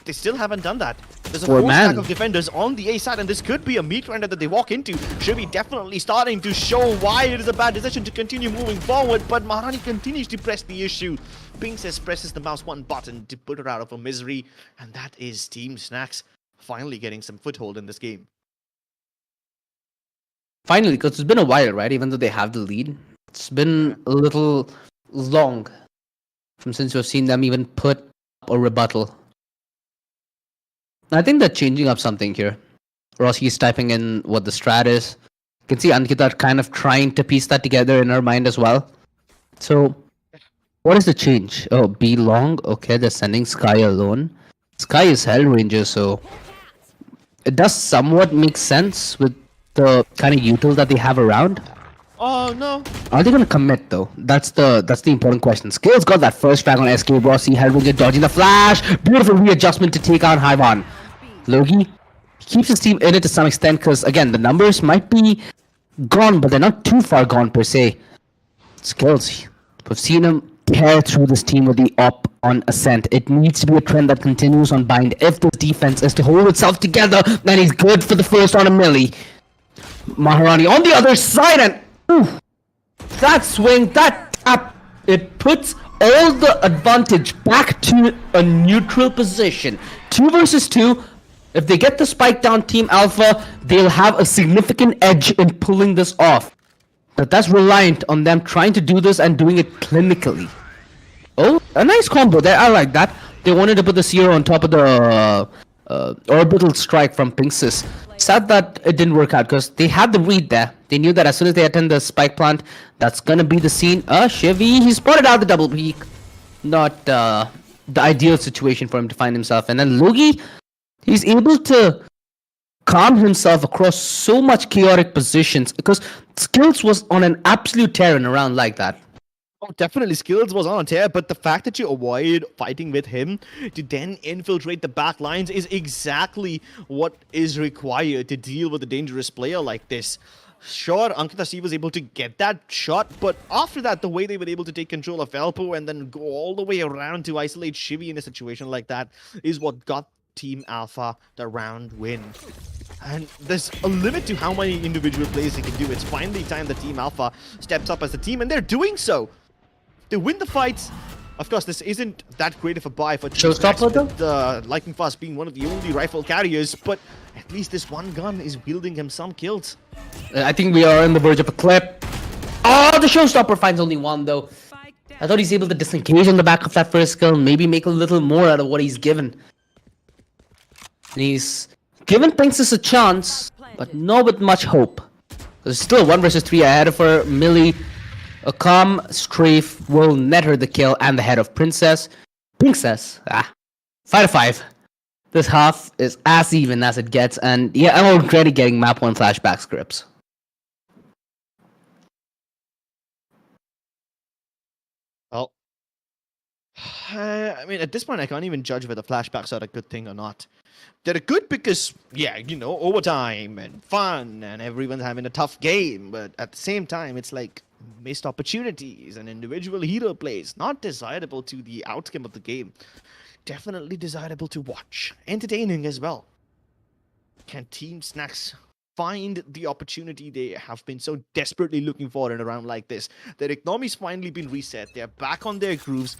They still haven't done that. There's a full stack of defenders on the A side, and this could be a meat grinder that they walk into. Should be definitely starting to show why it is a bad decision to continue moving forward, but Maharani continues to press the issue. Princess presses the mouse one button to put her out of her misery, and that is Team Snax finally getting some foothold in this game. Finally, because it's been a while, right? Even though they have the lead, it's been a little long from since we've seen them even put up a rebuttal. I think they're changing up something here. Rossi is typing in what the strat is. You can see Ankita kind of trying to piece that together in her mind as well. So, what is the change? Oh, B long. Okay, they're sending Sky alone. Sky is Hell Ranger, so it does somewhat make sense with the kind of util that they have around. Oh no! Are they gonna commit though? That's the important question. Skills got that first frag on SK Rossi. Hell Ranger dodging the flash. Beautiful readjustment to take on Hyvan. Logi keeps his team in it to some extent because, again, the numbers might be gone, but they're not too far gone per se. Skills. We've seen him tear through this team with the op on Ascent. It needs to be a trend that continues on Bind. If this defense is to hold itself together, then he's good for the first on a milli. Maharani on the other side, and ooh, that swing, that tap, it puts all the advantage back to a neutral position. 2 versus 2. If they get the spike down Team Alpha, they'll have a significant edge in pulling this off. But that's reliant on them trying to do this and doing it clinically. Oh, a nice combo there. I like that. They wanted to put the Zero on top of the orbital strike from Pinxis. Sad that it didn't work out because they had the read there. They knew that as soon as they attend the spike plant, that's gonna be the scene. Chevy, he spotted out the double peak. Not the ideal situation for him to find himself. And then Logi, he's able to calm himself across so much chaotic positions because Skills was on an absolute tear in a round like that. Oh, definitely Skills was on a tear, but the fact that you avoid fighting with him to then infiltrate the back lines is exactly what is required to deal with a dangerous player like this. Sure, Ankita C was able to get that shot, but after that, the way they were able to take control of Elpo and then go all the way around to isolate Shivy in a situation like that is what got Team Alpha the round win. And there's a limit to how many individual plays they can do. It's finally time that Team Alpha steps up as a team, and they're doing so. They win the fights. Of course, this isn't that great of a buy for Team Showstopper though? with Lightning Fast being one of the only rifle carriers, but at least this one gun is wielding him some kills. I think we are on the verge of a clip. Oh, the Showstopper finds only one though. I thought he's able to disengage on the back of that first skill, maybe make a little more out of what he's given. And he's given Pinxis a chance, but not with much hope. There's still 1 versus 3 ahead of her. Millie, a calm strafe will net her the kill and the head of Princess. 5-5. This half is as even as it gets, and yeah, I'm already getting map 1 flashback scripts. Well, I mean, at this point, I can't even judge whether flashbacks are a good thing or not. They're good because, yeah, you know, overtime and fun and everyone's having a tough game. But at the same time, it's like missed opportunities and individual hero plays. Not desirable to the outcome of the game. Definitely desirable to watch. Entertaining as well. Can Team Snax find the opportunity they have been so desperately looking for in a round like this. Their economy's finally been reset. They're back on their grooves.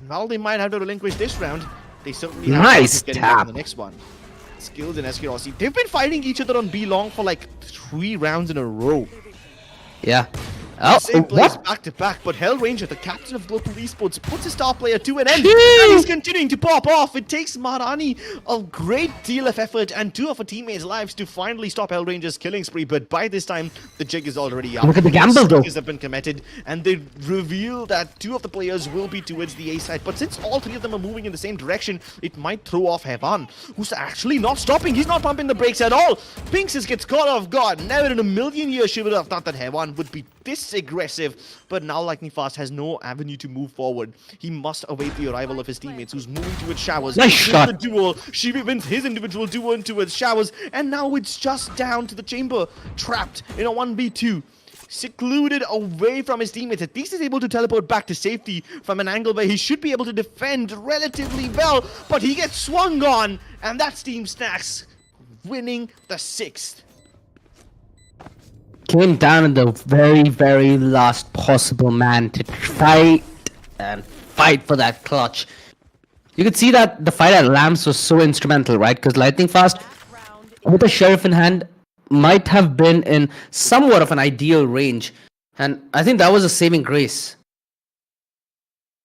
While they might have to relinquish this round, they certainly have Nice to get tap. in the next one. Skills and SK Rossi, they've been fighting each other on B long for like 3 rounds in a row. Yeah. Oh, Same plays what? back to back, but Hellranger, the captain of global esports, puts his star player to an end, Jeez. and he's continuing to pop off. It takes Maharani a great deal of effort and 2 of her teammates' lives to finally stop Hellranger's killing spree, but by this time, the jig is already up. Look at the gamble, though. Have been committed, and they reveal that 2 of the players will be towards the A side, but since all 3 of them are moving in the same direction, it might throw off Hevan, who's actually not stopping. He's not pumping the brakes at all. Pinxes gets caught off guard. Never in a million years she would have thought that Hevan would be this aggressive, but now Lightning Fast has no avenue to move forward. He must await the arrival of his teammates, who's moving towards Showers. Nice Wins shot. the duel. She wins his individual duel towards Showers, and now it's just down to the chamber, trapped in a 1v2. Secluded away from his teammates. At least he's able to teleport back to safety from an angle where he should be able to defend relatively well, but he gets swung on, and that's Team Snax winning the 6th. Came down in the very, very last possible man to fight and fight for that clutch. You could see that the fight at Lambs was so instrumental, right? Because Lightning Fast, with the Sheriff in hand, might have been in somewhat of an ideal range. And I think that was a saving grace.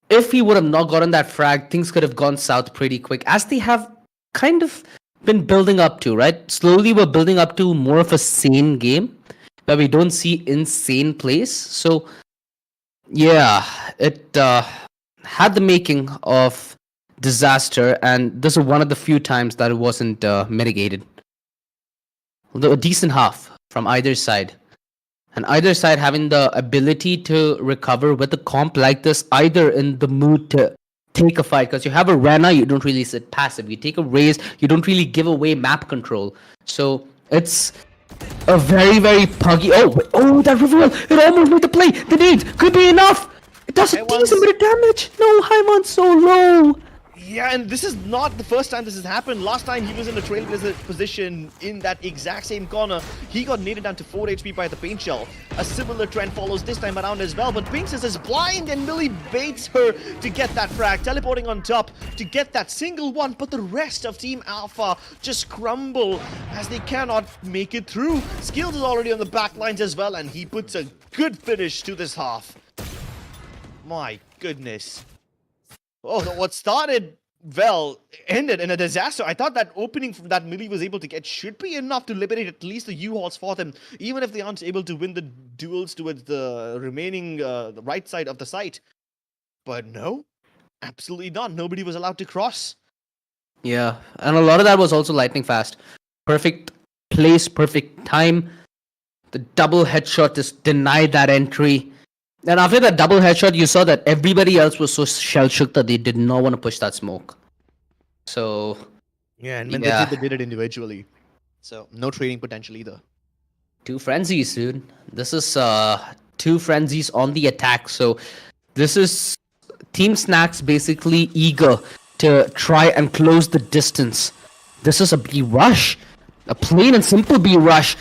If he would have not gotten that frag, things could have gone south pretty quick, as they have kind of been building up to, right? Slowly we're building up to more of a sane game, where we don't see insane plays. So, yeah, it had the making of disaster, and this is one of the few times that it wasn't mitigated. Although a decent half from either side. And either side having the ability to recover with a comp like this, either in the mood to take a fight. Because you have a Rena, you don't really sit passive. You take a Raze, you don't really give away map control. So, it's a very, very puggy. Oh, that reveal! It almost made the play. The nades could be enough. It does a decent bit of damage. No, Hyman's so low. Yeah, and this is not the first time this has happened. Last time he was in a trailblazer position in that exact same corner. He got naded down to 4 HP by the paint shell. A similar trend follows this time around as well, but Pinxes is blind and Millie baits her to get that frag, teleporting on top to get that single one, but the rest of Team Alpha just crumble as they cannot make it through. Skills is already on the back lines as well, and he puts a good finish to this half. My goodness. Oh, what started well ended in a disaster. I thought that opening from that Millie was able to get should be enough to liberate at least the U-Hauls for them, even if they aren't able to win the duels towards the remaining the right side of the site. But no, absolutely not. Nobody was allowed to cross. Yeah, and a lot of that was also Lightning Fast. Perfect place, perfect time. The double headshot just denied that entry. And after that double headshot, you saw that everybody else was so shell-shook that they did not want to push that smoke. So, Yeah, and when Yeah. they did it individually. So, no trading potential either. 2 frenzies, dude. This is 2 frenzies on the attack. So, this is Team Snax basically eager to try and close the distance. This is a B rush. A plain and simple B rush.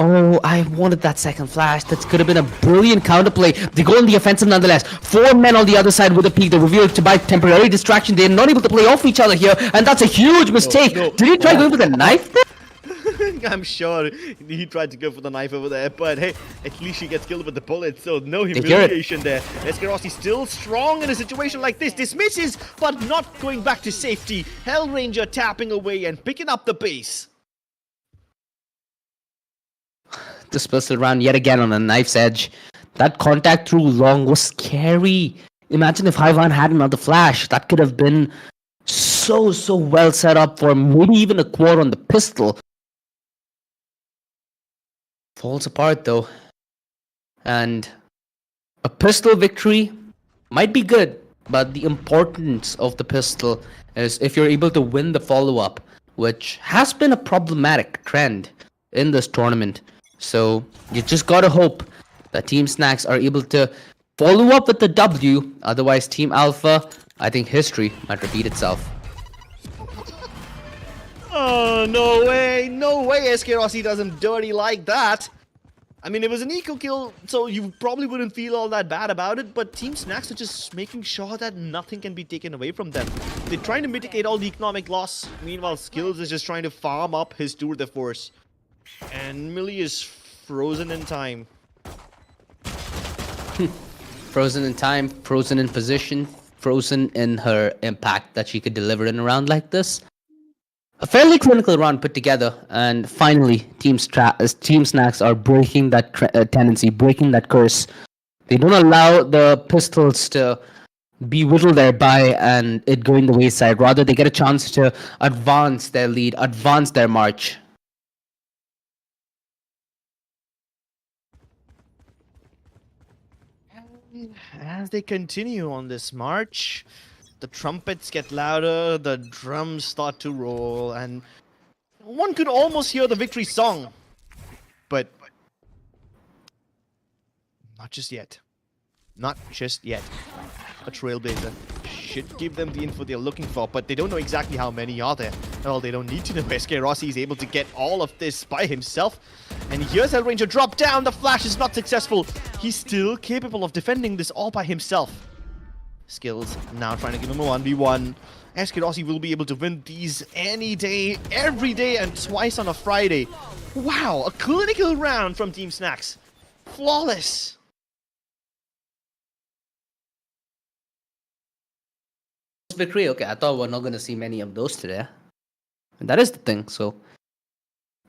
Oh, I wanted that second flash. That could have been a brilliant counterplay. They go on the offensive nonetheless. 4 men on the other side with a peek. They reveal to buy temporary distraction. They're not able to play off each other here, and that's a huge mistake. no. Did he try going with a knife there? I'm sure he tried to go for the knife over there, but hey, at least she gets killed with the bullet, so no hear it. humiliation there. Escarossi still strong in a situation like this. Dismisses, but not going back to safety. Hellranger tapping away and picking up the base. This pistol round yet again on a knife's edge. That contact through long was scary. Imagine if Hyvan had another flash. That could have been so well set up for maybe even a quad on the pistol. Falls apart though. And a pistol victory might be good, but the importance of the pistol is if you're able to win the follow-up, which has been a problematic trend in this tournament. So you just gotta hope that Team Snax are able to follow up with the W. Otherwise, Team Alpha, I think history might repeat itself. Oh, no way. No way SK Rossi does him dirty like that. I mean, it was an eco kill, so you probably wouldn't feel all that bad about it, but Team Snax are just making sure that nothing can be taken away from them. They're trying to mitigate all the economic loss. Meanwhile, Skills is just trying to farm up his tour de force. And Millie is frozen in time. Frozen in time, frozen in position, frozen in her impact that she could deliver in a round like this. A fairly clinical round put together, and finally, Team Snax are breaking that tendency, breaking that curse. They don't allow the pistols to be whittled thereby and it going the wayside. Rather, they get a chance to advance their lead, advance their march. As they continue on this march, the trumpets get louder, the drums start to roll, and one could almost hear the victory song. But not just yet. Not just yet. A Trailblazer should give them the info they're looking for, but they don't know exactly how many are there. Well, they don't need to know. SK Rossi is able to get all of this by himself. And here's Hellranger drop down. The flash is not successful. He's still capable of defending this all by himself. Skills now trying to give him a 1v1. SK Rossi will be able to win these any day, every day, and twice on a Friday. Wow, a clinical round from Team Snax. Flawless. Victory. Okay, I thought we're not going to see many of those today. And that is the thing. So,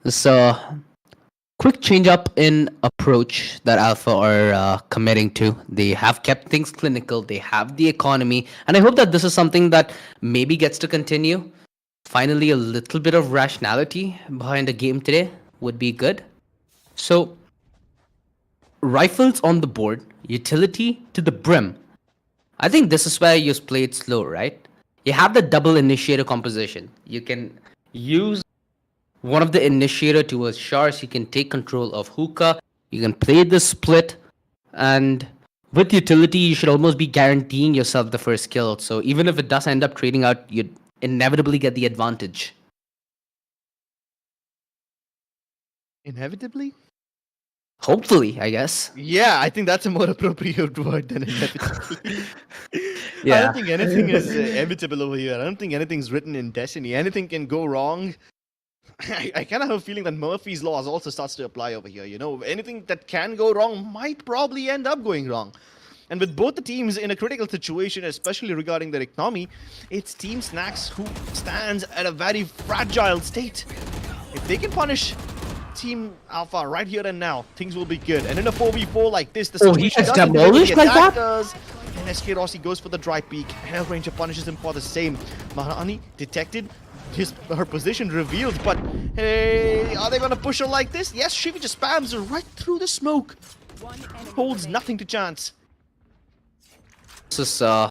this quick change up in approach that Alpha are committing to. They have kept things clinical. They have the economy. And I hope that this is something that maybe gets to continue. Finally, a little bit of rationality behind the game today would be good. So, rifles on the board, utility to the brim. I think this is where you play it slow, right? You have the double initiator composition. You can use one of the initiator towards Shars. You can take control of Hookah. You can play the split. And with utility, you should almost be guaranteeing yourself the first kill. So even if it does end up trading out, you'd inevitably get the advantage. Inevitably? Hopefully, I guess. Yeah, I think that's a more appropriate word than inevitably. I Yeah. don't think anything is inevitable over here. I don't think anything's written in Destiny. Anything can go wrong. I kind of have a feeling that Murphy's Law also starts to apply over here. You know, anything that can go wrong might probably end up going wrong. And with both the teams in a critical situation, especially regarding their economy, it's Team Snax who stands at a very fragile state. If they can punish Team Alpha right here and now, things will be good. And in a 4v4 like this, the Oh, he situation gets doesn't demolished like that? does. And SK Rossi goes for the dry peek. Hellranger punishes him for the same. Maharani detected, her position revealed, but hey, are they gonna push her like this? Yes, Shivi just spams her right through the smoke. Holds nothing to chance. This is,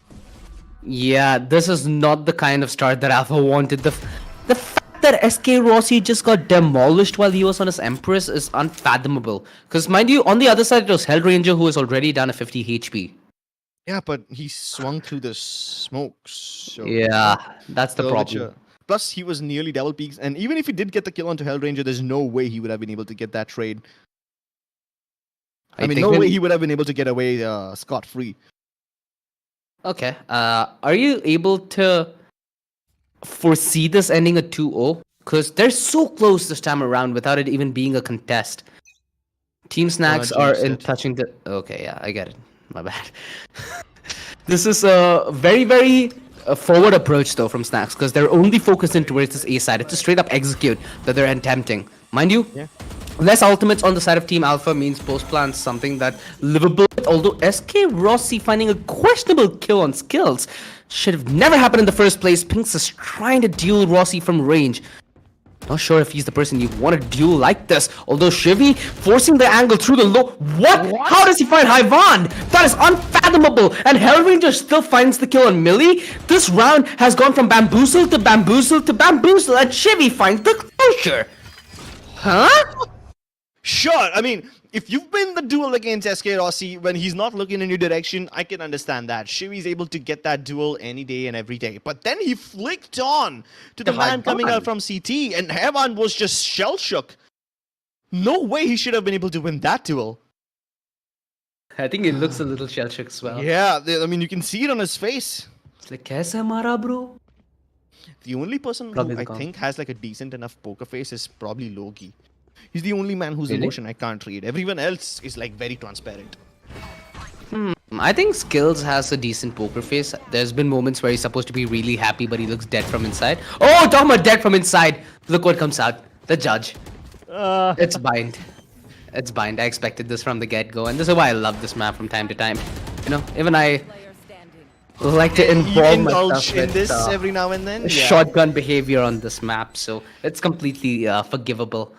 yeah, this is not the kind of start that Alpha wanted. The fact that SK Rossi just got demolished while he was on his Empress is unfathomable. Because, mind you, on the other side, it was Hellranger who was already down to 50 HP. Yeah, but he swung through the smokes. So Yeah, that's the So problem. Plus, he was nearly double peaks, and even if he did get the kill onto Hellranger, there's no way he would have been able to get that trade. I mean, think no when- way he would have been able to get away scot-free. Okay, are you able to foresee this ending a 2-0? Because they're so close this time around without it even being a contest. Team Snax are jinx in it. touching the... Okay, yeah, I get it. My bad. This is a very, very forward approach, though, from Snax, because they're only focused in towards this A side. It's a straight-up execute that they're attempting. Mind you, Yeah. less ultimates on the side of Team Alpha means post-plan something that livable, although SK Rossi finding a questionable kill on skills should have never happened in the first place. Pinks is trying to duel Rossi from range. Not sure if he's the person you want to duel like this. Although Shivi forcing the angle through the low. What? How does he find Hyvan? That is unfathomable. And Hellranger still finds the kill on Millie. This round has gone from bamboozle to bamboozle to bamboozle, and Shivi finds the closure. Huh? Sure, I mean, if you've been the duel against SK Rossi when he's not looking in your direction, I can understand that. Shivi's able to get that duel any day and every day. But then he flicked on to the man coming out from CT, and Hevan was just shell-shook. No way he should have been able to win that duel. I think it looks a little shell-shook as well. Yeah, I mean, you can see it on his face. It's like, kaisa mara, bro? The only person Probably who the I think has like a decent enough poker face is probably Loki. He's the only man whose Really? emotion I can't read. Everyone else is like very transparent. I think Skills has a decent poker face. There's been moments where he's supposed to be really happy, but he looks dead from inside. Oh, talking about dead from inside. Look what comes out. The judge. It's bind. It's bind. I expected this from the get-go, and this is why I love this map from time to time. You know, even I like to You involve indulge myself in with this every now and then. Yeah. shotgun behavior on this map, so it's completely forgivable.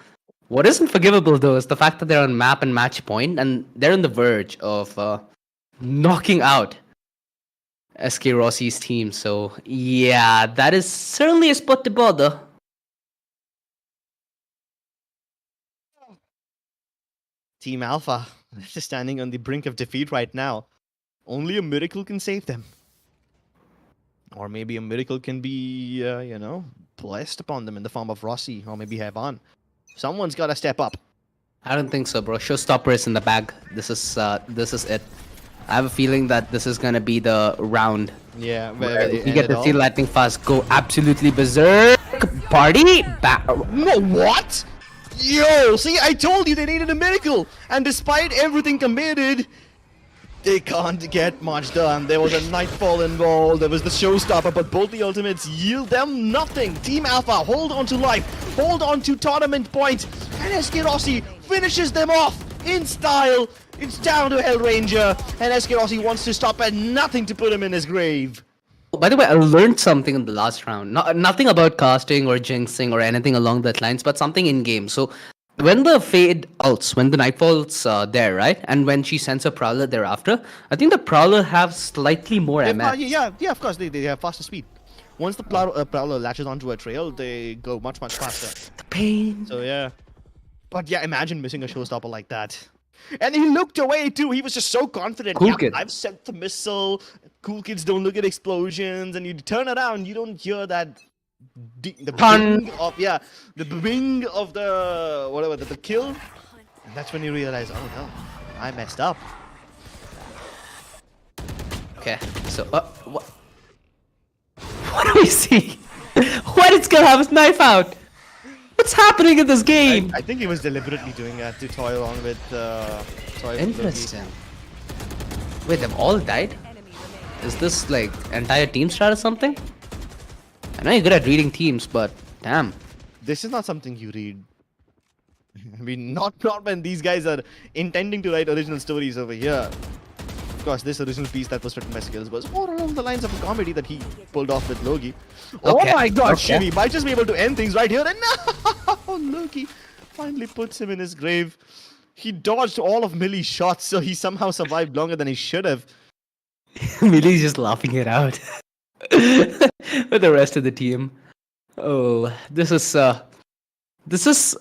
What isn't forgivable though is the fact that they're on map and match point, and they're on the verge of knocking out SK Rossi's team. So yeah, that is certainly a spot to bother. Team Alpha, they're just standing on the brink of defeat right now. Only a miracle can save them. Or maybe a miracle can be, you know, blessed upon them in the form of Rossi or maybe Hevan. Someone's got to step up. I don't think so, bro. Showstopper is in the bag. This is it. I have a feeling that this is gonna be the round. Yeah, Where you get to see Lightning Fast go absolutely berserk. Party back. No, what? Yo, see, I told you they needed a miracle. And despite everything committed, they can't get much done. There was a Nightfall involved, there was the Showstopper, but both the ultimates yield them nothing. Team Alpha, hold on to life, hold on to tournament point, and SK Rossi finishes them off in style. It's down to Hellranger, and SK Rossi wants to stop at nothing to put him in his grave. By the way, I learned something in the last round. Nothing about casting or jinxing or anything along that lines, but something in game. So when the Fade ults, when the Nightfall's there, right? And when she sends a Prowler thereafter, I think the Prowler have slightly more MS. Yeah, of course, they have faster speed. Once the Prowler latches onto a trail, they go much faster. The pain. So yeah. But yeah, imagine missing a Showstopper like that. And he looked away too. He was just so confident. Cool Yeah, kid. I've sent the missile. Cool kids don't look at explosions, and you turn around, you don't hear that. The bing of the bing of the whatever the kill, and that's when you realize, oh no, I messed up. Okay, so what? What do we see? Why did Skill have his knife out? What's happening in this game? I think he was deliberately doing that to toy along with toy with Loki. Interesting. Wait, they've all died? Is this like entire team strat or something? I know you're good at reading teams, but damn. This is not something you read. I mean, not when these guys are intending to write original stories over here. Of course, this original piece that was written by Skills was more along the lines of a comedy that he pulled off with Loki. Okay, Oh my god, okay. Shivi might just be able to end things right here. And no, Loki finally puts him in his grave. He dodged all of Millie's shots, so he somehow survived longer than he should have. Millie's just laughing it out with the rest of the team. Oh, this is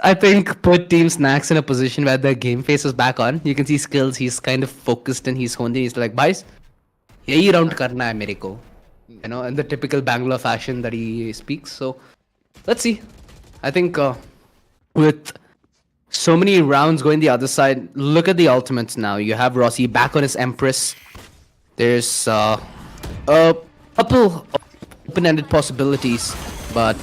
I think put Team Snax in a position where the game face is back on. You can see Skills, he's kind of focused and he's honed in. He's like, boys, yahi round karna hai mere ko. You know, in the typical Bangalore fashion that he speaks. So let's see. I think with so many rounds going the other side, look at the ultimates now. You have Rossi back on his Empress. There's a couple of open-ended possibilities, but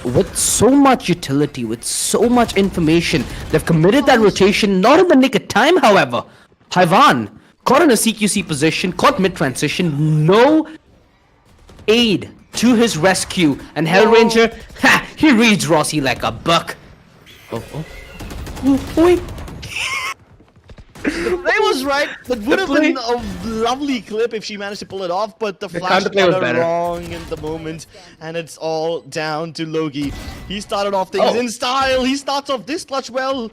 with so much utility, with so much information, they've committed that rotation, not in the nick of time, however. Hevan caught in a CQC position, caught mid-transition, no aid to his rescue, and Hellranger, he reads Rossi like a buck. Oh, wait. That was right. That would have been a lovely clip if she managed to pull it off, but the flash counterplay was got her better. wrong in the moment, and it's all down to Loki. He started off things Oh. in style. He starts off this clutch well.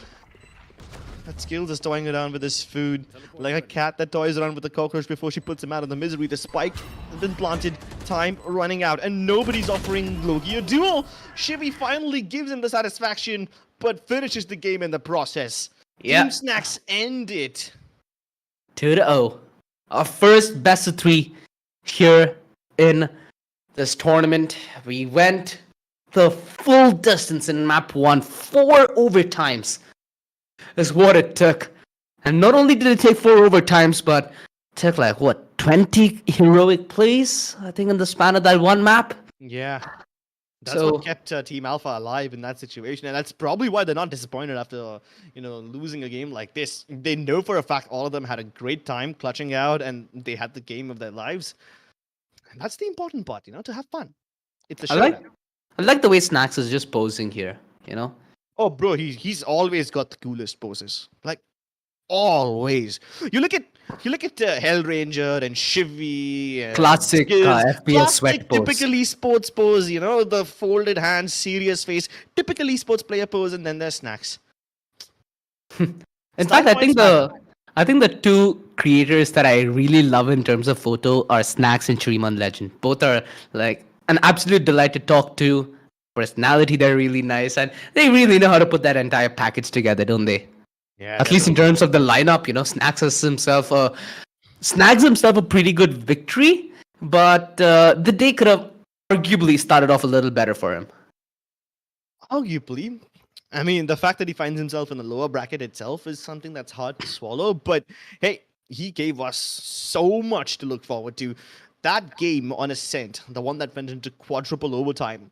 That Skills is toying around with his food like a cat that toys around with a cockroach before she puts him out of the misery. The spike has been planted, time running out, and nobody's offering Loki a duel. Shivi finally gives him the satisfaction, but finishes the game in the process. Yeah, Team Snax end it. 2-0. Our first best of 3 here in this tournament. We went the full distance in map 1. 4 overtimes is what it took. And not only did it take 4 overtimes, but took like what, 20 heroic plays, I think, in the span of that one map. Yeah. That's So- what kept Team Alpha alive in that situation, and that's probably why they're not disappointed after losing a game like this. They know for a fact all of them had a great time clutching out, and they had the game of their lives. And that's the important part, to have fun. It's a I like, showdown. I like the way Snax is just posing here, you know? Oh, bro, he's always got the coolest poses. Like always. You look at Hellranger and Shivy and Classic Skills. FPS sweat pose. Typically sports pose, the folded hands, serious face, typically sports player pose, and then there's Snax. In Style fact, points I think the two creators that I really love in terms of photo are Snax and Shriman Legend. Both are like an absolute delight to talk to. Personality, they're really nice, and they really know how to put that entire package together, don't they? Yeah. At least in terms of the lineup, snags himself a pretty good victory, but the day could have arguably started off a little better for him. Arguably. I mean, the fact that he finds himself in the lower bracket itself is something that's hard to swallow, but hey, he gave us so much to look forward to. That game on Ascent, the one that went into quadruple overtime,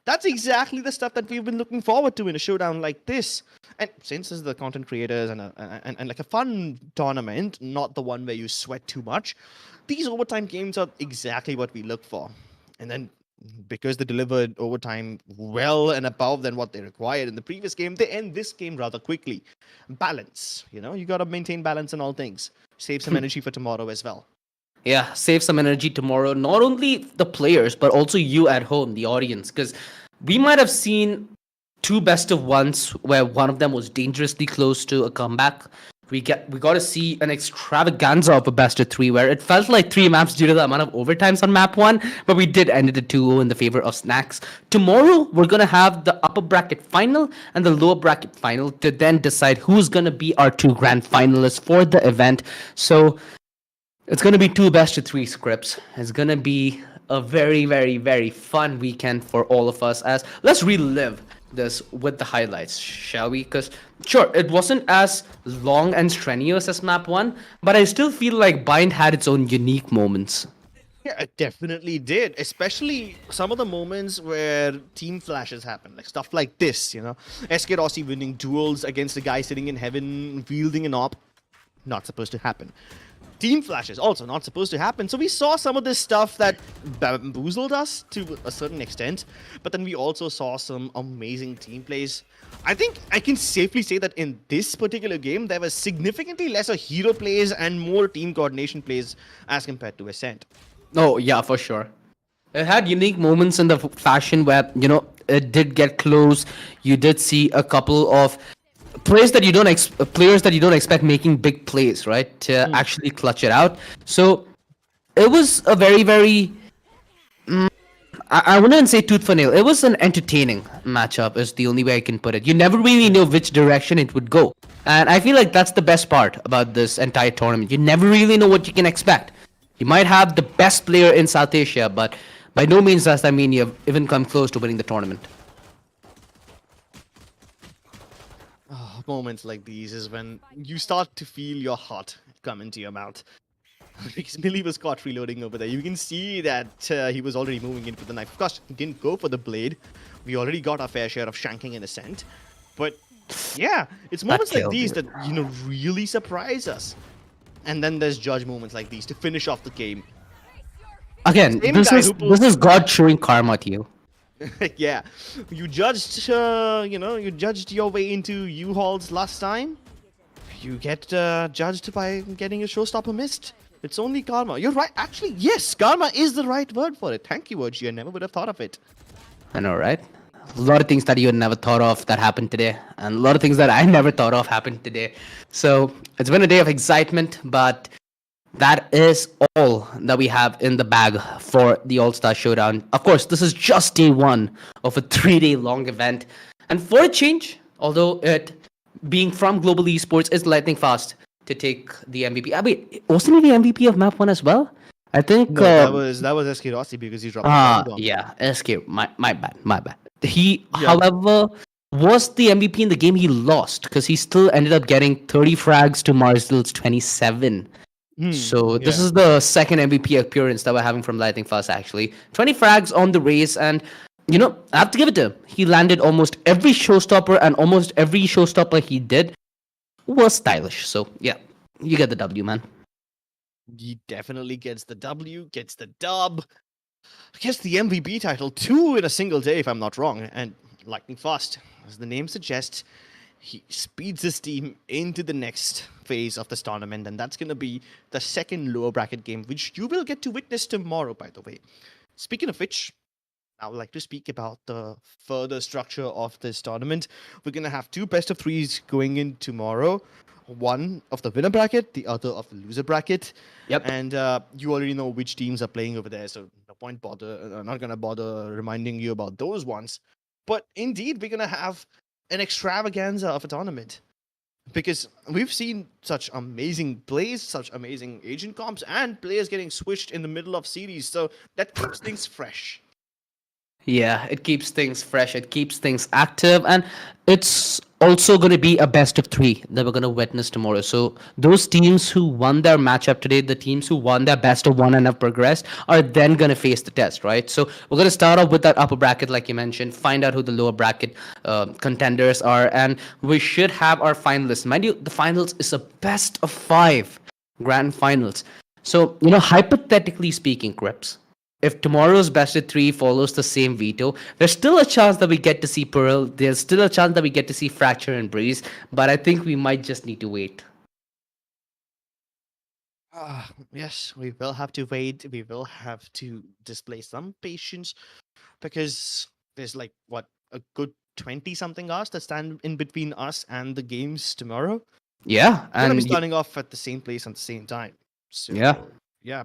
that's exactly the stuff that we've been looking forward to in a showdown like this. And since this is the content creators and like a fun tournament, not the one where you sweat too much, these overtime games are exactly what we look for. And then because they delivered overtime well and above than what they required in the previous game, they end this game rather quickly. Balance, you got to maintain balance in all things. Save some energy for tomorrow as well. Yeah, save some energy tomorrow. Not only the players, but also you at home, the audience, because we might have seen 2 best of ones where one of them was dangerously close to a comeback. We got to see an extravaganza of a best of 3 where it felt like 3 maps due to the amount of overtimes on map 1, but we did end it at 2-0 in the favor of Snax. Tomorrow, we're going to have the upper bracket final and the lower bracket final to then decide who's going to be our 2 grand finalists for the event. So it's going to be 2 best of 3 scripts. It's going to be a very, very, very fun weekend for all of us. As let's relive this with the highlights, shall we? Because sure, it wasn't as long and strenuous as map 1, but I still feel like Bind had its own unique moments. Yeah, it definitely did. Especially some of the moments where team flashes happen, like stuff like this, SK Rossi winning duels against a guy sitting in heaven, wielding an op. Not supposed to happen. Team flashes also not supposed to happen. So we saw some of this stuff that bamboozled us to a certain extent, but then we also saw some amazing team plays. I think I can safely say that in this particular game, there was significantly lesser hero plays and more team coordination plays as compared to Ascent. Oh, yeah, for sure. It had unique moments in the fashion where, it did get close. You did see a couple of players that you don't expect making big plays, right? To actually clutch it out. So it was a very, very I wouldn't say tooth for nail. It was an entertaining matchup is the only way I can put it. You never really know which direction it would go. And I feel like that's the best part about this entire tournament. You never really know what you can expect. You might have the best player in South Asia, but by no means does that mean you've even come close to winning the tournament. Moments like these is when you start to feel your heart come into your mouth. Because Millie was caught reloading over there. You can see that he was already moving in for the knife. Of course, he didn't go for the blade. We already got our fair share of shanking and Ascent. But yeah, it's moments like these that, really surprise us. And then there's judge moments like these to finish off the game. Again, this is God showing karma to you. Yeah, you judged, you judged your way into U-Hauls last time. You get judged by getting a showstopper missed. It's only karma. You're right. Actually, yes, karma is the right word for it. Thank you, Urji. I never would have thought of it. I know, right? A lot of things that you had never thought of that happened today, and a lot of things that I never thought of happened today. So it's been a day of excitement, but that is all that we have in the bag for the All-Star Showdown. Of course, this is just day 1 of a 3-day long event. And for a change, although it being from Global Esports, is lightning fast to take the MVP. I mean, wasn't he the MVP of Map 1 as well? I think. No, that was SK Rossi because he dropped the 40 bomb. Yeah, SK. My bad. My bad. He, Yeah. however, was the MVP in the game he lost because he still ended up getting 30 frags to Marzel's 27. So this yeah. is the second MVP appearance that we're having from Lightning Fast, actually. 20 frags on the race, and I have to give it to him. He landed almost every showstopper, and almost every showstopper he did was stylish. So yeah, you get the W, man. He definitely gets the W, gets the dub, gets the MVP title, 2 in a single day, if I'm not wrong. And lightning fast, as the name suggests, he speeds his team into the next phase of this tournament, and that's going to be the second lower bracket game, which you will get to witness tomorrow, by the way. Speaking of which, I would like to speak about the further structure of this tournament. We're going to have 2 best of 3s going in tomorrow. One of the winner bracket, the other of the loser bracket. Yep. And you already know which teams are playing over there, so no point I'm not going to bother reminding you about those ones. But indeed, we're going to have an extravaganza of a tournament. Because we've seen such amazing plays, such amazing agent comps, and players getting switched in the middle of series. So that keeps things fresh. Yeah, it keeps things fresh, it keeps things active, and it's also going to be a best of 3 that we're going to witness tomorrow. So those teams who won their matchup today, the teams who won their best of 1 and have progressed, are then going to face the test, right? So we're going to start off with that upper bracket, like you mentioned, find out who the lower bracket contenders are, and we should have our finalists. Mind you, the finals is a best of 5 grand finals. So, hypothetically speaking, Crips, if tomorrow's best of 3 follows the same veto, there's still a chance that we get to see Pearl. There's still a chance that we get to see Fracture and Breeze, but I think we might just need to wait. Yes, we will have to wait. We will have to display some patience because there's like, a good 20 something hours that stand in between us and the games tomorrow. Yeah, We're going to and be starting off at the same place at the same time. So, yeah.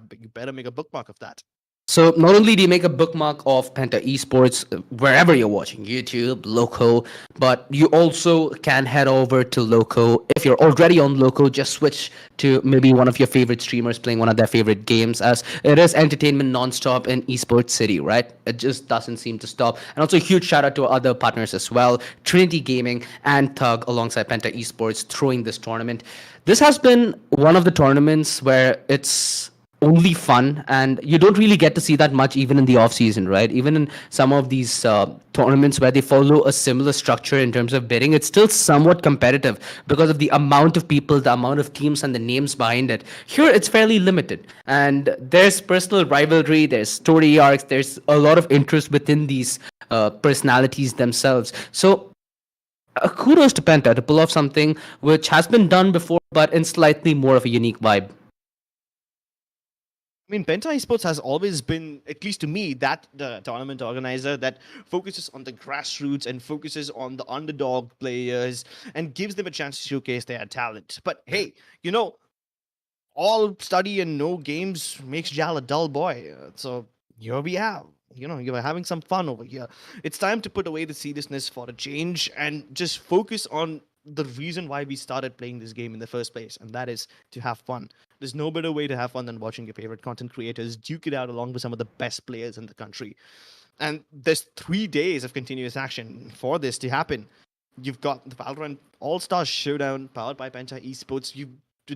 but you better make a bookmark of that. So not only do you make a bookmark of Penta Esports wherever you're watching, YouTube, Loco, but you also can head over to Loco. If you're already on Loco, just switch to maybe one of your favorite streamers playing one of their favorite games, as it is entertainment nonstop in Esports City, right? It just doesn't seem to stop. And also a huge shout out to our other partners as well, Trinity Gaming and Thug alongside Penta Esports throwing this tournament. This has been one of the tournaments where it's only fun, and you don't really get to see that much even in the off season, right? Even in some of these tournaments where they follow a similar structure in terms of bidding, it's still somewhat competitive because of the amount of people, the amount of teams, and the names behind it. Here it's fairly limited, and there's personal rivalry, there's story arcs, there's a lot of interest within these personalities themselves. So kudos to Penta to pull off something which has been done before, but in slightly more of a unique vibe. I mean, Penta Esports has always been, at least to me, that the tournament organizer that focuses on the grassroots and focuses on the underdog players and gives them a chance to showcase their talent. But hey, all study and no games makes Jal a dull boy. So here we have. You're having some fun over here. It's time to put away the seriousness for a change and just focus on the reason why we started playing this game in the first place, and that is to have fun. There's no better way to have fun than watching your favorite content creators duke it out along with some of the best players in the country. And there's 3 days of continuous action for this to happen. You've got the Valorant All-Star Showdown powered by Penta Esports. You're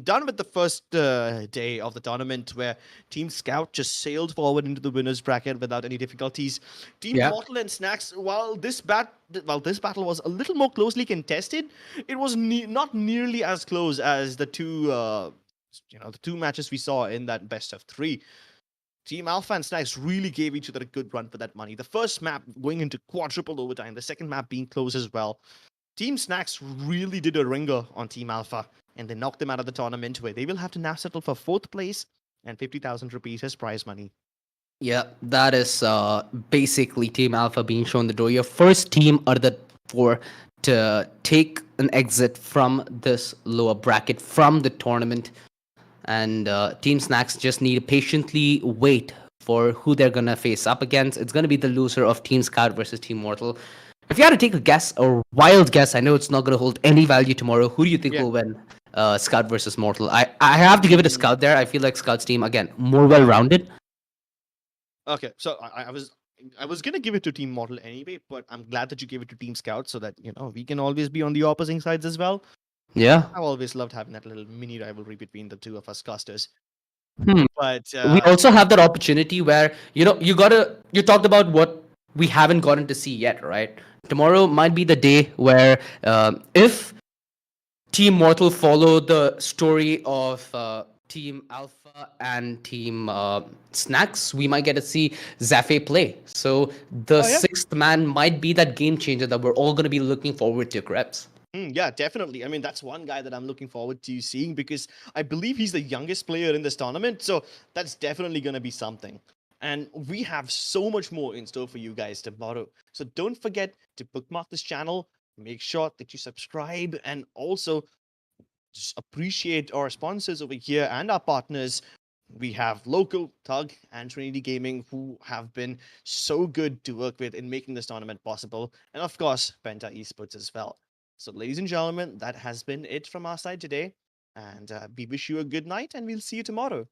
done with the first day of the tournament where Team Scout just sailed forward into the winners bracket without any difficulties. Team Mortal and Snax, while this battle was a little more closely contested, it was not nearly as close as the two matches we saw in that best of 3. Team Alpha and Snax really gave each other a good run for that money. The first map going into quadruple overtime, the second map being close as well. Team Snax really did a ringer on Team Alpha, and they knocked them out of the tournament, where they will have to now settle for 4th place and 50,000 rupees as prize money. Yeah, that is basically Team Alpha being shown the door. Your first team out of the 4 to take an exit from this lower bracket, from the tournament. And Team Snax just need to patiently wait for who they're going to face up against. It's going to be the loser of Team Scout versus Team Mortal. If you had to take a guess, a wild guess, I know it's not going to hold any value tomorrow. Who do you think Yeah. will win Scout versus Mortal? I have to give it a Scout there. I feel like Scout's team, again, more well rounded. Okay, so I was gonna give it to Team Mortal anyway, but I'm glad that you gave it to Team Scout so that we can always be on the opposing sides as well. Yeah. I've always loved having that little mini rivalry between the two of us casters. Hmm. But We also have that opportunity where you talked about what we haven't gotten to see yet, right? Tomorrow might be the day where if Team Mortal follow the story of Team Alpha and Team Snax, we might get to see Zaffe play. So the Oh, yeah. sixth man might be that game changer that we're all going to be looking forward to, Krebs. Yeah, definitely. I mean, that's one guy that I'm looking forward to seeing because I believe he's the youngest player in this tournament. So that's definitely going to be something. And we have so much more in store for you guys tomorrow. So don't forget to bookmark this channel. Make sure that you subscribe and also just appreciate our sponsors over here and our partners. We have local Tug and Trinity Gaming who have been so good to work with in making this tournament possible. And of course, Penta Esports as well. So, ladies and gentlemen, that has been it from our side today. And we wish you a good night and we'll see you tomorrow.